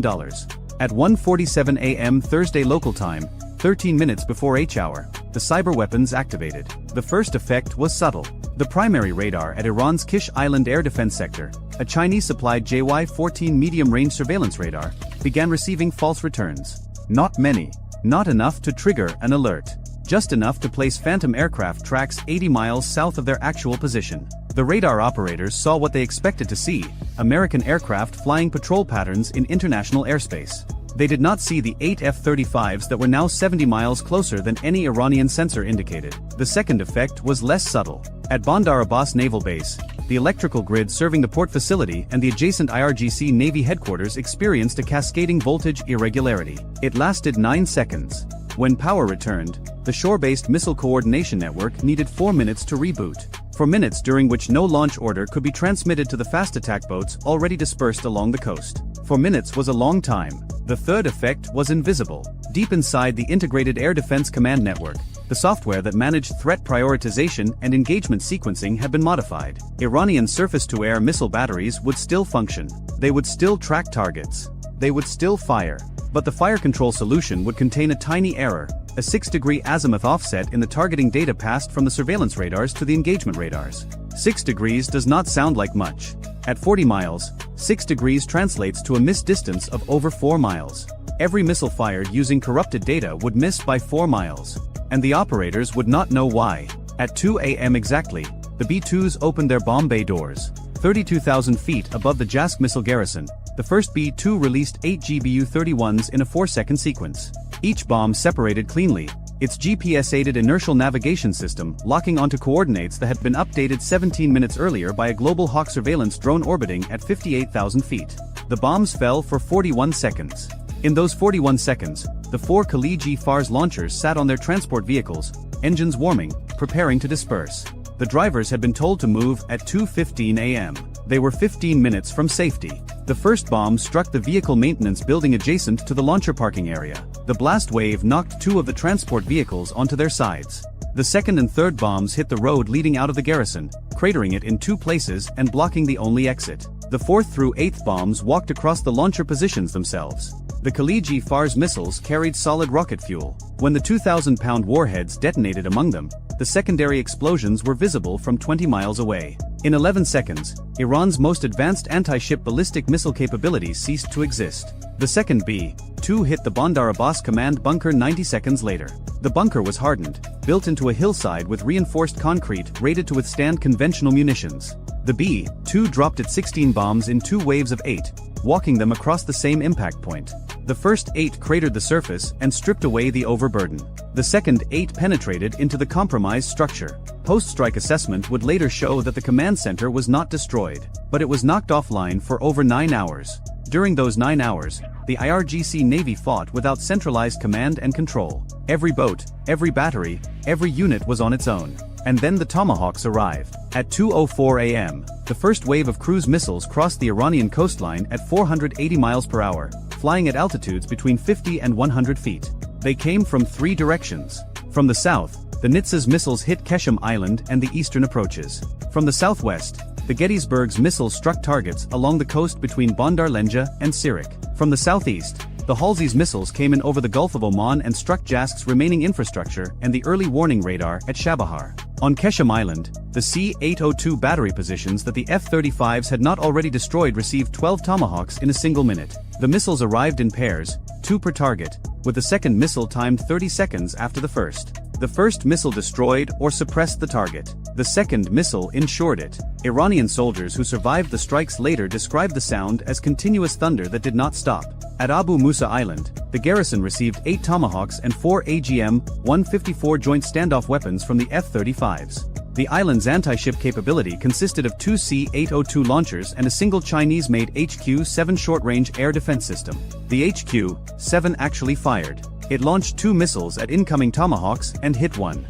Speaker 1: At 1:47 a.m. Thursday local time, 13 minutes before H-hour, the cyber weapons activated. The first effect was subtle. The primary radar at Iran's Kish Island air defense sector, a Chinese-supplied JY-14 medium-range surveillance radar, began receiving false returns. Not many. Not enough to trigger an alert. Just enough to place Phantom aircraft tracks 80 miles south of their actual position. The radar operators saw what they expected to see: American aircraft flying patrol patterns in international airspace. They did not see the 8 F-35s that were now 70 miles closer than any Iranian sensor indicated. The second effect was less subtle. At Bandar Abbas Naval Base, the electrical grid serving the port facility and the adjacent IRGC Navy headquarters experienced a cascading voltage irregularity. It lasted 9 seconds. When power returned, the shore-based missile coordination network needed 4 minutes to reboot. 4 minutes during which no launch order could be transmitted to the fast attack boats already dispersed along the coast. 4 minutes was a long time. The third effect was invisible. Deep inside the Integrated Air Defense Command Network, the software that managed threat prioritization and engagement sequencing had been modified. Iranian surface-to-air missile batteries would still function. They would still track targets. They would still fire. But the fire control solution would contain a tiny error, a 6-degree azimuth offset in the targeting data passed from the surveillance radars to the engagement radars. 6 degrees does not sound like much. At 40 miles, 6 degrees translates to a missed distance of over 4 miles. Every missile fired using corrupted data would miss by 4 miles. And the operators would not know why. At 2 a.m. exactly, the B-2s opened their bomb bay doors. 32,000 feet above the Jask missile garrison, the first B-2 released 8 GBU-31s in a 4-second sequence. Each bomb separated cleanly, its GPS-aided inertial navigation system locking onto coordinates that had been updated 17 minutes earlier by a Global Hawk surveillance drone orbiting at 58,000 feet. The bombs fell for 41 seconds. In those 41 seconds, the 4 Khaliji Fars launchers sat on their transport vehicles, engines warming, preparing to disperse. The drivers had been told to move at 2:15 a.m. They were 15 minutes from safety. The first bomb struck the vehicle maintenance building adjacent to the launcher parking area. The blast wave knocked 2 of the transport vehicles onto their sides. The second and third bombs hit the road leading out of the garrison, cratering it in 2 places and blocking the only exit. The 4th through 8th bombs walked across the launcher positions themselves. The Khaliji Fars missiles carried solid rocket fuel. When the 2,000-pound warheads detonated among them, the secondary explosions were visible from 20 miles away. In 11 seconds, Iran's most advanced anti-ship ballistic missile capabilities ceased to exist. The second B-2 hit the Bandar Abbas command bunker 90 seconds later. The bunker was hardened, built into a hillside with reinforced concrete rated to withstand conventional munitions. The B-2 dropped its 16 bombs in 2 waves of 8, walking them across the same impact point. The first 8 cratered the surface and stripped away the overburden. The second 8 penetrated into the compromised structure. Post-strike assessment would later show that the command center was not destroyed, but it was knocked offline for over 9 hours. During those 9 hours, the IRGC Navy fought without centralized command and control. Every boat, every battery, every unit was on its own. And then the Tomahawks arrived. At 2:04 a.m., the first wave of cruise missiles crossed the Iranian coastline at 480 miles per hour, flying at altitudes between 50 and 100 feet. They came from three directions. From the south, the Nitsa's missiles hit Keshim Island and the eastern approaches. From the southwest, the Gettysburg's missiles struck targets along the coast between Bandar Lenja and Sirik. From the southeast, the Halsey's missiles came in over the Gulf of Oman and struck Jask's remaining infrastructure and the early warning radar at Shabahar. On Keshim Island, the C-802 battery positions that the F-35s had not already destroyed received 12 Tomahawks in a single minute. The missiles arrived in pairs, 2 per target, with the second missile timed 30 seconds after the first. The first missile destroyed or suppressed the target. The second missile ensured it. Iranian soldiers who survived the strikes later described the sound as continuous thunder that did not stop. At Abu Musa Island, the garrison received 8 Tomahawks and 4 AGM-154 joint standoff weapons from the F-35s. The island's anti-ship capability consisted of 2 C-802 launchers and a single Chinese-made HQ-7 short-range air defense system. The HQ-7 actually fired. It launched 2 missiles at incoming Tomahawks and hit one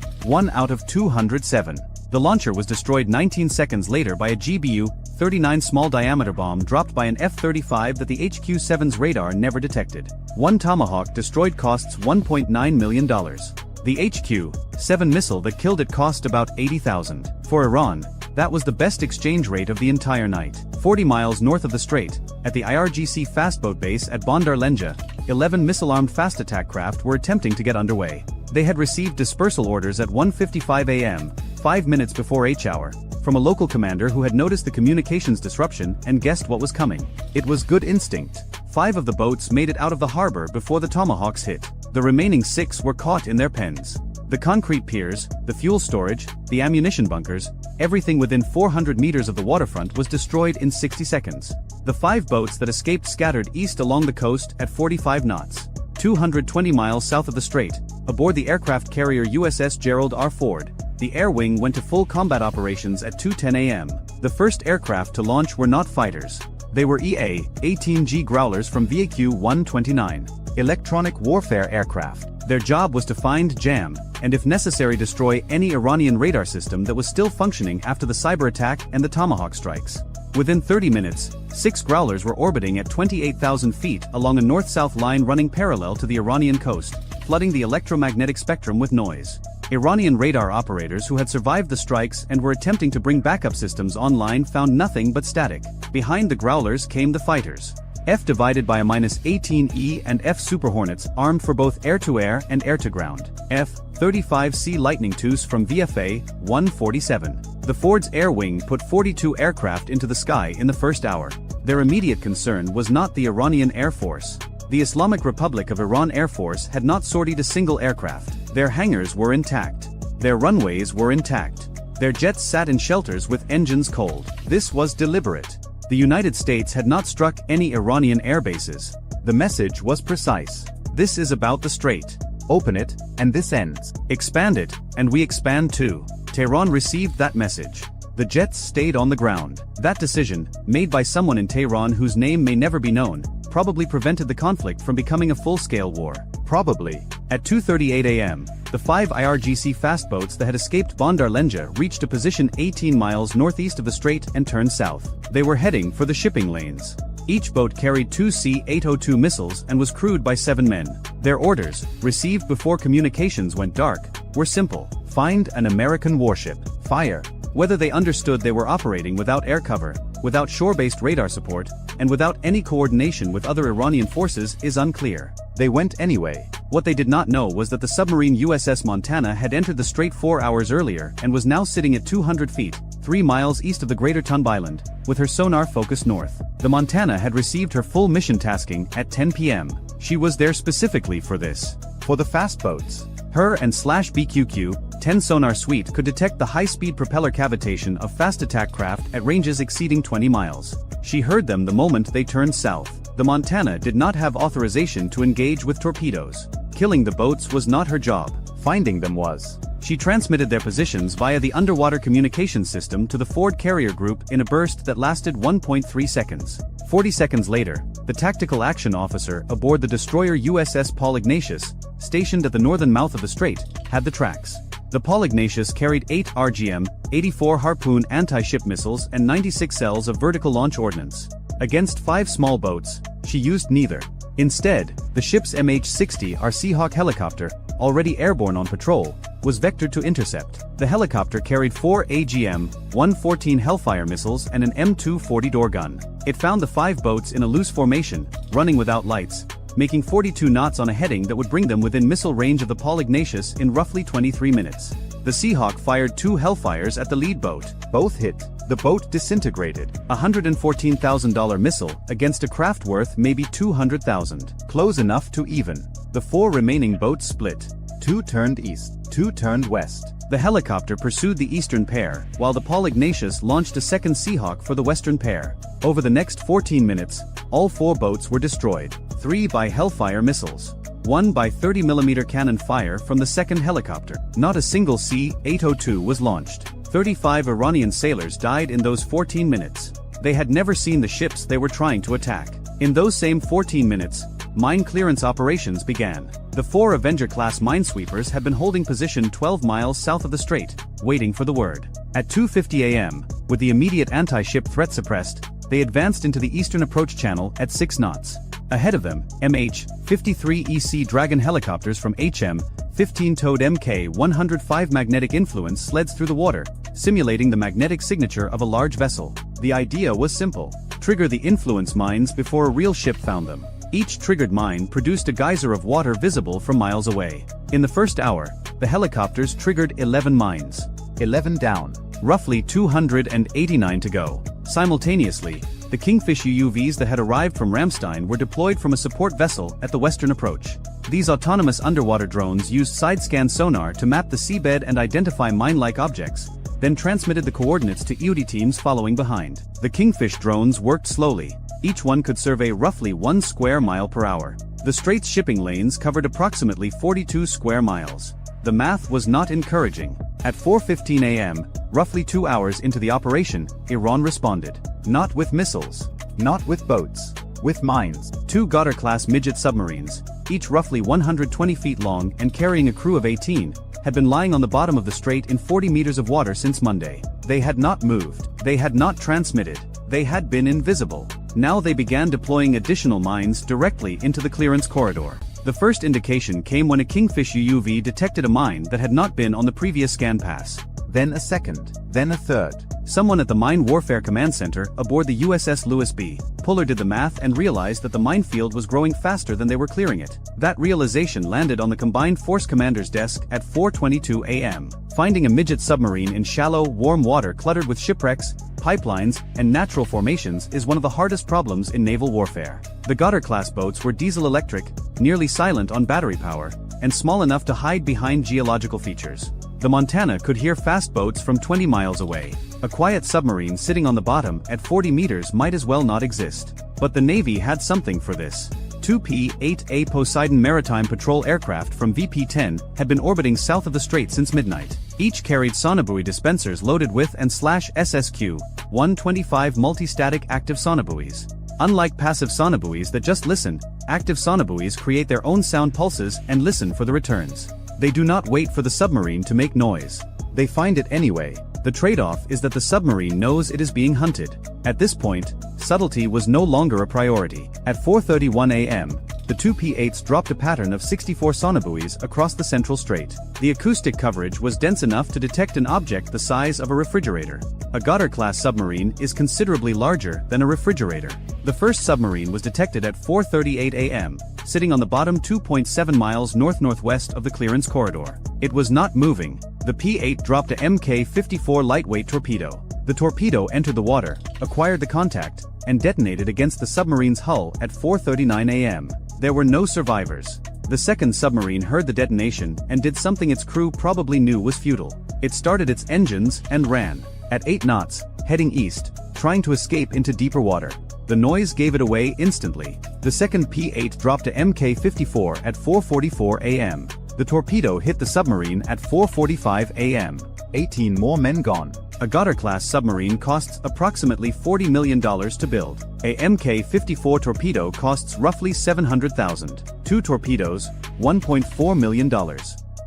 Speaker 1: out of 207. The launcher was destroyed 19 seconds later by a GBU-39 small-diameter bomb dropped by an F-35 that the HQ-7's radar never detected. One Tomahawk destroyed costs $1.9 million. The HQ-7 missile that killed it cost about $80,000. For Iran, that was the best exchange rate of the entire night. 40 miles north of the strait, at the IRGC fastboat base at Bandar Lenja, 11 missile-armed fast attack craft were attempting to get underway. They had received dispersal orders at 1:55 a.m., 5 minutes before H-hour, from a local commander who had noticed the communications disruption and guessed what was coming. It was good instinct. 5 of the boats made it out of the harbor before the Tomahawks hit. The remaining 6 were caught in their pens. The concrete piers, the fuel storage, the ammunition bunkers, everything within 400 meters of the waterfront was destroyed in 60 seconds. The 5 boats that escaped scattered east along the coast at 45 knots, 220 miles south of the strait, aboard the aircraft carrier USS Gerald R. Ford. The air wing went to full combat operations at 2:10 a.m. The first aircraft to launch were not fighters. They were EA-18G Growlers from VAQ-129, electronic warfare aircraft. Their job was to find, jam, and if necessary destroy any Iranian radar system that was still functioning after the cyber attack and the Tomahawk strikes. Within 30 minutes, 6 Growlers were orbiting at 28,000 feet along a north-south line running parallel to the Iranian coast, flooding the electromagnetic spectrum with noise. Iranian radar operators who had survived the strikes and were attempting to bring backup systems online found nothing but static. Behind the Growlers came the fighters. F divided by a -18E and F Super Hornets armed for both air-to-air and air-to-ground. F-35C Lightning IIs from VFA-147. The Ford's air wing put 42 aircraft into the sky in the first hour. Their immediate concern was not the Iranian Air Force. The Islamic Republic of Iran Air Force had not sortied a single aircraft. Their hangars were intact. Their runways were intact. Their jets sat in shelters with engines cold. This was deliberate. The United States had not struck any Iranian air bases. The message was precise. This is about the strait. Open it, and this ends. Expand it, and we expand too. Tehran received that message. The jets stayed on the ground. That decision, made by someone in Tehran whose name may never be known, probably prevented the conflict from becoming a full-scale war. Probably. At 2:38 a.m., the 5 IRGC fast boats that had escaped Bandar Lenja reached a position 18 miles northeast of the strait and turned south. They were heading for the shipping lanes. Each boat carried 2 C-802 missiles and was crewed by 7 men. Their orders, received before communications went dark, were simple. Find an American warship. Fire. Whether they understood they were operating without air cover, without shore-based radar support, and without any coordination with other Iranian forces is unclear. They went anyway. What they did not know was that the submarine USS Montana had entered the strait 4 hours earlier and was now sitting at 200 feet, 3 miles east of the Greater Tunb Island, with her sonar focused north. The Montana had received her full mission tasking at 10 p.m. She was there specifically for this. For the fast boats. Her and /BQQ-10 sonar suite could detect the high-speed propeller cavitation of fast attack craft at ranges exceeding 20 miles. She heard them the moment they turned south. The Montana did not have authorization to engage with torpedoes. Killing the boats was not her job. Finding them was. She transmitted their positions via the underwater communication system to the Ford carrier group in a burst that lasted 1.3 seconds. 40 seconds later, the tactical action officer aboard the destroyer USS Paul Ignatius, stationed at the northern mouth of the strait, had the tracks. The Paul Ignatius carried 8 RGM-84 Harpoon anti-ship missiles and 96 cells of vertical launch ordnance. Against 5 small boats, she used neither. Instead, the ship's MH-60R Seahawk helicopter, already airborne on patrol, was vectored to intercept. The helicopter carried 4 AGM-114 Hellfire missiles and an M240 door gun. It found the 5 boats in a loose formation, running without lights, making 42 knots on a heading that would bring them within missile range of the Paul Ignatius in roughly 23 minutes. The Seahawk fired 2 Hellfires at the lead boat. Both hit. The boat disintegrated. A $114,000 missile against a craft worth maybe $200,000. Close enough to even. The 4 remaining boats split. 2 turned east, 2 turned west. The helicopter pursued the eastern pair, while the Paul Ignatius launched a second Seahawk for the western pair. Over the next 14 minutes, all 4 boats were destroyed. 3 by Hellfire missiles. 1 by 30mm cannon fire from the second helicopter. Not a single C-802 was launched. 35 Iranian sailors died in those 14 minutes. They had never seen the ships they were trying to attack. In those same 14 minutes, mine clearance operations began. The 4 Avenger-class minesweepers had been holding position 12 miles south of the strait, waiting for the word. At 2:50 a.m., with the immediate anti-ship threat suppressed, they advanced into the eastern approach channel at 6 knots. Ahead of them, MH-53EC Dragon helicopters from HM-15 towed Mk-105 magnetic influence sleds through the water, simulating the magnetic signature of a large vessel. The idea was simple: trigger the influence mines before a real ship found them. Each triggered mine produced a geyser of water visible from miles away. In the first hour, the helicopters triggered 11 mines. 11 down. Roughly 289 to go. Simultaneously, the Kingfish UUVs that had arrived from Ramstein were deployed from a support vessel at the western approach. These autonomous underwater drones used side-scan sonar to map the seabed and identify mine-like objects, then transmitted the coordinates to EOD teams following behind. The Kingfish drones worked slowly. Each one could survey roughly 1 square mile per hour. The Strait's shipping lanes covered approximately 42 square miles. The math was not encouraging. At 4:15 a.m., roughly 2 hours into the operation, Iran responded. Not with missiles. Not with boats. With mines. 2 Goddard-class midget submarines, each roughly 120 feet long and carrying a crew of 18, had been lying on the bottom of the strait in 40 meters of water since Monday. They had not moved. They had not transmitted. They had been invisible. Now they began deploying additional mines directly into the clearance corridor. The first indication came when a Kingfish UUV detected a mine that had not been on the previous scan pass. Then a second. Then a third. Someone at the Mine Warfare Command Center aboard the USS Lewis B. Puller did the math and realized that the minefield was growing faster than they were clearing it. That realization landed on the Combined Force Commander's desk at 4:22 a.m. Finding a midget submarine in shallow, warm water cluttered with shipwrecks, pipelines, and natural formations is one of the hardest problems in naval warfare. The Goddard-class boats were diesel-electric, nearly silent on battery power, and small enough to hide behind geological features. The Montana could hear fast boats from 20 miles away. A quiet submarine sitting on the bottom at 40 meters might as well not exist. But the Navy had something for this. 2 P-8A Poseidon maritime patrol aircraft from VP-10 had been orbiting south of the strait since midnight. Each carried sonobuoy dispensers loaded with and /SSQ-125 multi-static active sonobuoys. Unlike passive sonobuoys that just listen, active sonobuoys create their own sound pulses and listen for the returns. They do not wait for the submarine to make noise. They find it anyway. The trade-off is that the submarine knows it is being hunted. At this point, subtlety was no longer a priority. At 4:31 a.m., the 2 P-8s dropped a pattern of 64 sonobuoys across the central strait. The acoustic coverage was dense enough to detect an object the size of a refrigerator. A Goddard-class submarine is considerably larger than a refrigerator. The first submarine was detected at 4:38 a.m., sitting on the bottom 2.7 miles north-northwest of the clearance corridor. It was not moving. The P-8 dropped a Mk-54 lightweight torpedo. The torpedo entered the water, acquired the contact, and detonated against the submarine's hull at 4:39 a.m. There were no survivors. The second submarine heard the detonation and did something its crew probably knew was futile. It started its engines and ran. At 8 knots, heading east, trying to escape into deeper water. The noise gave it away instantly. The second P-8 dropped a Mk-54 at 4:44 a.m. The torpedo hit the submarine at 4:45 a.m. 18 more men gone. A Goddard-class submarine costs approximately $40 million to build. A Mk-54 torpedo costs roughly $700,000. 2 torpedoes, $1.4 million.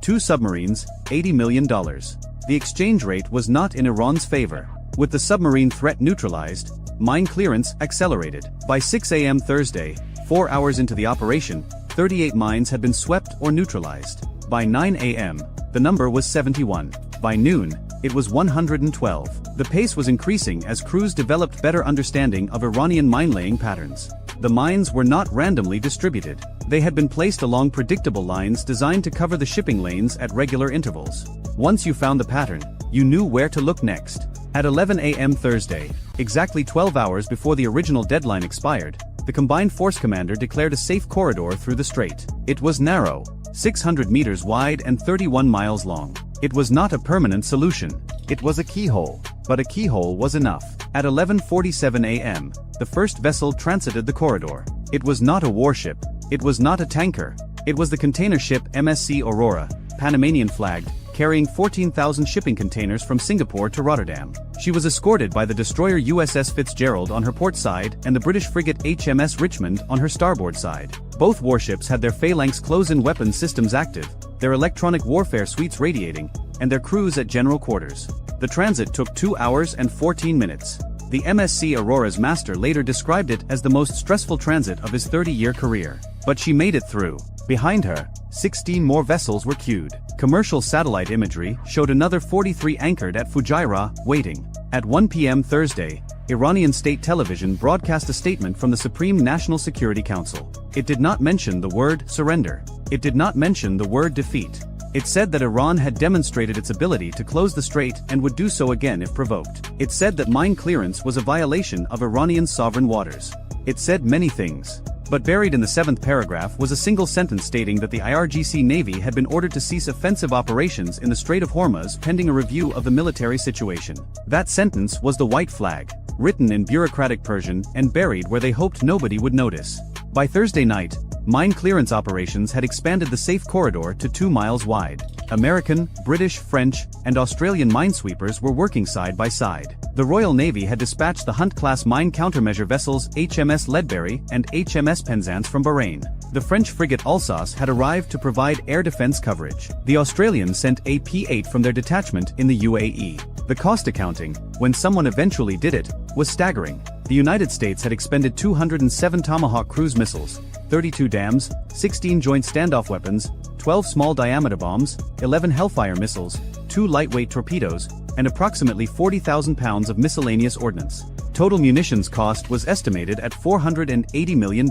Speaker 1: 2 submarines, $80 million. The exchange rate was not in Iran's favor. With the submarine threat neutralized, mine clearance accelerated. By 6 a.m. Thursday, 4 hours into the operation, 38 mines had been swept or neutralized. By 9 a.m., the number was 71. By noon, it was 112. The pace was increasing as crews developed better understanding of Iranian mine-laying patterns. The mines were not randomly distributed. They had been placed along predictable lines designed to cover the shipping lanes at regular intervals. Once you found the pattern, you knew where to look next. At 11 a.m. Thursday, exactly 12 hours before the original deadline expired, the Combined Force Commander declared a safe corridor through the strait. It was narrow, 600 meters wide and 31 miles long. It was not a permanent solution. It was a keyhole, but a keyhole was enough. At 11:47 a.m., the first vessel transited the corridor. It was not a warship. It was not a tanker. It was the container ship MSC Aurora, Panamanian flagged, carrying 14,000 shipping containers from Singapore to Rotterdam. She was escorted by the destroyer USS Fitzgerald on her port side and the British frigate HMS Richmond on her starboard side. Both warships had their phalanx close-in weapon systems active, their electronic warfare suites radiating, and their crews at general quarters. The transit took 2 hours and 14 minutes. The MSC Aurora's master later described it as the most stressful transit of his 30-year career. But she made it through. Behind her, 16 more vessels were queued. Commercial satellite imagery showed another 43 anchored at Fujairah, waiting. At 1 p.m. Thursday, Iranian state television broadcast a statement from the Supreme National Security Council. It did not mention the word surrender. It did not mention the word defeat. It said that Iran had demonstrated its ability to close the strait and would do so again if provoked. It said that mine clearance was a violation of Iranian sovereign waters. It said many things. But buried in the 7th paragraph was a single sentence stating that the IRGC Navy had been ordered to cease offensive operations in the Strait of Hormuz pending a review of the military situation. That sentence was the white flag, written in bureaucratic Persian and buried where they hoped nobody would notice. By Thursday night, mine clearance operations had expanded the safe corridor to 2 miles wide. American, British, French, and Australian minesweepers were working side by side. The Royal Navy had dispatched the Hunt-class mine countermeasure vessels HMS Ledbury and HMS Penzance from Bahrain. The French frigate Alsace had arrived to provide air defense coverage. The Australians sent a P-8 from their detachment in the UAE. The cost accounting, when someone eventually did it, was staggering. The United States had expended 207 Tomahawk cruise missiles, 32 DAMs, 16 joint standoff weapons, 12 small diameter bombs, 11 Hellfire missiles, 2 lightweight torpedoes, and approximately 40,000 pounds of miscellaneous ordnance. Total munitions cost was estimated at $480 million.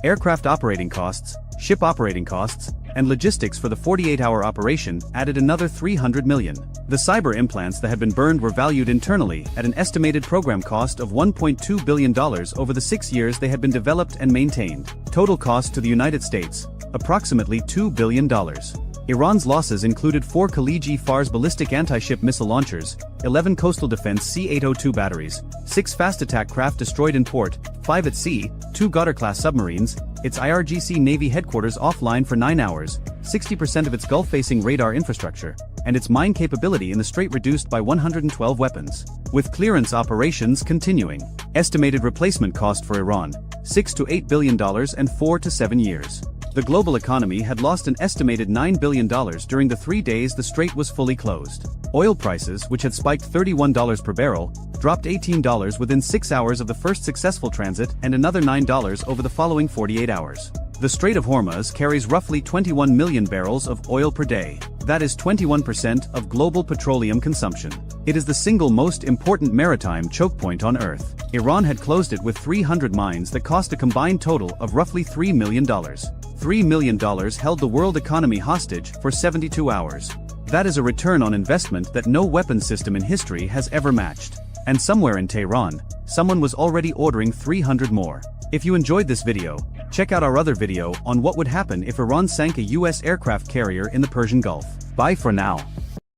Speaker 1: Aircraft operating costs, ship operating costs, and logistics for the 48-hour operation added another $300 million. The cyber implants that had been burned were valued internally at an estimated program cost of $1.2 billion over the 6 years they had been developed and maintained. Total cost to the United States, approximately $2 billion. Iran's losses included 4 Khaliji Fars ballistic anti-ship missile launchers, 11 coastal defense C-802 batteries, 6 fast attack craft destroyed in port, 5 at sea, 2 Goddard-class submarines, its IRGC Navy headquarters offline for 9 hours, 60% of its Gulf-facing radar infrastructure, and its mine capability in the strait reduced by 112 weapons. With clearance operations continuing. Estimated replacement cost for Iran, $6 to $8 billion and 4 to 7 years. The global economy had lost an estimated $9 billion during the 3 days the strait was fully closed. Oil prices, which had spiked $31 per barrel, dropped $18 within 6 hours of the first successful transit and another $9 over the following 48 hours. The Strait of Hormuz carries roughly 21 million barrels of oil per day. That is 21% of global petroleum consumption. It is the single most important maritime choke point on Earth. Iran had closed it with 300 mines that cost a combined total of roughly $3 million. $3 million held the world economy hostage for 72 hours. That is a return on investment that no weapons system in history has ever matched. And somewhere in Tehran, someone was already ordering 300 more. If you enjoyed this video, check out our other video on what would happen if Iran sank a US aircraft carrier in the Persian Gulf. Bye for now.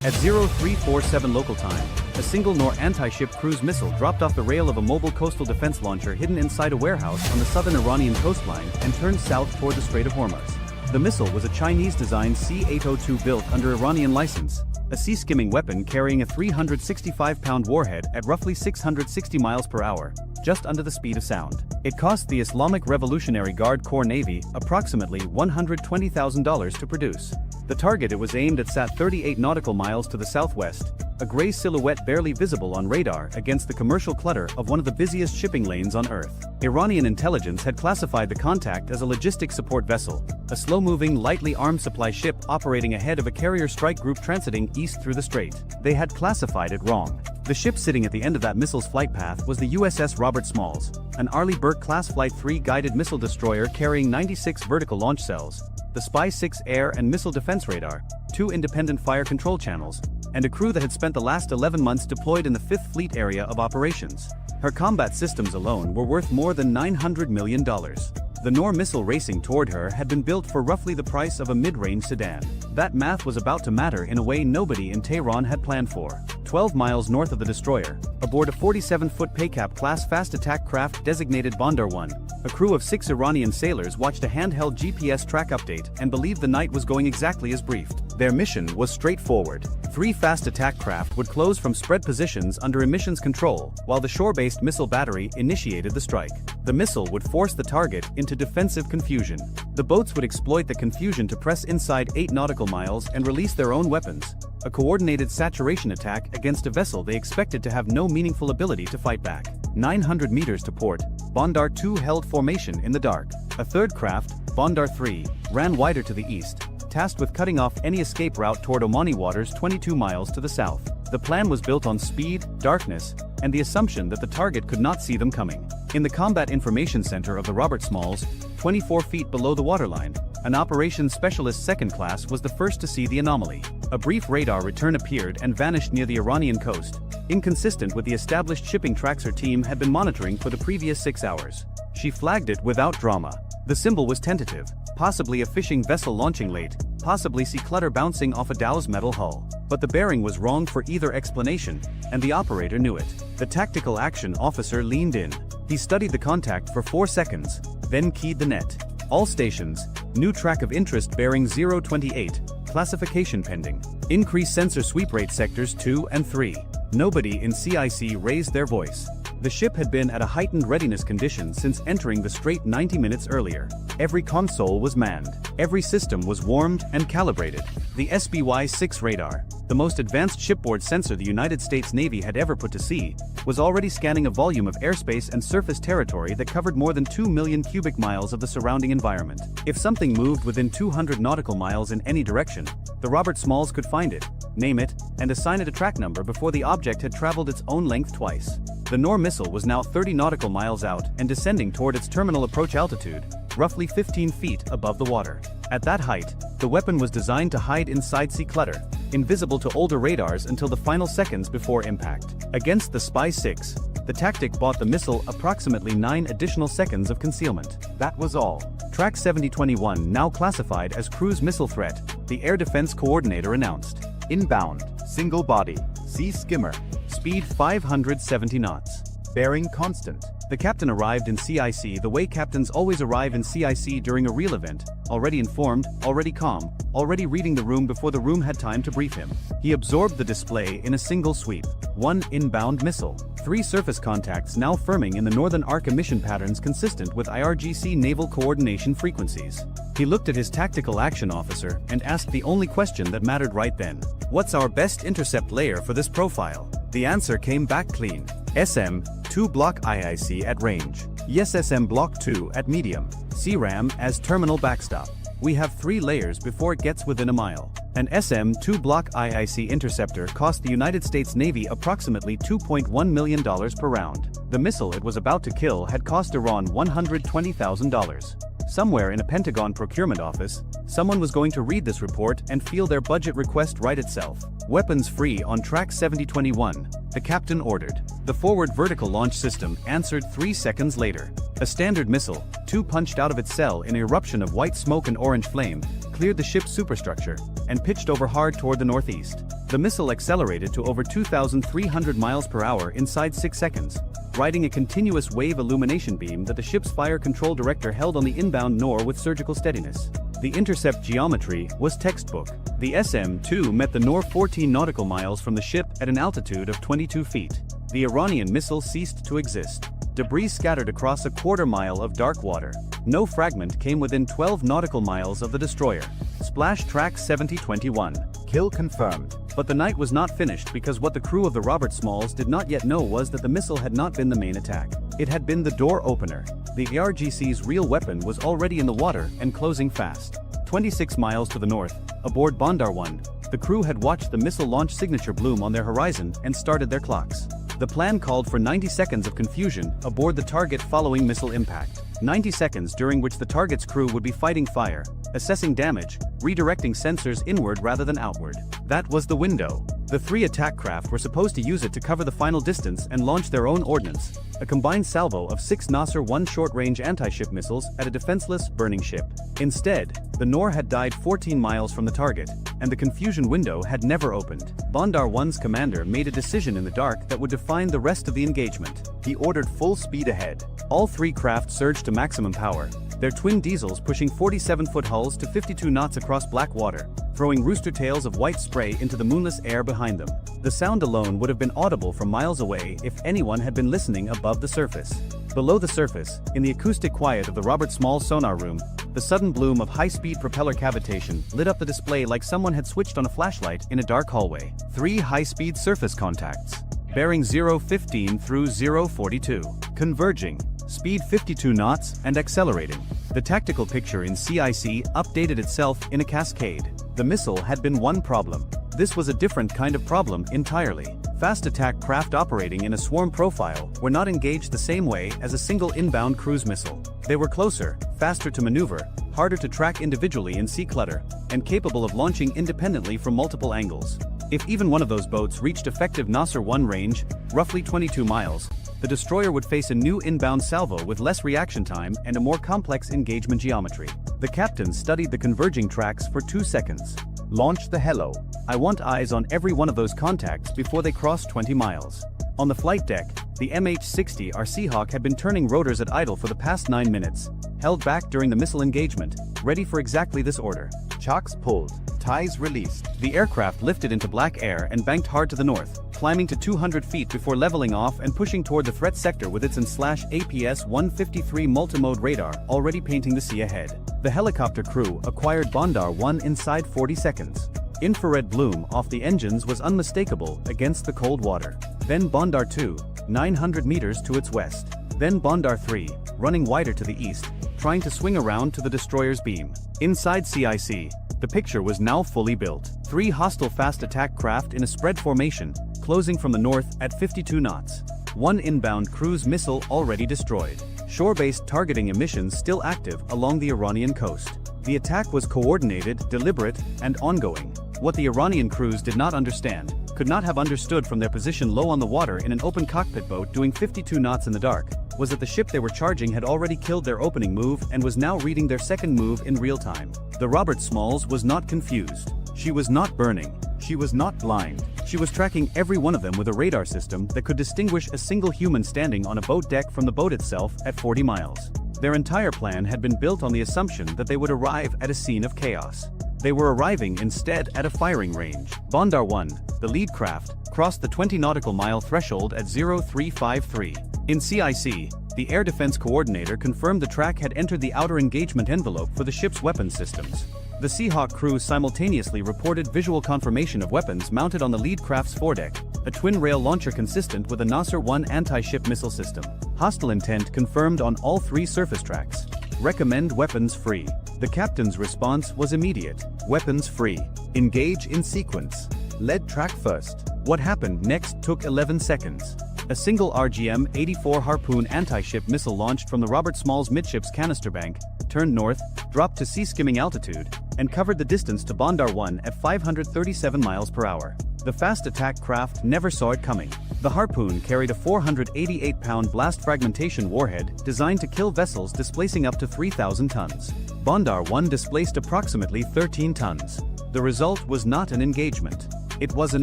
Speaker 1: At 0347 local time, a single Nor anti-ship cruise missile dropped off the rail of a mobile coastal defense launcher hidden inside a warehouse on the southern Iranian coastline and turned south toward the Strait of Hormuz. The missile was a Chinese-designed C-802 built under Iranian license, a sea-skimming weapon carrying a 365-pound warhead at roughly 660 miles per hour, just under the speed of sound. It cost the Islamic Revolutionary Guard Corps Navy approximately $120,000 to produce. The target it was aimed at sat 38 nautical miles to the southwest, a gray silhouette barely visible on radar against the commercial clutter of one of the busiest shipping lanes on Earth. Iranian intelligence had classified the contact as a logistic support vessel, a slow-moving, lightly armed supply ship operating ahead of a carrier strike group transiting east through the strait. They had classified it wrong. The ship sitting at the end of that missile's flight path was the USS Robert Smalls, an Arleigh Burke-class Flight 3 guided missile destroyer carrying 96 vertical launch cells, the Spy-6 air and missile defense radar, 2 independent fire control channels, and a crew that had spent the last 11 months deployed in the 5th Fleet area of operations. Her combat systems alone were worth more than $900 million. The Noor missile racing toward her had been built for roughly the price of a mid-range sedan. That math was about to matter in a way nobody in Tehran had planned for. 12 miles north of the destroyer, aboard a 47-foot Paycap-class fast attack craft designated Bandar 1, a crew of 6 Iranian sailors watched a handheld GPS track update and believed the night was going exactly as briefed. Their mission was straightforward. 3 fast attack craft would close from spread positions under emissions control, while the shore-based missile battery initiated the strike. The missile would force the target into defensive confusion. The boats would exploit the confusion to press inside 8 nautical miles and release their own weapons, a coordinated saturation attack against a vessel they expected to have no meaningful ability to fight back. 900 meters to port, Bandar 2 held formation in the dark. A third craft, Bandar 3, ran wider to the east, tasked with cutting off any escape route toward Omani waters 22 miles to the south. The plan was built on speed, darkness, and the assumption that the target could not see them coming. In the Combat Information Center of the Robert Smalls, 24 feet below the waterline, an operations specialist second class was the first to see the anomaly. A brief radar return appeared and vanished near the Iranian coast, inconsistent with the established shipping tracks her team had been monitoring for the previous 6 hours. She flagged it without drama. The symbol was tentative, possibly a fishing vessel launching late, possibly sea clutter bouncing off a Dow's metal hull. But the bearing was wrong for either explanation, and the operator knew it. The tactical action officer leaned in. He studied the contact for 4 seconds, then keyed the net. All stations, new track of interest bearing 028, classification pending. Increase sensor sweep rate sectors 2 and 3. Nobody in CIC raised their voice. The ship had been at a heightened readiness condition since entering the strait 90 minutes earlier. Every console was manned. Every system was warmed and calibrated. The SBY-6 radar, the most advanced shipboard sensor the United States Navy had ever put to sea, was already scanning a volume of airspace and surface territory that covered more than 2 million cubic miles of the surrounding environment. If something moved within 200 nautical miles in any direction, the Robert Smalls could find it, name it, and assign it a track number before the object had traveled its own length twice. The Noor missile was now 30 nautical miles out and descending toward its terminal approach altitude, roughly 15 feet above the water. At that height, the weapon was designed to hide inside sea clutter, invisible to older radars until the final seconds before impact. Against the Spy-6, the tactic bought the missile approximately 9 additional seconds of concealment. That was all. Track 7021, now classified as cruise missile threat, the Air Defense Coordinator announced. Inbound, single body, sea skimmer, speed 570 knots. Bearing constant. The captain arrived in CIC the way captains always arrive in CIC during a real event, already informed, already calm, already reading the room before the room had time to brief him. He absorbed the display in a single sweep. 1 inbound missile. 3 surface contacts now firming in the northern arc emission patterns consistent with IRGC naval coordination frequencies. He looked at his tactical action officer and asked the only question that mattered right then. What's our best intercept layer for this profile? The answer came back clean. SM-2 Block IIC at range. Yes, SM Block 2 at medium. CRAM as terminal backstop. We have 3 layers before it gets within a mile. An SM-2 Block IIC interceptor cost the United States Navy approximately $2.1 million per round. The missile it was about to kill had cost Iran $120,000. Somewhere in a Pentagon procurement office, someone was going to read this report and feel their budget request write itself. Weapons free on track 7021, the captain ordered. The forward vertical launch system answered 3 seconds later. A standard missile, 2 punched out of its cell in an eruption of white smoke and orange flame, cleared the ship's superstructure and pitched over hard toward the northeast. The missile accelerated to over 2,300 miles per hour inside 6 seconds, riding a continuous wave illumination beam that the ship's fire control director held on the inbound Noor with surgical steadiness. The intercept geometry was textbook. The SM-2 met the Noor 14 nautical miles from the ship at an altitude of 22 feet. The Iranian missile ceased to exist. debris scattered across a quarter-mile of dark water. No fragment came within 12 nautical miles of the destroyer. Splash track 7021.
Speaker 2: Kill confirmed.
Speaker 1: But the night was not finished because what the crew of the Robert Smalls did not yet know was that the missile had not been the main attack. It had been the door opener. The ARGC's real weapon was already in the water and closing fast. 26 miles to the north, aboard Bondar 1, the crew had watched the missile launch signature bloom on their horizon and started their clocks. The plan called for 90 seconds of confusion aboard the target following missile impact. 90 seconds during which the target's crew would be fighting fire, assessing damage, redirecting sensors inward rather than outward. That was the window. The 3 attack craft were supposed to use it to cover the final distance and launch their own ordnance, a combined salvo of 6 Nasser 1 short-range anti-ship missiles at a defenseless, burning ship. Instead, the Nor had died 14 miles from the target, and the confusion window had never opened. Bondar 1's commander made a decision in the dark that would define the rest of the engagement. He ordered full speed ahead. All 3 craft surged to maximum power, their twin diesels pushing 47-foot hulls to 52 knots across black water, throwing rooster tails of white spray into the moonless air behind them. The sound alone would have been audible from miles away if anyone had been listening above the surface. Below the surface, in the acoustic quiet of the Robert Small sonar room, the sudden bloom of high-speed propeller cavitation lit up the display like someone had switched on a flashlight in a dark hallway. 3 high-speed surface contacts, bearing 015 through 042, converging, speed 52 knots and accelerating. The tactical picture in CIC updated itself in a cascade. The missile had been one problem. This was a different kind of problem entirely. Fast attack craft operating in a swarm profile were not engaged the same way as a single inbound cruise missile. They were closer, faster to maneuver, harder to track individually in sea clutter, and capable of launching independently from multiple angles. If even one of those boats reached effective Nasser 1 range, roughly 22 miles, the destroyer would face a new inbound salvo with less reaction time and a more complex engagement geometry. The captain studied the converging tracks for 2 seconds.
Speaker 2: Launch the Hello.
Speaker 1: I want eyes on every one of those contacts before they cross 20 miles. On the flight deck, the MH-60R Seahawk had been turning rotors at idle for the past 9 minutes, held back during the missile engagement, ready for exactly this order.
Speaker 2: Chocks pulled, ties released.
Speaker 1: The aircraft lifted into black air and banked hard to the north, climbing to 200 feet before leveling off and pushing toward the threat sector with its APS-153 multimode radar already painting the sea ahead. The helicopter crew acquired Bondar 1 inside 40 seconds. Infrared bloom off the engines was unmistakable against the cold water. Then Bondar 2, 900 meters to its west. Then Bondar 3, running wider to the east, trying to swing around to the destroyer's beam. Inside CIC, the picture was now fully built. 3 hostile fast attack craft in a spread formation, closing from the north at 52 knots. 1 inbound cruise missile already destroyed. Shore-based targeting emissions still active along the Iranian coast. The attack was coordinated, deliberate, and ongoing. What the Iranian crews did not understand, could not have understood from their position low on the water in an open cockpit boat doing 52 knots in the dark, was that the ship they were charging had already killed their opening move and was now reading their second move in real time. The Robert Smalls was not confused. She was not burning. She was not blind. She was tracking every one of them with a radar system that could distinguish a single human standing on a boat deck from the boat itself at 40 miles. Their entire plan had been built on the assumption that they would arrive at a scene of chaos. They were arriving instead at a firing range. Bondar 1, the lead craft, crossed the 20 nautical mile threshold at 0353. In CIC, the Air Defense Coordinator confirmed the track had entered the outer engagement envelope for the ship's weapons systems. The Seahawk crew simultaneously reported visual confirmation of weapons mounted on the lead craft's foredeck, a twin-rail launcher consistent with a Nasser 1 anti-ship missile system. Hostile intent confirmed on all 3 surface tracks. Recommend weapons free. The captain's response was immediate. Weapons free. Engage in sequence. Lead track first. What happened next took 11 seconds. A single RGM-84 Harpoon anti-ship missile launched from the Robert Smalls midships canister bank, turned north, dropped to sea-skimming altitude, and covered the distance to Bondar 1 at 537 miles per hour. The fast attack craft never saw it coming. The Harpoon carried a 488-pound blast fragmentation warhead designed to kill vessels displacing up to 3,000 tons. Bondar 1 displaced approximately 13 tons. The result was not an engagement. It was an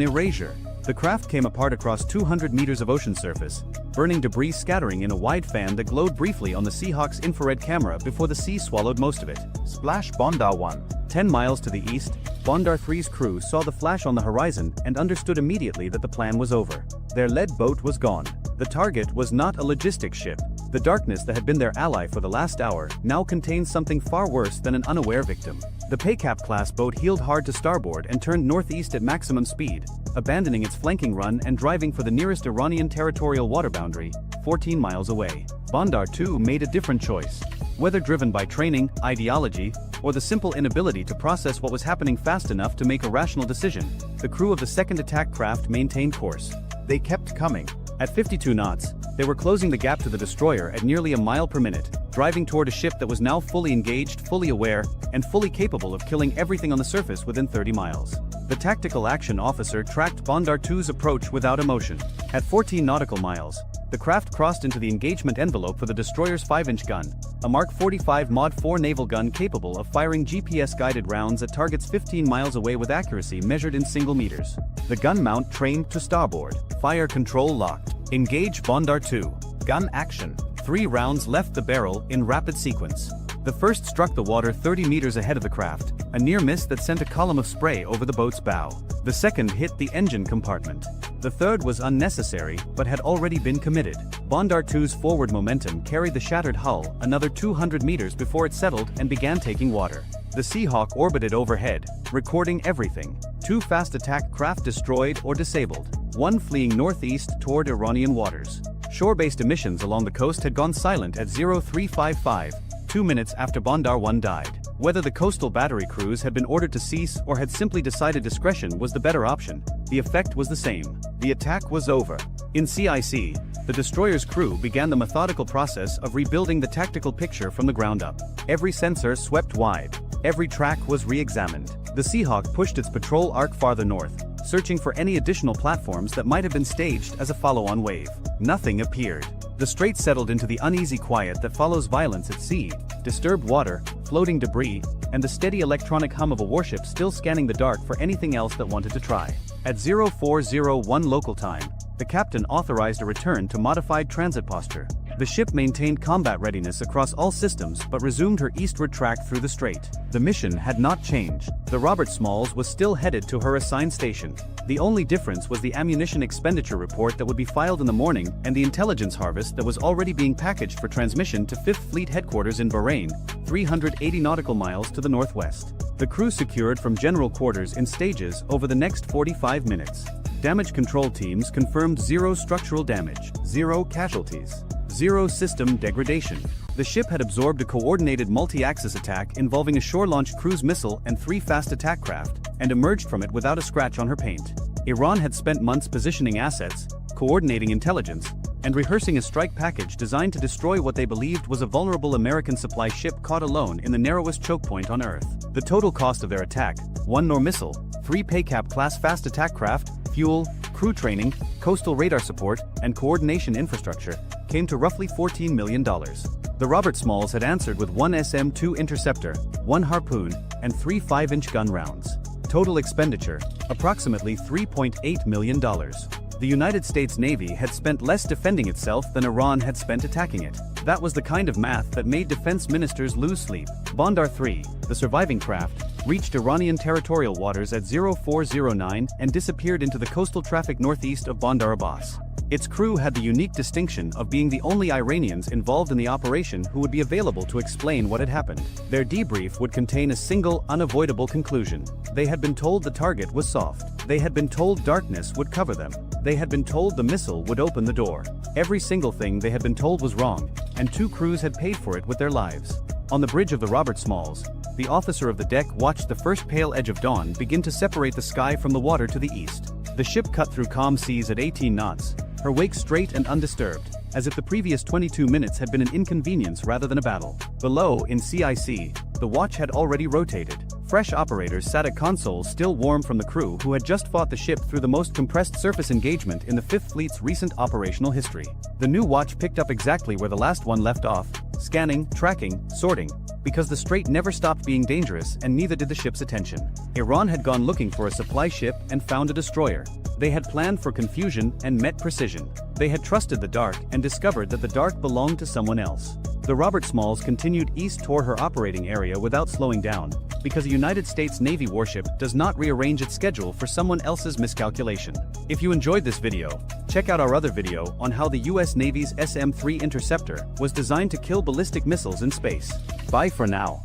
Speaker 1: erasure. The craft came apart across 200 meters of ocean surface, burning debris scattering in a wide fan that glowed briefly on the Seahawk's infrared camera before the sea swallowed most of it.
Speaker 2: Splash Bondar 1.
Speaker 1: 10 miles to the east, Bondar 3's crew saw the flash on the horizon and understood immediately that the plan was over. Their lead boat was gone.
Speaker 2: The target was not a logistics ship. The darkness that had been their ally for the last hour now contained something far worse than an unaware victim. The Paycap-class boat heeled hard to starboard and turned northeast at maximum speed, abandoning its flanking run and driving for the nearest Iranian territorial water boundary, 14 miles away. Bandar II made a different choice. Whether driven by training, ideology, or the simple inability to process what was happening fast enough to make a rational decision, the crew of the second attack craft maintained course. They kept coming. At 52 knots, they were closing the gap to the destroyer at nearly a mile per minute, driving toward a ship that was now fully engaged, fully aware, and fully capable of killing everything on the surface within 30 miles. The tactical action officer tracked Bandar II's approach without emotion. At 14 nautical miles, the craft crossed into the engagement envelope for the destroyer's 5-inch gun, a Mark 45 Mod 4 naval gun capable of firing GPS-guided rounds at targets 15 miles away with accuracy measured in single meters. The gun mount trained to starboard. Fire control locked. Engage Bandar II. Gun action. 3 rounds left the barrel in rapid sequence. The first struck the water 30 meters ahead of the craft, a near miss that sent a column of spray over the boat's bow. The second hit the engine compartment. The third was unnecessary, but had already been committed. Bandar II's forward momentum carried the shattered hull another 200 meters before it settled and began taking water. The Seahawk orbited overhead, recording everything. 2 fast attack craft destroyed or disabled, 1 fleeing northeast toward Iranian waters. Shore-based emissions along the coast had gone silent at 0355, 2 minutes after Bandar I died. Whether the coastal battery crews had been ordered to cease or had simply decided discretion was the better option, the effect was the same. The attack was over. In CIC, the destroyer's crew began the methodical process of rebuilding the tactical picture from the ground up. Every sensor swept wide. Every track was re-examined. The Seahawk pushed its patrol arc farther north, searching for any additional platforms that might have been staged as a follow-on wave. Nothing appeared. The strait settled into the uneasy quiet that follows violence at sea, disturbed water, floating debris, and the steady electronic hum of a warship still scanning the dark for anything else that wanted to try. At 0401 local time, the captain authorized a return to modified transit posture. The ship maintained combat readiness across all systems but resumed her eastward track through the strait. The mission had not changed. The Robert Smalls was still headed to her assigned station. The only difference was the ammunition expenditure report that would be filed in the morning and the intelligence harvest that was already being packaged for transmission to 5th Fleet headquarters in Bahrain, 380 nautical miles to the northwest. The crew secured from general quarters in stages over the next 45 minutes. Damage control teams confirmed 0 structural damage, 0 casualties, 0 system degradation. The ship had absorbed a coordinated multi-axis attack involving a shore-launched cruise missile and 3 fast attack craft, and emerged from it without a scratch on her paint. Iran had spent months positioning assets, coordinating intelligence, and rehearsing a strike package designed to destroy what they believed was a vulnerable American supply ship caught alone in the narrowest choke point on Earth. The total cost of their attack, 1 Nor missile, 3 Paycap-class fast attack craft, fuel, crew training, coastal radar support, and coordination infrastructure, came to roughly $14 million. The Robert Smalls had answered with 1 SM-2 interceptor, 1 harpoon, and 3 5-inch gun rounds. Total expenditure, approximately $3.8 million. The United States Navy had spent less defending itself than Iran had spent attacking it. That was the kind of math that made defense ministers lose sleep. Bandar III, the surviving craft, reached Iranian territorial waters at 0409 and disappeared into the coastal traffic northeast of Bandar Abbas. Its crew had the unique distinction of being the only Iranians involved in the operation who would be available to explain what had happened. Their debrief would contain a single, unavoidable conclusion. They had been told the target was soft. They had been told darkness would cover them. They had been told the missile would open the door. Every single thing they had been told was wrong, and 2 crews had paid for it with their lives. On the bridge of the Robert Smalls, the officer of the deck watched the first pale edge of dawn begin to separate the sky from the water to the east. The ship cut through calm seas at 18 knots, her wake straight and undisturbed, as if the previous 22 minutes had been an inconvenience rather than a battle. Below, in CIC, the watch had already rotated. Fresh operators sat at consoles still warm from the crew who had just fought the ship through the most compressed surface engagement in the 5th Fleet's recent operational history. The new watch picked up exactly where the last one left off, scanning, tracking, sorting, because the strait never stopped being dangerous and neither did the ship's attention. Iran had gone looking for a supply ship and found a destroyer. They had planned for confusion and met precision. They had trusted the dark and discovered that the dark belonged to someone else. The Robert Smalls continued east toward her operating area without slowing down, because a United States Navy warship does not rearrange its schedule for someone else's miscalculation. If you enjoyed this video,
Speaker 1: Check out our other video on how the US Navy's SM-3 interceptor was designed to kill ballistic missiles in space. Bye for now.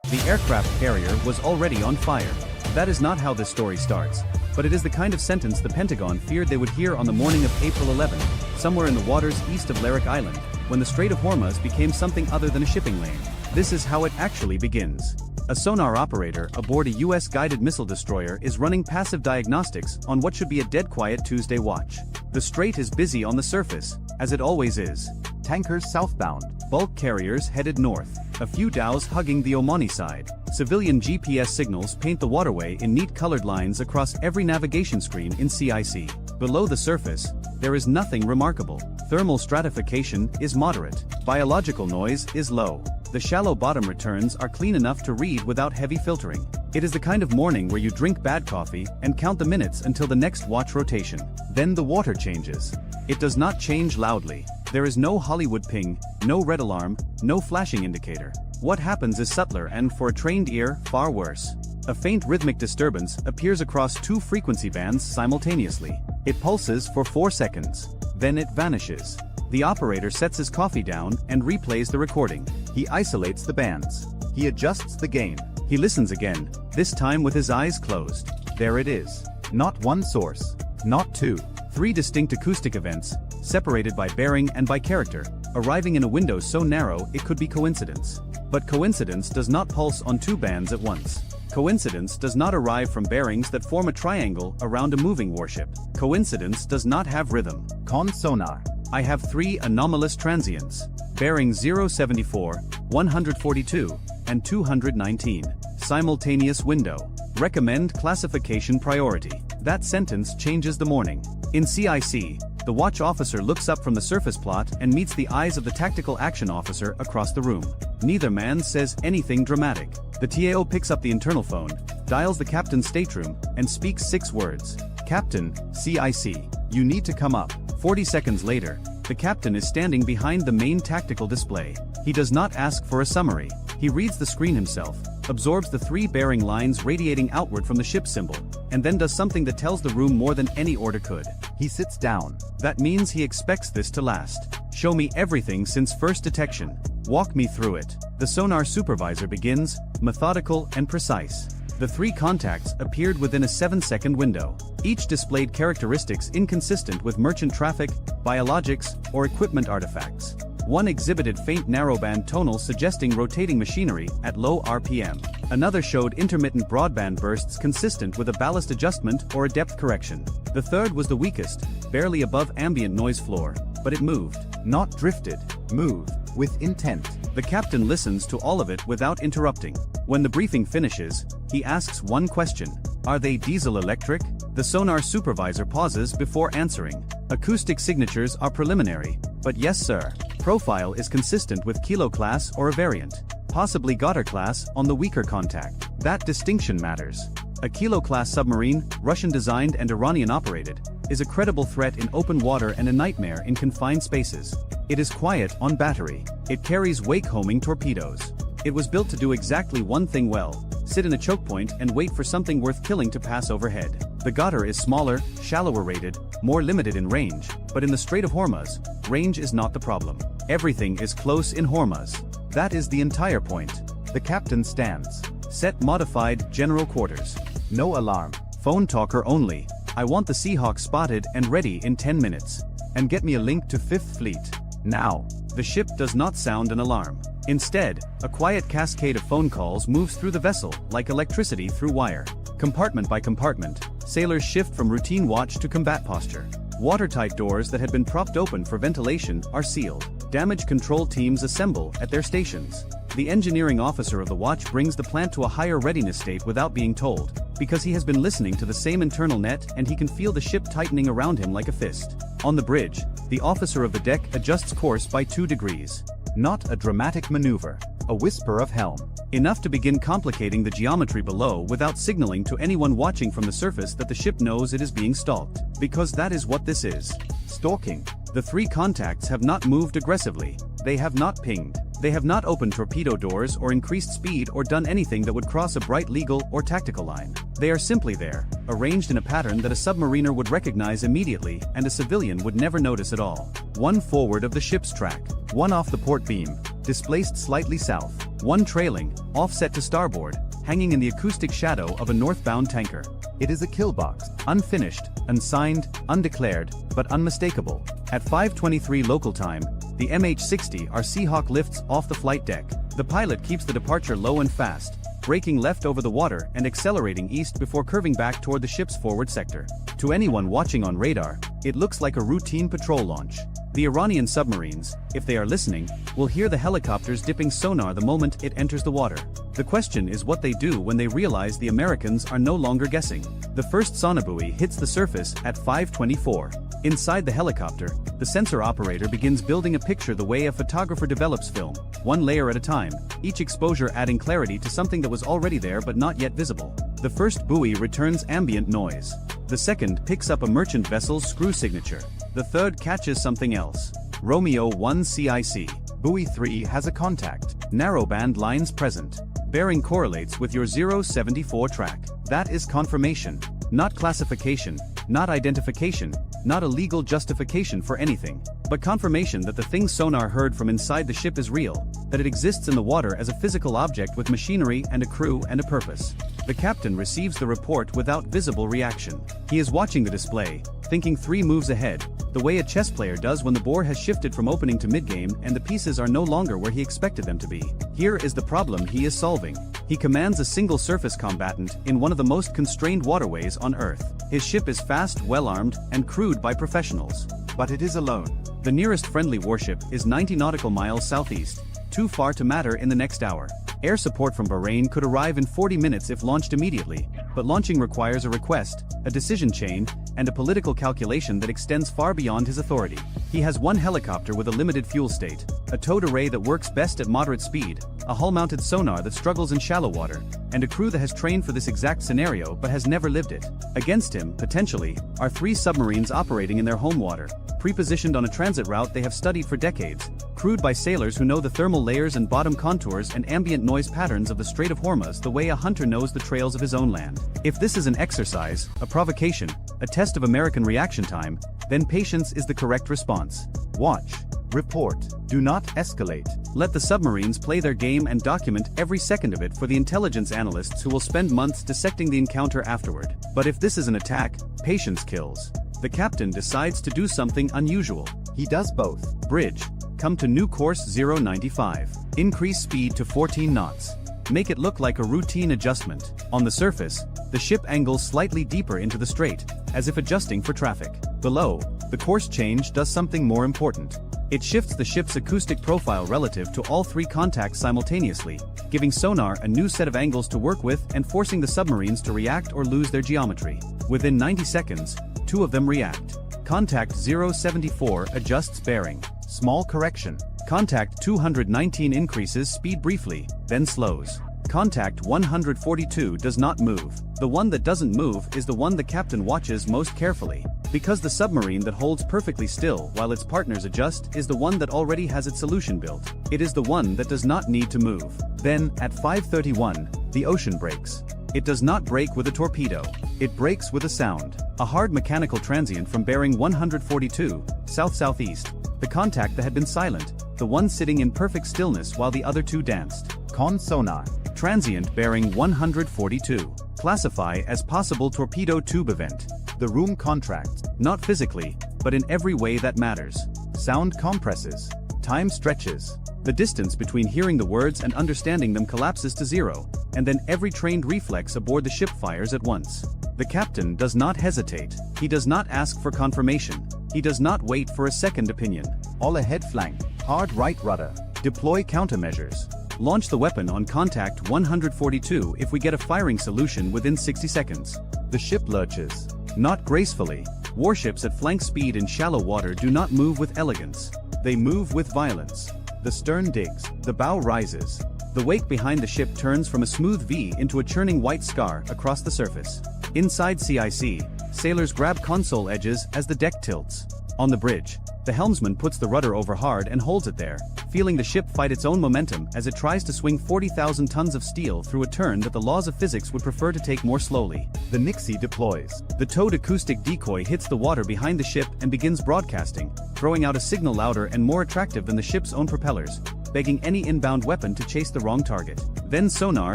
Speaker 1: The aircraft carrier was already on fire. That is not how this story starts, but it is the kind of sentence the Pentagon feared they would hear on the morning of April 11, somewhere in the waters east of Larik Island, when the Strait of Hormuz became something other than a shipping lane. This is how it actually begins. A sonar operator aboard a US guided missile destroyer is running passive diagnostics on what should be a dead quiet Tuesday watch. The strait is busy on the surface, as it always is. Tankers southbound, bulk carriers headed north, a few dhows hugging the Omani side. Civilian GPS signals paint the waterway in neat colored lines across every navigation screen in CIC. Below the surface, there is nothing remarkable. Thermal stratification is moderate. Biological noise is low. The shallow bottom returns are clean enough to read without heavy filtering. It is the kind of morning where you drink bad coffee and count the minutes until the next watch rotation. Then the water changes. It does not change loudly. There is no Hollywood ping, no red alarm, no flashing indicator. What happens is subtler and, for a trained ear, far worse. A faint rhythmic disturbance appears across two frequency bands simultaneously. It pulses for 4 seconds. Then it vanishes. The operator sets his coffee down and replays the recording. He isolates the bands. He adjusts the gain. He listens again, this time with his eyes closed. There it is. Not one source. Not two. 3 distinct acoustic events, separated by bearing and by character, arriving in a window so narrow it could be coincidence. But coincidence does not pulse on 2 bands at once. Coincidence does not arrive from bearings that form a triangle around a moving warship. Coincidence does not have rhythm. Con sonar. I have 3 anomalous transients. Bearing 074, 142, and 219. Simultaneous window. Recommend classification priority. That sentence changes the morning. In CIC, the watch officer looks up from the surface plot and meets the eyes of the tactical action officer across the room. Neither man says anything dramatic. The TAO picks up the internal phone, dials the captain's stateroom, and speaks 6 words. Captain, CIC, you need to come up. 40 seconds later, the captain is standing behind the main tactical display. He does not ask for a summary. He reads the screen himself, absorbs the 3 bearing lines radiating outward from the ship symbol, and then does something that tells the room more than any order could. He sits down. That means he expects this to last. Show me everything since first detection. Walk me through it. The sonar supervisor begins, methodical and precise. The 3 contacts appeared within a 7-second window. Each displayed characteristics inconsistent with merchant traffic, biologics, or equipment artifacts. One exhibited faint narrowband tonal suggesting rotating machinery at low RPM. Another showed intermittent broadband bursts consistent with a ballast adjustment or a depth correction. The third was the weakest, barely above ambient noise floor, but it moved. Not drifted. Moved. With intent. The captain listens to all of it without interrupting. When the briefing finishes, he asks one question. Are they diesel-electric? The sonar supervisor pauses before answering. Acoustic signatures are preliminary, but yes sir. Profile is consistent with Kilo class or a variant. Possibly Goddard class on the weaker contact. That distinction matters. A Kilo class submarine, Russian-designed and Iranian-operated, is a credible threat in open water and a nightmare in confined spaces. It is quiet on battery. It carries wake-homing torpedoes. It was built to do exactly one thing well: sit in a choke point and wait for something worth killing to pass overhead. The Goddard is smaller, shallower rated, more limited in range, but in the Strait of Hormuz, range is not the problem. Everything is close in Hormuz. That is the entire point. The captain stands. Set modified, general quarters. No alarm. Phone talker only. I want the Seahawk spotted and ready in 10 minutes. And get me a link to 5th Fleet. Now. The ship does not sound an alarm. Instead, a quiet cascade of phone calls moves through the vessel, like electricity through wire. Compartment by compartment, sailors shift from routine watch to combat posture. Watertight doors that had been propped open for ventilation are sealed. Damage control teams assemble at their stations. The engineering officer of the watch brings the plant to a higher readiness state without being told, because he has been listening to the same internal net and he can feel the ship tightening around him like a fist. On the bridge, the officer of the deck adjusts course by 2 degrees. Not a dramatic maneuver. A whisper of helm. Enough to begin complicating the geometry below without signaling to anyone watching from the surface that the ship knows it is being stalked. Because that is what this is. Stalking. The 3 contacts have not moved aggressively. They have not pinged. They have not opened torpedo doors or increased speed or done anything that would cross a bright legal or tactical line. They are simply there, arranged in a pattern that a submariner would recognize immediately and a civilian would never notice at all. One forward of the ship's track, one off the port beam, displaced slightly south, one trailing, offset to starboard, hanging in the acoustic shadow of a northbound tanker.
Speaker 2: It is a kill box, unfinished, unsigned, undeclared, but unmistakable. At 5:23 local time, the MH-60R Seahawk lifts off the flight deck. The pilot keeps the departure low and fast, braking left over the water and accelerating east before curving back toward the ship's forward sector. To anyone watching on radar, it looks like a routine patrol launch. The Iranian submarines, if they are listening, will hear the helicopters dipping sonar the moment it enters the water. The question is what they do when they realize the Americans are no longer guessing. The first sonobuoy hits the surface at 5:24. Inside the helicopter, the sensor operator begins building a picture the way a photographer develops film, one layer at a time, each exposure adding clarity to something that was already there but not yet visible. The first buoy returns ambient noise. The second picks up a merchant vessel's screw signature. The third catches something else. Romeo 1 CIC.
Speaker 1: Buoy 3 has a contact. Narrowband lines present. Bearing correlates with your 074 track. That is confirmation. Not classification, not identification, not a legal justification for anything, but confirmation that the thing sonar heard from inside the ship is real, that it exists in the water as a physical object with machinery and a crew and a purpose. The captain receives the report without visible reaction. He is watching the display, thinking 3 moves ahead, the way a chess player does when the board has shifted from opening to mid-game and the pieces are no longer where he expected them to be. Here is the problem he is solving. He commands a single surface combatant in one of the most constrained waterways on Earth. His ship is fast, well-armed, and crewed by professionals. But it is alone. The nearest friendly warship is 90 nautical miles southeast, too far to matter in the next hour. Air support from Bahrain could arrive in 40 minutes if launched immediately, but launching requires a request, a decision chain, and a political calculation that extends far beyond his authority. He has one helicopter with a limited fuel state, a towed array that works best at moderate speed, a hull-mounted sonar that struggles in shallow water, and a crew that has trained for this exact scenario but has never lived it. Against him, potentially, are 3 submarines operating in their home water, pre-positioned on a transit route they have studied for decades, crewed by sailors who know the thermal layers and bottom contours and ambient noise patterns of the Strait of Hormuz the way a hunter knows the trails of his own land. If this is an exercise, a provocation, a test of American reaction time, then patience is the correct response. Watch. Report. Do not escalate. Let the submarines play their game and document every second of it for the intelligence analysts who will spend months dissecting the encounter afterward. But if this is an attack, patience kills. The captain decides to do something unusual.
Speaker 2: He does both.
Speaker 1: Bridge. Come to new course 095. Increase speed to 14 knots. Make it look like a routine adjustment. On the surface, the ship angles slightly deeper into the strait, as if adjusting for traffic. Below, the course change does something more important. It shifts the ship's acoustic profile relative to all 3 contacts simultaneously, giving sonar a new set of angles to work with and forcing the submarines to react or lose their geometry. Within 90 seconds, 2 of them react. Contact 074 adjusts bearing. Small correction. Contact 219 increases speed briefly, then slows. Contact 142 does not move. The one that doesn't move is the one the captain watches most carefully. Because the submarine that holds perfectly still while its partners adjust is the one that already has its solution built. It is the one that does not need to move. Then, at 5:31, the ocean breaks. It does not break with a torpedo. It breaks with a sound. A hard mechanical transient from bearing 142, south-southeast. The contact that had been silent, the one sitting in perfect stillness while the other 2 danced.
Speaker 2: Con sonar.
Speaker 1: Transient bearing 142. Classify as possible torpedo tube event.
Speaker 2: The room contracts.
Speaker 1: Not physically, but in every way that matters.
Speaker 2: Sound compresses. Time stretches.
Speaker 1: The distance between hearing the words and understanding them collapses to 0, and then every trained reflex aboard the ship fires at once. The captain does not hesitate. He does not ask for confirmation. He does not wait for a second opinion.
Speaker 2: All ahead flank. Hard right rudder.
Speaker 1: Deploy countermeasures. Launch the weapon on contact 142 if we get a firing solution within 60 seconds.
Speaker 2: The ship lurches.
Speaker 1: Not gracefully. Warships at flank speed in shallow water do not move with elegance. They move with violence.
Speaker 2: The stern digs.
Speaker 1: The bow rises. The wake behind the ship turns from a smooth V into a churning white scar across the surface. Inside CIC, sailors grab console edges as the deck tilts. On the bridge, the helmsman puts the rudder over hard and holds it there, feeling the ship fight its own momentum as it tries to swing 40,000 tons of steel through a turn that the laws of physics would prefer to take more slowly.
Speaker 2: The Nixie deploys.
Speaker 1: The towed acoustic decoy hits the water behind the ship and begins broadcasting, throwing out a signal louder and more attractive than the ship's own propellers, begging any inbound weapon to chase the wrong target. Then sonar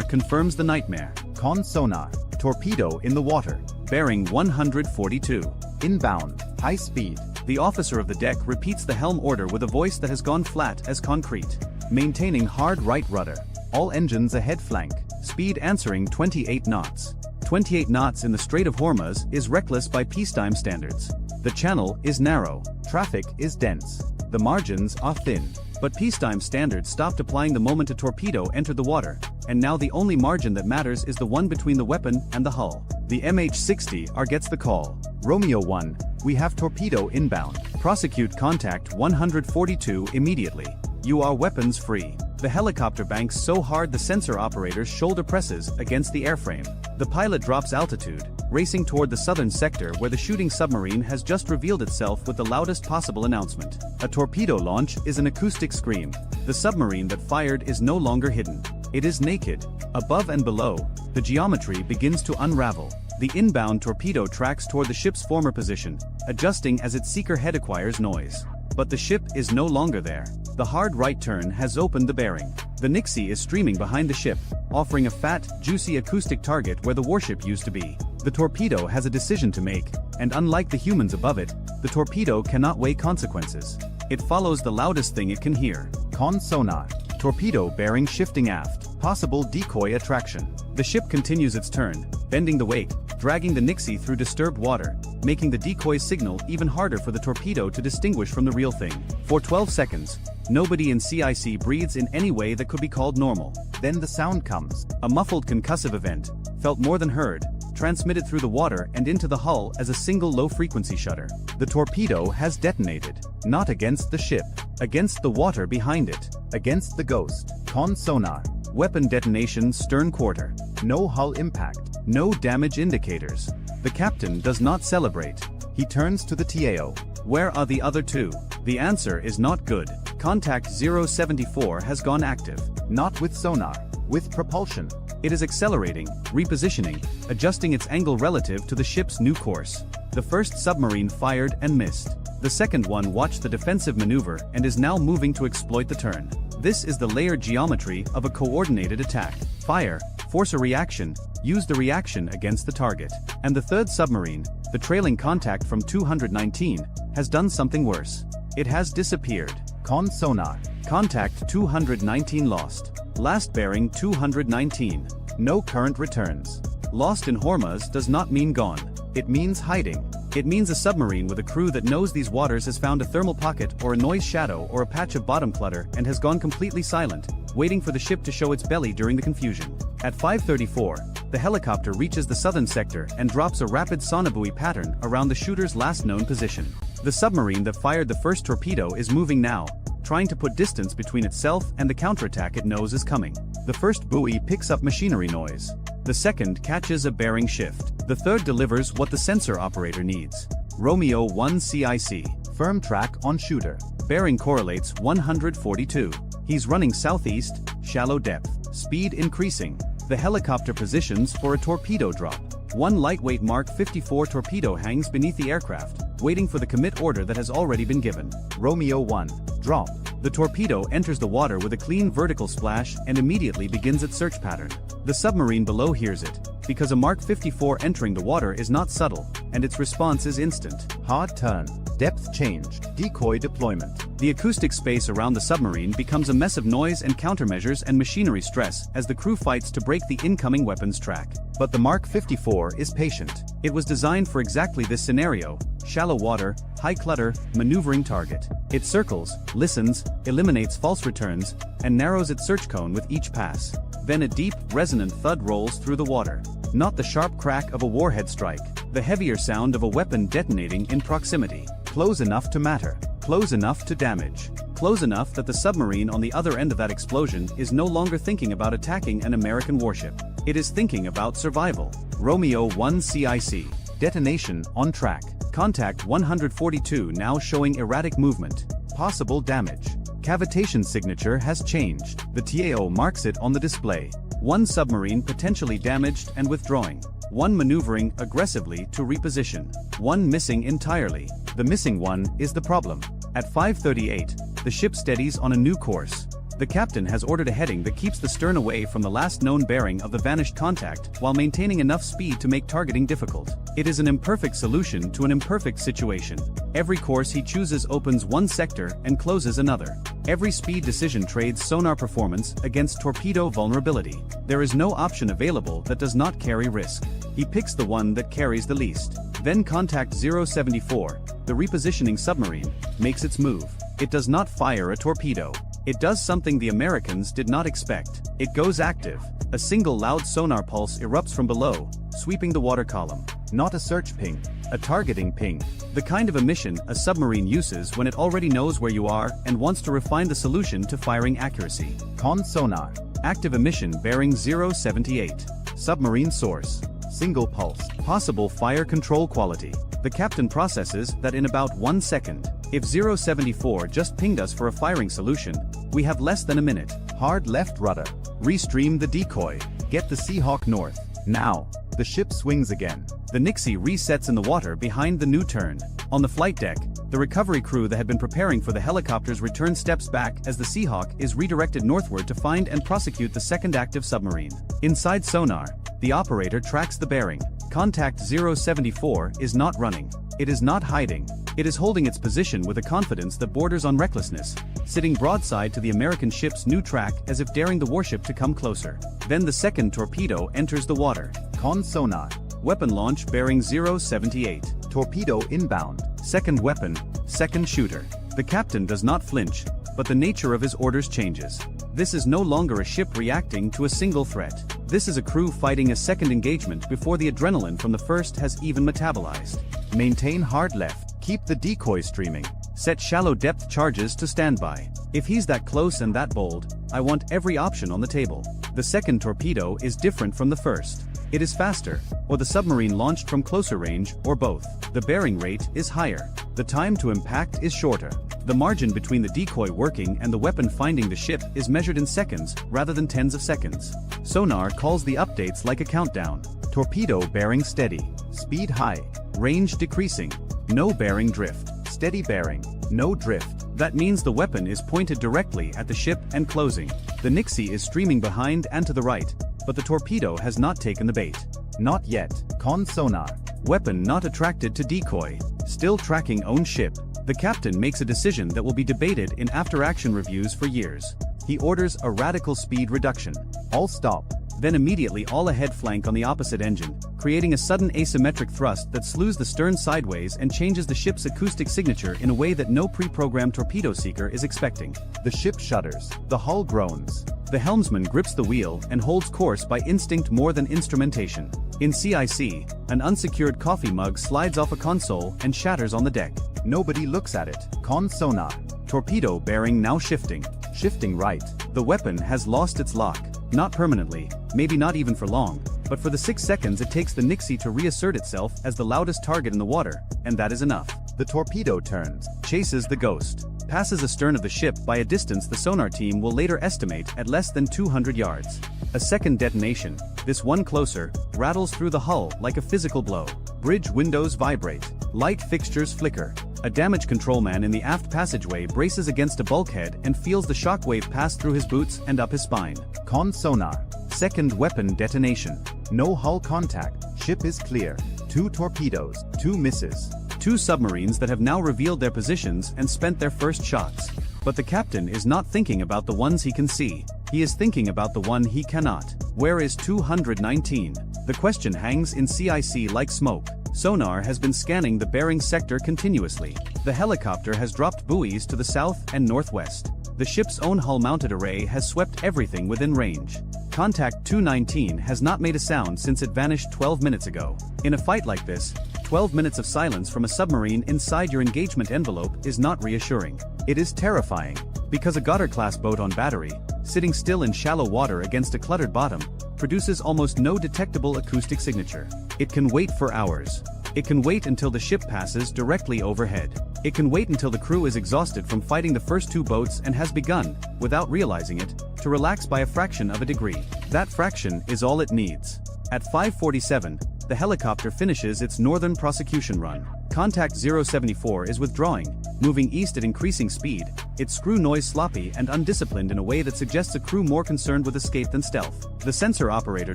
Speaker 1: confirms the nightmare.
Speaker 2: Con sonar. Torpedo in the water.
Speaker 1: Bearing 142.
Speaker 2: Inbound. High speed.
Speaker 1: The officer of the deck repeats the helm order with a voice that has gone flat as concrete. Maintaining hard right rudder.
Speaker 2: All engines ahead flank.
Speaker 1: Speed answering 28 knots. 28 knots in the Strait of Hormuz is reckless by peacetime standards. The channel is narrow.
Speaker 2: Traffic is dense.
Speaker 1: The margins are thin. But peacetime standards stopped applying the moment a torpedo entered the water, and now the only margin that matters is the one between the weapon and the hull. The MH-60R gets the call.
Speaker 2: Romeo 1, we have torpedo inbound.
Speaker 1: Prosecute contact 142 immediately. You are weapons free. The helicopter banks so hard the sensor operator's shoulder presses against the airframe. The pilot drops altitude, racing toward the southern sector where the shooting submarine has just revealed itself with the loudest possible announcement. A torpedo launch is an acoustic scream. The submarine that fired is no longer hidden. It is naked. Above and below, the geometry begins to unravel. The inbound torpedo tracks toward the ship's former position, adjusting as its seeker head acquires noise. But the ship is no longer there. The hard right turn has opened the bearing. The Nixie is streaming behind the ship, offering a fat, juicy acoustic target where the warship used to be. The torpedo has a decision to make, and unlike the humans above it, the torpedo cannot weigh consequences. It follows the loudest thing it can hear.
Speaker 2: Con sonar. Torpedo bearing shifting aft. Possible decoy attraction.
Speaker 1: The ship continues its turn, bending the wake, dragging the Nixie through disturbed water, making the decoy signal even harder for the torpedo to distinguish from the real thing. For 12 seconds, nobody in CIC breathes in any way that could be called normal.
Speaker 2: Then the sound comes.
Speaker 1: A muffled concussive event, felt more than heard, transmitted through the water and into the hull as a single low-frequency shudder.
Speaker 2: The torpedo has detonated. Not against the ship.
Speaker 1: Against the water behind it.
Speaker 2: Against the ghost. Con sonar.
Speaker 1: Weapon detonation stern quarter.
Speaker 2: No hull impact.
Speaker 1: No damage indicators. The captain does not celebrate.
Speaker 2: He turns to the TAO.
Speaker 1: Where are the other two? The answer is not good. Contact 074 has gone active.
Speaker 2: Not with sonar. With propulsion.
Speaker 1: It is accelerating, repositioning, adjusting its angle relative to the ship's new course. The first submarine fired and missed. The second one watched the defensive maneuver and is now moving to exploit the turn. This is the layered geometry of a coordinated attack. Fire, force a reaction, use the reaction against the target. And the third submarine, the trailing contact from 219, has done something worse. It has disappeared.
Speaker 2: Con sonar.
Speaker 1: Contact 219 lost. Last bearing 219. No current returns. Lost in Hormuz does not mean gone. It means hiding. It means a submarine with a crew that knows these waters has found a thermal pocket or a noise shadow or a patch of bottom clutter and has gone completely silent, waiting for the ship to show its belly during the confusion. At 5:34, the helicopter reaches the southern sector and drops a rapid sonobuoy pattern around the shooter's last known position. The submarine that fired the first torpedo is moving now, trying to put distance between itself and the counterattack it knows is coming. The first buoy picks up machinery noise. The second catches a bearing shift. The third delivers what the sensor operator needs. Romeo 1 CIC.
Speaker 2: Firm track on shooter.
Speaker 1: Bearing correlates 142. He's running southeast, shallow depth. Speed increasing. The helicopter positions for a torpedo drop. One lightweight Mark 54 torpedo hangs beneath the aircraft, waiting for the commit order that has already been given.
Speaker 2: Romeo 1. Drop.
Speaker 1: The torpedo enters the water with a clean vertical splash and immediately begins its search pattern. The submarine below hears it, because a Mark 54 entering the water is not subtle, and its response is instant.
Speaker 2: Hard turn. Depth change. Decoy deployment.
Speaker 1: The acoustic space around the submarine becomes a mess of noise and countermeasures and machinery stress as the crew fights to break the incoming weapons track.
Speaker 2: But the Mark 54 is patient.
Speaker 1: It was designed for exactly this scenario: shallow water, high clutter, maneuvering target. It circles, listens, eliminates false returns, and narrows its search cone with each pass. Then a deep, resonant thud rolls through the water. Not the sharp crack of a warhead strike, the heavier sound of a weapon detonating in proximity.
Speaker 2: Close enough to matter.
Speaker 1: Close enough to damage. Close enough that the submarine on the other end of that explosion is no longer thinking about attacking an American warship. It is thinking about survival. Romeo 1 CIC.
Speaker 2: Detonation on track.
Speaker 1: Contact 142 now showing erratic movement.
Speaker 2: Possible damage. Cavitation signature has changed. The TAO marks it on the display. One submarine potentially damaged and withdrawing. One maneuvering aggressively to reposition. One missing entirely. The missing one is the problem. At 5:38, the ship steadies on a new course. The captain has ordered a heading that keeps the stern away from the last known bearing of the vanished contact while maintaining enough speed to make targeting difficult. It is an imperfect solution to an imperfect situation. Every course he chooses opens one sector and closes another. Every speed decision trades sonar performance against torpedo vulnerability. There is no option available that does not carry risk. He picks the one that carries the least. Then contact 074, the repositioning submarine, makes its move. It does not fire a torpedo. It does something the Americans did not expect. It goes active. A single loud sonar pulse erupts from below, sweeping the water column. Not a search ping, a targeting ping. The kind of emission a submarine uses when it already knows where you are and wants to refine the solution to firing accuracy. Con sonar. Active emission bearing 078. Submarine source. Single pulse. Possible fire control quality. The captain processes that in about 1 second. If 074 just pinged us for a firing solution, we have less than a minute. Hard left rudder. Restream the decoy. Get the Seahawk north. Now. The ship swings again. The Nixie resets in the water behind the new turn. On the flight deck, the recovery crew that had been preparing for the helicopter's return steps back as the Seahawk is redirected northward to find and prosecute the second active submarine. Inside sonar, the operator tracks the bearing. Contact 074 is not running. It is not hiding. It is holding its position with a confidence that borders on recklessness, sitting broadside to the American ship's new track as if daring the warship to come closer. Then the second torpedo enters the water. Con sonar. Weapon launch bearing 078. Torpedo inbound. Second weapon, second shooter. The captain does not flinch, but the nature of his orders changes. This is no longer a ship reacting to a single threat. This is a crew fighting a second engagement before the adrenaline from the first has even metabolized. Maintain hard left. Keep the decoy streaming. Set shallow depth charges to standby. If he's that close and that bold, I want every option on the table. The second torpedo is different from the first. It is faster, or the submarine launched from closer range, or both. The bearing rate is higher. The time to impact is shorter. The margin between the decoy working and the weapon finding the ship is measured in seconds rather than tens of seconds. Sonar calls the updates like a countdown. Torpedo bearing steady. Speed high. Range decreasing. No bearing drift. Steady bearing. No drift. That means the weapon is pointed directly at the ship and closing. The Nixie is streaming behind and to the right, but the torpedo has not taken the bait. Not yet. Con sonar. Weapon not attracted to decoy. Still tracking own ship. The captain makes a decision that will be debated in after-action reviews for years. He orders a radical speed reduction. All stop. Then immediately all ahead flank on the opposite engine, creating a sudden asymmetric thrust that slews the stern sideways and changes the ship's acoustic signature in a way that no pre-programmed torpedo seeker is expecting. The ship shudders. The hull groans. The helmsman grips the wheel and holds course by instinct more than instrumentation. In CIC, an unsecured coffee mug slides off a console and shatters on the deck. Nobody looks at it. Con sonar. Torpedo bearing now shifting. Shifting right. The weapon has lost its lock. Not permanently, maybe not even for long, but for the 6 seconds it takes the Nixie to reassert itself as the loudest target in the water, and that is enough. The torpedo turns, chases the ghost, passes astern of the ship by a distance the sonar team will later estimate at less than 200 yards. A second detonation, this one closer, rattles through the hull like a physical blow. Bridge windows vibrate. Light fixtures flicker. A damage control man in the aft passageway braces against a bulkhead and feels the shockwave pass through his boots and up his spine. Con sonar. Second weapon detonation. No hull contact. Ship is clear. 2 torpedoes. 2 misses. 2 submarines that have now revealed their positions and spent their first shots. But the captain is not thinking about the ones he can see. He is thinking about the one he cannot. Where is 219? The question hangs in CIC like smoke. Sonar has been scanning the bearing sector continuously. The helicopter has dropped buoys to the south and northwest. The ship's own hull-mounted array has swept everything within range. Contact 219 has not made a sound since it vanished 12 minutes ago. In a fight like this, 12 minutes of silence from a submarine inside your engagement envelope is not reassuring. It is terrifying, because a Goddard-class boat on battery, sitting still in shallow water against a cluttered bottom, produces almost no detectable acoustic signature. It can wait for hours.
Speaker 1: It can wait until the ship passes directly overhead. It can wait until the crew is exhausted from fighting the first two boats and has begun, without realizing it, to relax by a fraction of a degree. That fraction is all it needs. At 5:47, the helicopter finishes its northern prosecution run. Contact 074 is withdrawing, moving east at increasing speed, its screw noise sloppy and undisciplined in a way that suggests a crew more concerned with escape than stealth. The sensor operator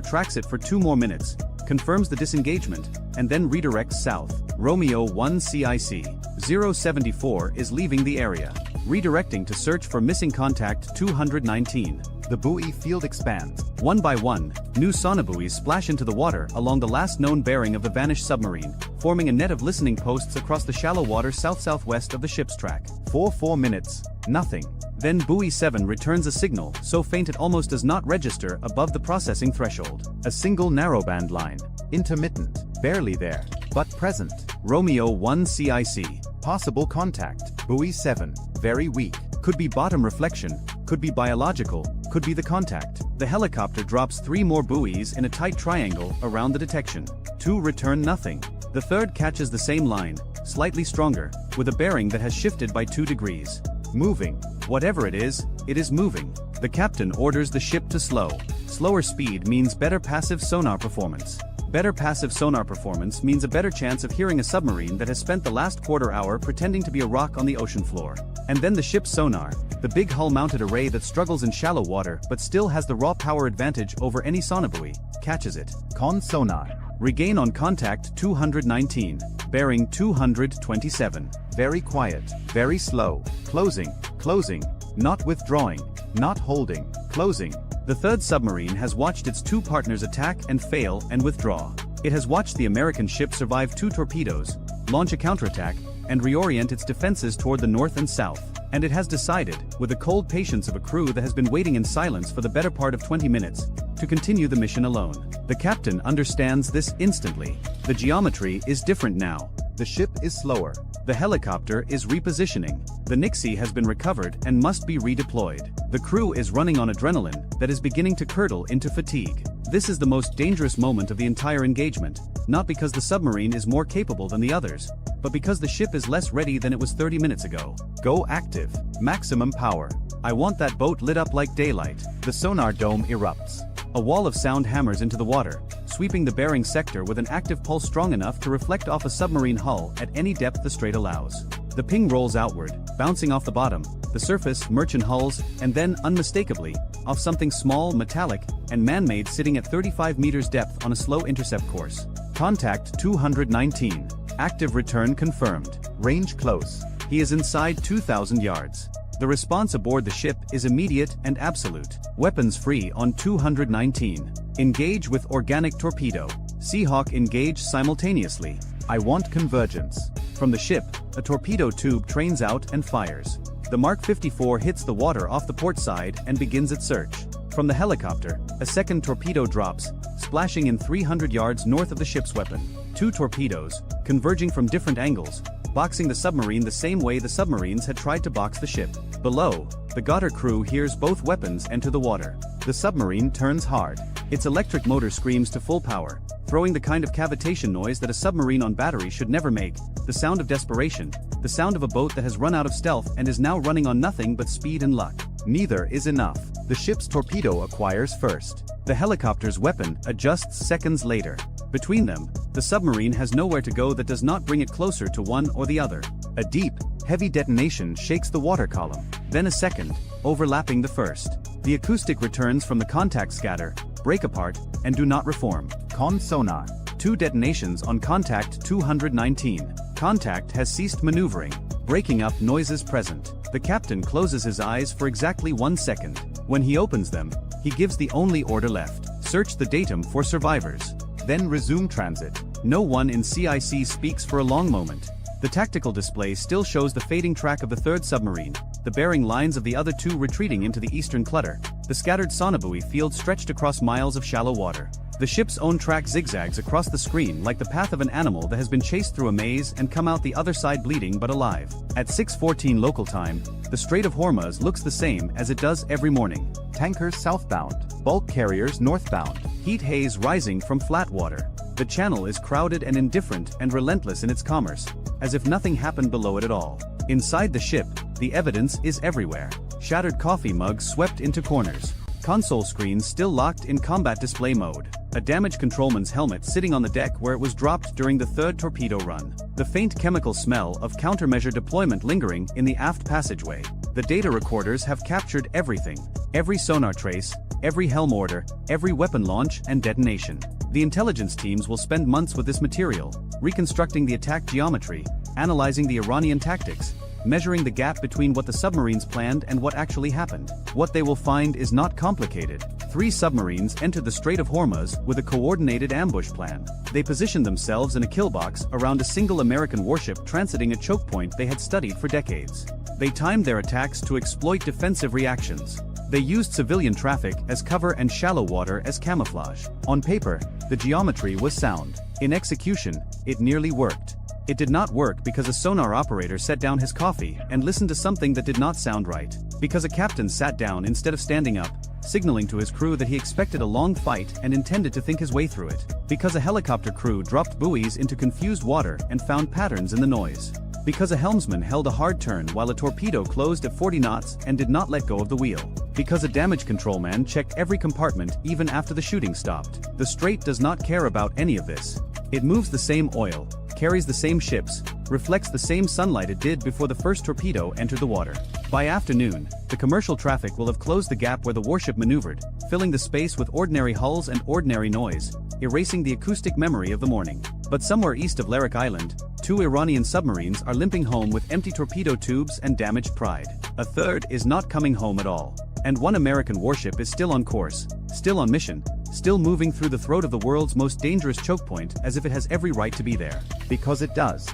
Speaker 1: tracks it for 2 more minutes, confirms the disengagement, and then redirects south. Romeo 1 CIC 074 is leaving the area, redirecting to search for missing contact 219.
Speaker 2: The buoy field expands.
Speaker 1: One by one, new sonobuoys splash into the water along the last known bearing of the vanished submarine, forming a net of listening posts across the shallow water south-southwest of the ship's track.
Speaker 2: 4 minutes, nothing.
Speaker 1: Then buoy 7 returns a signal so faint it almost does not register above the processing threshold.
Speaker 2: A single narrowband line. Intermittent, barely there, but present.
Speaker 1: Romeo 1 CIC.
Speaker 2: Possible contact. Buoy 7, very weak.
Speaker 1: Could be bottom reflection, could be biological, could be the contact. The helicopter drops 3 more buoys in a tight triangle around the detection. 2 return nothing. The third catches the same line, slightly stronger, with a bearing that has shifted by 2 degrees.
Speaker 2: Moving.
Speaker 1: Whatever it is moving. The captain orders the ship to slow. Slower speed means better passive sonar performance. Better passive sonar performance means a better chance of hearing a submarine that has spent the last quarter hour pretending to be a rock on the ocean floor. And then the ship's sonar, the big hull-mounted array that struggles in shallow water but still has the raw power advantage over any sonobuoy, catches it.
Speaker 2: Con sonar.
Speaker 1: Regain on contact 219, bearing 227.
Speaker 2: Very quiet, very slow.
Speaker 1: Closing, not withdrawing,
Speaker 2: not holding,
Speaker 1: closing. The third submarine has watched its 2 partners attack and fail and withdraw. It has watched the American ship survive 2 torpedoes, launch a counterattack, and reorient its defenses toward the north and south. And it has decided, with the cold patience of a crew that has been waiting in silence for the better part of 20 minutes, to continue the mission alone. The captain understands this instantly. The geometry is different now.
Speaker 2: The ship is slower.
Speaker 1: The helicopter is repositioning. The Nixie has been recovered and must be redeployed. The crew is running on adrenaline that is beginning to curdle into fatigue. This is the most dangerous moment of the entire engagement, not because the submarine is more capable than the others, but because the ship is less ready than it was 30 minutes ago.
Speaker 2: Go active. Maximum power.
Speaker 1: I want that boat lit up like daylight.
Speaker 2: The sonar dome erupts.
Speaker 1: A wall of sound hammers into the water, sweeping the bearing sector with an active pulse strong enough to reflect off a submarine hull at any depth the strait allows. The ping rolls outward, bouncing off the bottom, the surface, merchant hulls, and then, unmistakably, off something small, metallic, and man-made sitting at 35 meters depth on a slow intercept course. Contact 219. Active return confirmed.
Speaker 2: Range close.
Speaker 1: He is inside 2,000 yards. The response aboard the ship is immediate and absolute. Weapons free on 219. Engage with organic torpedo. Seahawk engage simultaneously.
Speaker 2: I want convergence.
Speaker 1: From the ship, a torpedo tube trains out and fires. The Mark 54 hits the water off the port side and begins its search. From the helicopter, a second torpedo drops, splashing in 300 yards north of the ship's weapon. 2 torpedoes, converging from different angles, boxing the submarine the same way the submarines had tried to box the ship. Below, the Goddard crew hears both weapons enter the water. The submarine turns hard. Its electric motor screams to full power, throwing the kind of cavitation noise that a submarine on battery should never make, the sound of desperation, the sound of a boat that has run out of stealth and is now running on nothing but speed and luck.
Speaker 2: Neither is enough. The ship's torpedo acquires first.
Speaker 1: The helicopter's weapon adjusts seconds later. Between them, the submarine has nowhere to go that does not bring it closer to one or the other.
Speaker 2: A deep, heavy detonation shakes the water column.
Speaker 1: Then a second, overlapping the first. The acoustic returns from the contact scatter, break apart, and do not reform.
Speaker 2: Con sonar.
Speaker 1: 2 detonations on contact 219. Contact has ceased maneuvering, breaking up noises present. The captain closes his eyes for exactly 1 second. When he opens them, he gives the only order left. Search the datum for survivors.
Speaker 2: Then resume transit.
Speaker 1: No one in CIC speaks for a long moment. The tactical display still shows the fading track of the third submarine, the bearing lines of the other 2 retreating into the eastern clutter, the scattered sonobuoy field stretched across miles of shallow water. The ship's own track zigzags across the screen like the path of an animal that has been chased through a maze and come out the other side bleeding but alive. At 6:14 local time, the Strait of Hormuz looks the same as it does every morning.
Speaker 2: Tankers southbound, bulk carriers northbound.
Speaker 1: Heat haze rising from flat water. The channel is crowded and indifferent and relentless in its commerce, as if nothing happened below it at all. Inside the ship, the evidence is everywhere. Shattered coffee mugs swept into corners. Console screens still locked in combat display mode. A damaged controlman's helmet sitting on the deck where it was dropped during the third torpedo run. The faint chemical smell of countermeasure deployment lingering in the aft passageway. The data recorders have captured everything. Every sonar trace, every helm order, every weapon launch and detonation. The intelligence teams will spend months with this material, reconstructing the attack geometry, analyzing the Iranian tactics, measuring the gap between what the submarines planned and what actually happened. What they will find is not complicated. 3 submarines entered the Strait of Hormuz with a coordinated ambush plan. They positioned themselves in a kill box around a single American warship transiting a choke point they had studied for decades. They timed their attacks to exploit defensive reactions. They used civilian traffic as cover and shallow water as camouflage. On paper, the geometry was sound. In execution, it nearly worked. It did not work because a sonar operator set down his coffee and listened to something that did not sound right. Because a captain sat down instead of standing up, signaling to his crew that he expected a long fight and intended to think his way through it. Because a helicopter crew dropped buoys into confused water and found patterns in the noise. Because a helmsman held a hard turn while a torpedo closed at 40 knots and did not let go of the wheel. Because a damage controlman checked every compartment even after the shooting stopped. The Strait does not care about any of this. It moves the same oil, carries the same ships, reflects the same sunlight it did before the first torpedo entered the water. By afternoon, the commercial traffic will have closed the gap where the warship maneuvered, filling the space with ordinary hulls and ordinary noise, erasing the acoustic memory of the morning. But somewhere east of Larak Island, 2 Iranian submarines are limping home with empty torpedo tubes and damaged pride. A third is not coming home at all. And 1 American warship is still on course, still on mission, still moving through the throat of the world's most dangerous choke point as if it has every right to be there. Because it does.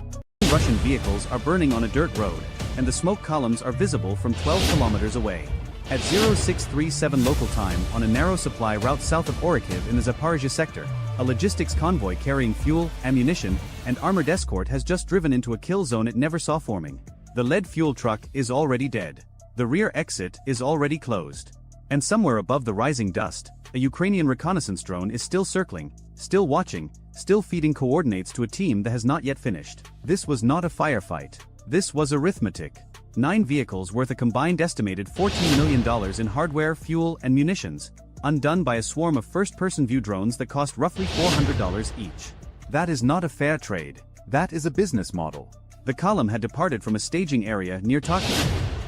Speaker 1: Russian vehicles are burning on a dirt road, and the smoke columns are visible from 12 kilometers away. At 0637 local time on a narrow supply route south of Orikhiv in the Zaporizhzhia sector, a logistics convoy carrying fuel, ammunition, and armored escort has just driven into a kill zone it never saw forming. The lead fuel truck is already dead. The rear exit is already closed. And somewhere above the rising dust, a Ukrainian reconnaissance drone is still circling, still watching, still feeding coordinates to a team that has not yet finished. This was not a firefight. This was arithmetic. 9 vehicles worth a combined estimated $14 million in hardware, fuel, and munitions, undone by a swarm of first-person view drones that cost roughly $400 each. That is not a fair trade. That is a business model. The column had departed from a staging area near Tokyo,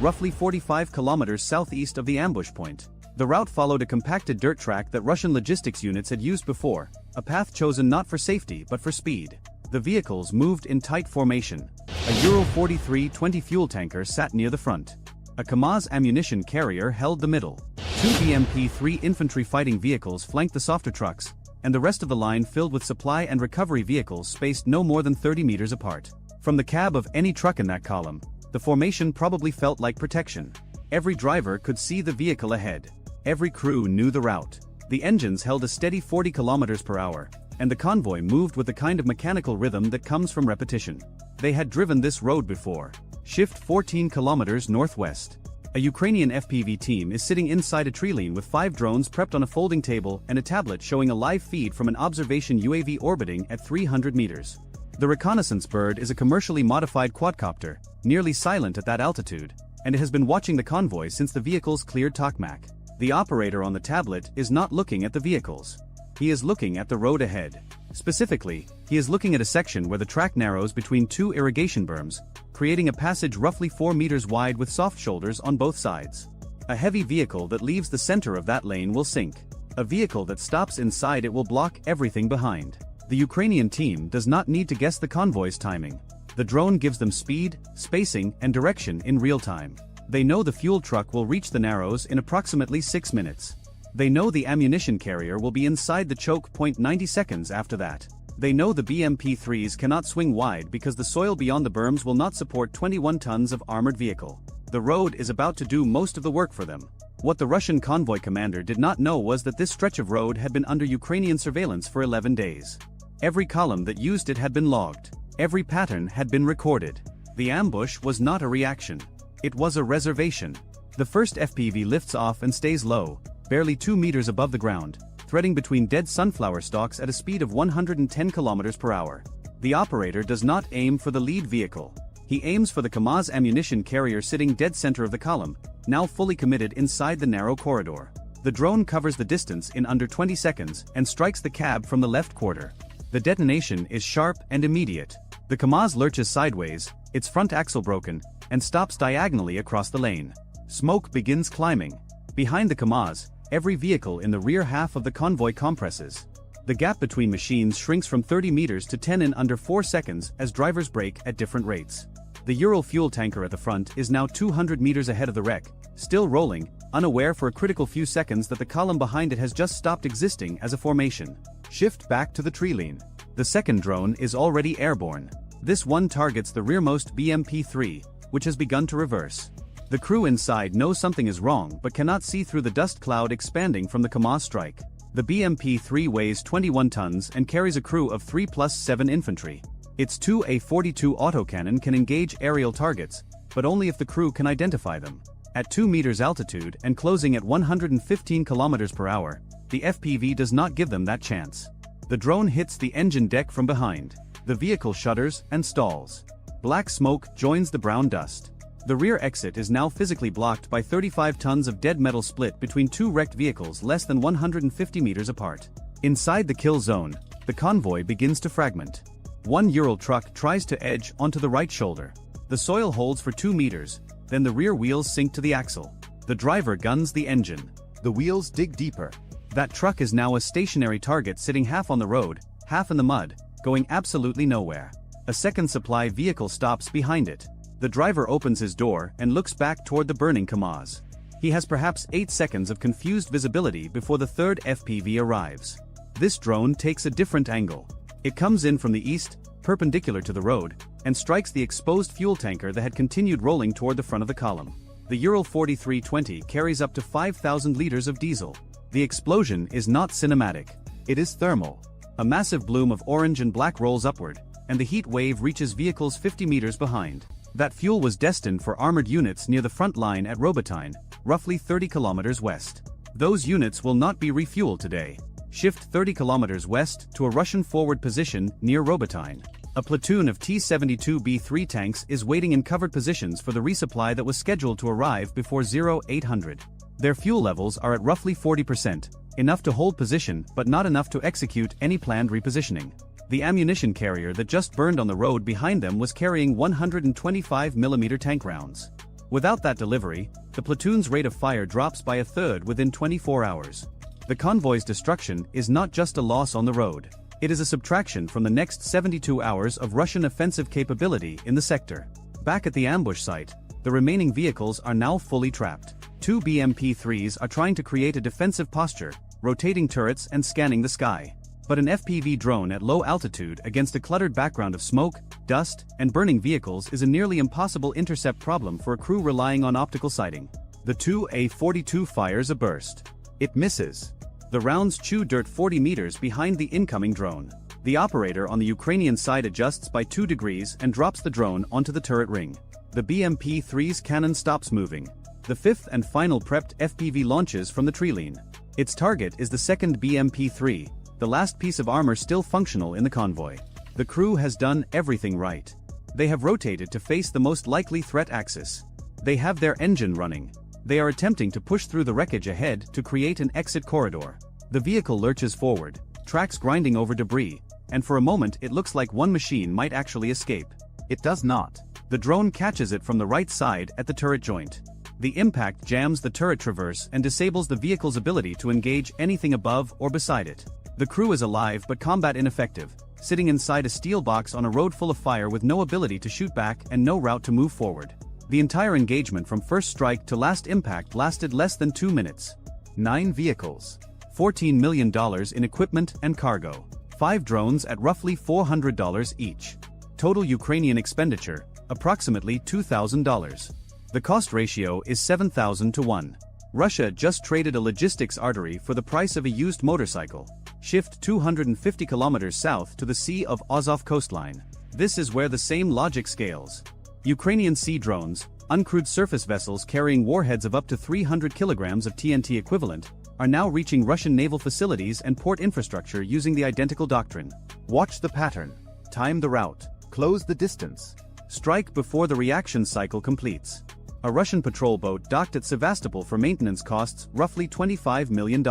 Speaker 1: roughly 45 kilometers southeast of the ambush point. The route followed a compacted dirt track that Russian logistics units had used before, a path chosen not for safety but for speed. The vehicles moved in tight formation. A Euro 43-20 fuel tanker sat near the front. A Kamaz ammunition carrier held the middle. 2 BMP-3 infantry fighting vehicles flanked the softer trucks, and the rest of the line filled with supply and recovery vehicles spaced no more than 30 meters apart. From the cab of any truck in that column, the formation probably felt like protection. Every driver could see the vehicle ahead. Every crew knew the route. The engines held a steady 40 kilometers per hour, and the convoy moved with the kind of mechanical rhythm that comes from repetition. They had driven this road before. Shift 14 kilometers northwest. A Ukrainian FPV team is sitting inside a tree-line with 5 drones prepped on a folding table and a tablet showing a live feed from an observation UAV orbiting at 300 meters. The reconnaissance bird is a commercially modified quadcopter, nearly silent at that altitude, and it has been watching the convoy since the vehicles cleared Tokmak. The operator on the tablet is not looking at the vehicles. He is looking at the road ahead. Specifically, he is looking at a section where the track narrows between 2 irrigation berms, creating a passage roughly 4 meters wide with soft shoulders on both sides. A heavy vehicle that leaves the center of that lane will sink. A vehicle that stops inside it will block everything behind. The Ukrainian team does not need to guess the convoy's timing. The drone gives them speed, spacing, and direction in real time. They know the fuel truck will reach the narrows in approximately 6 minutes. They know the ammunition carrier will be inside the choke point 90 seconds after that. They know the BMP-3s cannot swing wide because the soil beyond the berms will not support 21 tons of armored vehicle. The road is about to do most of the work for them. What the Russian convoy commander did not know was that this stretch of road had been under Ukrainian surveillance for 11 days. Every column that used it had been logged. Every pattern had been recorded. The ambush was not a reaction. It was a reservation. The first FPV lifts off and stays low, barely 2 meters above the ground, threading between dead sunflower stalks at a speed of 110 kilometers per hour. The operator does not aim for the lead vehicle. He aims for the Kamaz ammunition carrier sitting dead center of the column, now fully committed inside the narrow corridor. The drone covers the distance in under 20 seconds and strikes the cab from the left quarter. The detonation is sharp and immediate. The Kamaz lurches sideways, its front axle broken, and stops diagonally across the lane. Smoke begins climbing. Behind the Kamaz, every vehicle in the rear half of the convoy compresses. The gap between machines shrinks from 30 meters to 10 in under 4 seconds as drivers brake at different rates. The Ural fuel tanker at the front is now 200 meters ahead of the wreck, still rolling, unaware for a critical few seconds that the column behind it has just stopped existing as a formation. Shift back to the tree-lean. The second drone is already airborne. This one targets the rearmost BMP-3, which has begun to reverse. The crew inside knows something is wrong but cannot see through the dust cloud expanding from the Kamaz strike. The BMP-3 weighs 21 tons and carries a crew of 3 plus 7 infantry. Its 2A-42 autocannon can engage aerial targets, but only if the crew can identify them. At 2 meters altitude and closing at 115 kilometers per hour, the FPV does not give them that chance. The drone hits the engine deck from behind. The vehicle shudders and stalls. Black smoke joins the brown dust. The rear exit is now physically blocked by 35 tons of dead metal split between two wrecked vehicles less than 150 meters apart. Inside the kill zone, the convoy begins to fragment. One Ural truck tries to edge onto the right shoulder. The soil holds for 2 meters, then the rear wheels sink to the axle. The driver guns the engine. The wheels dig deeper. That truck is now a stationary target sitting half on the road, half in the mud, going absolutely nowhere. A second supply vehicle stops behind it. The driver opens his door and looks back toward the burning Kamaz. He has perhaps 8 seconds of confused visibility before the third FPV arrives. This drone takes a different angle. It comes in from the east, perpendicular to the road, and strikes the exposed fuel tanker that had continued rolling toward the front of the column. The Ural 4320 carries up to 5,000 liters of diesel. The explosion is not cinematic. It is thermal. A massive bloom of orange and black rolls upward, and the heat wave reaches vehicles 50 meters behind. That fuel was destined for armored units near the front line at Robotyne, roughly 30 kilometers west. Those units will not be refueled today. Shift 30 kilometers west to a Russian forward position near Robotyne. A platoon of T-72B3 tanks is waiting in covered positions for the resupply that was scheduled to arrive before 0800. Their fuel levels are at roughly 40%, enough to hold position but not enough to execute any planned repositioning. The ammunition carrier that just burned on the road behind them was carrying 125mm tank rounds. Without that delivery, the platoon's rate of fire drops by a third within 24 hours. The convoy's destruction is not just a loss on the road. It is a subtraction from the next 72 hours of Russian offensive capability in the sector. Back at the ambush site, the remaining vehicles are now fully trapped. 2 BMP-3s are trying to create a defensive posture, rotating turrets and scanning the sky. But an FPV drone at low altitude against a cluttered background of smoke, dust, and burning vehicles is a nearly impossible intercept problem for a crew relying on optical sighting. The 2A-42 fires a burst. It misses. The rounds chew dirt 40 meters behind the incoming drone. The operator on the Ukrainian side adjusts by 2 degrees and drops the drone onto the turret ring. The BMP-3's cannon stops moving. The fifth and final prepped FPV launches from the tree-lean. Its target is the second BMP-3, the last piece of armor still functional in the convoy. The crew has done everything right. They have rotated to face the most likely threat axis. They have their engine running. They are attempting to push through the wreckage ahead to create an exit corridor. The vehicle lurches forward, tracks grinding over debris, and for a moment it looks like one machine might actually escape. It does not. The drone catches it from the right side at the turret joint. The impact jams the turret traverse and disables the vehicle's ability to engage anything above or beside it. The crew is alive but combat ineffective, sitting inside a steel box on a road full of fire with no ability to shoot back and no route to move forward. The entire engagement from first strike to last impact lasted less than 2 minutes. 9 vehicles. $14 million in equipment and cargo. 5 drones at roughly $400 each. Total Ukrainian expenditure, approximately $2,000. The cost ratio is 7,000 to 1. Russia just traded a logistics artery for the price of a used motorcycle. Shift 250 kilometers south to the Sea of Azov coastline. This is where the same logic scales. Ukrainian sea drones, uncrewed surface vessels carrying warheads of up to 300 kilograms of TNT equivalent, are now reaching Russian naval facilities and port infrastructure using the identical doctrine.
Speaker 2: Watch the pattern. Time the route. Close the distance.
Speaker 1: Strike before the reaction cycle completes. A Russian patrol boat docked at Sevastopol for maintenance costs roughly $25 million.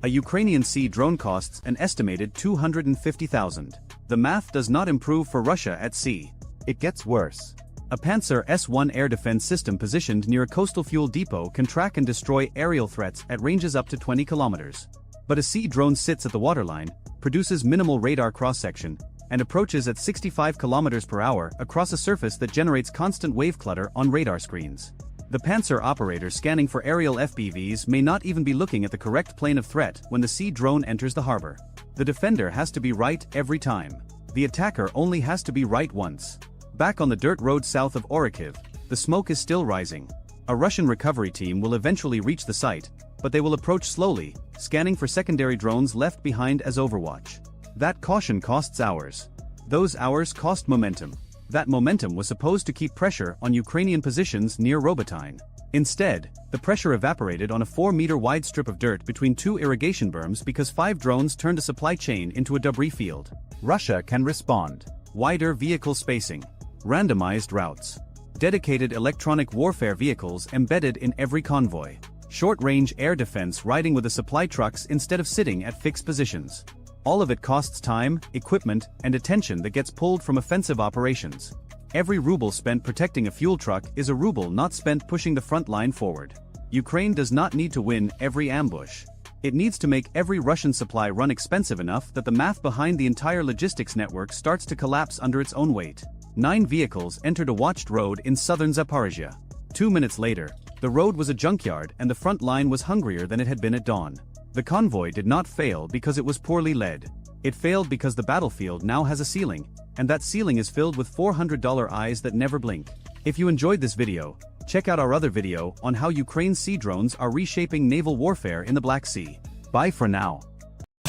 Speaker 1: A Ukrainian sea drone costs an estimated $250,000. The math does not improve for Russia at sea.
Speaker 2: It gets worse.
Speaker 1: A Panzer S-1 air defense system positioned near a coastal fuel depot can track and destroy aerial threats at ranges up to 20 kilometers. But a sea drone sits at the waterline, produces minimal radar cross-section, and approaches at 65 kilometers per hour across a surface that generates constant wave clutter on radar screens. The Panzer operator scanning for aerial FPVs may not even be looking at the correct plane of threat when the sea drone enters the harbor. The defender has to be right every time. The attacker only has to be right once. Back on the dirt road south of Orikhiv, the smoke is still rising. A Russian recovery team will eventually reach the site, but they will approach slowly, scanning for secondary drones left behind as overwatch. That caution costs hours. Those hours cost momentum. That momentum was supposed to keep pressure on Ukrainian positions near Robotyne. Instead, the pressure evaporated on a 4-meter-wide strip of dirt between two irrigation berms because 5 drones turned a supply chain into a debris field.
Speaker 2: Russia can respond.
Speaker 1: Wider vehicle spacing. Randomized routes. Dedicated electronic warfare vehicles embedded in every convoy. Short-range air defense riding with the supply trucks instead of sitting at fixed positions. All of it costs time, equipment, and attention that gets pulled from offensive operations. Every ruble spent protecting a fuel truck is a ruble not spent pushing the front line forward. Ukraine does not need to win every ambush. It needs to make every Russian supply run expensive enough that the math behind the entire logistics network starts to collapse under its own weight. 9 vehicles entered a watched road in southern Zaporizhia. 2 minutes later, the road was a junkyard and the front line was hungrier than it had been at dawn. The convoy did not fail because it was poorly led. It failed because the battlefield now has a ceiling, and that ceiling is filled with $400 eyes that never blink. If you enjoyed this video, check out our other video on how Ukraine's sea drones are reshaping naval warfare in the Black Sea. Bye for now.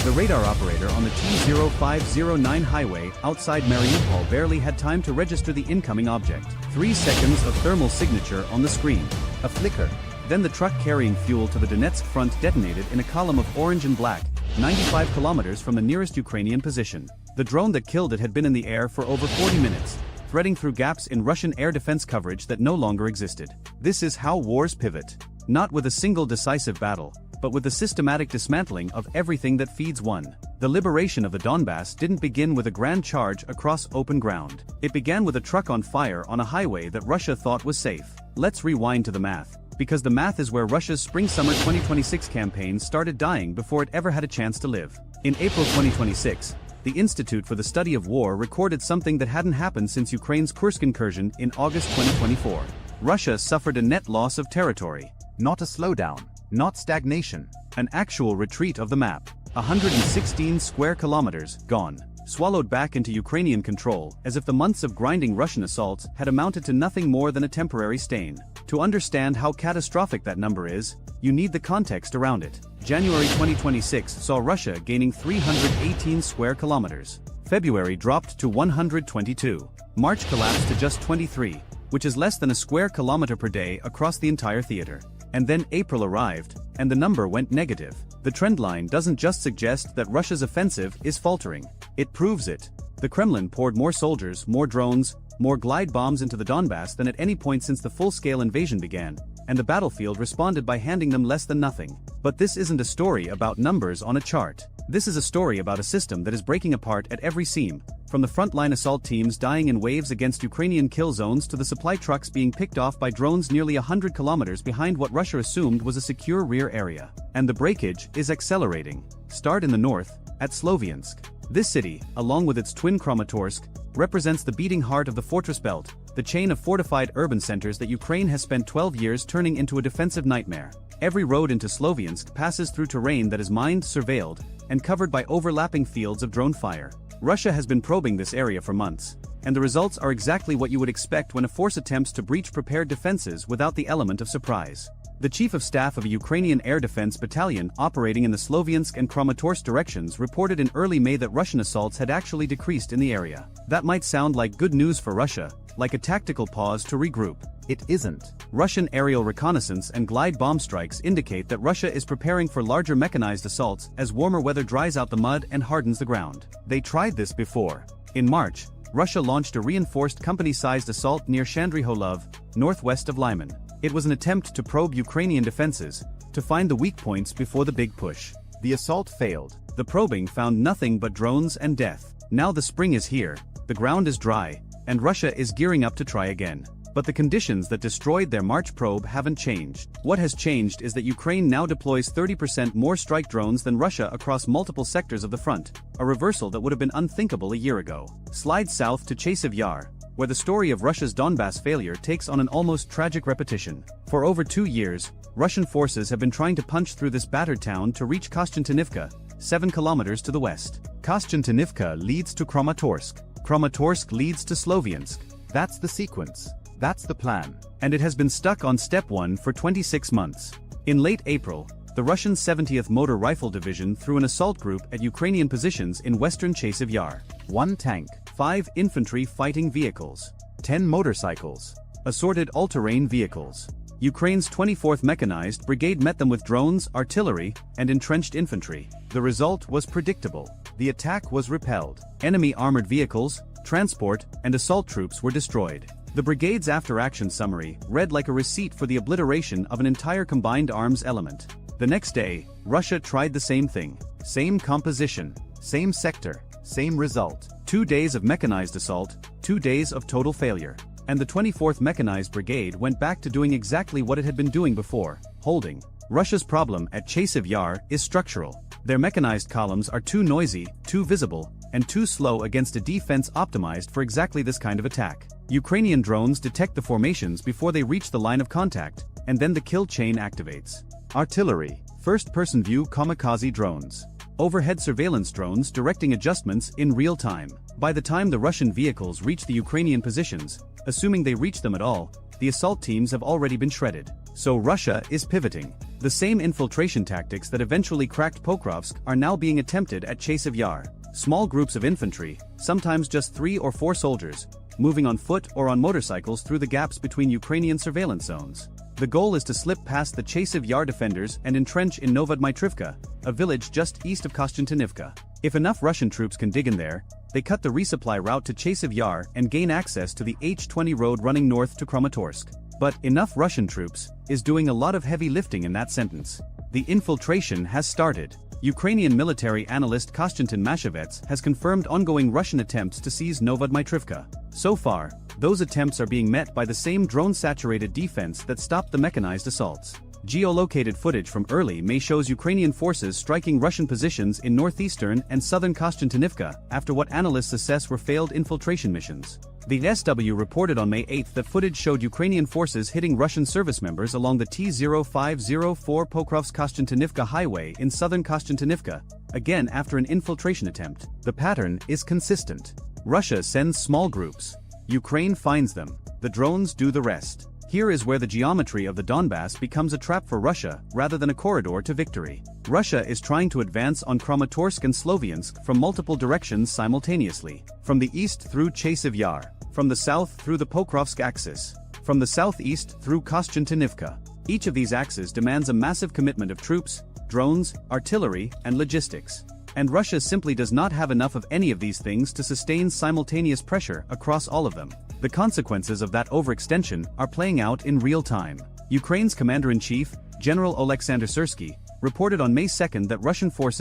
Speaker 1: The radar operator on the T-0509 highway outside Mariupol barely had time to register the incoming object. 3 seconds of thermal signature on the screen. A flicker. Then the truck carrying fuel to the Donetsk front detonated in a column of orange and black, 95 kilometers from the nearest Ukrainian position. The drone that killed it had been in the air for over 40 minutes, threading through gaps in Russian air defense coverage that no longer existed. This is how wars pivot. Not with a single decisive battle, but with the systematic dismantling of everything that feeds one. The liberation of the Donbass didn't begin with a grand charge across open ground. It began with a truck on fire on a highway that Russia thought was safe. Let's rewind to the math, because the math is where Russia's spring-summer 2026 campaign started dying before it ever had a chance to live. In April 2026, the Institute for the Study of War recorded something that hadn't happened since Ukraine's Kursk incursion in August 2024. Russia suffered a net loss of territory.
Speaker 2: Not a slowdown. Not stagnation.
Speaker 1: An actual retreat of the map. 116 square kilometers gone. Swallowed back into Ukrainian control, as if the months of grinding Russian assaults had amounted to nothing more than a temporary stain. To understand how catastrophic that number is, you need the context around it. January 2026 saw Russia gaining 318 square kilometers. February dropped to 122. March collapsed to just 23, which is less than a square kilometer per day across the entire theater. And then April arrived, and the number went negative. The trend line doesn't just suggest that Russia's offensive is faltering. It proves it. The Kremlin poured more soldiers, more drones, more glide bombs into the Donbass than at any point since the full-scale invasion began, and the battlefield responded by handing them less than nothing. But this isn't a story about numbers on a chart. This is a story about a system that is breaking apart at every seam, from the frontline assault teams dying in waves against Ukrainian kill zones to the supply trucks being picked off by drones nearly 100 kilometers behind what Russia assumed was a secure rear area. And the breakage is accelerating. Start in the north, at Sloviansk. This city, along with its twin Kramatorsk, represents the beating heart of the fortress belt, the chain of fortified urban centers that Ukraine has spent 12 years turning into a defensive nightmare. Every road into Sloviansk passes through terrain that is mined, surveilled, and covered by overlapping fields of drone fire. Russia has been probing this area for months, and the results are exactly what you would expect when a force attempts to breach prepared defenses without the element of surprise. The chief of staff of a Ukrainian air defense battalion operating in the Sloviansk and Kramatorsk directions reported in early May that Russian assaults had actually decreased in the area. That might sound like good news for Russia, like a tactical pause to regroup.
Speaker 2: It isn't.
Speaker 1: Russian aerial reconnaissance and glide bomb strikes indicate that Russia is preparing for larger mechanized assaults as warmer weather dries out the mud and hardens the ground. They tried this before. In March, Russia launched a reinforced company-sized assault near Shandryholov, northwest of Lyman. It was an attempt to probe Ukrainian defenses, to find the weak points before the big push.
Speaker 2: The assault failed.
Speaker 1: The probing found nothing but drones and death. Now the spring is here, the ground is dry, and Russia is gearing up to try again. But the conditions that destroyed their March probe haven't changed. What has changed is that Ukraine now deploys 30% more strike drones than Russia across multiple sectors of the front, a reversal that would have been unthinkable a year ago. Slide south to Chasiv Yar, where the story of Russia's Donbass failure takes on an almost tragic repetition. For over 2 years, Russian forces have been trying to punch through this battered town to reach Kostiantynivka, 7 kilometers to the west.
Speaker 2: Kostiantynivka leads to Kramatorsk.
Speaker 1: Kramatorsk leads to Sloviansk.
Speaker 2: That's the sequence. That's the plan.
Speaker 1: And it has been stuck on step 1 for 26 months. In late April, the Russian 70th Motor Rifle Division threw an assault group at Ukrainian positions in western Chasiv Yar.
Speaker 2: 1 tank,
Speaker 1: 5 infantry fighting vehicles,
Speaker 2: 10 motorcycles,
Speaker 1: assorted all-terrain vehicles. Ukraine's 24th Mechanized Brigade met them with drones, artillery, and entrenched infantry. The result was predictable. The attack was repelled. Enemy armored vehicles, transport, and assault troops were destroyed. The brigade's after-action summary read like a receipt for the obliteration of an entire combined arms element. The next day, Russia tried the same thing. Same composition,
Speaker 2: same sector, same result.
Speaker 1: 2 days of mechanized assault, 2 days of total failure. And the 24th Mechanized Brigade went back to doing exactly what it had been doing before, holding. Russia's problem at Chasiv Yar is structural. Their mechanized columns are too noisy, too visible, and too slow against a defense optimized for exactly this kind of attack. Ukrainian drones detect the formations before they reach the line of contact, and then the kill chain activates.
Speaker 2: Artillery, first-person view kamikaze drones.
Speaker 1: Overhead surveillance drones directing adjustments in real time. By the time the Russian vehicles reach the Ukrainian positions, assuming they reach them at all, the assault teams have already been shredded. So Russia is pivoting. The same infiltration tactics that eventually cracked Pokrovsk are now being attempted at Chasiv Yar. Small groups of infantry, sometimes just 3 or 4 soldiers, moving on foot or on motorcycles through the gaps between Ukrainian surveillance zones. The goal is to slip past the Chasiv Yar defenders and entrench in Novodmitrivka, a village just east of Kostiantynivka. If enough Russian troops can dig in there, they cut the resupply route to Chasiv Yar and gain access to the H-20 road running north to Kramatorsk. But enough Russian troops is doing a lot of heavy lifting in that sentence. The infiltration has started. Ukrainian military analyst Konstantin Mashevets has confirmed ongoing Russian attempts to seize Novodmitrivka. So far, those attempts are being met by the same drone-saturated defense that stopped the mechanized assaults. Geolocated footage from early May shows Ukrainian forces striking Russian positions in northeastern and southern Kostiantynivka after what analysts assess were failed infiltration missions. The SW reported on May 8 that footage showed Ukrainian forces hitting Russian service members along the T-0504 Pokrovsk-Kostiantynivka highway in southern Kostiantynivka, again after an infiltration attempt. The pattern is consistent. Russia sends small groups. Ukraine finds them. The drones do the rest. Here is where the geometry of the Donbass becomes a trap for Russia rather than a corridor to victory. Russia is trying to advance on Kramatorsk and Sloviansk from multiple directions simultaneously. From the east through Chasiv Yar, from the south through the Pokrovsk axis, from the southeast through Kostiantynivka. Each of these axes demands a massive commitment of troops, drones, artillery, and logistics. And Russia simply does not have enough of any of these things to sustain simultaneous pressure across all of them. The consequences of that overextension are playing out in real time. Ukraine's commander-in-chief, General Oleksandr Syrsky, reported on May 2 that Russian forces